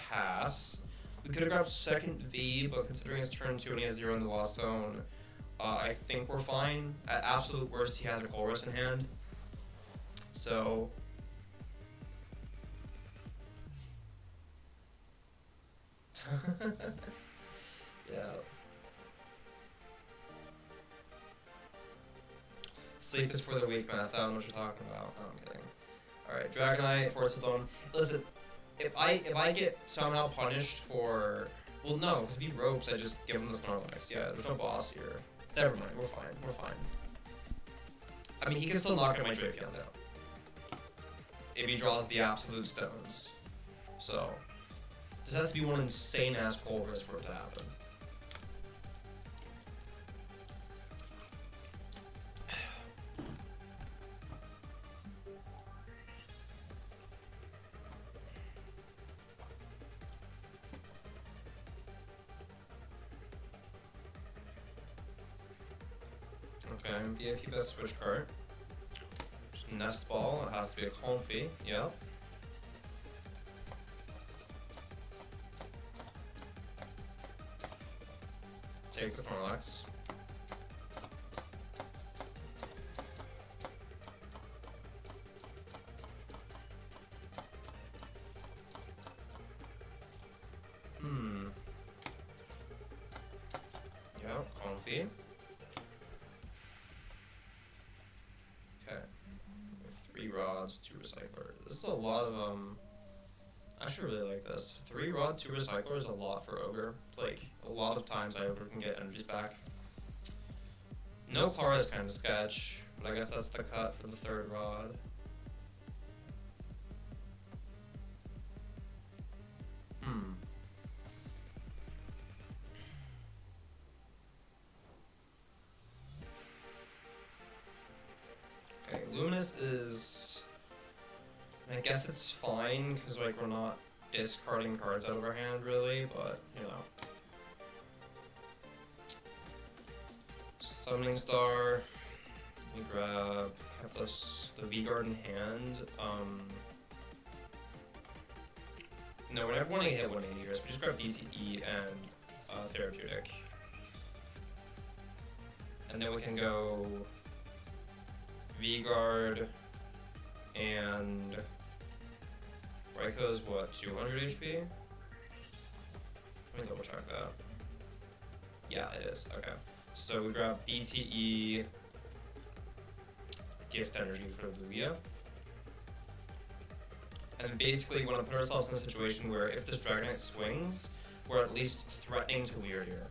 pass. We could have grabbed second V, but considering it's turn 2 and he has 0 in the Lost Zone, I think we're fine. At absolute worst, he has a Colorless in hand. So. Yeah. Sleep is for the weak, man. I don't know what you're talking about. No, I'm kidding. Alright, Dragonite, Force Zone. Listen, if I get somehow punished for... Well, no, because if he ropes, I just give him the Snorlax. Yeah, there's no boss here. Never mind, we're fine, we're fine. I mean, he can still knock out my Drapion, though. If he draws the absolute stones. So, this has to be one insane-ass Colorless for it to happen. Okay, VIP best switch card. Just Nest Ball, it has to be a Comfy, yep. Take the Snorlax. Yep, Comfy. Okay. 3 rods, 2 recyclers. This is a lot of, I actually really like this. 3 rod, 2 recyclers is a lot for Ogre. Like, a lot of times Ogre can get energies back. No Clara is kind of sketch, but I guess that's the cut for the 3rd rod. Okay, Luminous is... I guess it's fine, because, like, we're not discarding cards out of our hand, really, but, you know. Summoning Star. We grab the V-Guard in hand. No, we're never wanting to hit 180 here, so we just grab DTE and Therapeutic. And then we can go V-Guard and Raikou what, 200 HP? Let me double check that. Yeah, it is. Okay. So we grab DTE, Gift Energy for Lugia. And basically we want to put ourselves in a situation where if this Dragonite swings, we're at least threatening to Weird here.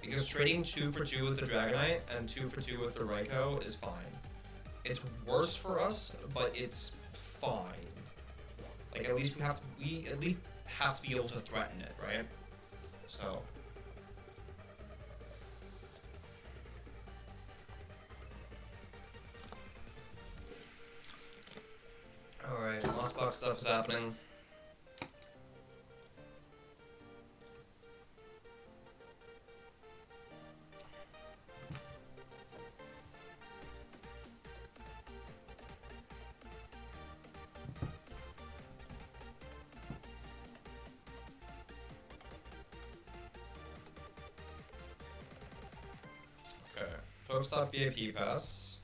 Because trading 2 for 2 with the Dragonite and 2 for 2 with the Raikou is fine. It's worse for us, but it's fine. Like at least we at least have to be able to threaten it, right? So alright, lots of box stuff is happening. Pokestop VIP pass.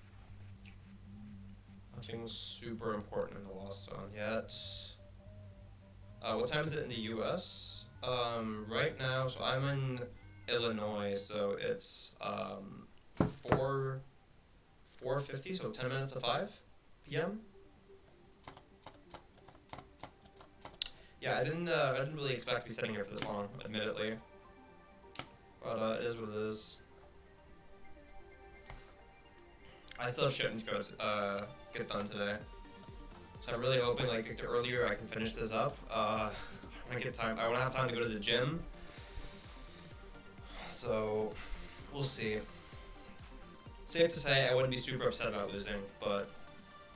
Nothing super important in the Lost Zone yet. What time is it in the US? Right now, so I'm in Illinois, so it's 4:50, so 10 minutes to 5 p.m. Yeah, I didn't really expect to be sitting here for this long, admittedly. But it is what it is. I still have shipments to go get done today, so I'm really hoping like the earlier I can finish this up. I want to get time. I want to have time to go to the gym. So we'll see. Safe to say, I wouldn't be super upset about losing, but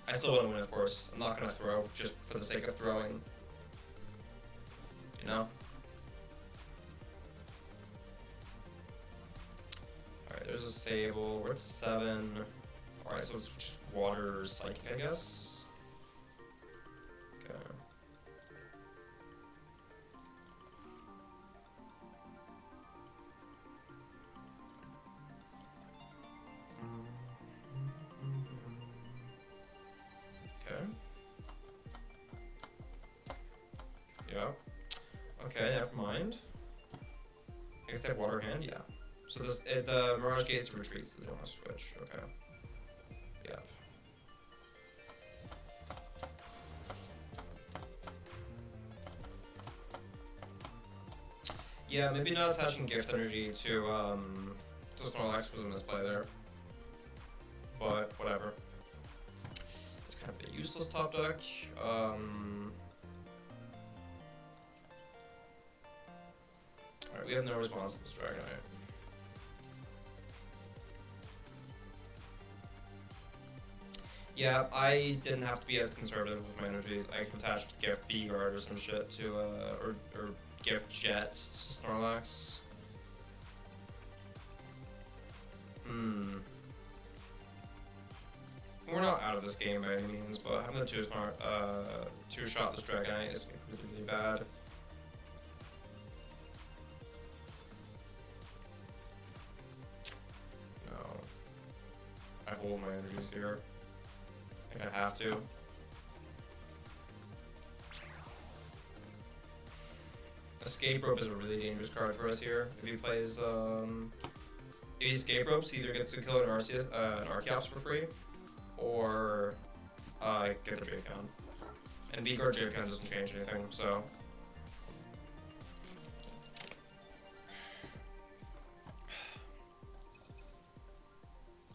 I still want to win, of course. I'm not gonna throw just for the sake of throwing. You know. All right, there's a Sable. We're at 7. Alright, so it's just water psychic, I guess. Okay. Okay. Yeah. Okay, never mind. I guess I have water hand, yeah. So the Mirage Gates retreats, so they don't have to switch. Okay. Yeah. Yeah, maybe not attaching gift energy to Snorlax was a misplay there. But whatever. It's kind of a useless top deck. Alright, we have no response to this Dragonite. Yeah, I didn't have to be as conservative with my energies. I could attach gift B-Guard or some shit to, or gift Jet to Snorlax. We're not out of this game by any means, but having the two-shot this Dragonite is really, really bad. No. I hold my energies here. I think I have to. Escape Rope is a really dangerous card for us here. If he plays, if he Escape Ropes, he either gets to kill an Archeops for free, or get the Drapion. And V-Guard Drapion doesn't change anything, so.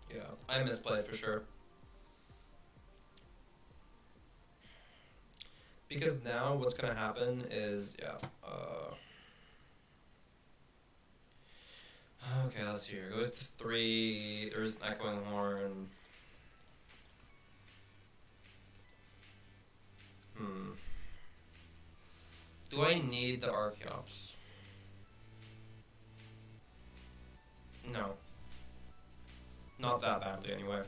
Yeah, I misplayed for sure. Because now what's gonna happen is, yeah, okay, let's see here. Goes to 3, there's an Echoing Horn. Do I need the Archeops? No. Not that badly anyway.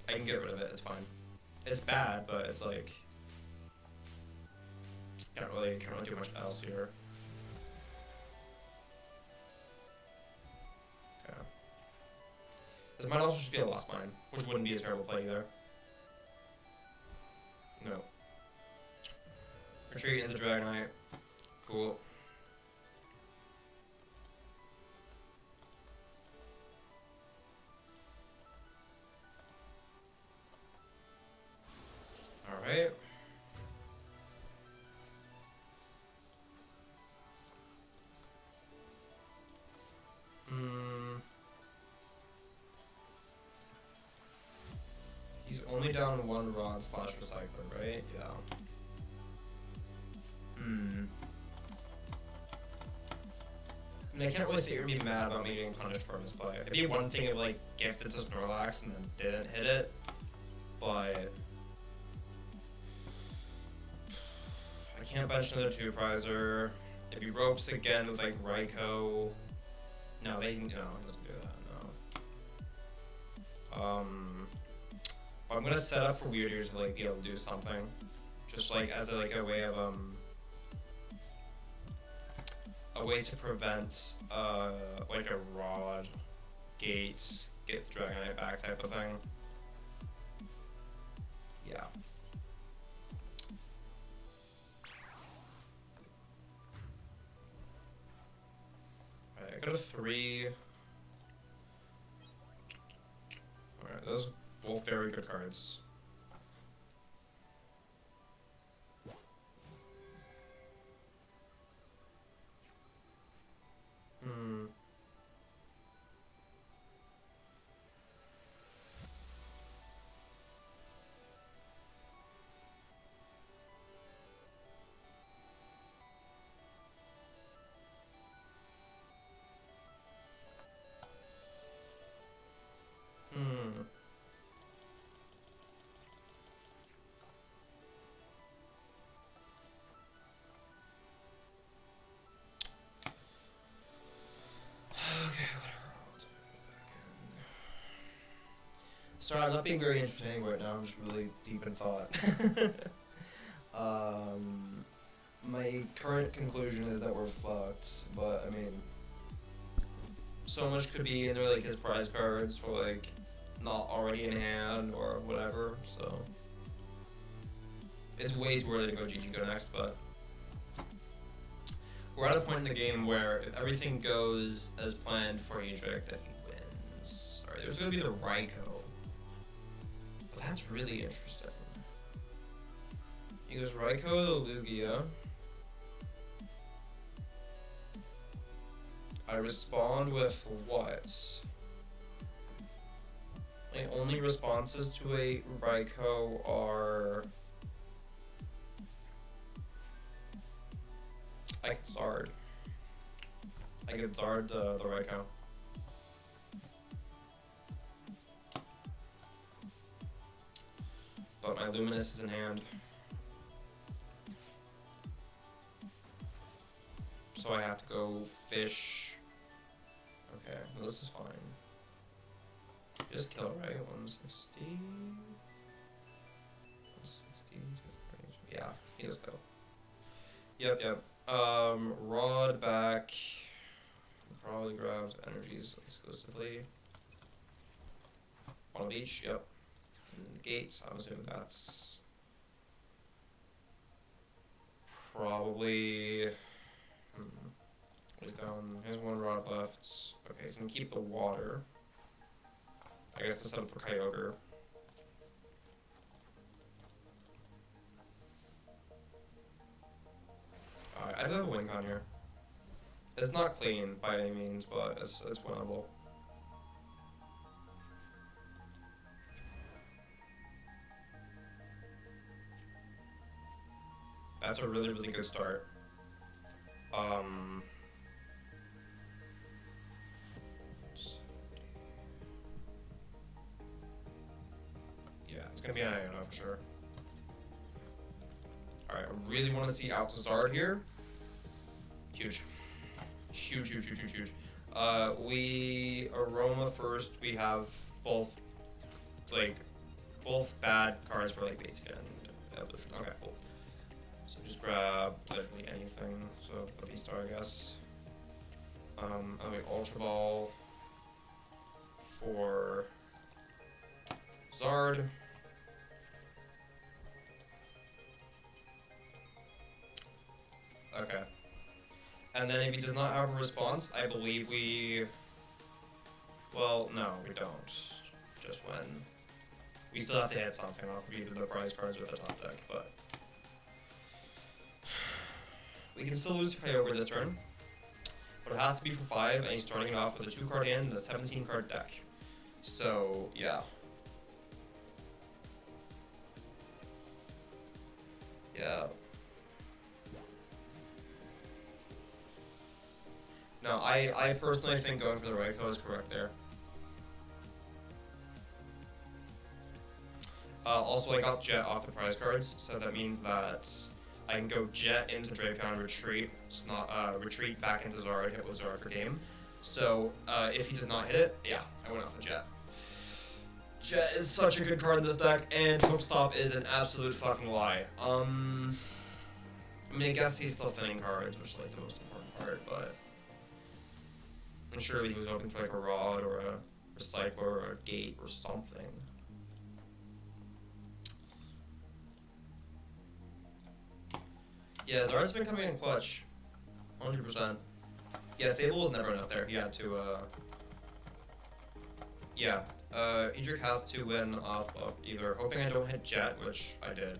I can get rid of it, it's fine. It's bad, but it's like, can't really do much else here. Okay. This might also just be a Lost Mine, which wouldn't be a terrible play either. No. Retreat into Dragonite. Cool. Alright. He's only down 1 Rod / Recycler, right? Yeah. I mean, I can't really sit here and be mad about me getting punished for misplay. It'd be one thing if, like, gifted to Snorlax and then didn't hit it, but I can't bench another 2-prizer. If he ropes again with, like, Raikou, no, he doesn't do that, no. I'm gonna set up for Weirdier to, like, be able to do something. Just, like, as a way of, a way to prevent, like a Rod, Gate, get the Dragonite back type of thing. Yeah. Alright, I go to 3. Alright, those are both very good cards. Sorry, I'm not being very entertaining right now. I'm just really deep in thought. My current conclusion is that we're fucked, but I mean, so much could be in there, like his prize cards for like not already in hand or whatever. So it's way too early to go GG go next, but we're at a point in the game where if everything goes as planned for Hedrick, then he wins. Alright, there's gonna be the Raikou. But that's really interesting. He goes Raikou to Lugia. I respond with what? My only responses to a Raikou are... I can Zard. I can Zard the Raikou. But my Luminous is in hand. So I have to go fish. Okay, well, this is fine. Just kill, right? 160. 160. Yeah, he does kill. Yep. Rod back. Probably grabs energies exclusively. One of each, yep. And then the gates, I'm assuming that's probably. He's down. He has one rod left. Okay, so I'm gonna keep the water. I guess to set up for Kyogre. I do have a win con here. It's not clean by any means, but it's winnable. That's a really, really good start. Yeah, it's gonna be an Iono for sure. Alright, I really want to see out to Zard here. Huge. Huge. We Aroma first. We have both bad cards for like basic and evolution. Okay, cool. So just grab literally anything. So the V-Star, I guess. Ultra Ball for Zard. Okay. And then if he does not have a response, I believe we... Well, no, we don't. Just when... We still have to hit something off of either the prize cards or the top deck, but... We can still lose to Kyogre this turn. But it has to be for 5, and he's starting it off with a 2-card hand and a 17-card deck. So, yeah. Yeah. No, I personally think going for the Raikou is correct there. Also, I got Jet off the prize cards, so that means that I can go Jet into Drapion, retreat back into Zard, hit with Zard for game. So, if he does not hit it, yeah, I went off the Jet. Jet is such a good card in this deck, and Pokestop is an absolute fucking lie. I mean, I guess he's still thinning cards, which is like the most important part, but... And surely he was hoping for like a Rod or a Recycler or a Gate or something. Yeah, Zard's been coming in clutch. 100%. Yeah, Sable was never enough there. He had to, Yeah. Hedrick has to win off of either hoping I don't hit Jet, which I did,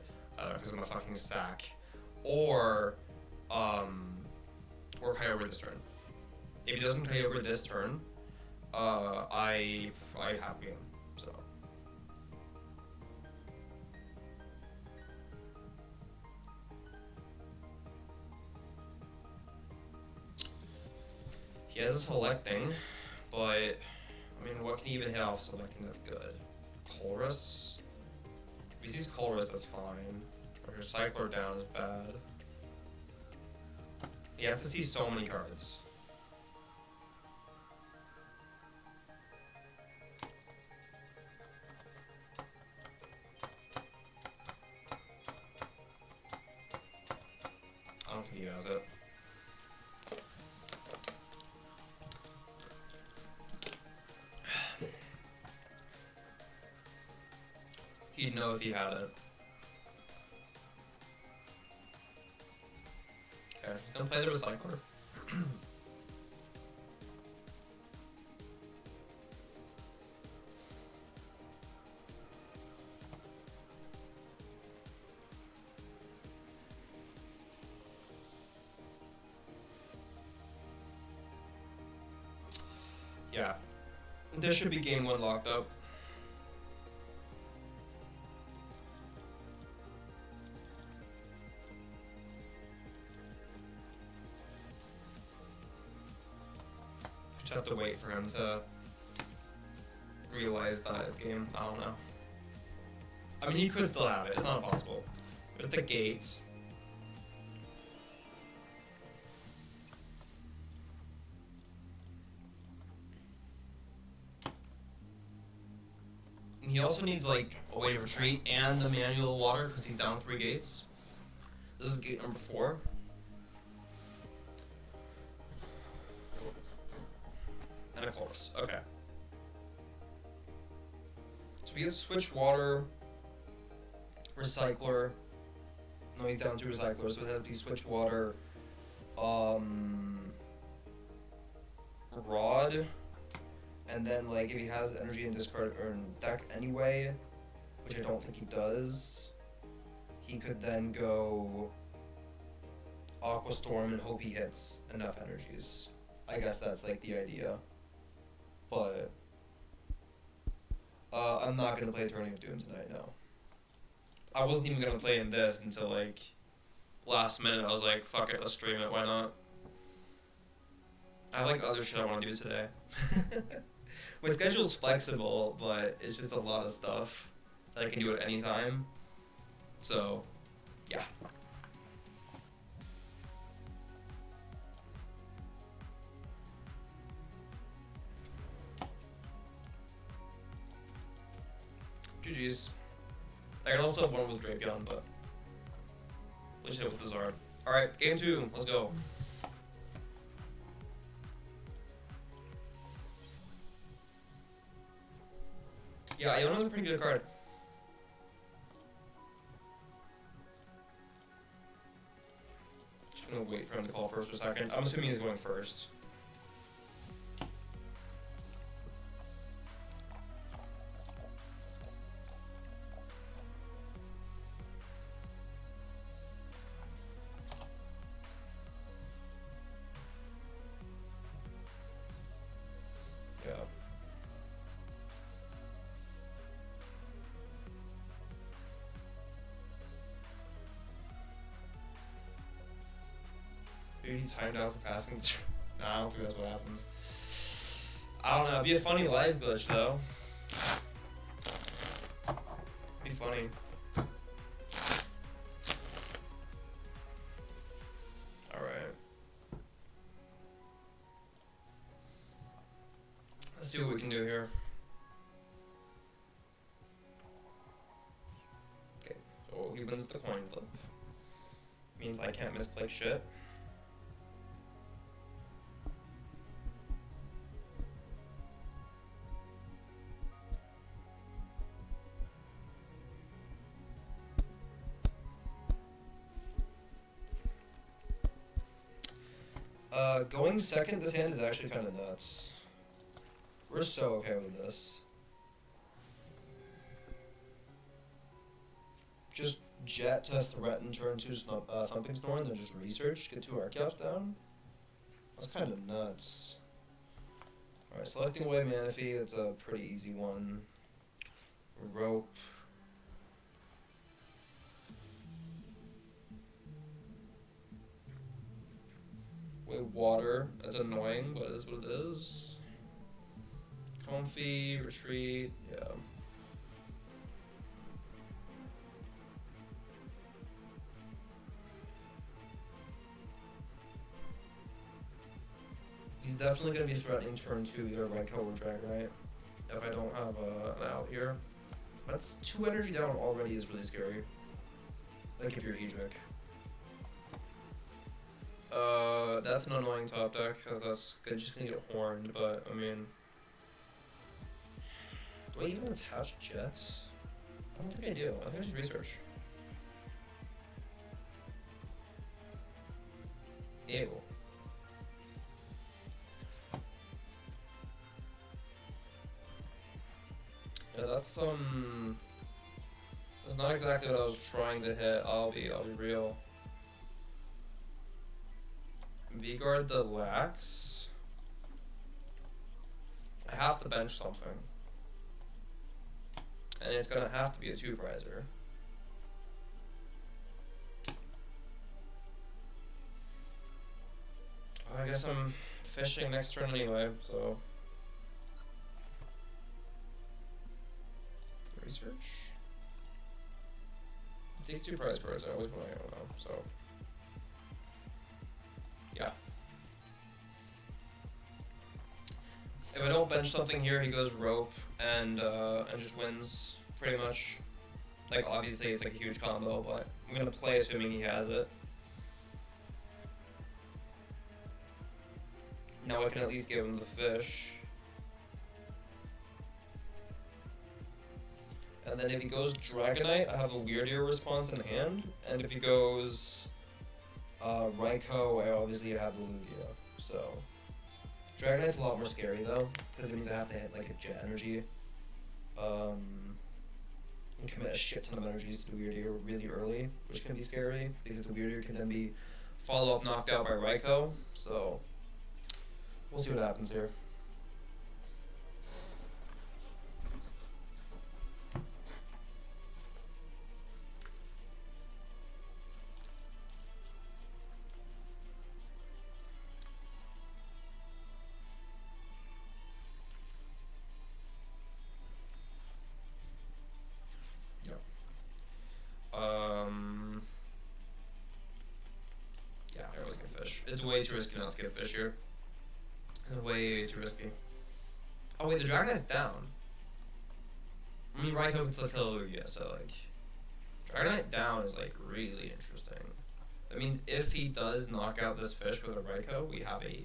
because I'm a fucking sack, or Kyogre this turn. If he doesn't Kyogre this turn, I have game, so. He has a selecting, but, I mean, what can he even hit off selecting that's good? Colorless? If he sees Colorless, that's fine. Or his Cycler down is bad. He has to see so many cards. I don't think he has it. He'd know if he had it. Okay, Gonna play the Recycler. Yeah. This should be game 1 locked up. Just have to wait for him to realize that it's game. I don't know. I mean, he could still have it. It's not impossible. With the gates. He also needs like a way to retreat and the manual water because he's down 3 gates. This is gate number 4. And a Colorless. Okay. So we get switch water, recycler. No, he's down 2 recyclers, so it has to be switch water, rod. And then, like, if he has energy in discard or in deck anyway, which I don't think he does, he could then go Aqua Storm and hope he hits enough energies. I guess that's, like, the idea. But, I'm not going to play Turning of Doom tonight, no. I wasn't even going to play in this until, like, last minute. I was like, fuck it, let's stream it, why not? I have, like, other shit I want to do today. My schedule's flexible, but it's just a lot of stuff that I can do at any time. So, yeah. GG's. I can also have one with Drapion, but let's hit it with the Zard. Alright, game 2, let's go. Yeah, Iona's a pretty good card. Just gonna wait for him to call first for a second. I'm assuming he's going first. Yeah. Maybe he timed out for passing. Nah, I don't think that's what happens. I don't know. It'd be a funny live glitch, though. It'd be funny. Alright. Let's see what we can do here. Okay, so he wins the coin flip. Means I can't misclick shit. Going second this hand is actually kind of nuts. We're so okay with this. Just jet to threaten turn 2 Thumping Snorn, then just research, get 2 Archeops down. That's kind of nuts. Alright, selecting away Manaphy, that's a pretty easy one. Rope. Water, that's annoying, but it is what it is. Comfy, retreat, yeah. He's definitely going to be threatening turn 2 either by Cobra Drag, right? If I don't have an out here. That's 2 energy down already is really scary. Like if you're Hedrick. That's an annoying top deck, because that's good, just gonna get horned, but, I mean... Do I even attach jets? I don't think I do. I think I just research. Ew. Yeah, that's that's not exactly what I was trying to hit. I'll be real. V-Guard the Lax. I have to bench something. And it's gonna have to be a 2-prizer. I guess I'm fishing next turn anyway, so. Research. It takes 2 prize cards, I always put my own though, so. Yeah. If I don't bench something here, he goes rope and just wins pretty much. Like obviously it's like a huge combo, but I'm gonna play assuming he has it. Now I can at least give him the fish. And then if he goes Dragonite, I have a Weirdier response in hand. And if he goes Raikou, I obviously have the Lugia. So Dragonite's a lot more scary though, because it means I have to hit like a Jet Energy. And commit a shit ton of energies to the Weirdier really early, which can be scary, because the Weirdier can then be follow-up knocked out by Raikou. So we'll see what happens here. Yeah, I always get fish. It's way too risky not to get fish here. It's way too risky. Oh wait, the Dragonite's down. I mean, Raikou can still kill Lugia, so like, Dragonite down is like really interesting. That means if he does knock out this fish with a Raikou, we have a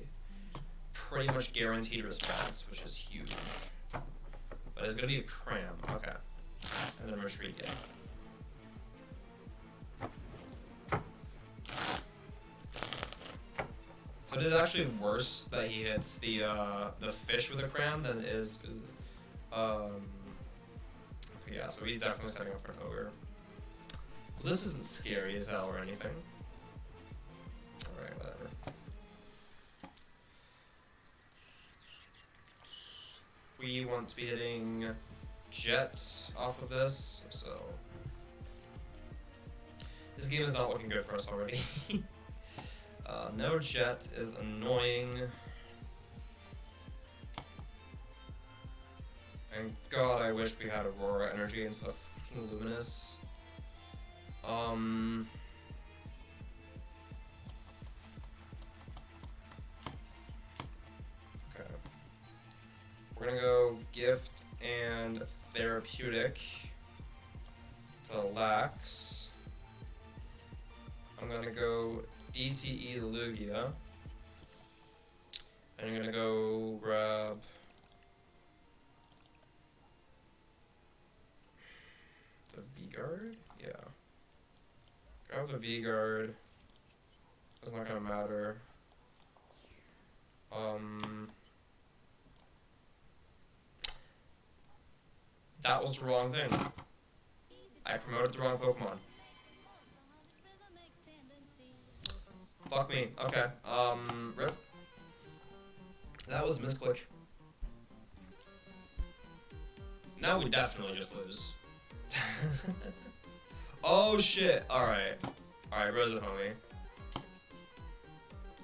pretty much guaranteed response, which is huge. But it's gonna be a cram, okay. And then retreat again. So it is actually worse that he hits the fish with a cram than it is. Yeah, so he's definitely setting up for an ogre. Well, this isn't scary as hell or anything. Alright, whatever. We want to be hitting jets off of this, so. This game is not looking good for us already. No jet is annoying. And God, I wish we had Aurora Energy instead of fucking Luminous. Okay. We're gonna go Gift and Therapeutic to Lax. I'm gonna go DTE Lugia. And I'm gonna go grab the V-Guard? Yeah. Grab the V-Guard. It's not gonna matter. That was the wrong thing. I promoted the wrong Pokemon. Fuck me. Okay. Rip. That was a misclick. Now we definitely just lose. Oh shit. Alright. Alright, Rose it, homie.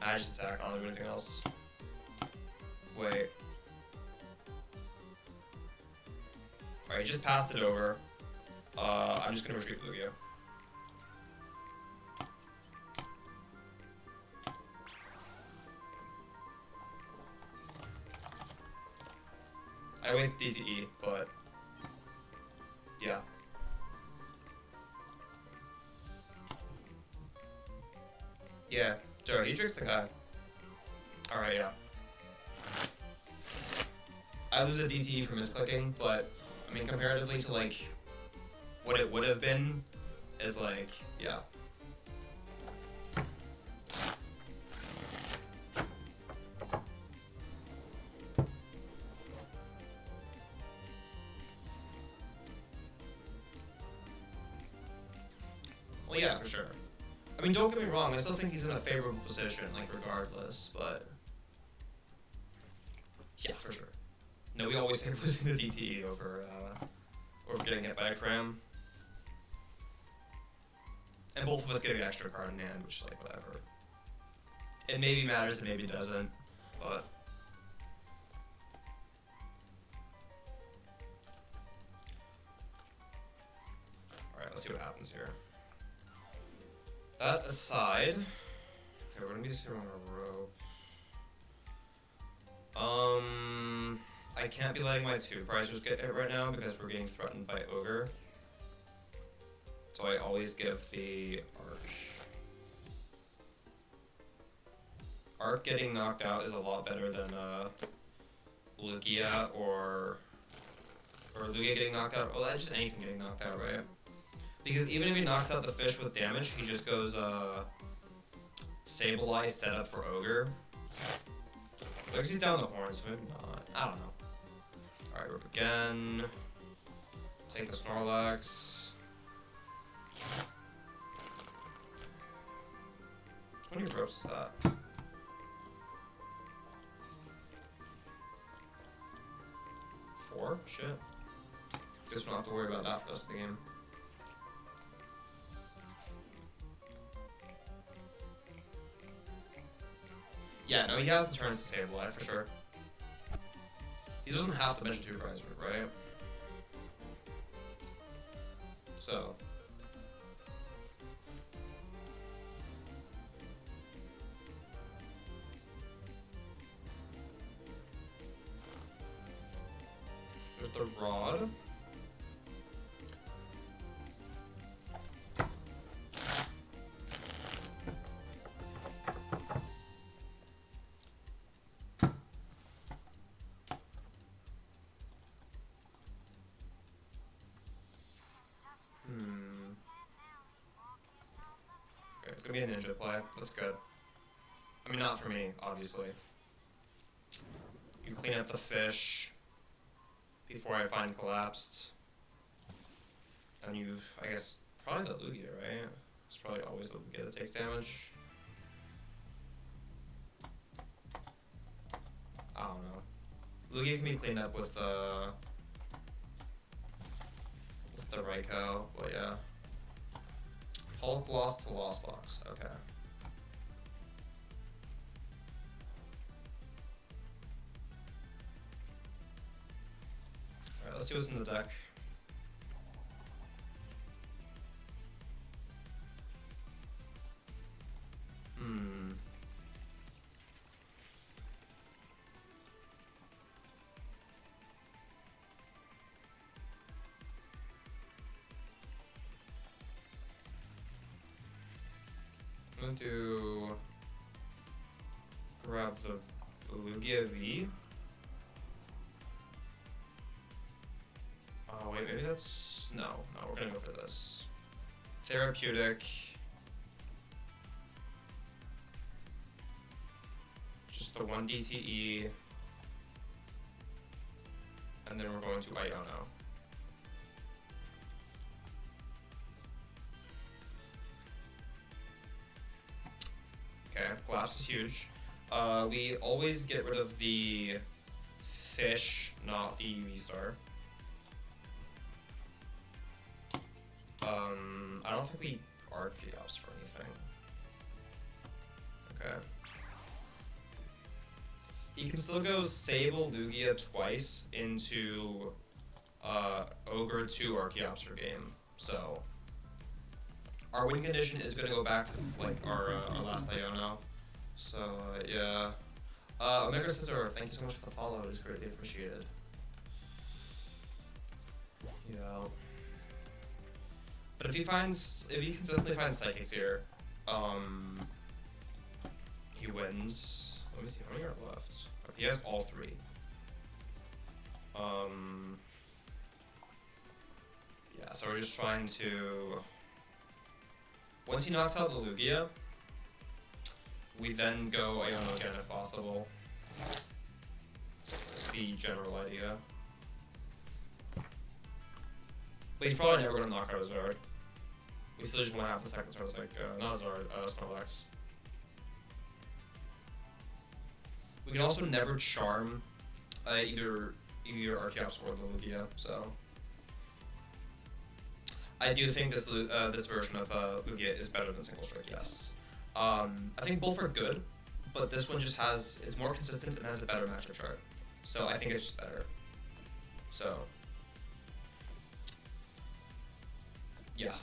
I just attack. I don't do anything else. Wait. Alright, just passed it over. I'm just gonna retreat Lugia. I wait DTE, but yeah. Yeah, Joe, he tricks the guy. Alright, yeah. I lose a DTE for misclicking, but I mean comparatively to like what it would have been is like, yeah. Well, yeah, for sure. I mean, don't get me wrong, I still think he's in a favorable position, like, regardless, but... Yeah, for sure. No, we always say losing the DTE over getting hit by a cram. And both of us getting an extra card in hand, which is like, whatever. It maybe matters, it maybe doesn't, but... Alright, let's see what happens here. That aside... Okay, we're gonna be sitting on a rope. I can't be letting my 2 prizers get hit right now because we're getting threatened by Ogre. So I always give the Arc. Arc getting knocked out is a lot better than Lugia or Lugia getting knocked out. Well, just anything getting knocked out, right? Because even if he knocks out the fish with damage, he just goes Sableye set up for Ogre. Looks he's down the horn, so maybe not. I don't know. Alright, rope again. Take the Snorlax. How many ropes is that? 4? Shit. Guess we don't have to worry about that for the rest of the game. Yeah, no, he has the turns to Sableye, for sure. He doesn't have to mention 2 prizes, right? So... There's the Rod. Okay, it's gonna be a ninja play. That's good. I mean, not for me, obviously. You clean up the fish before I find collapsed. And you, I guess, probably the Lugia, right? It's probably always the Lugia that takes damage. I don't know. Lugia can be cleaned up with the Raikou, but yeah. Hulk lost to Lost Box, okay. Alright, let's see what's in the deck. I'm going to grab the Lugia V. Oh wait, maybe that's... No, we're gonna go for this. Therapeutic. Just the 1 DTE. And then we're going to Iono. Okay, collapse is huge. We always get rid of the fish, not the UV star. I don't think we arc the ups for anything. Okay. He can still go Sable Lugia twice into Ogre 2 Archeops per game, so our win condition is going to go back to like our last Iono. So yeah. Omega Scissor, thank you so much for the follow. It is greatly appreciated. Yeah. But if he consistently finds Psychics here, he wins. Let me see, how many are left? Okay, he has all 3. Yeah, so we're just trying to... Once he knocks out the Lugia, we then go Iono again if possible. That's the general idea. But he's probably never going to knock out his Zoroark. We still just want to have the second turn. It's like, not Snorlax. We can also never charm either Archeops or the Lugia, so. I do think this version of Lugia is better than Single Strike, yes. I think both are good, but this one just it's more consistent and has a better matchup chart. So I think it's just better. So, yeah.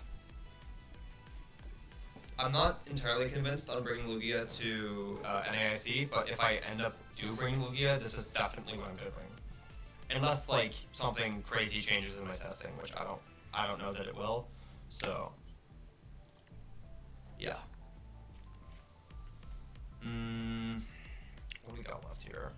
I'm not entirely convinced on bringing Lugia to NAIC, but if I end up bringing Lugia, this is definitely what I'm gonna bring. Unless like something crazy changes in my testing, which I don't know that it will. So, yeah. What do we got left here?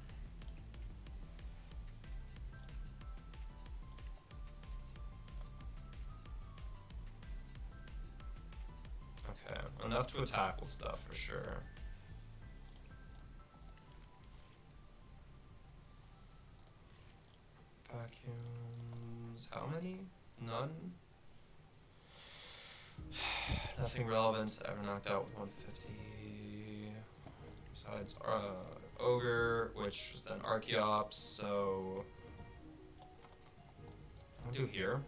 Okay, enough to attack with stuff for sure. Vacuums, how many? None? Nothing relevant ever knocked out with 150. Besides Ogre, which is then Archeops, so I'll do here.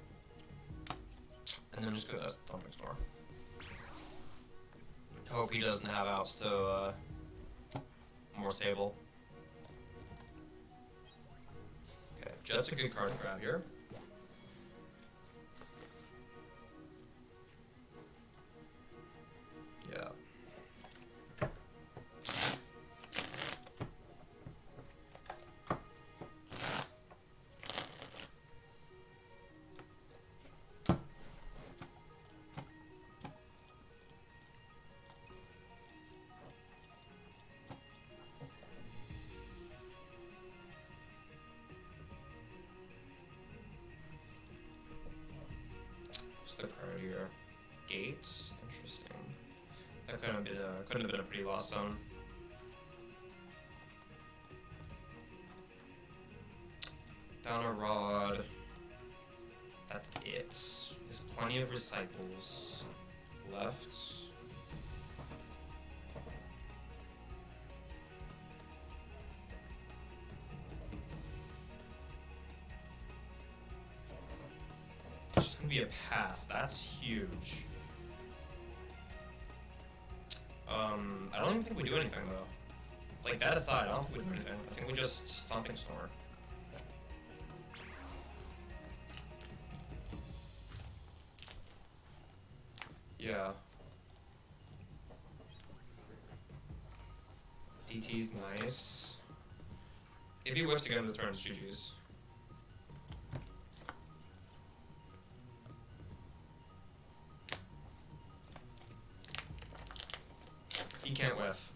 And then just go to Thumping Snore. Hope he doesn't have outs to more Sable. Okay, Jet's a good card to grab here. Yeah. The card here. Gates? Interesting. That couldn't have been a pretty lost zone. Down a rod. That's it. There's plenty of recycles left. It's just gonna be a pass. That's huge. I don't even think we do anything though. Like that aside, I don't think we do anything. I think we just Thumping Snore. Yeah. DT's nice. If he whiffs again this turn, it's GG's. He can't whiff.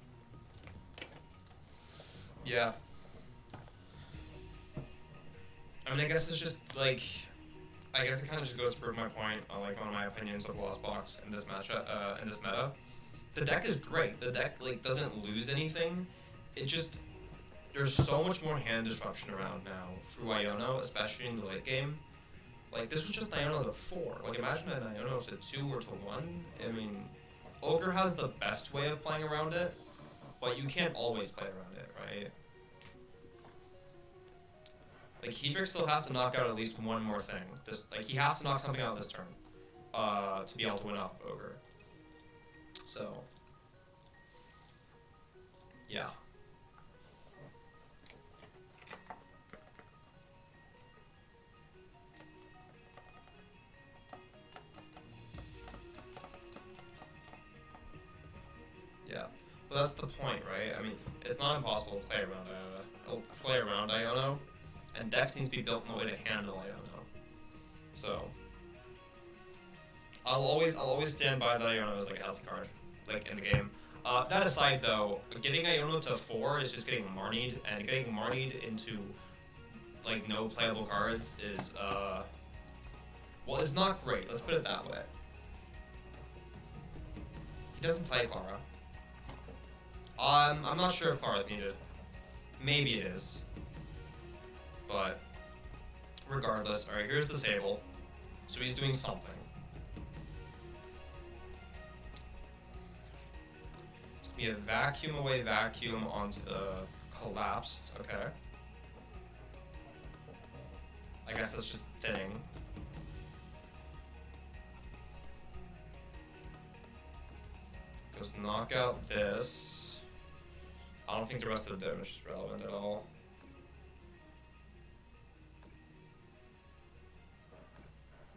Yeah. I mean, I guess it's just like, I guess it kind of just goes to prove my point on like one of my opinions of Lost Box in this matchup, in this meta. The deck is great. The deck like doesn't lose anything. It just, there's so much more hand disruption around now through Iono, especially in the late game. Like this was just Iono to 4. Like imagine an Iono to 2 or to 1. I mean, Ogre has the best way of playing around it, but you can't always play around it, right? Like Hedrick still has to knock out at least one more thing. Like he has to knock something out this turn, to be able to win off of Ogre. So, yeah. Yeah, but that's the point, right? I mean, it's not impossible to play around Iono, and Dex needs to be built in a way to handle Iono. So, I'll always stand by that Iono as like a healthy card, like in the game. That aside, though, getting Iono to 4 is just getting Marnied, and getting Marnied into like no playable cards is well, it's not great. Let's put it that way. He doesn't play Clara. I'm not sure if Clara is needed. Maybe it is. But regardless, alright, here's the Sable. So he's doing something. We have Vacuum away, Vacuum onto the Collapsed. Okay. I guess that's just fitting. Goes knock out this. I don't think the rest of the damage is relevant at all.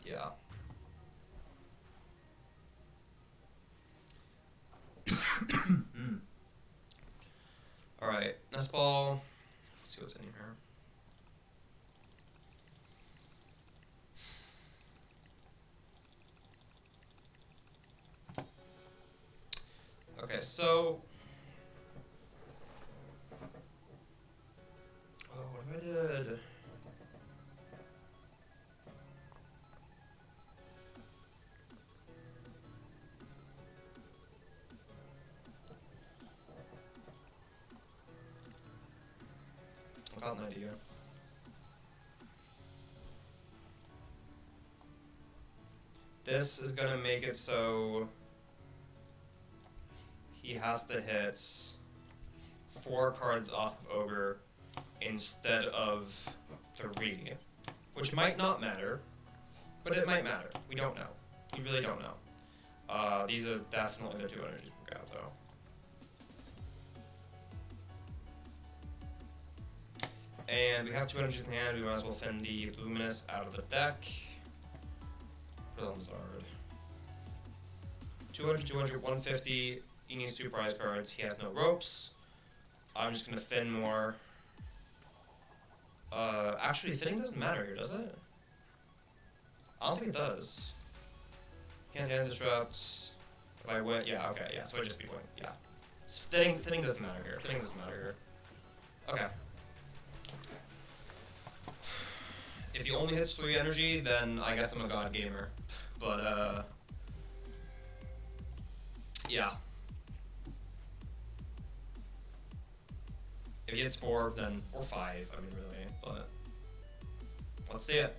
Yeah. Alright, Nest Ball. Let's see what's in here. Okay, so... Oh, what if I did... I got an idea. This is gonna make it so he has to hit 4 cards off of Ogre instead of 3, which might not matter, but it might matter. We don't know. We really don't know. These are definitely the 2 energies we'll grab, though. And we have 2 energies in hand. We might as well fend the Luminous out of the deck. Put it on Zard. 200, 200, 150. He needs 2 prize cards. He has no ropes. I'm just gonna thin more. Actually, thinning doesn't matter here, does it? I don't think it does. Hand disrupts. If I win, yeah, okay, yeah. So I just be winning, yeah. Thinning doesn't matter here. Thinning doesn't matter here. Okay. If he only hits 3 energy, then I guess I'm a god gamer. But yeah. If he hits 4, then, or 5, I mean, really, but let's see it.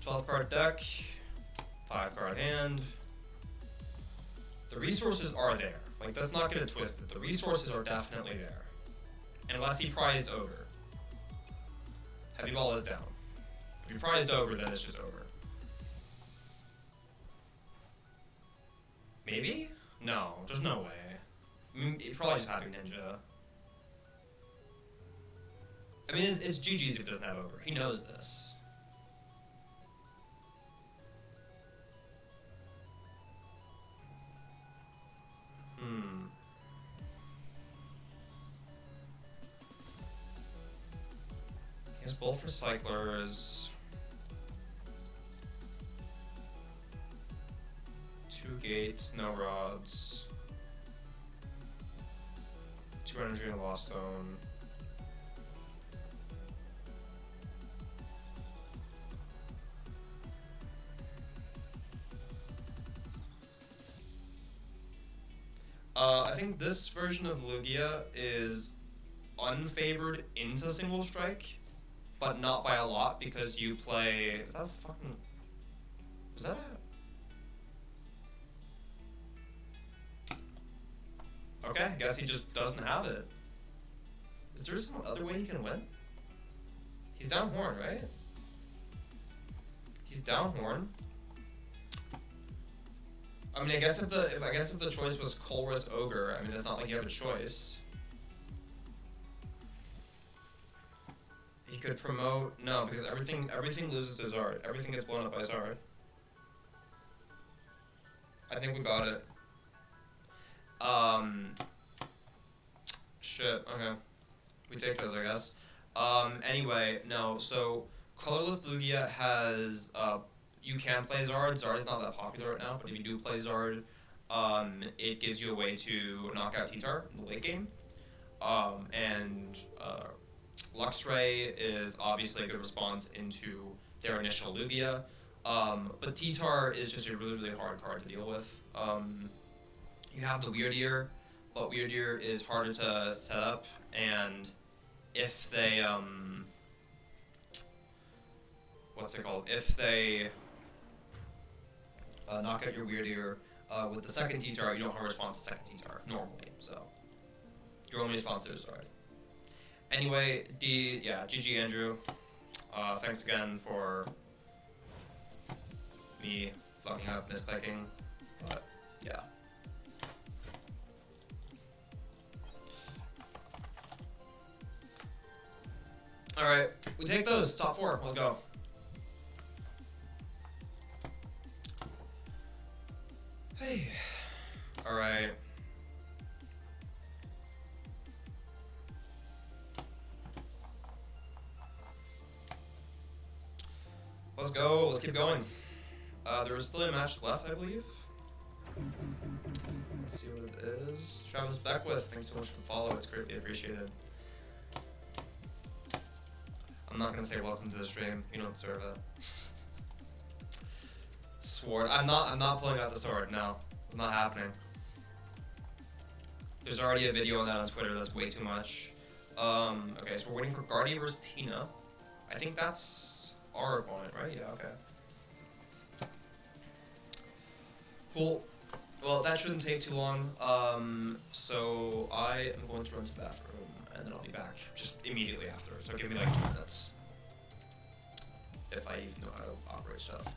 12 card deck, 5 card hand. The resources are there. Like, let's not get it twisted. The resources are definitely there. Unless he prized Ogre. Heavy Ball is down. If he prized Ogre, then it's just over. Maybe? No, there's no way. I mean, it's probably just having Ninja. I mean, it's GG's if it doesn't have Ogre. He knows this. He has Bolt for Cyclers. 2 gates, no rods. 2 energy and Lost Zone. I think this version of Lugia is unfavored into single strike, but not by a lot because you play. Is that a fucking? Is that a? Okay, I guess he just doesn't have it. Is there some other way he can win? He's down Horn, right? He's down Horn. I mean, I guess if the choice was Colorless Ogre, I mean, it's not like you have a choice. He could promote no, because everything loses to Zard. Everything gets blown up by Zard. I think we got it. Shit. Okay, we take those, I guess. Anyway, no. So Colorless Lugia has you can play Zard. Zard is not that popular right now, but if you do play Zard, it gives you a way to knock out T-Tar in the late game. And Luxray is obviously a good response into their initial Lugia. But T-Tar is just a really, really hard card to deal with. You have the Weird Ear, but Weird Ear is harder to set up, and if they, what's it called? If they, knock out your weird ear. With the second T-Tar, you don't have a response to second T-Tar normally, so your only response is alright. Anyway, GG Andrew. Thanks again for me fucking up misclicking, but yeah. Alright, we take those, top 4, let's go. Hey. Alright. Let's go, let's keep going. There is still a match left, I believe. Let's see what it is. Travis Beckwith, thanks so much for the follow, it's greatly appreciated. I'm not gonna say welcome to the stream, you don't deserve it. Sword, I'm not pulling out the sword, no. It's not happening. There's already a video on that on Twitter, that's way too much. Okay, so we're waiting for Gardevoir versus Tina. I think that's our opponent, right? Yeah, okay. Cool. Well, that shouldn't take too long. So I am going to run to the bathroom, and then I'll be back just immediately after. So give me like 2 minutes. If I even know how to operate stuff.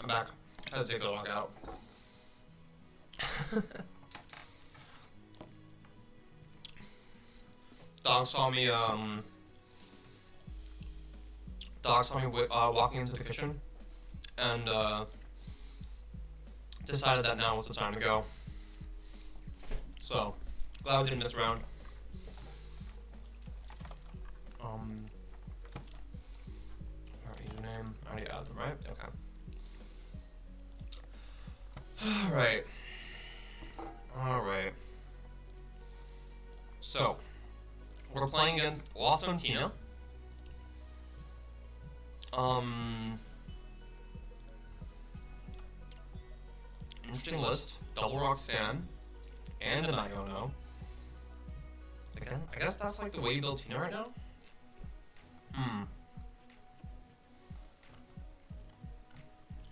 I'm back. I had to take the dog out. Dog saw me walking into the kitchen, and decided that now was the time to go. So, glad we didn't miss a round. Alright, username. I already added them, right? Okay. Alright. So, we're playing against Lost on Tina. Interesting list. Double Roxanne and an Iono. Again, I guess that's like the way you build Tina right now?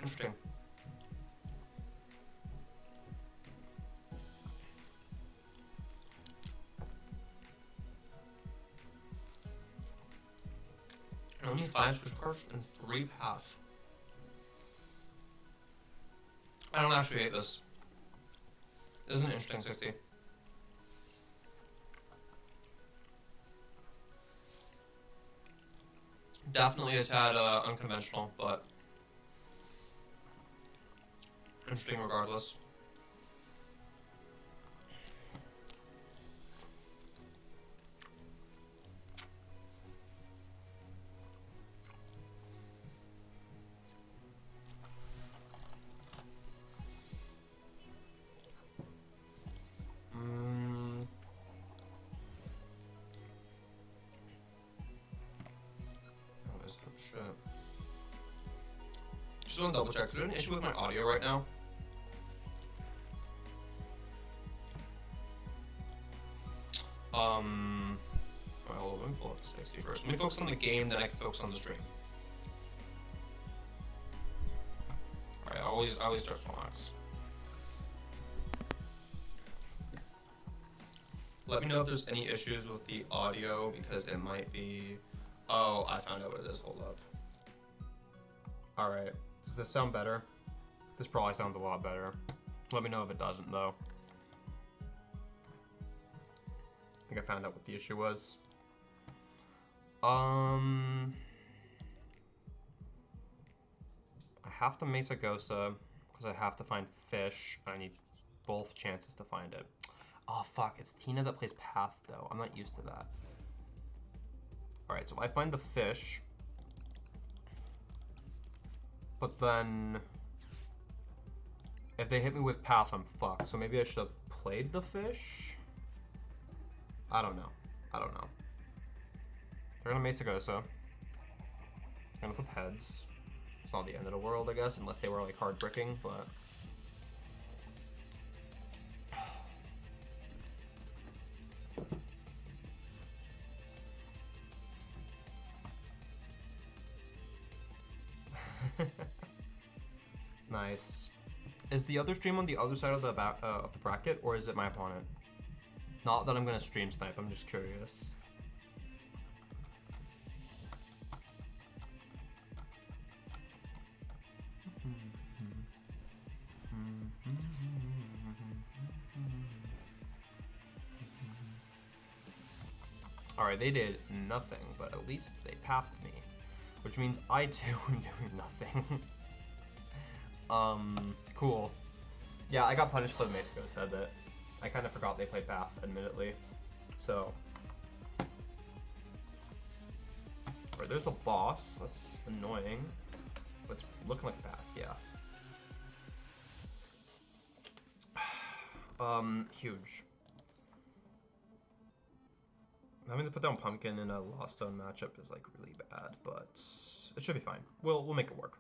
Interesting. Only 5 switch cards and 3 paths. I don't actually hate this. This is an interesting 60. Definitely a tad unconventional, but interesting regardless. Just want to double check. Is there an issue with my audio right now? Well, let me pull up the 60 first. Let me focus on the game, then I can focus on the stream. Alright, I always start small max. Let me know if there's any issues with the audio, because it might be... Oh, I found out what it is. Hold up. Alright. Does this sound better? This probably sounds a lot better. Let me know if it doesn't, though. I think I found out what the issue was. I have to Mesa Gosa, because I have to find fish. I need both chances to find it. Oh, fuck. It's Tina that plays Path, though. I'm not used to that. Alright, so I find the fish. But then, if they hit me with Path, I'm fucked. So maybe I should have played the fish? I don't know. They're gonna Mesa Gosa. Gonna flip heads. It's not the end of the world, I guess, unless they were like hard bricking, but... Nice. Is the other stream on the other side of the bracket, or is it my opponent? Not that I'm gonna stream snipe. I'm just curious. Alright, they did nothing, but at least they pathed me, which means I too am doing nothing. Cool. Yeah, I got punished for the Mexico, said that. I kind of forgot they played Path, admittedly. So. Alright, there's the boss. That's annoying. But it's looking like Pass, yeah. Huge. Having to put down Pumpkin in a Lost Zone matchup is like really bad, but it should be fine. We'll make it work.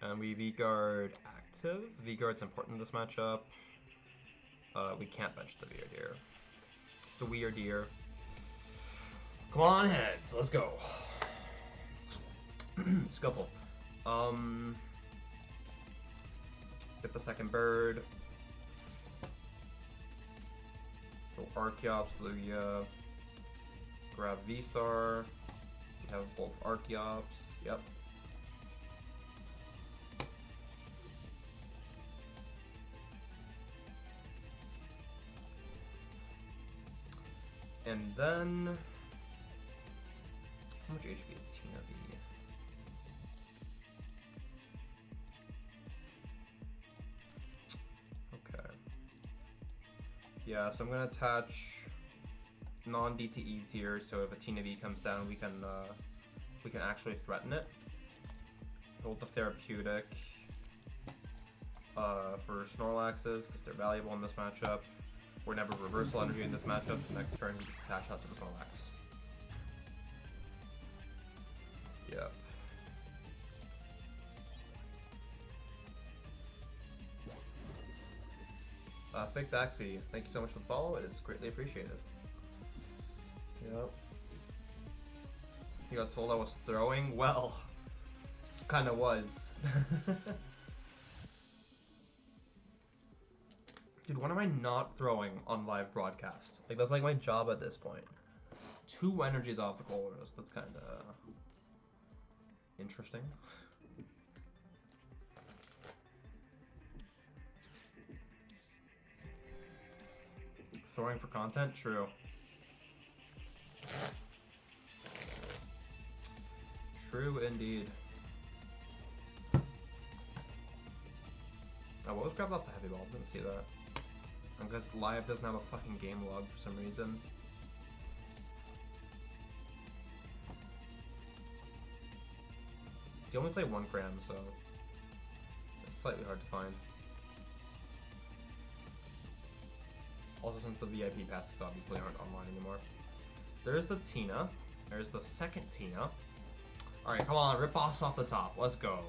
And we V-Guard active. V-Guard's important in this matchup. We can't bench the Weird Deer. The Weird Deer. Come on, heads. Let's go. Scuffle. Get the second bird. Go Archeops, Lugia. Grab V-Star. have both Archeops. Yep. And then, how much HP is Tina V? Okay. Yeah, so I'm gonna attach non-DTEs here, so if a Tina V comes down, we can actually threaten it. Hold the therapeutic for Snorlaxes because they're valuable in this matchup. We're never reversal energy in this matchup. So next turn, we just attach that to the Snorlax. Yep. Fake Daxi, thank you so much for the follow. It is greatly appreciated. Yep. You got told I was throwing? Well, kinda was. Dude, when am I not throwing on live broadcast? Like, that's like my job at this point. 2 energies off the Colorless. That's kind of interesting. Throwing for content? True. True indeed. Oh, what was grabbed off the heavy ball? Didn't see that. Because live doesn't have a fucking game log for some reason. You only play 1 cram, so it's slightly hard to find. Also, since the VIP passes obviously aren't online anymore. There's the Tina. There's the second Tina. Alright, come on, rip boss off the top. Let's go.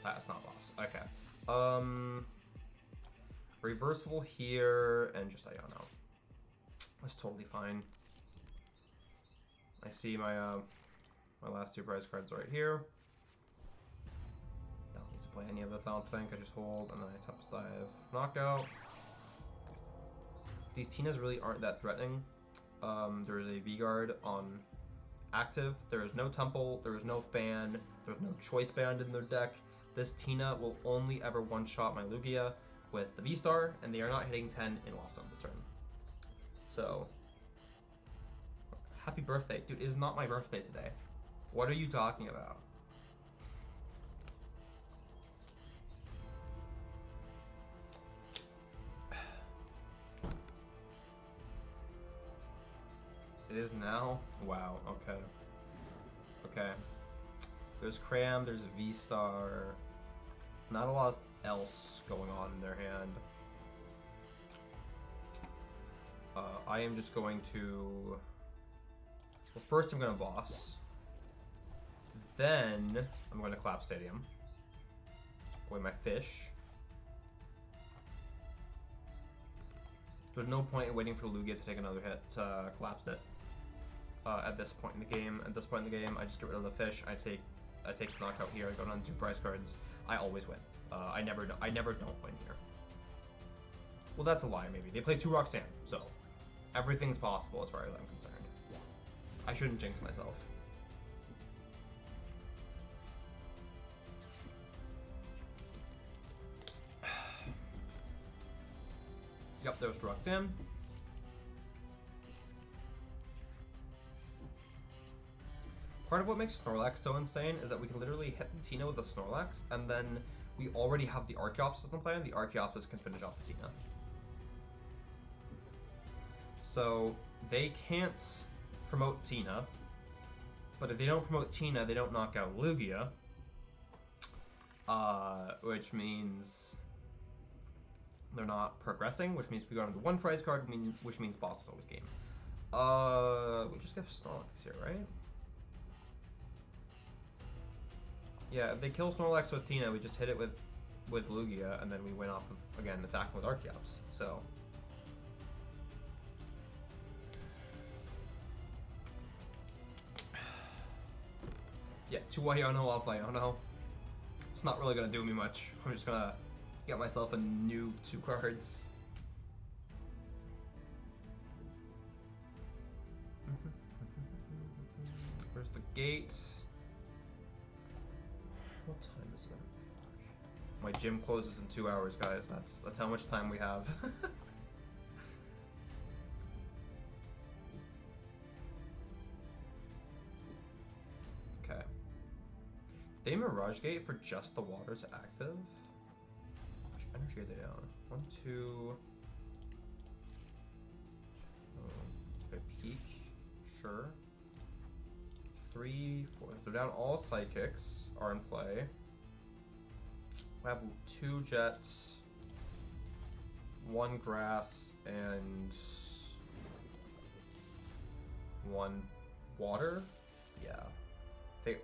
That's not boss. Okay. Reversible here, and just Iono. That's totally fine. I see my my last 2 prize cards right here. Don't need to play any of this, I don't think. I just hold, and then I touch dive. Knockout. These Tinas really aren't that threatening. There is a V-Guard on active. There is no Temple, there is no Fan, there's no Choice Band in their deck. This Tina will only ever one-shot my Lugia with the V-Star, and they are not hitting 10 in Lost Zone this turn. So, happy birthday. Dude, it is not my birthday today. What are you talking about? It is now? Wow, okay. Okay. There's Cram, there's V-Star. Not a lot else going on in their hand. I am just going to... Well, first I'm going to boss. Then I'm going to Clap Stadium. Away my fish. There's no point in waiting for Lugia to take another hit to collapse it. At this point in the game. At this point in the game, I just get rid of the fish. I take the knockout here. I go down 2 prize cards. I always win. I never don't win here. Well, that's a lie. Maybe they play 2 Roxanne, so everything's possible as far as I'm concerned. I shouldn't jinx myself. Yep, there's Roxanne. Part of what makes Snorlax so insane is that we can literally hit the Tina with the Snorlax, and then we already have the Archeops system plan. The Archeops can finish off the Tina. So they can't promote Tina, but if they don't promote Tina, they don't knock out Lugia, which means they're not progressing, which means we go on to 1 prize card, which means boss is always game. We just get Snorlax here, right? Yeah, if they kill Snorlax with Tina, we just hit it with Lugia, and then we win off of, again, attacking with Archeops, so... Yeah, 2 Iono off Iono. It's not really going to do me much. I'm just going to get myself a new 2 cards. Where's the gate. What time is it? Fuck. My gym closes in 2 hours, guys. That's how much time we have. Okay. They Mirage Gate for just the water to active? How much energy are they down? 1, 2. Okay, peak. Sure. 3, 4. They're down. All psychics are in play. We have 2 jets, 1 grass, and 1 water. Yeah. The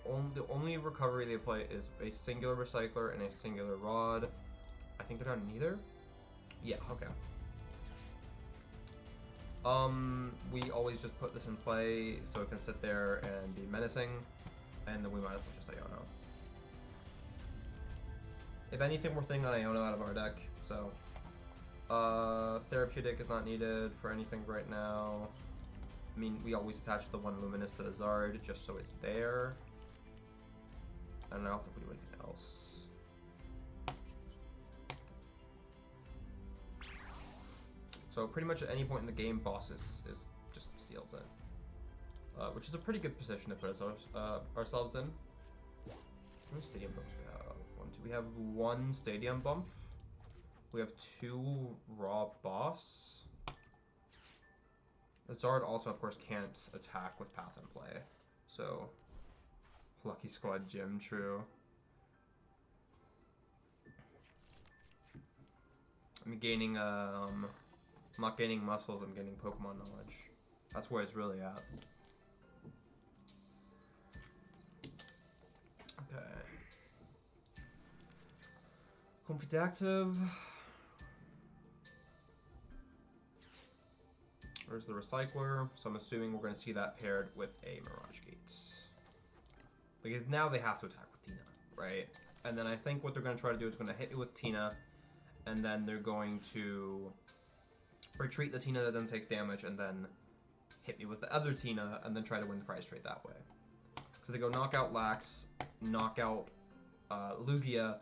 only recovery they play is a singular recycler and a singular rod. I think they're down neither. Yeah. Okay. We always just put this in play so it can sit there and be menacing, and then we might as well just Iono. If anything, we're thinking on Iono out of our deck, so... Therapeutic is not needed for anything right now. I mean, we always attach the 1 Luminous to the Zard just so it's there. And I don't think we do anything else. So pretty much at any point in the game, boss is just sealed in. Which is a pretty good position to put ourselves in. How many stadium bumps do we have? 1, 2. We have 1 stadium bump. We have 2 raw boss. The Zard also, of course, can't attack with Path in play. So, Lucky Squad Gym, true. I'm gaining, I'm not gaining muscles, I'm gaining Pokemon knowledge. That's where it's really at. Okay. Complete active. Where's the Recycler? So I'm assuming we're going to see that paired with a Mirage Gate. Because now they have to attack with Tina, right? And then I think what they're going to try to do is going to hit me with Tina, and then they're going to retreat the Tina that then takes damage, and then hit me with the other Tina, and then try to win the prize trade that way. So they go knockout Lax, knockout Lugia,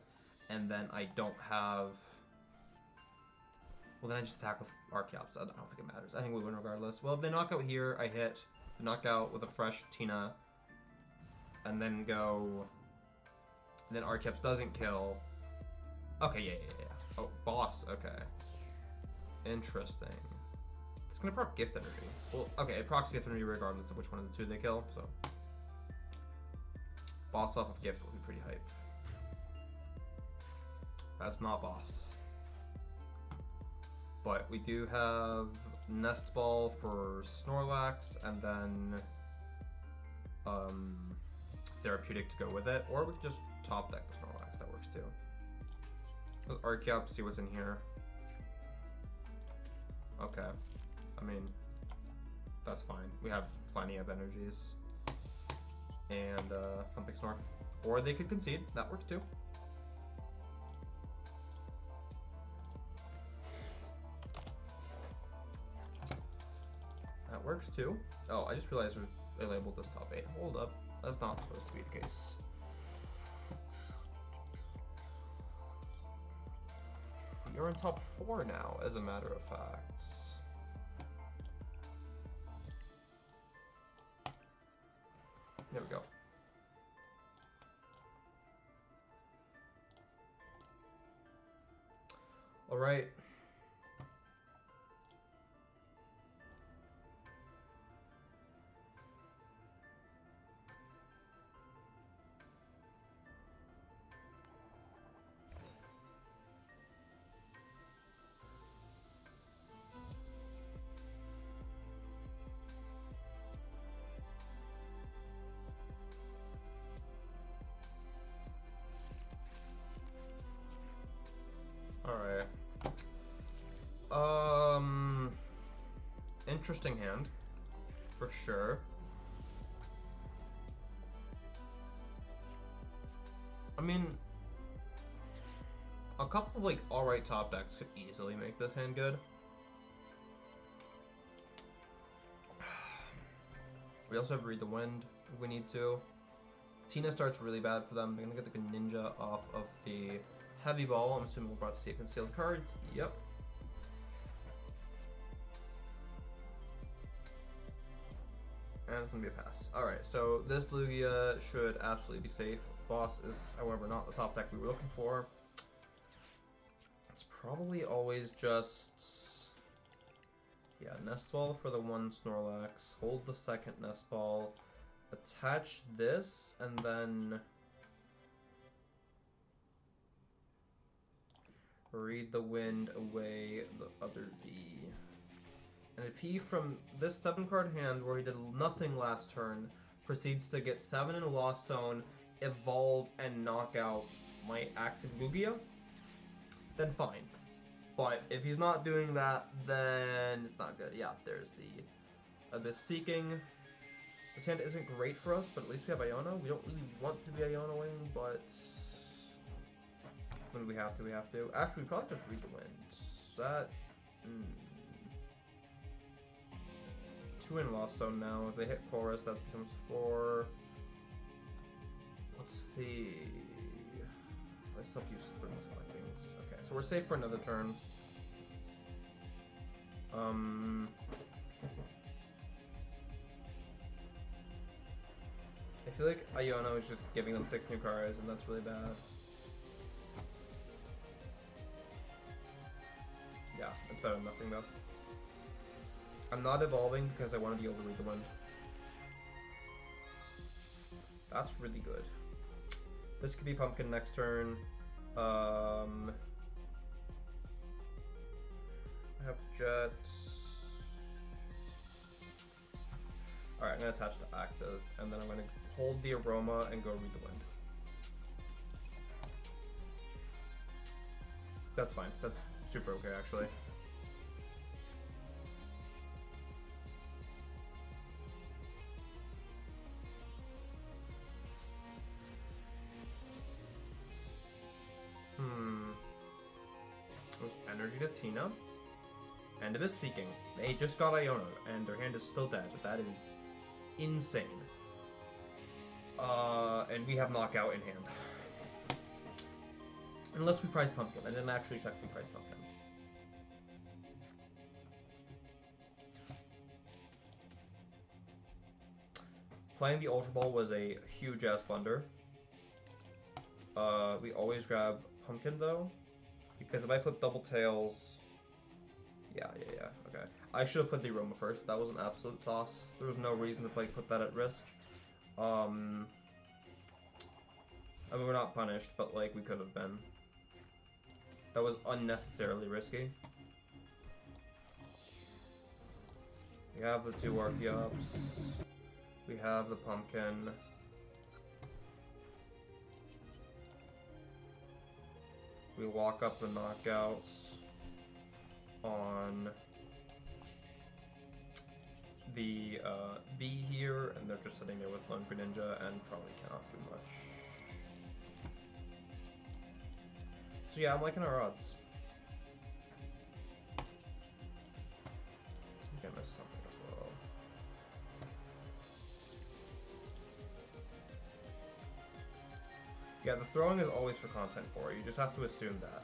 and then I don't have... Well, then I just attack with Archeops. I don't think it matters. I think we win regardless. Well, if they knock out here, I hit. Knock out with a fresh Tina. And then go... And then Archeops doesn't kill. Okay, yeah. Oh, boss. Okay. Interesting. It's going to proc Gift Energy. Well, okay, it procs Gift Energy regardless of which one of the 2 they kill, so... Boss off of Gift will be pretty hype. That's not boss. But we do have Nest Ball for Snorlax, and then Therapeutic to go with it. Or we could just top deck the Snorlax, that works too. With Archeops, see what's in here. Okay. I mean, that's fine. We have plenty of energies. And Thumping Snore. Or they could concede, that works too. That works too. Oh, I just realized I labeled this top 8. Hold up. That's not supposed to be the case. You're in top 4 now, as a matter of fact. There we go. All right. Alright. Interesting hand. For sure. I mean, a couple of, like, alright top decks could easily make this hand good. We also have Read the Wind if we need to. Tina starts really bad for them. They're gonna get the Ninja off of the Heavy Ball. I'm assuming we're about to see a concealed cards. Yep. And it's gonna be a pass. Alright, so this Lugia should absolutely be safe. Boss is, however, not the top deck we were looking for. It's probably always just... yeah, Nest Ball for the one Snorlax. Hold the second Nest Ball. Attach this, and then... Read the Wind away the other D. And if he, from this 7-card hand, where he did nothing last turn, proceeds to get 7 in a Lost Zone, evolve, and knock out my active Lugia, then fine. But if he's not doing that, then it's not good. Yeah, there's the Abyss Seeking. This hand isn't great for us, but at least we have Iona. We don't really want to be Ionaing, but when we have to, we have to. Actually, we probably just Read the Wind. That... 2 in Lost Zone now. If they hit Forest, that becomes 4. What's the... I still have to use 3 selectings. Okay, so we're safe for another turn. I feel like Iona is just giving them 6 new cards, and that's really bad. Yeah, it's better than nothing though. I'm not evolving because I want to be able to Read the Wind. That's really good. This could be Pumpkin next turn. I have Jet. Alright, I'm going to attach to active, and then I'm going to hold the Aroma and go Read the Wind. That's fine. That's super okay, actually. There's Energy to Tina. And Abyss Seeking. They just got Iona, and their hand is still dead. That is insane. And we have Knockout in hand. Unless we prize Pumpkin. I didn't actually check if we prize Pumpkin. Playing the Ultra Ball was a huge ass blunder. We always grab Pumpkin though, because if I flip Double Tails, yeah, okay. I should have put the Aroma first. That was an absolute toss. There was no reason to put that at risk. I mean, we're not punished, but like we could have been. That was unnecessarily risky. We have the 2 Archeops. We have the Pumpkin. We lock up the knockouts on the B here, and they're just sitting there with Lone Greninja and probably cannot do much. So yeah, I'm liking our odds. I think I missed something as well. Yeah, the throwing is always for content core. You just have to assume that.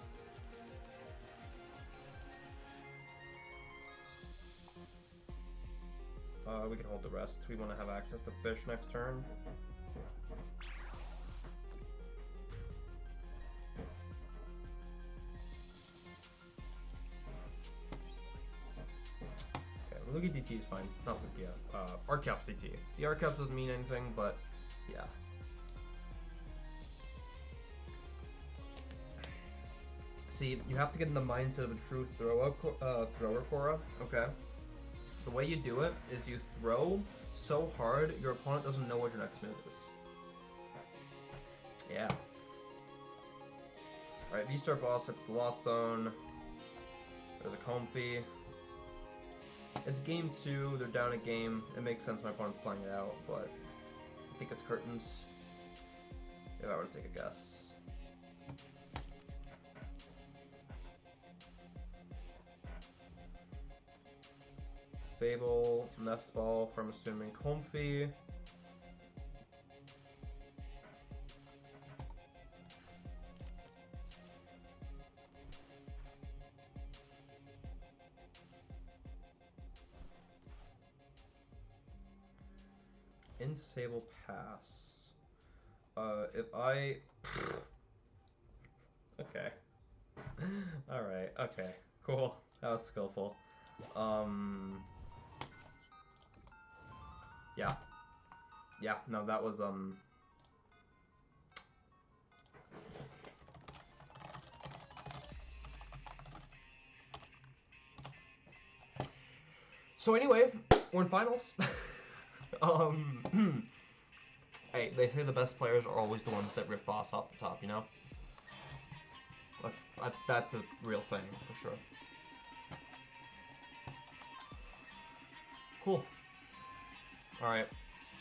We can hold the rest. We want to have access to fish next turn. Okay, Lugia DT is fine. Not Lugia. Archeops DT. The Archeops doesn't mean anything, but yeah. See, you have to get in the mindset of the true thrower Cora, okay? The way you do it is you throw so hard, your opponent doesn't know what your next move is. Yeah. Alright, V-Star boss, it's the Lost Zone. There's a Comfy. It's game 2, they're down a game. It makes sense my opponent's playing it out, but I think it's Curtains. If I were to take a guess. disable Nest Ball from assuming Comfy. Disable pass. If I... Okay. Alright, okay. Cool. That was skillful. Yeah. Yeah, no, that was, So anyway, we're in finals. Hey, they say the best players are always the ones that rip boss off the top, you know? That's a real thing, for sure. Cool. Alright,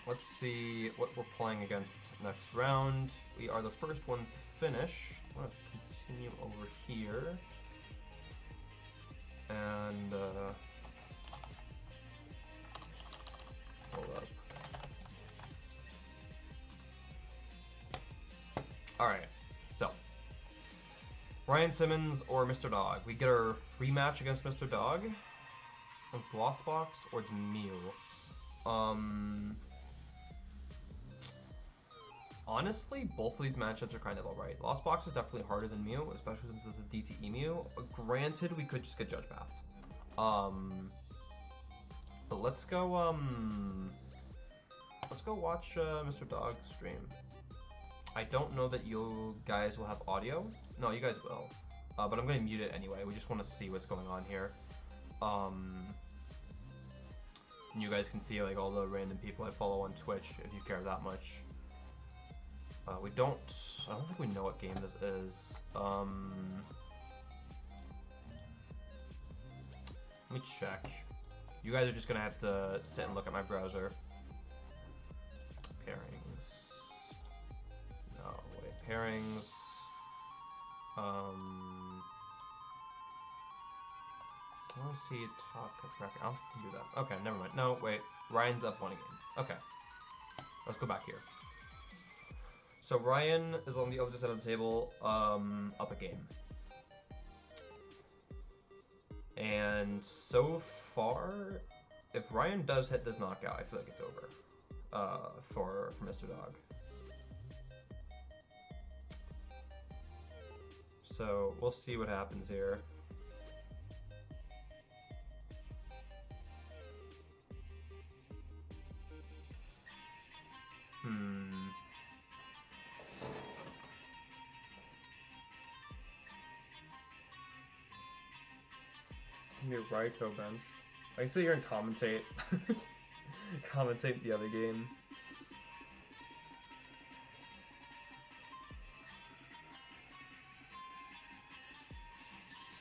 let's see what we're playing against next round. We are the first ones to finish. I'm going to continue over here. And, hold up. Alright, so Ryan Simmons or Mr. Dog. We get our rematch against Mr. Dog. It's Lost Box or it's Mew. Honestly, both of these matchups are kind of alright. Lost Box is definitely harder than Mew, especially since this is DTE Mew. Granted, we could just get Judge Pathed. But let's go watch Mr. Dog stream. I don't know that you guys will have audio. No, you guys will. But I'm going to mute it anyway. We just want to see what's going on here. You guys can see like all the random people I follow on Twitch if you care that much. I don't think we know what game this is. Let me check. You guys are just going to have to sit and look at my browser. Pairings. No, wait, pairings. I want to see top track. I don't think we can do that. Okay, never mind. No, wait. Ryan's up 1 game. Okay. Let's go back here. So Ryan is on the other side of the table, up a game. And so far, if Ryan does hit this knockout, I feel like it's over. For Mr. Dog. So we'll see what happens here. New Raito bench. I can sit here and commentate. Commentate the other game.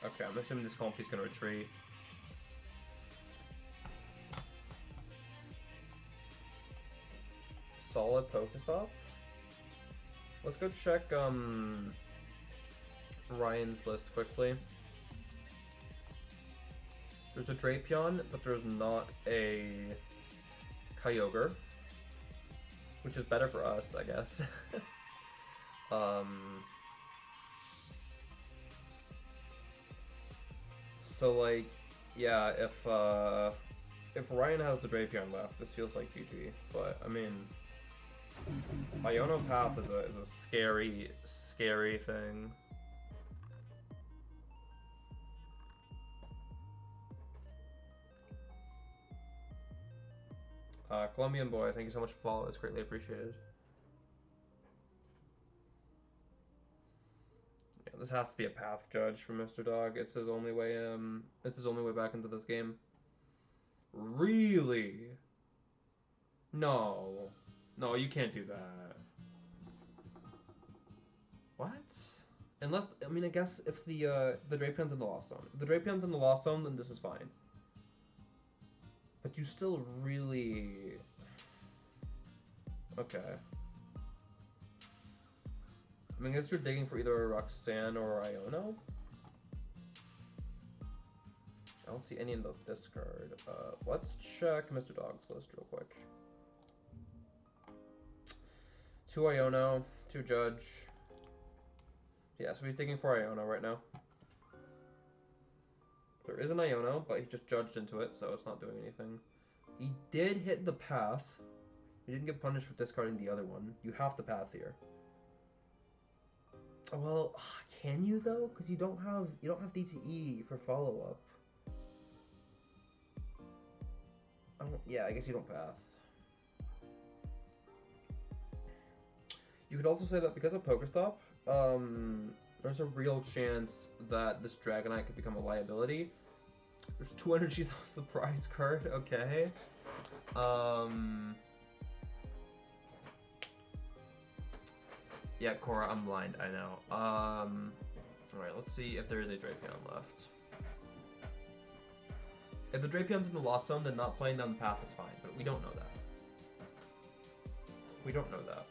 Okay, I'm assuming this Comfy's gonna retreat. Solid Pokestop. Let's go check Ryan's list quickly. There's a Drapion, but there's not a Kyogre, which is better for us, I guess. So like, yeah, if Ryan has the Drapion left, this feels like GG. But I mean, Iono Path is a scary thing. Colombian boy, thank you so much for following. It's greatly appreciated. Yeah, this has to be a path judge for Mr. Dog. It's his only way. It's his only way back into this game. Really? No, no, you can't do that. What? Unless, I mean, I guess if the Drapion's in the Lost Zone. If the Drapion's in the Lost Zone, then this is fine. But you still really... Okay. I mean, I guess you're digging for either Roxanne or Iono? don't see any in the discard. Let's check Mr. Dog's list real quick. 2 Iono, 2 Judge. Yeah, so he's digging for Iono right now. There is an Iono, but he just judged into it, so it's not doing anything. He did hit the path. He didn't get punished for discarding the other one. You have the path here. Oh, well, can you though? Because you don't have DTE for follow up. Yeah, I guess you don't path. You could also say that because of Pokestop, there's a real chance that this Dragonite could become a liability. There's 2 energies off the prize card, okay. Yeah, Cora, I'm blind, I know. Alright, let's see if there is a Drapion left. If the Drapion's in the Lost Zone, then not playing down the path is fine, but we don't know that. We don't know that.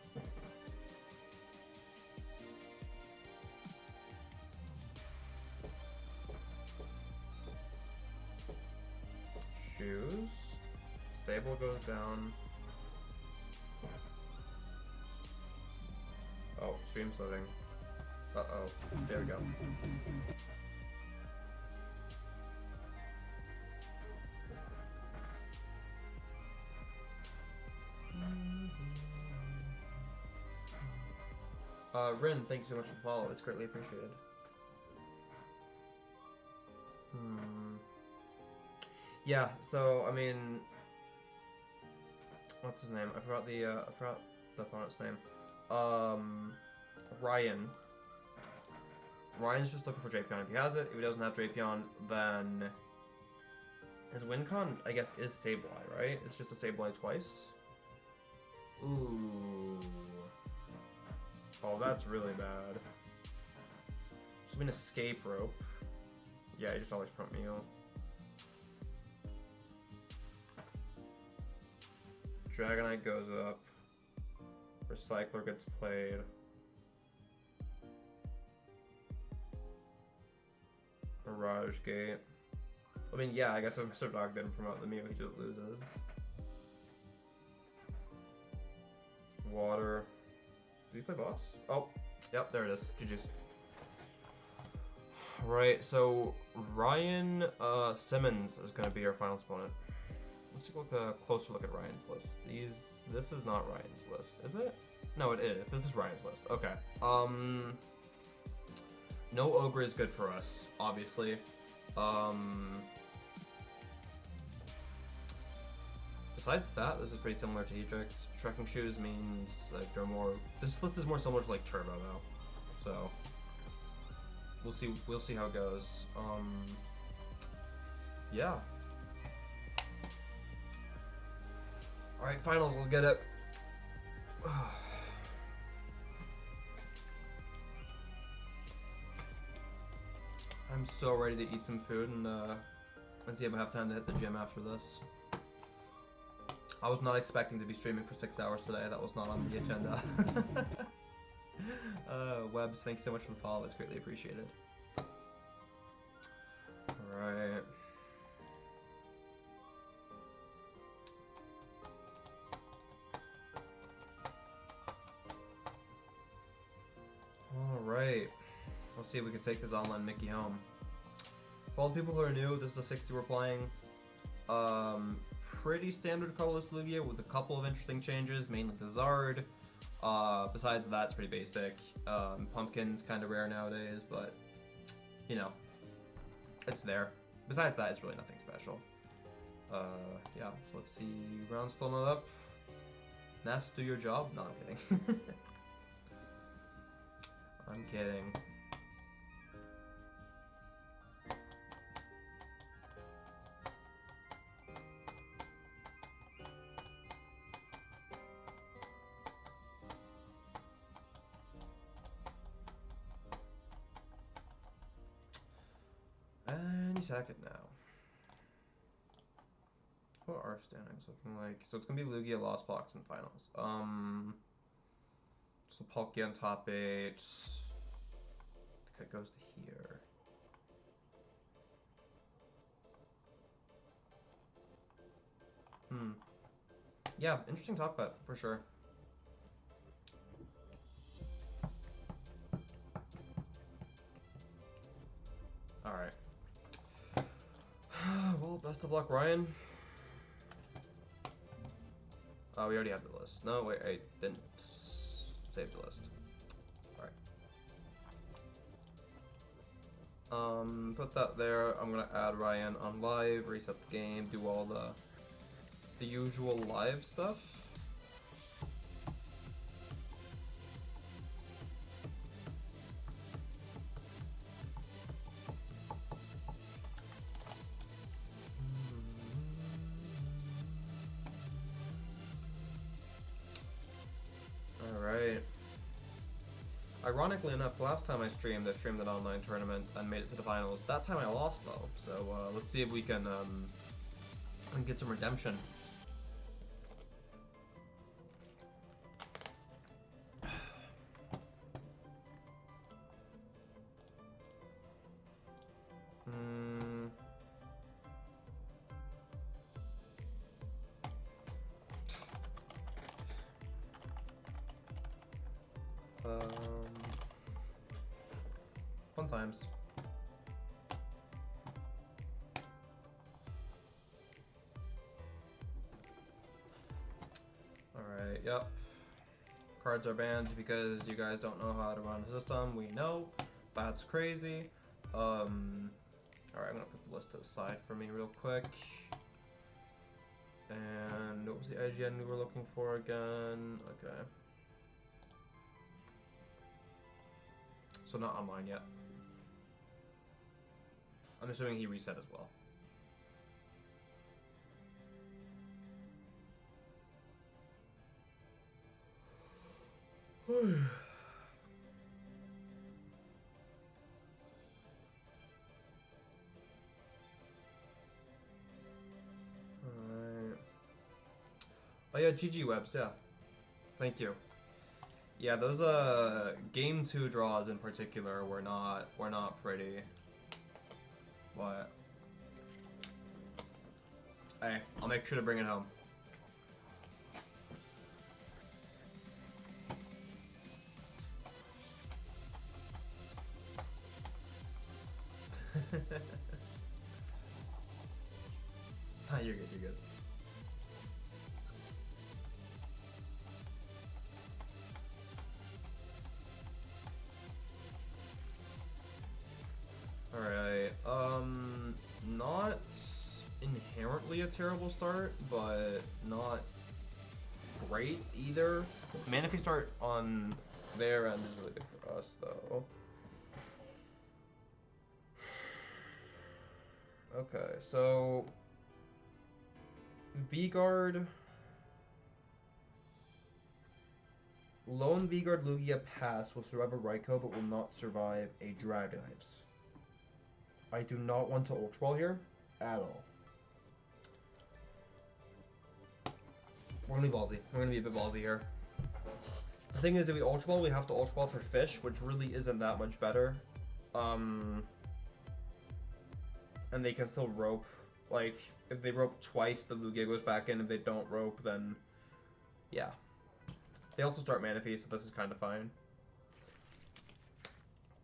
Shoes. Sable goes down. Oh, stream's loading. Uh-oh. There we go. Rin, thank you so much for the follow. It's greatly appreciated. Yeah, so, I mean... What's his name? I forgot the opponent's name. Ryan. Ryan's just looking for Drapion if he has it. If he doesn't have Drapion, then... His win con, I guess, is Sableye, right? It's just a Sableye twice. Ooh. Oh, that's really bad. Just an escape rope. Yeah, you just always prompt Mew. Dragonite goes up. Recycler gets played. Mirage Gate. I mean, yeah, I guess if Mr. Dog didn't promote the Mew, he just loses. Water. Did he play boss? Oh, yep, there it is. GG's. Right, so Ryan Simmons is going to be our final opponent. Let's take a closer look at Ryan's list. This is not Ryan's list, is it? No, it is. This is Ryan's list. Okay. No Ogre is good for us, obviously. Besides that, this is pretty similar to Hedrix. Trekking Shoes means like they're more. This list is more similar to like Turbo though, so we'll see. We'll see how it goes. Yeah. All right, finals. Let's get it. I'm so ready to eat some food and see if I have time to hit the gym after this. I was not expecting to be streaming for 6 hours today. That was not on the agenda. Webs, thank you so much for the follow. It's greatly appreciated. Alright. Alright. Let's see if we can take this online Mickey home. For all the people who are new, this is the 60 we're playing. Pretty standard colorless Lugia with a couple of interesting changes, mainly the Zard. Besides that, it's pretty basic. Pumpkin's kind of rare nowadays, but you know, it's there. Besides that, it's really nothing special. Yeah, so let's see. Round still not up. Nast, do your job? No, I'm kidding. I'm kidding. Any second now. What are our standings looking like? So it's gonna be Lugia, Lost Box, and finals. So Palkia on top 8. I think it goes to here. Yeah, interesting top bet for sure. All right. Well, best of luck, Ryan. Oh, we already have the list. No, wait, I didn't save the list. Alright. Put that there. I'm gonna add Ryan on live, reset the game, do all the usual live stuff. Alright. Ironically enough, last time I streamed an online tournament and made it to the finals. That time I lost though, so let's see if we can get some redemption. Fun times. Alright, yep. Cards are banned because you guys don't know how to run the system. We know. That's crazy. Alright, I'm gonna put the list to the side for me real quick. And what was the IGN we were looking for again? Okay. So not online yet. I'm assuming he reset as well. Alright. Oh yeah, GG Webs, yeah. Thank you. Yeah, those game 2 draws in particular were not pretty. But hey, I'll make sure to bring it home. Ah, you're good, you're good. Alright, not inherently a terrible start, but not great either. Manaphy start on their end is really good for us, though. Okay, so V-Guard, Lone V-Guard Lugia Pass will survive a Raikou, but will not survive a Dragonite. I do not want to Ultra Ball here at all. We're gonna be ballsy. We're gonna be a bit ballsy here. The thing is, if we Ultra Ball, we have to Ultra Ball for Fish, which really isn't that much better. And they can still rope. Like, if they rope twice, the Lugia goes back in. If they don't rope, then yeah. They also start Manaphy, so this is kind of fine.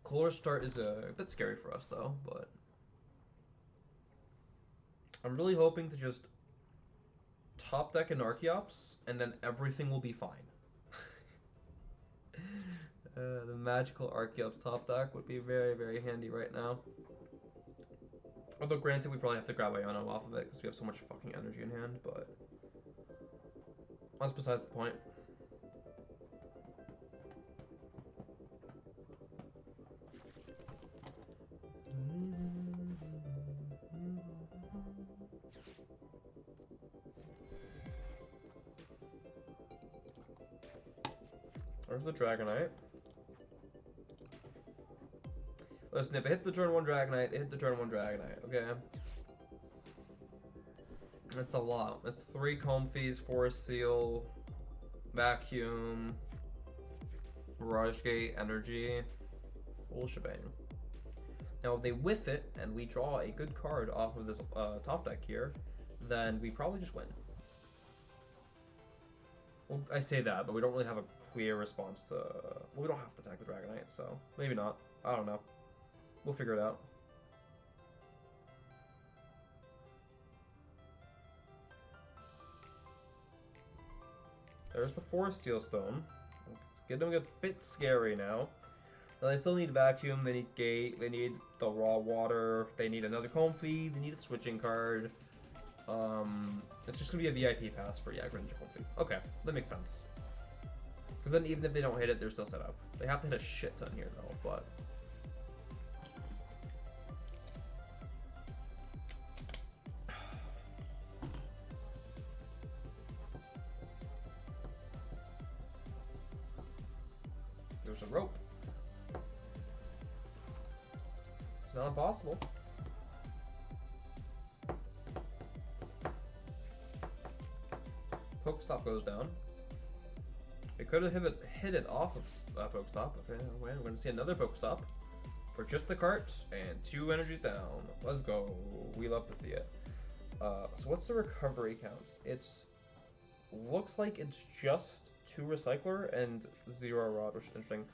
Colorless start is a bit scary for us, though, but I'm really hoping to just top deck an Archeops, and then everything will be fine. The magical Archeops top deck would be very, very handy right now. Although, granted, we probably have to grab Iono off of it because we have so much fucking energy in hand, but that's besides the point. There's the Dragonite. Listen, if I hit the turn 1 Dragonite, they hit the turn 1 Dragonite, okay? That's a lot. It's 3 Comfeys, Forest Seal, Vacuum, Mirage Gate, Energy, full shebang. Now, if they whiff it, and we draw a good card off of this top deck here, then we probably just win. Well, I say that, but we don't really have a clear response to... Well, we don't have to attack the Dragonite, so maybe not. I don't know. We'll figure it out. There's the Forest Seal Stone. It's getting a bit scary now. Now, they still need Vacuum, they need Gate, they need the Raw Water, they need another Comfy, they need a Switching card. It's just gonna be a VIP pass for Greninja Comfy. Okay, that makes sense. Because then even if they don't hit it, they're still set up. They have to hit a shit ton here though, but... There's a rope. It's not impossible. Pokestop goes down. We could have hit it off of Pokestop. Okay, we're going to see another Pokestop for just the cart and 2 energies down. Let's go. We love to see it. So what's the recovery counts? It's looks like it's just 2 Recycler and 0 Rod, which is interesting.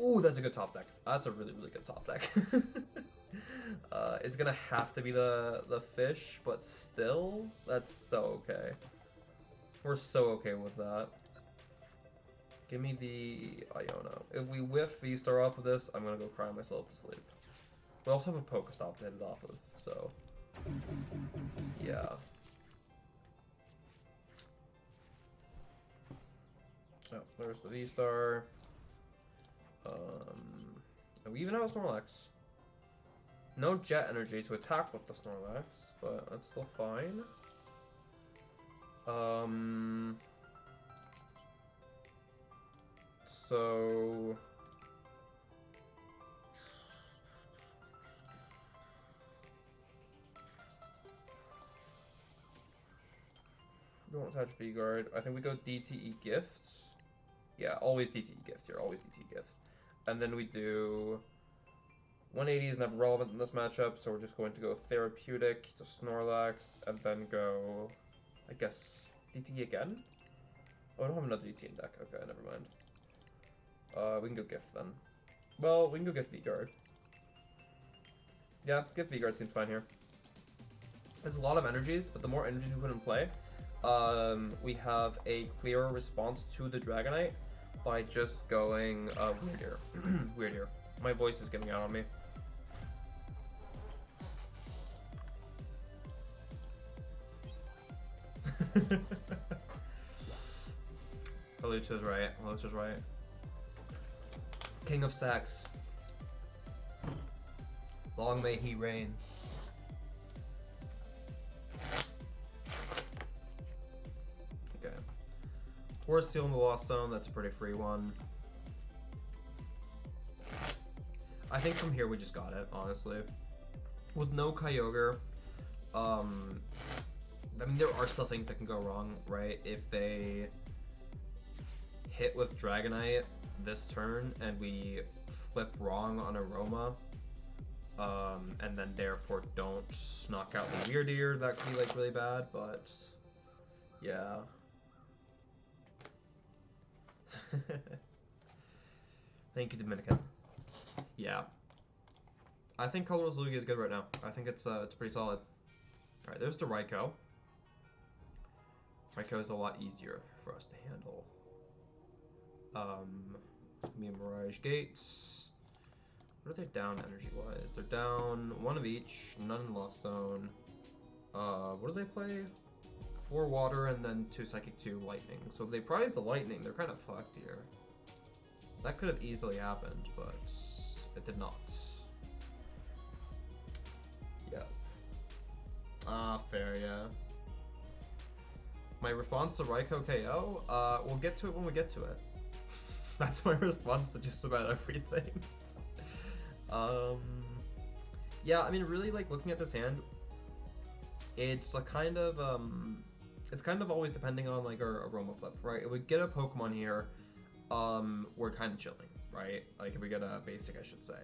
Ooh, that's a good top deck. That's a really, really good top deck. It's gonna have to be the fish, but still, that's so okay. We're so okay with that. Give me the Iono. If we whiff V-Star off of this, I'm gonna go cry myself to sleep. We also have a Pokestop to hit it off of, so... yeah. Oh, there's the V-Star. And we even have a Snorlax. No Jet Energy to attack with the Snorlax, but that's still fine. So... Don't touch V-Guard. I think we go DTE Gifts. Yeah, always DTE Gift here, always DTE Gift. And then we do... 180 is never relevant in this matchup, so we're just going to go Therapeutic to Snorlax, and then go... I guess... DTE again? Oh, I don't have another DTE in deck. Okay, never mind. We can go Gift then. Well, we can go Gift V-Guard. Yeah, Gift V-Guard seems fine here. There's a lot of energies, but the more energies we put in play, we have a clearer response to the Dragonite by just going Weird Ear. Weird Ear. My voice is getting out on me. Lucha's right. Lucha's right. King of Stacks. Long may he reign. Okay. Forest Seal in the Lost Zone, that's a pretty free one. I think from here we just got it, honestly. With no Kyogre, I mean, there are still things that can go wrong, right? If they hit with Dragonite this turn and we flip wrong on Aroma, and then therefore don't knock out the Weird Ear, that could be like really bad, but yeah. Thank you, Dominican. Yeah. I think Colorless Lugia is good right now. I think it's pretty solid. Alright, there's the Raikou. Raikou is a lot easier for us to handle. Me and Mirage Gates. What are they down energy-wise? They're down 1 of each, none in Lost Zone. What do they play? 4 Water and then 2 Psychic, 2 Lightning. So if they prize the Lightning, they're kind of fucked here. That could have easily happened, but it did not. Yeah. Fair, yeah. My response to Raikou KO? We'll get to it when we get to it. That's my response to just about everything. Yeah, I mean, really, like, looking at this hand, it's a kind of, it's kind of always depending on, like, our Aroma Flip, right? If we get a Pokemon here, we're kind of chilling, right? Like, if we get a basic, I should say.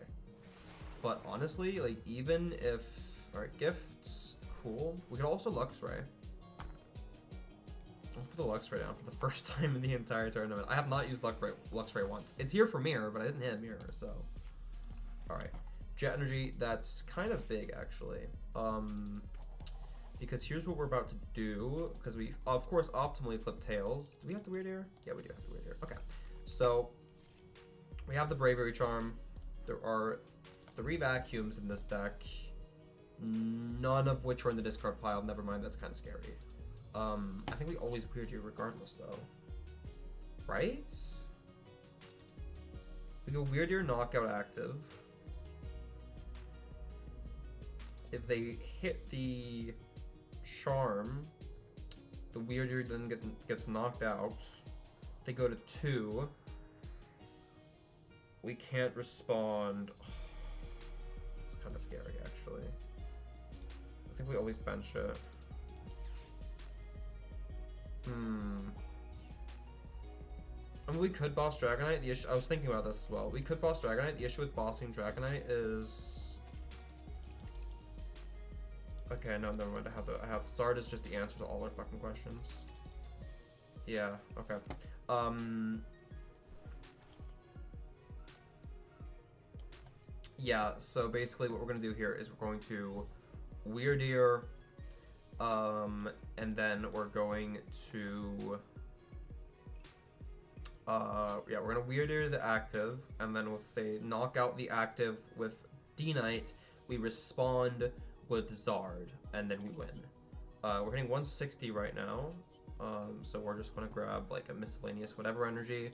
But honestly, like, even if, alright, Gifts, cool. We could also Luxray. I'll put the Luxray down for the first time in the entire tournament. I have not used Luxray once. It's here for Mirror, but I didn't hit Mirror, so. Alright. Jet Energy, that's kind of big, actually. Because here's what we're about to do. Because we, of course, optimally flip Tails. Do we have the Weird Ear? Yeah, we do have the Weird Ear. Okay. So, we have the Bravery Charm. There are 3 vacuums in this deck. None of which are in the discard pile. Never mind, that's kind of scary. I think we always Weird Ear regardless, though. Right? We go Weird Ear Knockout active. If they hit the Charm, the Weird Ear then gets knocked out. They go to 2. We can't respond. It's kind of scary, actually. I think we always bench it. I mean, we could boss Dragonite. The issue, I was thinking about this as well. We could boss Dragonite. The issue with bossing Dragonite is... Okay, no, never mind. I have Zard is just the answer to all our fucking questions. Yeah, okay. Yeah, so basically what we're going to do here is we're going to Weird Ear, and then we're going to, yeah, we're going to Weird Ear the active, and then if they knock out the active with D-Knight, we respond with Zard, and then we win. We're hitting 160 right now, so we're just going to grab like a miscellaneous whatever energy.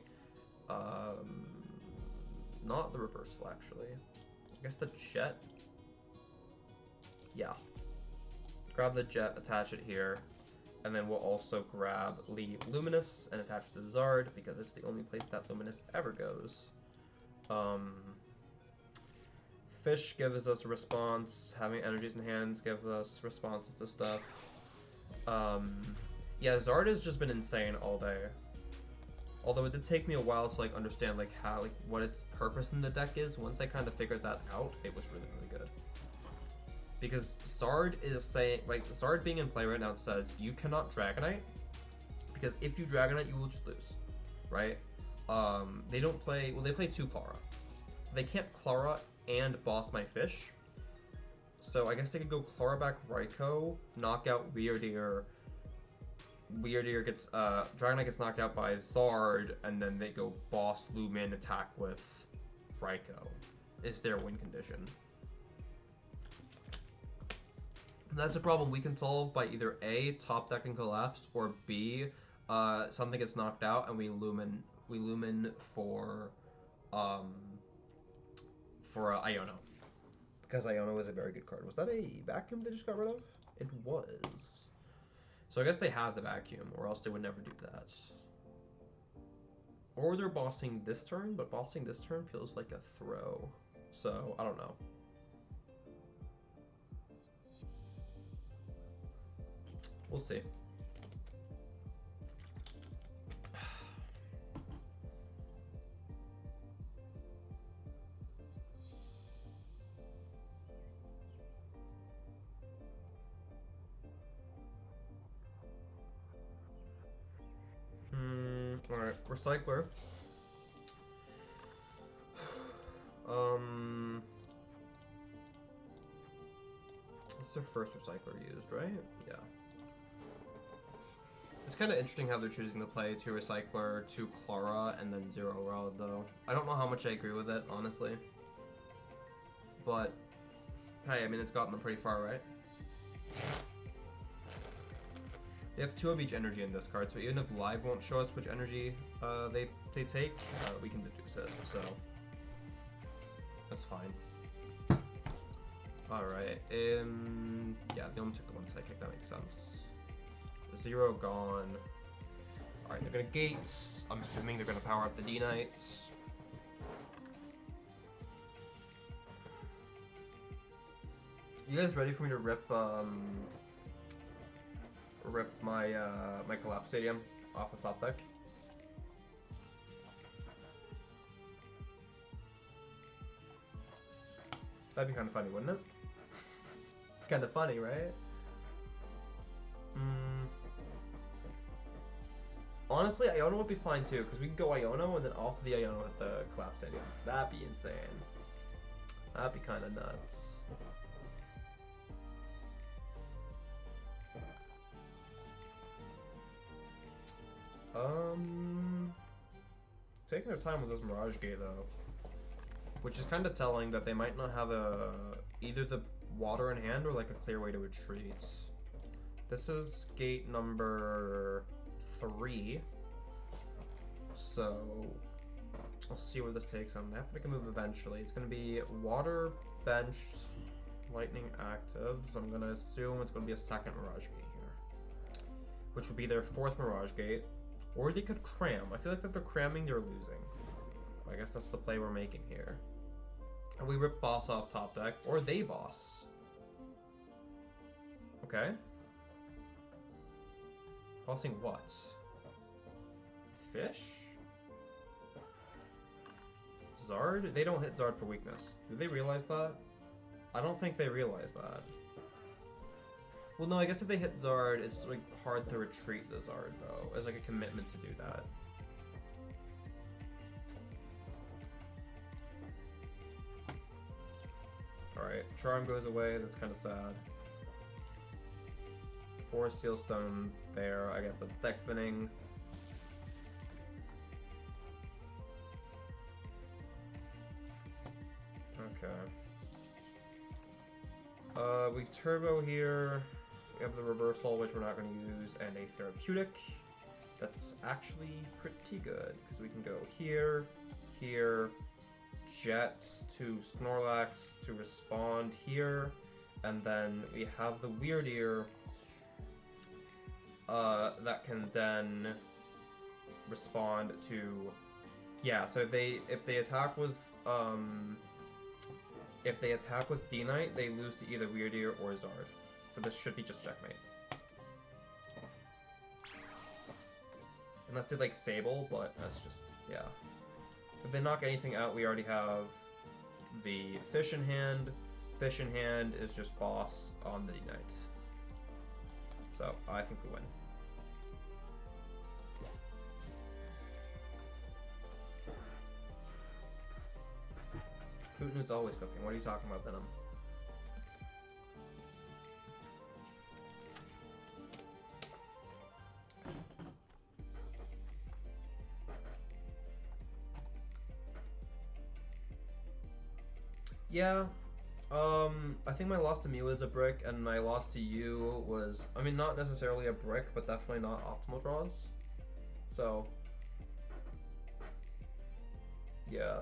Not the reversal, actually. I guess the Jet? Yeah. Grab the Jet, attach it here, and then we'll also grab Luminous and attach it to the Zard, because it's the only place that Luminous ever goes. Fish gives us a response, having energies in hands gives us responses to stuff. Yeah, Zard has just been insane all day. Although it did take me a while to like understand like how what its purpose in the deck is. Once I kind of figured that out, it was really, really good. Because Zard is saying, like, Zard being in play right now says you cannot Dragonite, because if you Dragonite, you will just lose, right? They don't play, well, they play 2 Clara. They can't Clara and boss my fish. So I guess they could go Clara back Raikou, knock out Weird Ear. Weird Ear gets, Dragonite gets knocked out by Zard, and then they go boss Lumin, attack with Raikou. Is their win condition. That's a problem we can solve by either A, top deck and collapse, or B, something gets knocked out and we lumin for Iono. Because Iono is a very good card. Was that a vacuum they just got rid of? It was. So I guess they have the vacuum, or else they would never do that. Or they're bossing this turn, but bossing this turn feels like a throw. So, I don't know. We'll see. Alright, Recycler. This is their first Recycler used, right? Yeah. It's kind of interesting how they're choosing to play 2 Recycler, 2 Clara, and then 0 Rod, though. I don't know how much I agree with it, honestly. But, hey, I mean, it's gotten them pretty far, right? They have 2 of each energy in this card, so even if live won't show us which energy they take, we can deduce it, so that's fine. Alright, yeah, they only took the 1 psychic, that makes sense. 0 gone. Alright, they're gonna gates. I'm assuming they're gonna power up the D-Knights. You guys ready for me to rip my my Collapse Stadium off the top deck? That'd be kind of funny, wouldn't it? Kind of funny, right? Honestly, Iono would be fine too, because we can go Iono and then off the Iono hit the Collapse Stadium. That'd be insane. That'd be kind of nuts. Taking their time with this Mirage Gate though, which is kind of telling that they might not have either the water in hand or like a clear way to retreat. This is gate number 3, so I'll see where this takes them. They have to make a move eventually. It's going to be water, bench, lightning active, so I'm going to assume it's going to be a second Mirage Gate here, which would be their 4th Mirage Gate. Or they could cram. I feel like if they're cramming, they're losing. I guess that's the play we're making here. And we rip boss off top deck, or they boss. Okay. Bossing what? Fish? Zard? They don't hit Zard for weakness. Do they realize that? I don't think they realize that. Well, no, I guess if they hit Zard, it's like hard to retreat the Zard though, as like a commitment to do that. Alright, Charm goes away, that's kind of sad. 4 Steel Stone there, I guess the deck thinning. Okay. We turbo here. We have the reversal, which we're not going to use, and a therapeutic. That's actually pretty good, because we can go here, here, Jets to Snorlax to respond here, and then we have the Weird Ear that can then respond to, yeah. So if they attack with D-Knight, they lose to either Weird Ear or Zard. So this should be just checkmate. Unless they like Sable, but that's just, yeah. If they knock anything out, we already have the Fish in hand. Fish in hand is just boss on the D-Knight. So I think we win. Putin's always cooking. What are you talking about, Venom? Yeah, I think my loss to Mew is a brick, and my loss to you was, I mean, not necessarily a brick, but definitely not optimal draws. So, yeah.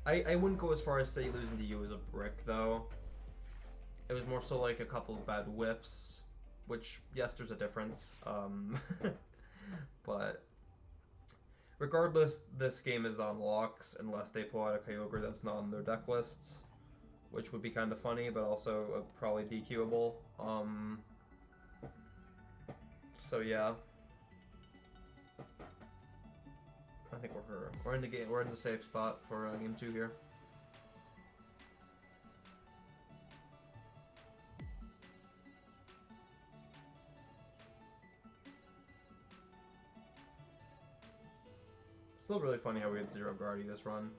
I wouldn't go as far as say losing to you as a brick, though. It was more so like a couple of bad whiffs, which, yes, there's a difference. But regardless, this game is on locks unless they pull out a Kyogre that's not on their deck lists, which would be kind of funny, but also probably DQable. So yeah, I think we're in the game. We're in the safe spot for game 2 here. Still really funny how we had 0 Guardy this run.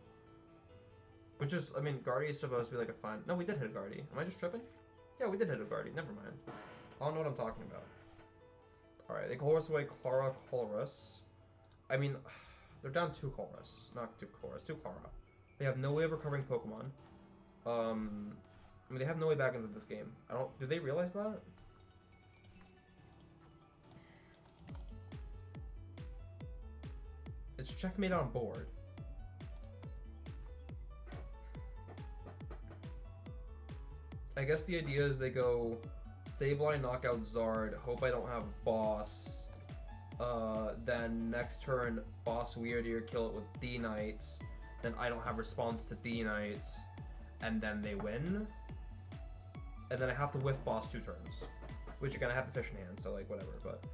Which is, I mean, Guardy is supposed to be like a fine... No, we did hit a Guardy. Am I just tripping? Yeah, we did hit a Guardy. Never mind. I don't know what I'm talking about. Alright, they Colorless away Clara, Colorless. I mean, they're down 2 Colorless. Not 2 Colorless, 2 Clara. They have no way of recovering Pokemon. I mean, they have no way back into this game. Do they realize that? It's checkmate on board. I guess the idea is they go Sableye, knock out Zard, hope I don't have Boss. Then next turn, Boss Weird Ear, kill it with D-Knight. Then I don't have response to D-Knight. And then they win. And then I have to whiff Boss 2 turns. Which again, I have the Fish in hand, so like whatever. But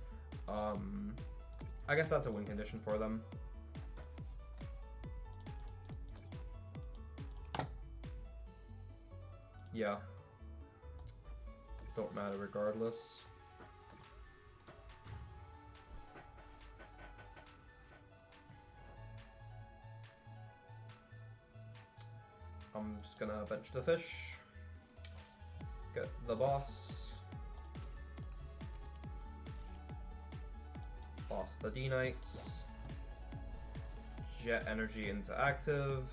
I guess that's a win condition for them. Yeah. Don't matter regardless. I'm just gonna bench the fish. Get the boss. Boss the D-Knights. Jet energy into active.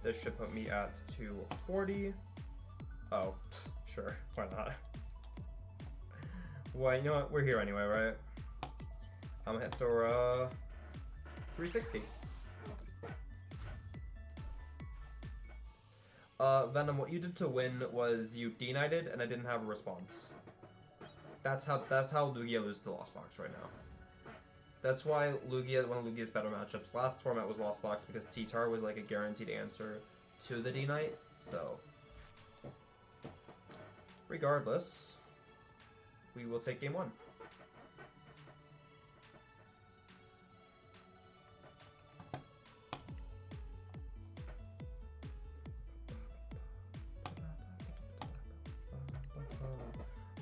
This should put me at 240. Oh, sure, why not? Well, you know what? We're here anyway, right? I'm gonna hit for 360. Venom, what you did to win was you D-Knighted and I didn't have a response. That's how Lugia loses to Lost Box right now. That's why Lugia, one of Lugia's better matchups last format was Lost Box, because T-Tar was like a guaranteed answer to the D-Knight, so. Regardless, we will take game 1.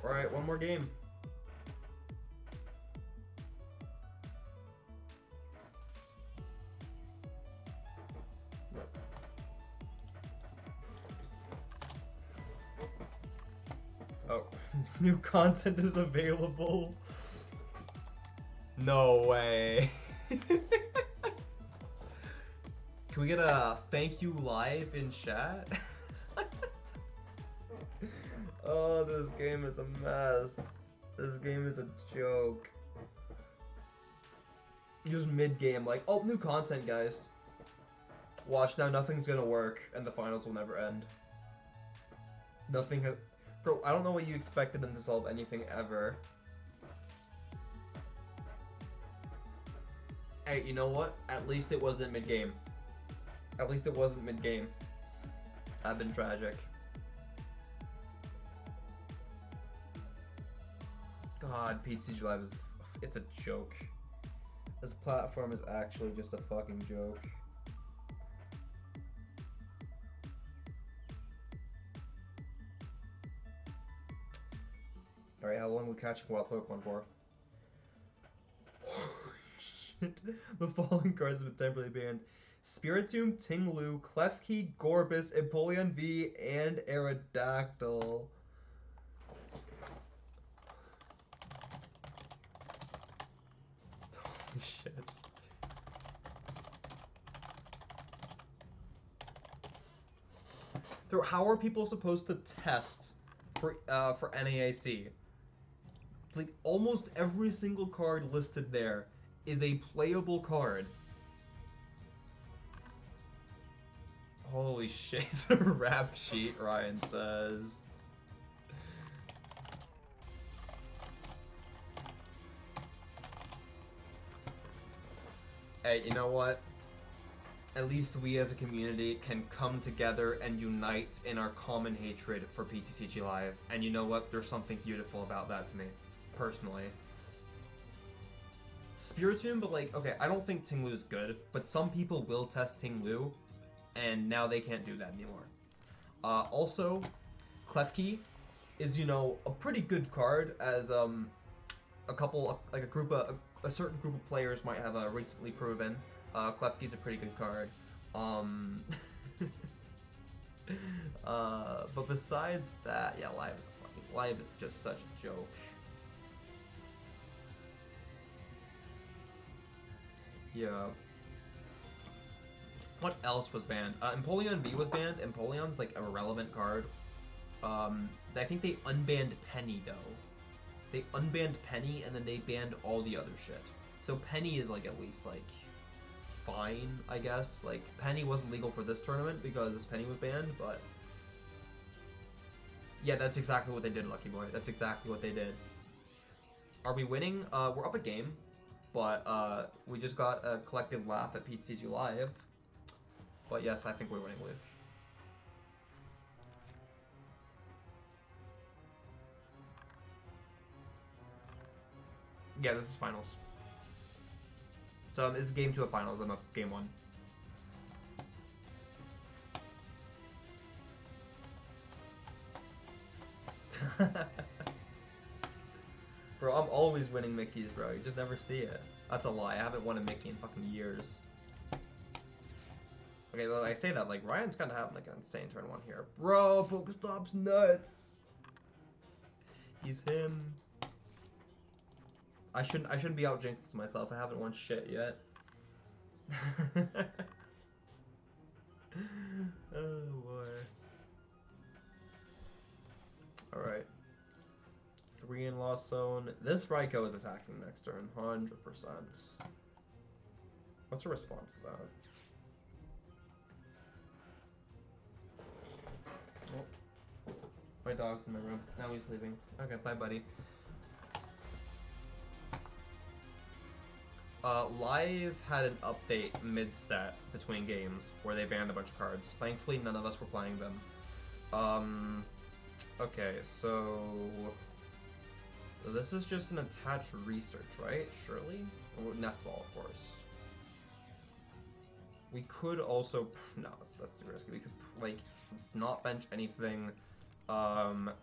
Alright, one more game. Oh, new content is available. No way. Can we get a thank you live in chat? Oh, this game is a mess. This game is a joke. Just mid-game, like, oh, new content, guys. Watch now, nothing's gonna work, and the finals will never end. Nothing has... Bro, I don't know what you expected them to solve anything ever. Hey, you know what? At least it wasn't mid-game. At least it wasn't mid-game. I've been tragic. God, PTCG Live is... it's a joke. This platform is actually just a fucking joke. Alright, how long are we catching Wild Pokemon for? Holy shit. The following cards have been temporarily banned. Spiritomb, Tinglu, Klefki, Gorbis, Empoleon V, and Aerodactyl. Holy shit. So how are people supposed to test for NAIC? Like, almost every single card listed there is a playable card. Holy shit, it's a rap sheet, Ryan says. Hey, you know what? At least we as a community can come together and unite in our common hatred for PTCG Live. And you know what? There's something beautiful about that to me, personally. Spiritomb, but like, okay, I don't think Tinglu is good, but some people will test Tinglu, and now they can't do that anymore. Also, Klefki is, you know, a pretty good card, as a certain group of players might have recently proven. Klefki's a pretty good card. But besides that, yeah, Live is just such a joke. Yeah. What else was banned? Empoleon V was banned. Empoleon's like a relevant card. I think they unbanned Penny though. They unbanned Penny and then they banned all the other shit. So Penny is like at least like fine, I guess. Like Penny wasn't legal for this tournament because Penny was banned, but yeah, that's exactly what they did, Lucky Boy. That's exactly what they did. Are we winning? We're up a game, but we just got a collective laugh at PTCG Live. But yes, I think we're winning, Luke. Yeah, this is finals. So this is game 2 of finals. I'm up game 1. Bro, I'm always winning Mickeys, bro. You just never see it. That's a lie. I haven't won a Mickey in fucking years. Okay, well, I say that, like, Ryan's kind of having, like, an insane turn one here. Bro, Pokestop's nuts! He's him. I shouldn't be out jinxing myself. I haven't won shit yet. Oh, boy. Alright. 3 in Lost Zone. This Raikou is attacking next turn, 100%. What's a response to that? Oh. My dog's in my room. Now he's leaving. Okay, bye, buddy. Live had an update mid-set between games where they banned a bunch of cards. Thankfully, none of us were playing them. Okay, so this is just an attached research, right? Surely? Or Nest Ball, of course. We could also... No, that's too risky. We could, like, not bench anything,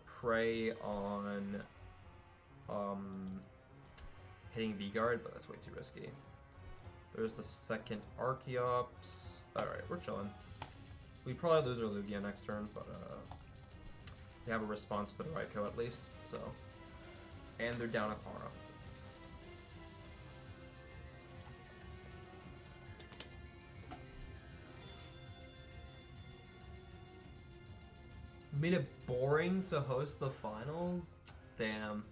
prey on, hitting V-Guard, but that's way too risky. There's the second Archeops. Alright, we're chilling. We probably lose our Lugia next turn, but, they have a response to the Raikou at least, so. And they're down a Kara. Made it boring to host the finals? Damn.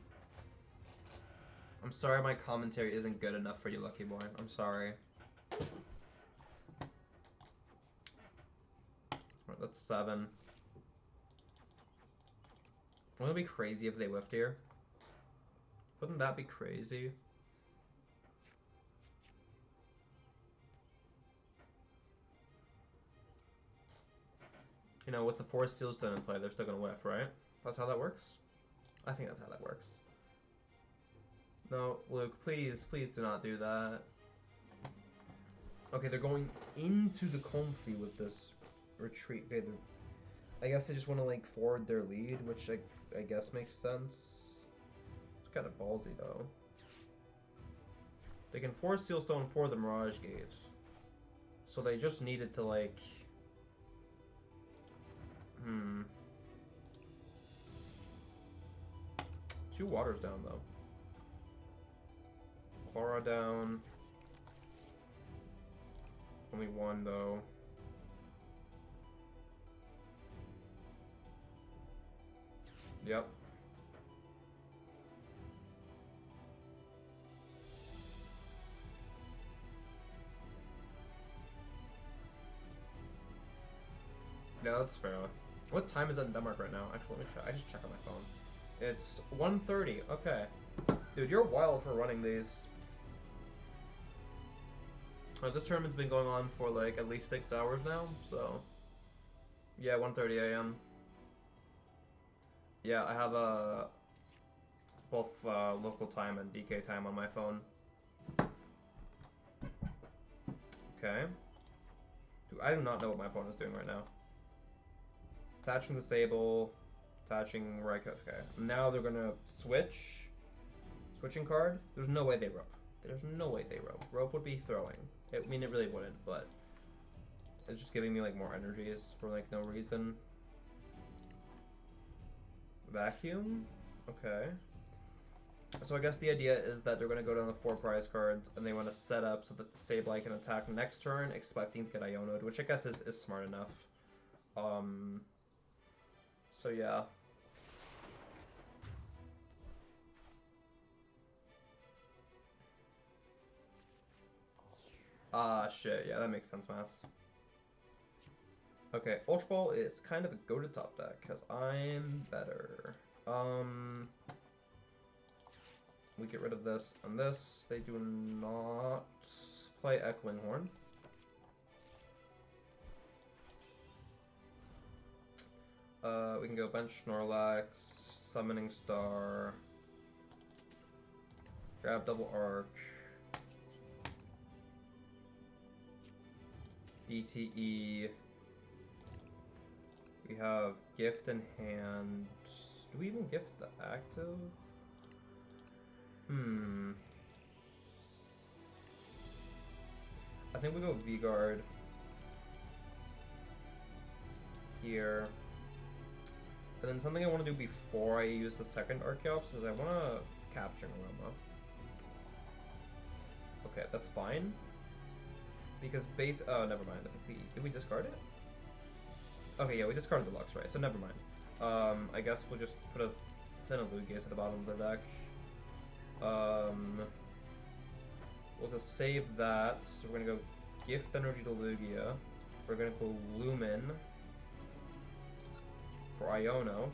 I'm sorry my commentary isn't good enough for you, Lucky Boy. I'm sorry. Alright, that's 7. Wouldn't it be crazy if they whiffed here? Wouldn't that be crazy? You know, with the 4 Steel Stone in play, they're still gonna whiff, right? That's how that works? I think that's how that works. No, Luke, please do not do that. Okay, they're going into the Comfrey with this retreat. Okay, I guess they just want to, like, forward their lead, which I guess makes sense. It's kind of ballsy, though. They can force Steel Stone for the Mirage Gate. So they just needed to, like... 2 waters down, though. Clara down. Only 1, though. Yep. Yeah, that's fair. What time is it in Denmark right now? Actually, let me check. I just check on my phone. It's 1:30. Okay. Dude, you're wild for running these. This tournament's been going on for like at least 6 hours now, so... Yeah, 1:30 a.m. Yeah, I have both local time and DK time on my phone. Okay. Dude, I do not know what my opponent's doing right now. Attaching the Sable, attaching Raikou. Okay. Now they're gonna switch. Switching card. There's no way they rope. There's no way they rope. Rope would be throwing. I mean, it really wouldn't, but it's just giving me like more energies for like no reason. Vacuum. Okay. So I guess the idea is that they're gonna go down the 4 prize cards and they want to set up so that the Sableye can attack next turn, expecting to get Iono'd, which I guess is smart enough. So yeah. Ah, shit. Yeah, that makes sense, Mass. Okay, Ultra Ball is kind of a go to top deck, because I'm better. We get rid of this and this. They do not play Echoing Horn. We can go bench Snorlax, Summoning Star, grab Double Arc, DTE. We have Gift in hand. Do we even gift the active? I think we go V-Guard. here. And then something I want to do before I use the second Archeops is I want to capture Aroma. Okay, that's fine. Because base... Oh, never mind. I think we... Did we discard it? Okay, yeah, we discarded the Lux, right? So never mind. I guess we'll just put a Thin Lugia at the bottom of the deck. We'll just save that. So we're gonna go Gift Energy to Lugia. We're gonna go Lumen for Iono.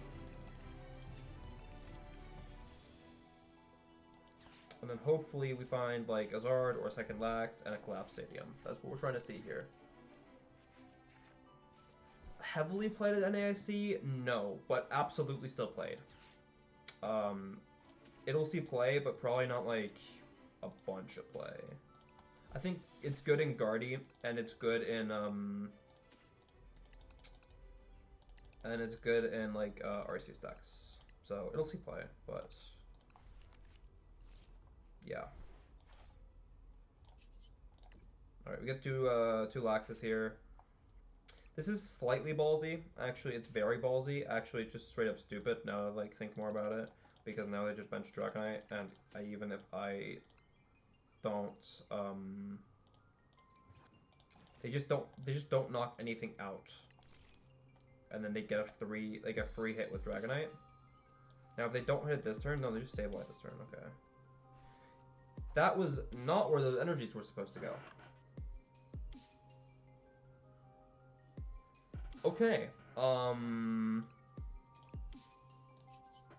And then hopefully we find like a Zard or a second Lax and a Collapse Stadium. That's what we're trying to see here. Heavily played at NAIC? No, but absolutely still played. It'll see play, but probably not like a bunch of play. I think it's good in Guardy, and it's good in like RC stacks. So it'll see play, but yeah. All right, we get two Laxes here. This is slightly ballsy. Actually, it's very ballsy. Actually, it's just straight up stupid now that I like think more about it, because now they just bench Dragonite, and even if I don't, they just don't knock anything out, and then they get a free hit with Dragonite. Now, if they don't hit it this turn, no, they just stabilize this turn. Okay, that was not where those energies were supposed to go. Okay,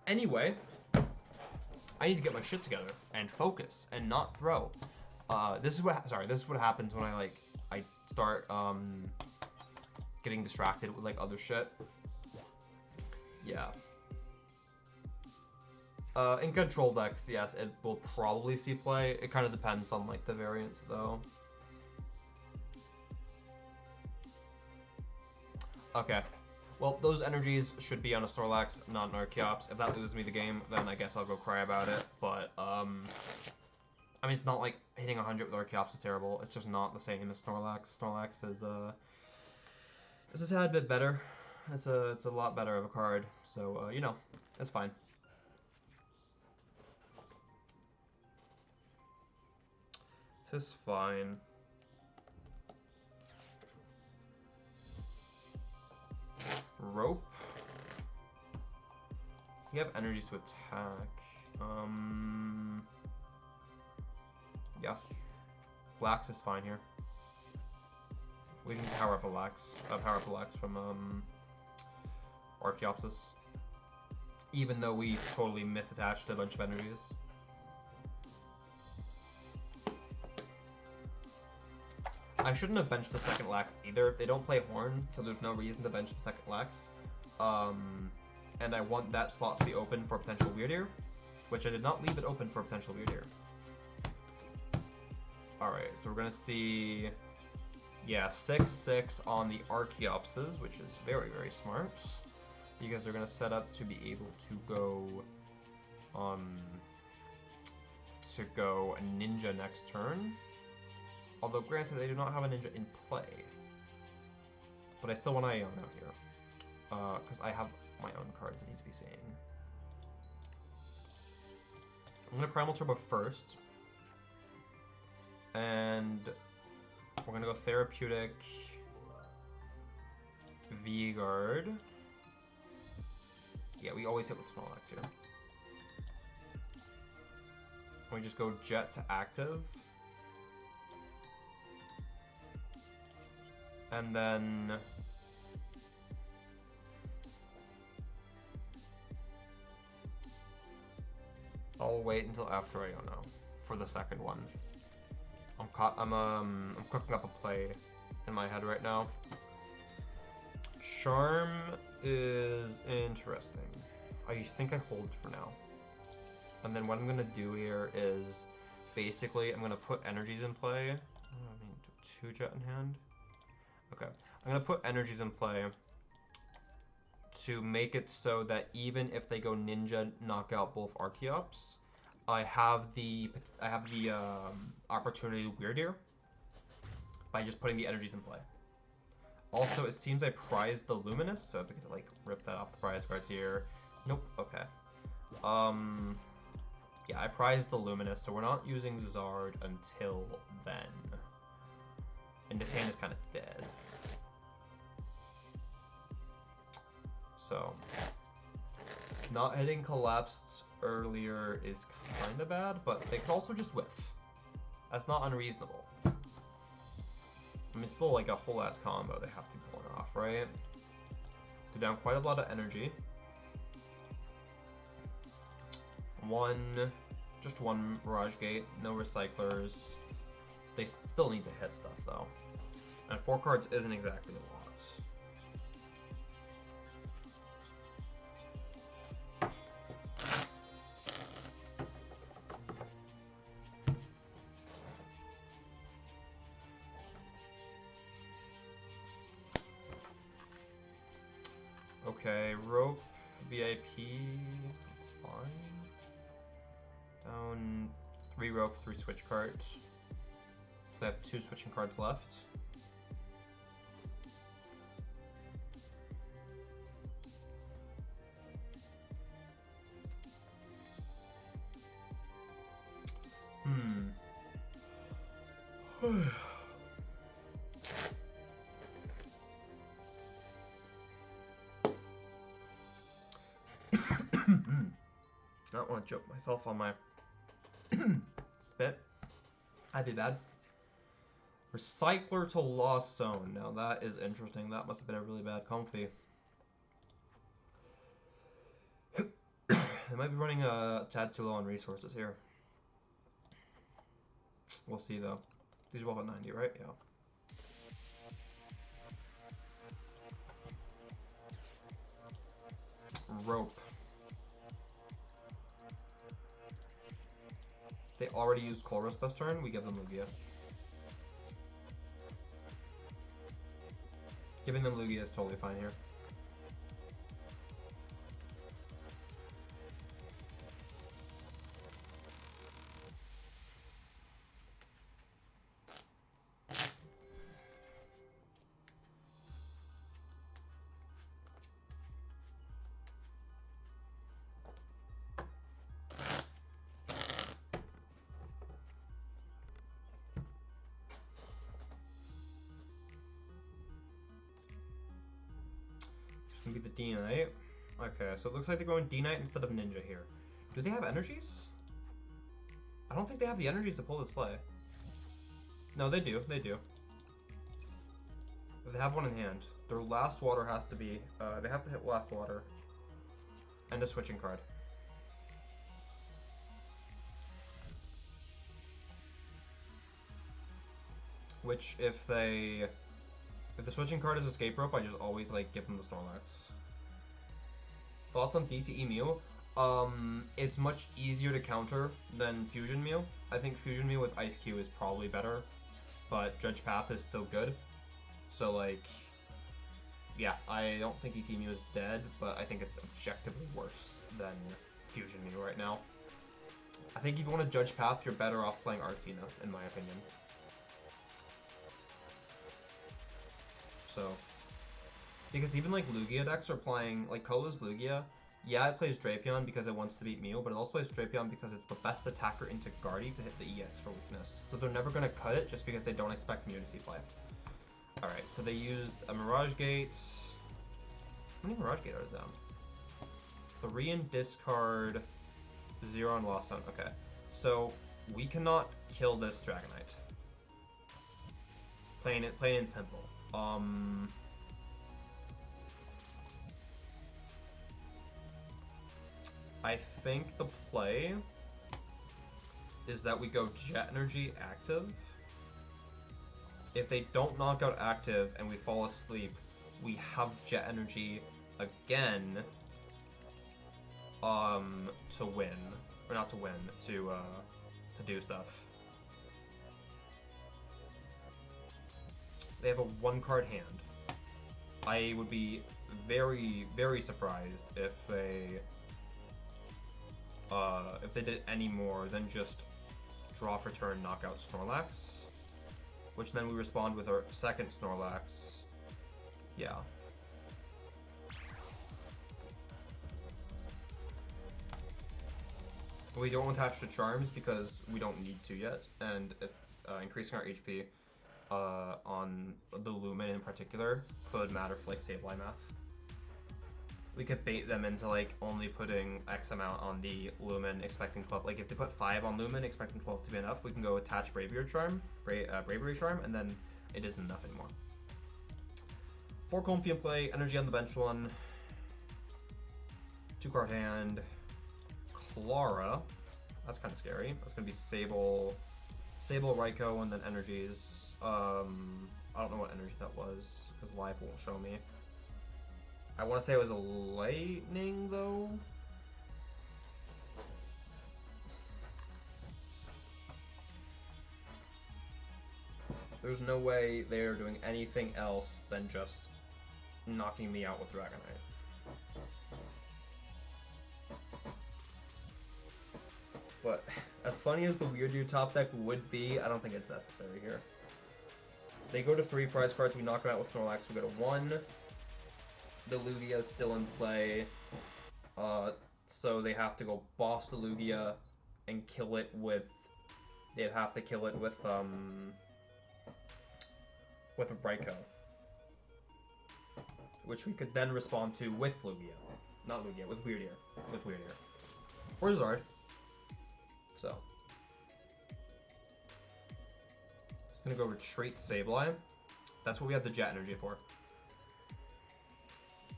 anyway, I need to get my shit together and focus and not throw. This is what happens when I start getting distracted with like other shit. Yeah. In control decks, yes, it will probably see play. It kind of depends on like the variants though. Okay, well, those energies should be on a Snorlax, not an Archeops. If that loses me the game, then I guess I'll go cry about it. But, I mean, it's not like hitting 100 with Archeops is terrible. It's just not the same as Snorlax. Snorlax is a tad bit better. It's a lot better of a card. So, you know, it's fine. This is fine. Rope. You have energies to attack. Yeah. Lax is fine here. We can power up a Lax from Archeopsis. Even though we totally misattached a bunch of energies. I shouldn't have benched the second Lax either. They don't play Horn, so there's no reason to bench the second Lax. And I want that slot to be open for potential Weird Ear, which I did not leave it open for potential Weird Ear. Alright, so we're gonna see, yeah, 6/6 on the Archeopses, which is very, very smart, because they're gonna set up to be able to go, Ninja next turn. Although, granted, they do not have a Ninja in play. But I still want Iono here. Because I have my own cards that need to be seen. I'm going to Primal Turbo first. And we're going to go Therapeutic V-Guard. Yeah, we always hit with Snorlax here. We just go Jet to active. And then I'll wait until after Iono for the second one. I'm cooking up a play in my head right now. Charm is interesting. I think I hold it for now. And then what I'm gonna do here is basically I'm gonna put energies in play. I mean, 2 Jet in hand. Okay, I'm gonna put energies in play to make it so that even if they go Ninja, knock out both Archeops, I have the opportunity to Weird Ear by just putting the energies in play. Also, it seems I prized the Luminous, so I have to like rip that off the prize cards here. Nope. Okay. Yeah, I prized the Luminous, so we're not using Zard until then. And this hand is kind of dead. So, not hitting Collapsed earlier is kind of bad, but they could also just whiff. That's not unreasonable. I mean, it's still like a whole ass combo they have to be pulling off, right? They're down quite a lot of energy. Just one Mirage Gate, no Recyclers. They still need to hit stuff though. And 4 cards isn't exactly a lot. Okay, Rope, VIP, that's fine. Down 3 Rope, 3 Switch cards. So I have 2 switching cards left. Not want to choke myself on my spit. I'd be bad. Recycler to Lost Zone. Now that is interesting. That must have been a really bad comfy. They might be running a tad too low on resources here. We'll see though. These are both at 90, right? Yeah. Rope. They already used Colorless this turn, we give them Lugia. Giving them Lugia is totally fine here. Gonna be the D-Knight. Okay, so it looks like they're going D-Knight instead of Ninja here. Do they have energies? I don't think they have the energies to pull this play. No, they do. They do. They have one in hand. Their last water has to be... they have to hit last water. And a switching card. Which, if they... If the switching card is Escape Rope, I just always like give them the Snorlax. Thoughts on DTE Mew? It's much easier to counter than Fusion Mew. I think Fusion Mew with Ice Q is probably better, but Judge Path is still good. So like, yeah, I don't think DTE Mew is dead, but I think it's objectively worse than Fusion Mew right now. I think if you want to Judge Path, you're better off playing Artina, in my opinion. So, because even like Lugia decks are playing, like Colorless Lugia, yeah, it plays Drapion because it wants to beat Mew, but it also plays Drapion because it's the best attacker into Guardy to hit the EX for weakness. So they're never going to cut it just because they don't expect Mew to see play. Alright, so they used a Mirage Gate. How many Mirage Gate are down? 3 in discard, 0 on Lost Zone. Okay, so we cannot kill this Dragonite. Plain and simple. I think the play is that we go Jet Energy active. If they don't knock out active and we fall asleep, we have Jet Energy again to win. Or not to win, to do stuff. They have a 1-card hand. I would be very, very surprised if they did any more than just draw for turn, knock out Snorlax, which then we respond with our second Snorlax, Yeah. We don't attach to charms because we don't need to yet, and increasing our HP on the Lumen in particular could matter for like Sableye math. We could bait them into like only putting X amount on the Lumen, expecting 12. Like if they put 5 on Lumen, expecting 12 to be enough, we can go attach Bravery Charm, and then it isn't enough anymore. 4 Comfy in play, Energy on the bench one, 2 card hand, Clara. That's kind of scary. That's gonna be Sable, Raikou, and then Energies. I don't know what energy that was because live won't show me. I want to say it was a lightning though. There's no way they're doing anything else than just knocking me out with Dragonite. But as funny as the Weird Dude top deck would be, I don't think it's necessary here. They go to 3 prize cards, we knock them out with Snorlax, we go to 1. The Lugia is still in play, so they have to go boss the Lugia and kill it with. They'd have to kill it with a Raikou, which we could then respond to with Lugia, not Lugia, with Weird Ear, or Zard. So, just gonna go retreat Sableye. That's what we have the Jet Energy for.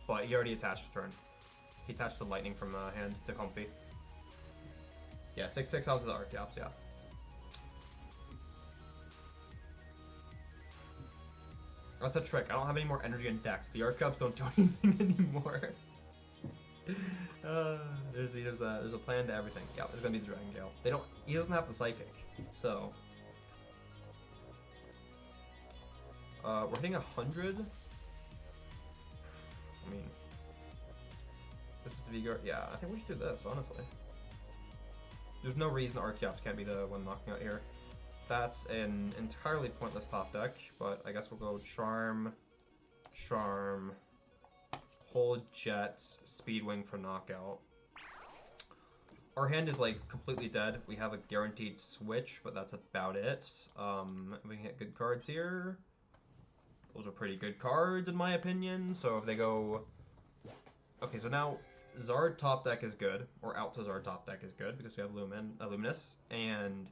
But he already attached a turn. He attached the Lightning from hand to Comfy. Yeah, 6/6 onto the Archeops, yeah. That's a trick. I don't have any more energy in Dex. The Archeops don't do anything anymore. There's a plan to everything. Yeah, it's gonna be the Dragon Gale. He doesn't have the Psychic, so we're hitting 100. I mean, this is Vigor. Yeah, I think we should do this, honestly. There's no reason Archeops can't be the one knocking out here. That's an entirely pointless top deck, but I guess we'll go Charm, hold Jet, Speedwing for knockout. Our hand is like completely dead. We have a guaranteed switch, but that's about it. We can hit good cards here. Those are pretty good cards in my opinion. So if they go, okay, so now Zard top deck is good, or out to Zard top deck is good because we have Luminous, and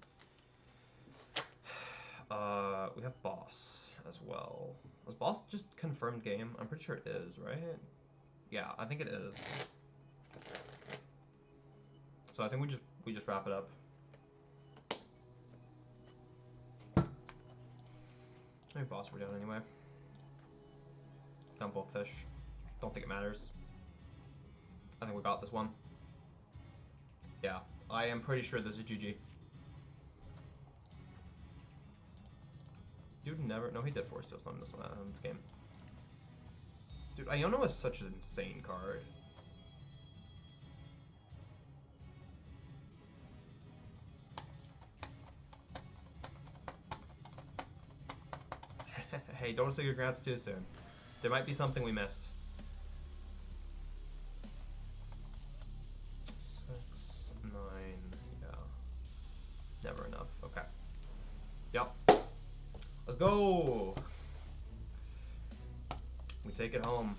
we have Boss as well. Was Boss just confirmed game? I'm pretty sure it is, right? Yeah, I think it is. So I think we just wrap it up. Maybe Boss we're down anyway. Down both fish. Don't think it matters. I think we got this one. Yeah, I am pretty sure this is GG. Dude never. No, he did Force Seal on this game. Dude, Iono is such an insane card. Hey, don't say congrats too soon. There might be something we missed. 6, 9, yeah. Never enough. Okay. Yep. Let's go! We take it home.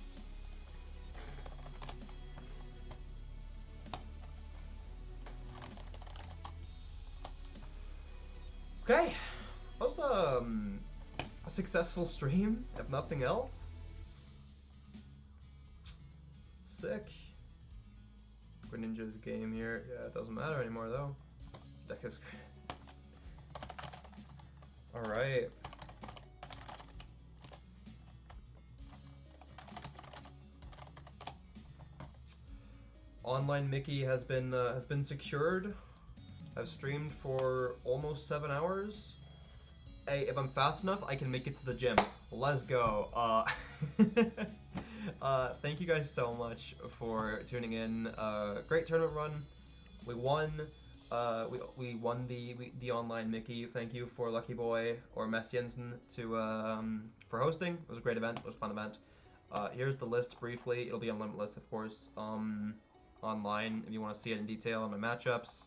Okay. That was a successful stream, if nothing else. Sick. Greninja's game here. Yeah, it doesn't matter anymore though. Deck is alright. Online Mickey has been secured. I've streamed for almost 7 hours. Hey, if I'm fast enough, I can make it to the gym. Let's go. Thank you guys so much for tuning in. Great tournament run. We won. We won the online Mickey. Thank you for Lucky Boy or Mess Jensen for hosting. It was a great event. It was a fun event. Here's the list briefly. It'll be on Limitless, of course, online if you want to see it in detail on my matchups.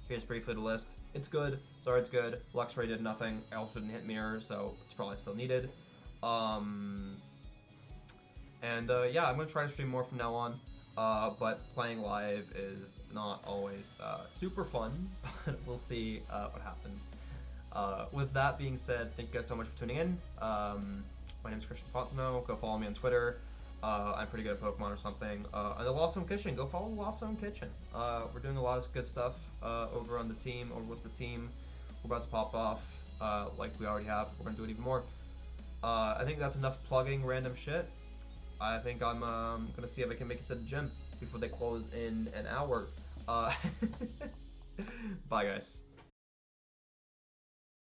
Here's briefly the list. It's good. Zoroark's good. Luxray did nothing. I also didn't hit Mirror, so it's probably still needed. Yeah, I'm going to try to stream more from now on. But playing live is not always super fun, but we'll see what happens. With that being said, thank you guys so much for tuning in. My name is Christian Fontano. Go follow me on Twitter. I'm pretty good at Pokemon or something. And the Lost Home Kitchen. Go follow the Lost Home Kitchen. We're doing a lot of good stuff over on the team, over with the team. We're about to pop off like we already have. We're going to do it even more. I think that's enough plugging random shit. I think I'm going to see if I can make it to the gym before they close in an hour. Bye, guys.